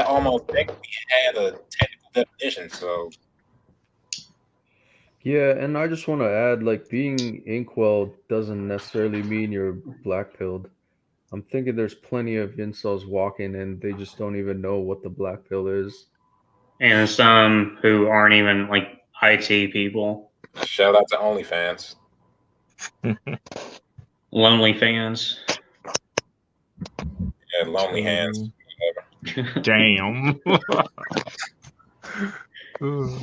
almost technically had a technical definition. So Yeah, and I just want to add, like, being inkwell doesn't necessarily mean you're black pilled. I'm thinking there's plenty of incels walking and they just don't even know what the black pill is. And some who aren't even like IT people, shout out to OnlyFans. lonely fans. Yeah, lonely hands. Damn. Oh.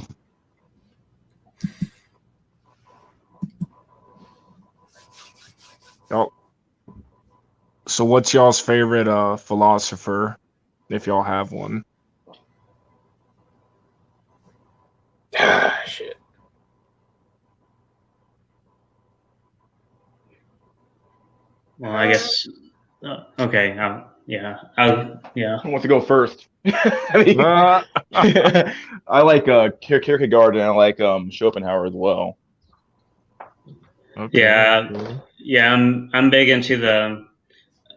So what's y'all's favorite philosopher, if y'all have one? Ah, shit. Well, I guess. Okay. Yeah. Who wants to go first? I mean, I like Kierkegaard, and I like Schopenhauer as well. Okay. Yeah. I'm big into the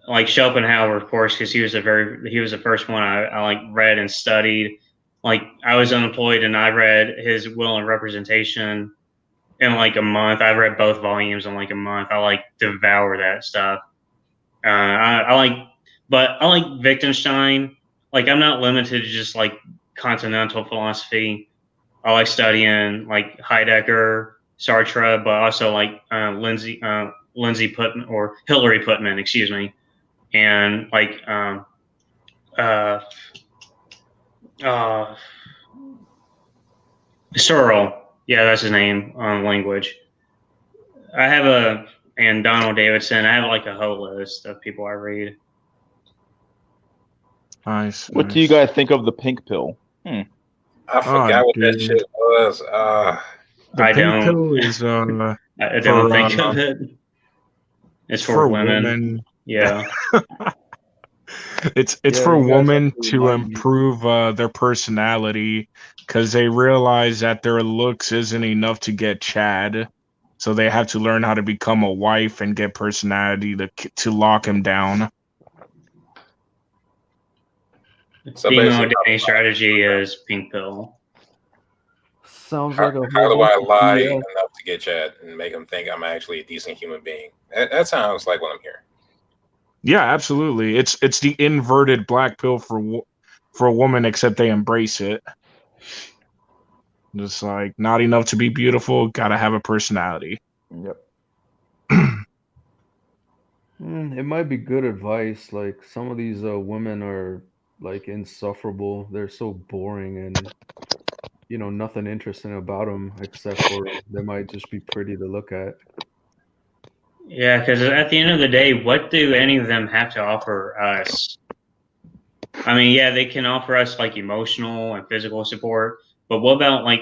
like Schopenhauer, of course, because he was the first one I like read and studied. Like I was unemployed and I read his Will and Representation in like a month. I read both volumes in like a month. I like devour that stuff. I like Wittgenstein. Like I'm not limited to just like continental philosophy. I like studying like Heidegger, Sartre, but also like Lindsay Putman or Hillary Putman, excuse me, and like Searle. Yeah, that's his name on language. I have and Donald Davidson. I have like a whole list of people I read. Nice. What do you guys think of the pink pill? I forgot what that shit was. The I pink don't. pill is I don't for, think of it. It's for women. Yeah. It's Yeah, for you guys have women to to remind me. improve their personality because they realize that their looks isn't enough to get Chad, so they have to learn how to become a wife and get personality to lock him down. So Female basically, dating strategy is pink pill. Sounds how like a whole do I bunch of lie BS. enough to get Chad and make him think I'm actually a decent human being? That sounds like what I'm hearing. Yeah, absolutely. It's the inverted black pill for a woman, except they embrace it. Just like not enough to be beautiful, gotta have a personality. Yep. It might be good advice. Like some of these women are like insufferable. They're so boring and nothing interesting about them except for they might just be pretty to look at. Yeah, because at the end of the day, what do any of them have to offer us? I mean, yeah, they can offer us like emotional and physical support, but what about like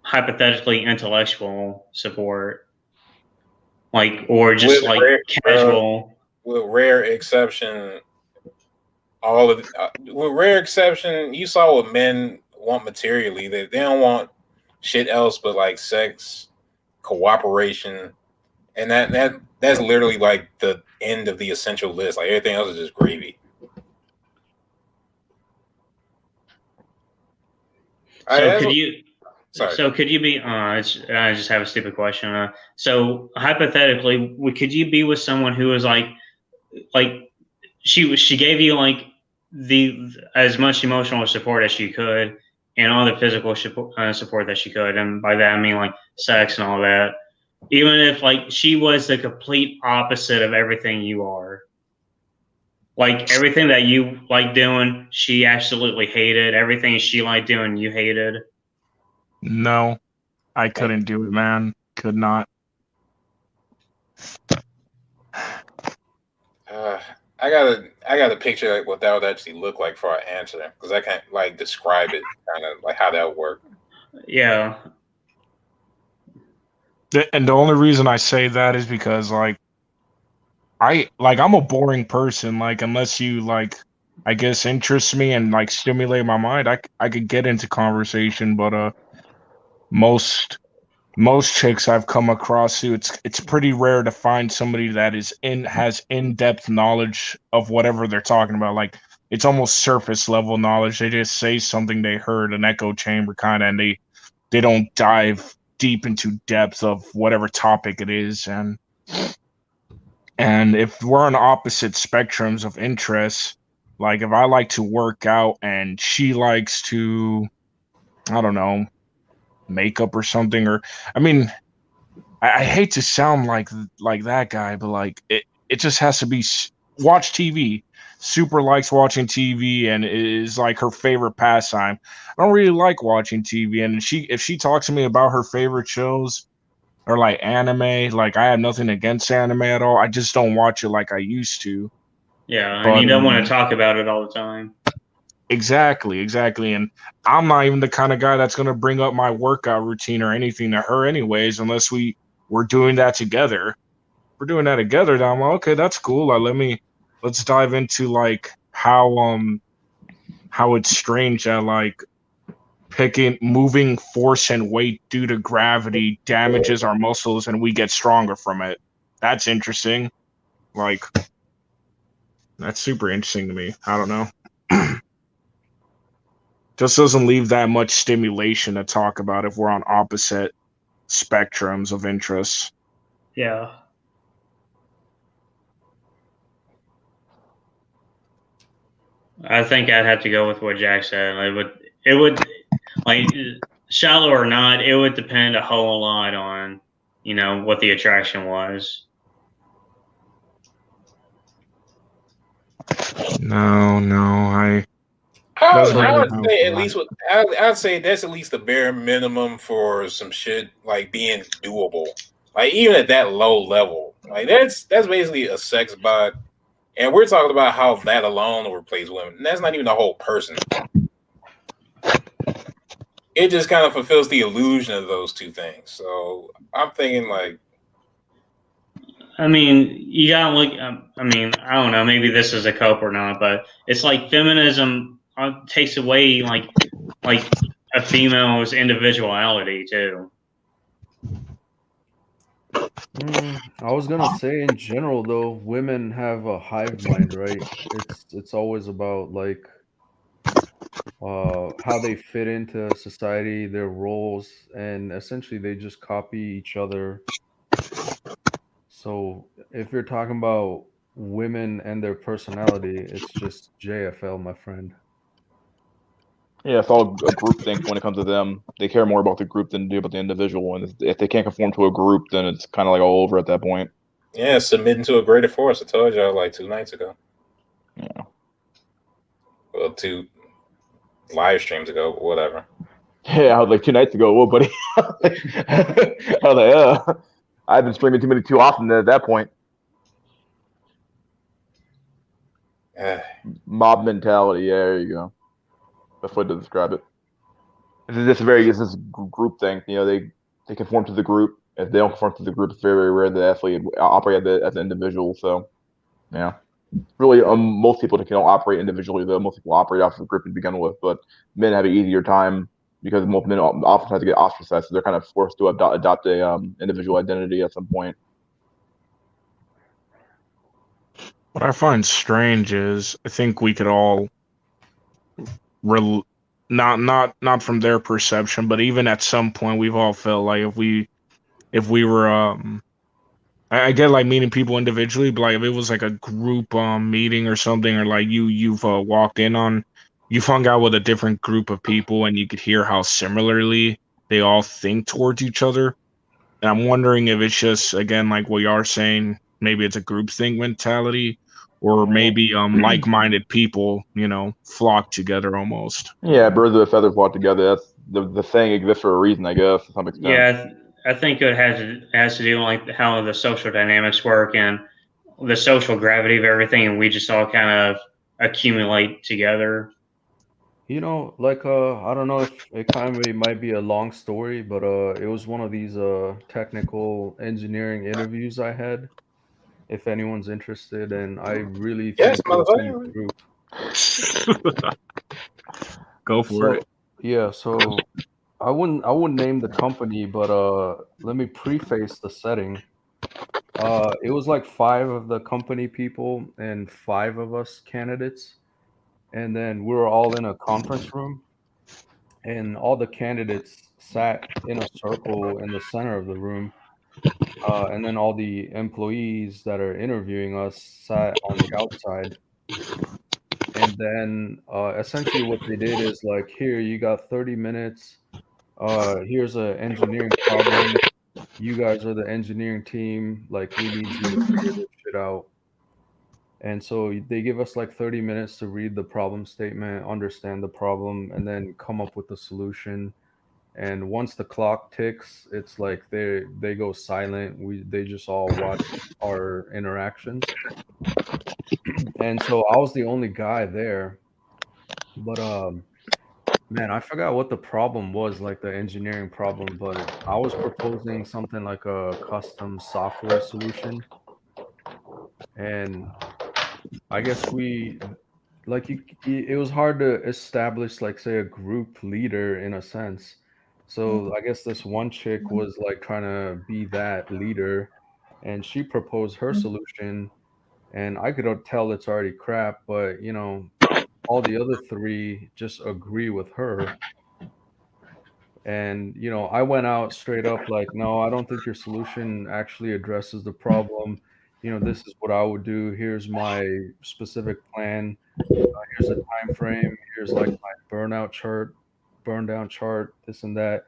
hypothetically intellectual support? Like, or just With like rare, casual. with rare exception, with rare exception, you saw what men want materially. They don't want shit else but like sex, cooperation, and that's literally like the end of the essential list. Like everything else is just gravy. So could you be? I just have a stupid question. So hypothetically, could you be with someone who was like she gave you like the as much emotional support as she could, and all the physical support that she could, and by that I mean like sex and all that. Even if like she was the complete opposite of everything you are, like everything that you like doing, she absolutely hated. Everything she liked doing, you hated. No, I couldn't do it, man. Could not. I got a picture like what that would actually look like for our answer because I can't like describe it kind of like how that would work. Yeah. And the only reason I say that is because like I'm a boring person. Like unless you like, I guess interest me and like stimulate my mind, I could get into conversation. But most most chicks I've come across who it's pretty rare to find somebody that has in-depth knowledge of whatever they're talking about. Like it's almost surface level knowledge. They just say something they heard, an echo chamber kind of, and they don't dive deep into depth of whatever topic it is. And if we're on opposite spectrums of interests, like if I like to work out and she likes to, I don't know, makeup or something, or I mean, I hate to sound like that guy, but like it just has to be watch TV. Super likes watching TV and it is like her favorite pastime. I don't really like watching TV, and if she talks to me about her favorite shows or like anime, like I have nothing against anime at all. I just don't watch it like I used to. Yeah, and But you don't want to talk about it all the time. exactly. And I'm not even the kind of guy that's gonna bring up my workout routine or anything to her anyways, unless we're doing that together. If we're doing that together, then I'm like, okay, that's cool. Let's dive into like how it's strange that like moving force and weight due to gravity damages our muscles and we get stronger from it. That's interesting. Like that's super interesting to me. I don't know. Just doesn't leave that much stimulation to talk about if we're on opposite spectrums of interests. Yeah. I think I'd have to go with what Jack said. It would, like, shallow or not, it would depend a whole lot on, what the attraction was. No, that's I really would how say at I- least I'd say that's at least the bare minimum for some shit like being doable. Like even at that low level, like that's basically a sex bot, and we're talking about how that alone will replace women. And that's not even the whole person. It just kind of fulfills the illusion of those two things. So I'm thinking like, I mean, you gotta look. I mean, I don't know. Maybe this is a cope or not, but it's like feminism takes away like a female's individuality too. I was gonna say in general though, women have a hive mind, right? It's always about like how they fit into society, their roles, and essentially they just copy each other. So if you're talking about women and their personality, it's just JFL, my friend. Yeah, it's all a group think when it comes to them. They care more about the group than they do about the individual. And if they can't conform to a group, then it's kind of like all over at that point. yeah, submitting to a greater force. I told y'all like 2 nights ago. Yeah. Well, 2 live streams ago, but whatever. Yeah, I was like 2 nights ago. Whoa, buddy. I was like, I've been streaming too often at that point. Mob mentality. Yeah, there you go. That's way to describe it. This is group thing. They conform to the group. If they don't conform to the group, it's very, very rare that they actually operate as an individual. So, yeah. Really, most people don't operate individually, though. Most people operate off of the group to begin with. But men have an easier time because most men often have to get ostracized, so they're kind of forced to adopt a individual identity at some point. What I find strange is I think we could all not from their perception, but even at some point we've all felt like if we were I get like meeting people individually, but like if it was like a group meeting or something, or like you've walked in on you've hung out with a different group of people and you could hear how similarly they all think towards each other. And I'm wondering if it's just, again, like what you are saying, maybe it's a groupthink mentality, or maybe like-minded people, flock together almost. Yeah, birds of a feather flock together. That's the saying exists for a reason, I guess, to some extent. Yeah, I think it has to do with like how the social dynamics work and the social gravity of everything, and we just all kind of accumulate together. Like I don't know if it might be a long story, but it was one of these technical engineering interviews I had. If anyone's interested, and I really Yes, think it was some motherfucker. group. Go for it. So yeah, so I wouldn't name the company, but let me preface the setting. It was like five of the company people and five of us candidates, and then we were all in a conference room, and all the candidates sat in a circle in the center of the room, and then all the employees that are interviewing us sat on the outside. And then essentially what they did is like, here you got 30 minutes. Here's a engineering problem. You guys are the engineering team. Like, we need you to figure this shit out. And so they give us like 30 minutes to read the problem statement, understand the problem, and then come up with the solution. And once the clock ticks, it's like they go silent. They just all watch our interactions. And so I was the only guy there. But man, I forgot what the problem was, like the engineering problem, but I was proposing something like a custom software solution. And I guess it was hard to establish, like, say, a group leader in a sense. So I guess this one chick was like trying to be that leader, and she proposed her solution, and I could tell it's already crap, but all the other three just agree with her. And I went out straight up like, no, I don't think your solution actually addresses the problem. This is what I would do. Here's my specific plan. Here's a time frame. Here's like my burn down chart, this and that.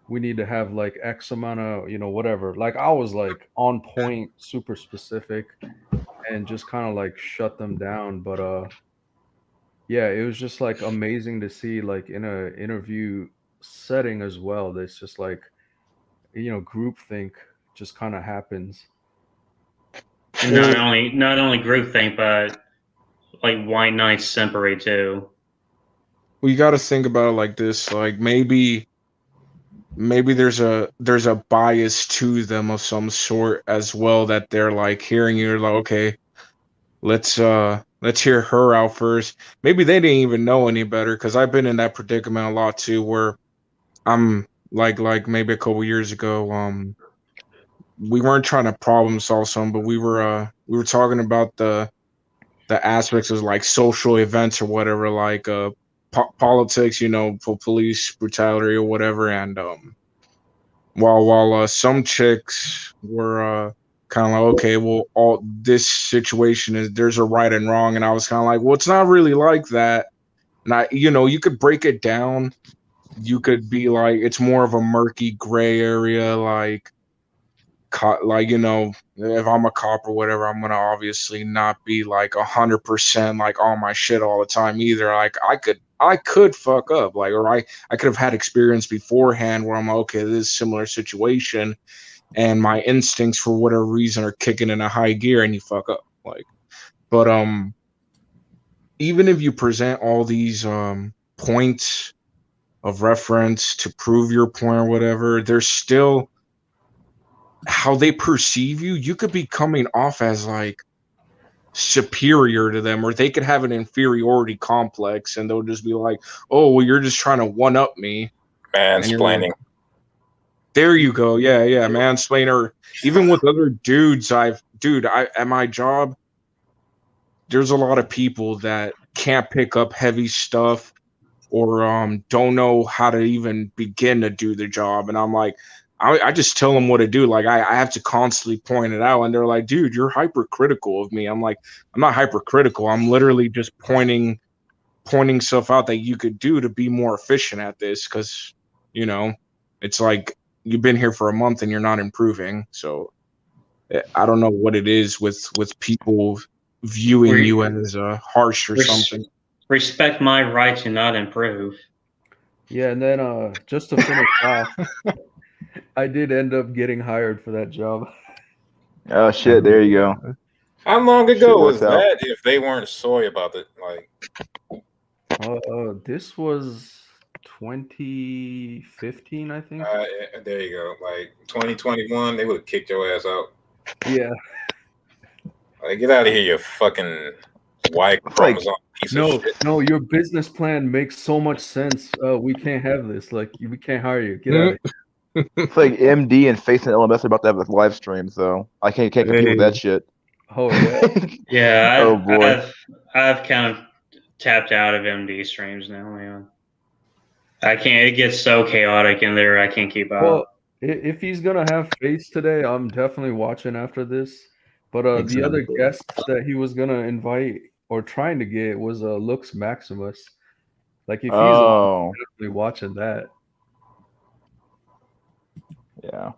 We need to have like X amount of, whatever. Like, I was like on point, super specific, and just kind of like shut them down. But yeah, it was just like amazing to see, like, in a interview setting as well. That's just like, groupthink just kind of happens. And not only groupthink, but like white knights separate too. Well, you got to think about it like this. Like, maybe there's a bias to them of some sort as well, that they're like hearing you, like, okay, let's hear her out first. Maybe they didn't even know any better, because I've been in that predicament a lot too, where I'm like maybe a couple years ago, we weren't trying to problem solve something, but we were talking about the aspects of like social events or whatever, like politics, for police brutality or whatever. And while some chicks were kind of like, okay, well, all this situation is, there's a right and wrong, and I was kind of like, well, it's not really like that. And you could break it down. You could be like, it's more of a murky gray area, like if I'm a cop or whatever, I'm gonna obviously not be like 100% like on my shit all the time either. Like, I could fuck up, like, or I could have had experience beforehand where I'm like, okay, this is a similar situation, and my instincts for whatever reason are kicking in a high gear, and you fuck up, like. But even if you present all these points of reference to prove your point or whatever, there's still how they perceive you. You could be coming off as like superior to them, or they could have an inferiority complex, and they'll just be like, oh, well, you're just trying to one up me. Mansplaining. There you go. Yeah, mansplainer. Even with other dudes, I at my job, there's a lot of people that can't pick up heavy stuff, or don't know how to even begin to do the job. And I'm like, I just tell them what to do. Like, I have to constantly point it out, and they're like, dude, you're hypercritical of me. I'm like, I'm not hypercritical. I'm literally just pointing pointing stuff out that you could do to be more efficient at this, because you know it's like you've been here for a month and you're not improving. So I don't know what it is with people viewing you as harsh or something. Respect my right to not improve. Yeah, and then just to finish off, I did end up getting hired for that job. Oh shit! There you go. How long Shit ago was worked out. that? If they weren't soy about it, like This was 2015, I think. there you go. Like 2021, they would have kicked your ass out. Yeah. Like, get out of here, you fucking Y It's like chromosome piece of No, shit. no, your business plan makes so much sense. We can't have this. Like, we can't hire you. Get out of here. it's like MD and Face and LMS are about to have a live stream, so I can't compete with that shit. Oh yeah. Yeah, Oh boy. I've kind of tapped out of MD streams now, man. I can't. It gets so chaotic in there. I can't keep up. Well, if he's gonna have Face today, I'm definitely watching after this. But the other Exactly. guest that he was gonna invite or trying to get was Lux Maximus. Like if he's on, Oh I'm definitely watching that. yeah.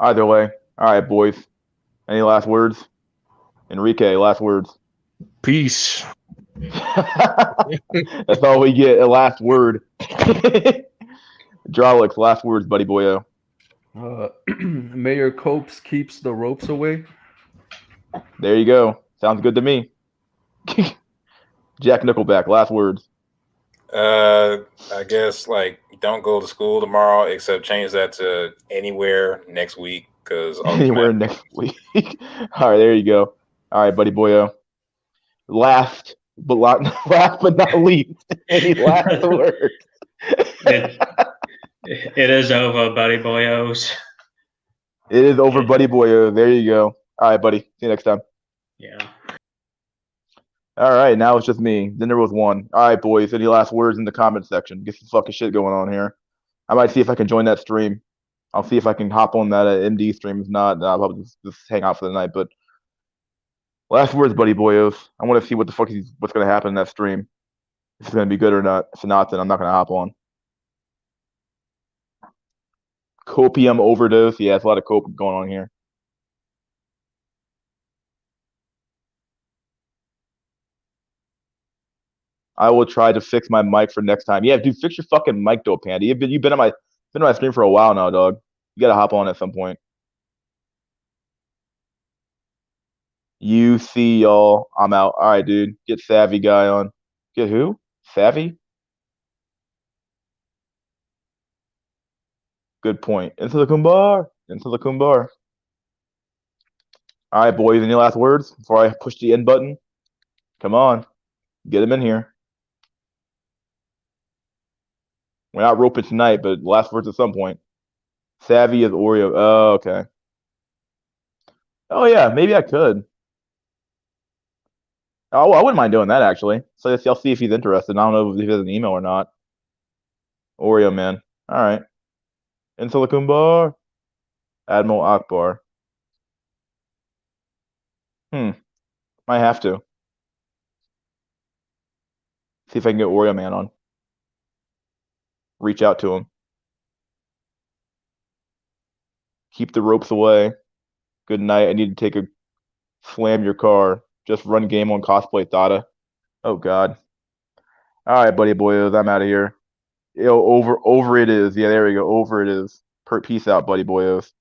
Either way. All right, boys. Any last words? Enrique, last words. Peace. That's all we get. A last word. Drawlix, last words, buddy boyo. Mayor Copes keeps the ropes away. There you go. Sounds good to me. Jack Nickelback, last words. I guess like don't go to school tomorrow, except change that to anywhere next week because Anywhere next week. All right, there you go. All right, buddy boyo. Last but not least, any last words? It is over, buddy boyos. It is over, buddy boyo. There you go. All right, buddy. See you next time. Yeah. All right, now it's just me. Then there was one. All right, boys. Any last words in the comment section? Get some fucking shit going on here. I might see if I can join that stream. I'll see if I can hop on that MD stream. If not, I'll probably just hang out for the night. But last words, buddy boyos. I want to see what the fuck what's gonna happen in that stream. If it's gonna be good or not. If not, then I'm not gonna hop on. Copium overdose. Yeah, it's a lot of coke going on here. I will try to fix my mic for next time. Yeah, dude, fix your fucking mic though, Panda. You've been on my stream for a while now, dog. You gotta hop on at some point. You see y'all. I'm out. All right, dude. Get Savvy guy on. Get who? Savvy? Good point. Into the Kumbar. Into the Kumbar. All right, boys. Any last words before I push the end button? Come on. Get him in here. We're not roping tonight, but last words at some point. Savvy is Oreo. Oh, okay. Oh, yeah. Maybe I could. Oh, I wouldn't mind doing that, actually. So I'll see if he's interested. I don't know if he has an email or not. Oreo, man. All right. In Silicon Bar. Admiral Akbar. Might have to. See if I can get Oreo Man on. Reach out to him. Keep the ropes away. Good night. I need to take a slam your car. Just run game on cosplay Thada. Oh God. All right, buddy boyos. I'm out of here. Yo, over it is. Yeah, there we go. Over it is. Peace out, buddy boyos.